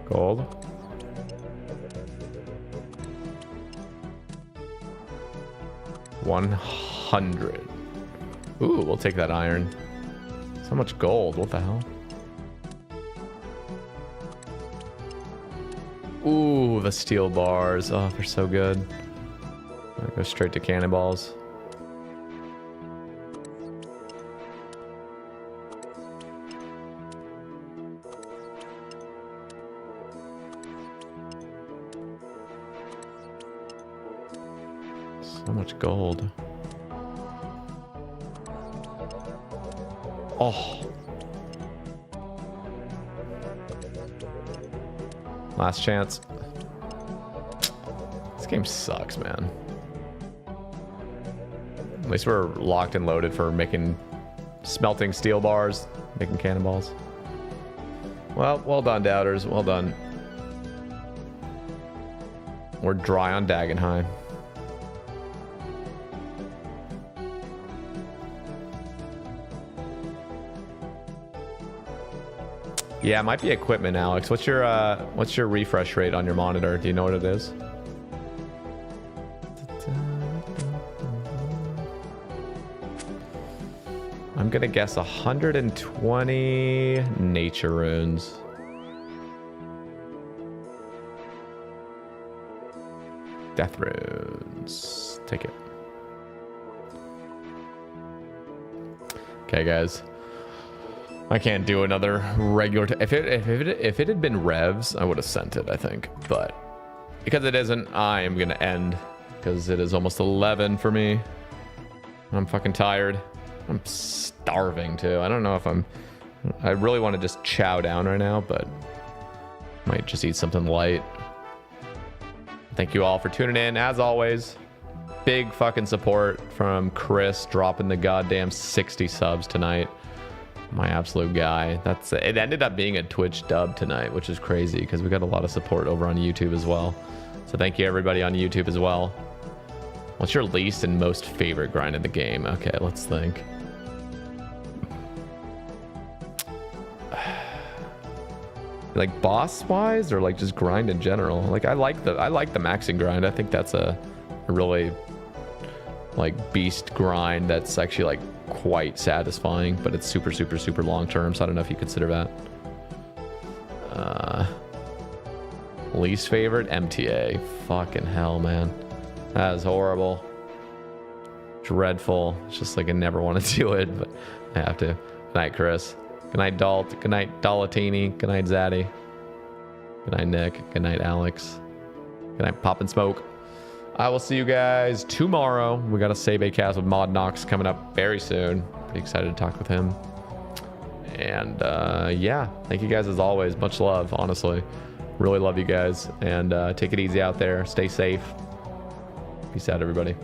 Gold. $100. Ooh, we'll take that iron. So much gold. What the hell? Ooh, the steel bars. Oh, they're so good. I'll go straight to cannonballs. So much gold. Oh. Last chance. This game sucks, man. At least we're locked and loaded for making smelting steel bars, making cannonballs. Well done, doubters. Well done. We're dry on Dagon High. Yeah, it might be equipment, Alex. What's your refresh rate on your monitor? Do you know what it is? I'm gonna guess 120 nature runes. Death runes. Take it. Okay, guys. I can't do another regular. If it had been revs, I would have sent it, I think. But because it isn't, I am gonna end because it is almost 11 for me. I'm fucking tired. I'm starving too. I don't know if I really want to just chow down right now, but might just eat something light. Thank you all for tuning in. As always, big fucking support from Chris dropping the goddamn 60 subs tonight. My absolute guy. It ended up being a Twitch dub tonight, which is crazy because we got a lot of support over on YouTube as well. So thank you everybody on YouTube as well. What's your least and most favorite grind in the game? Okay, let's think. Like boss wise or like just grind in general? Like I like the maxing grind. I think that's a really like beast grind that's actually like quite satisfying, but it's super long term, so I don't know if you consider that. Least favorite MTA. Fucking hell, man. That is horrible. Dreadful. It's just like I never want to do it, but I have to. Good night, Chris. Good night, Dalt. Good night, Dalatini. Good night, Zaddy. Good night, Nick. Good night, Alex. Good night, Pop and Smoke. I will see you guys tomorrow. We got a Sebe cast with Mod Nox coming up very soon. Pretty excited to talk with him. And yeah, thank you guys as always. Much love, honestly. Really love you guys. And take it easy out there. Stay safe. Peace out, everybody.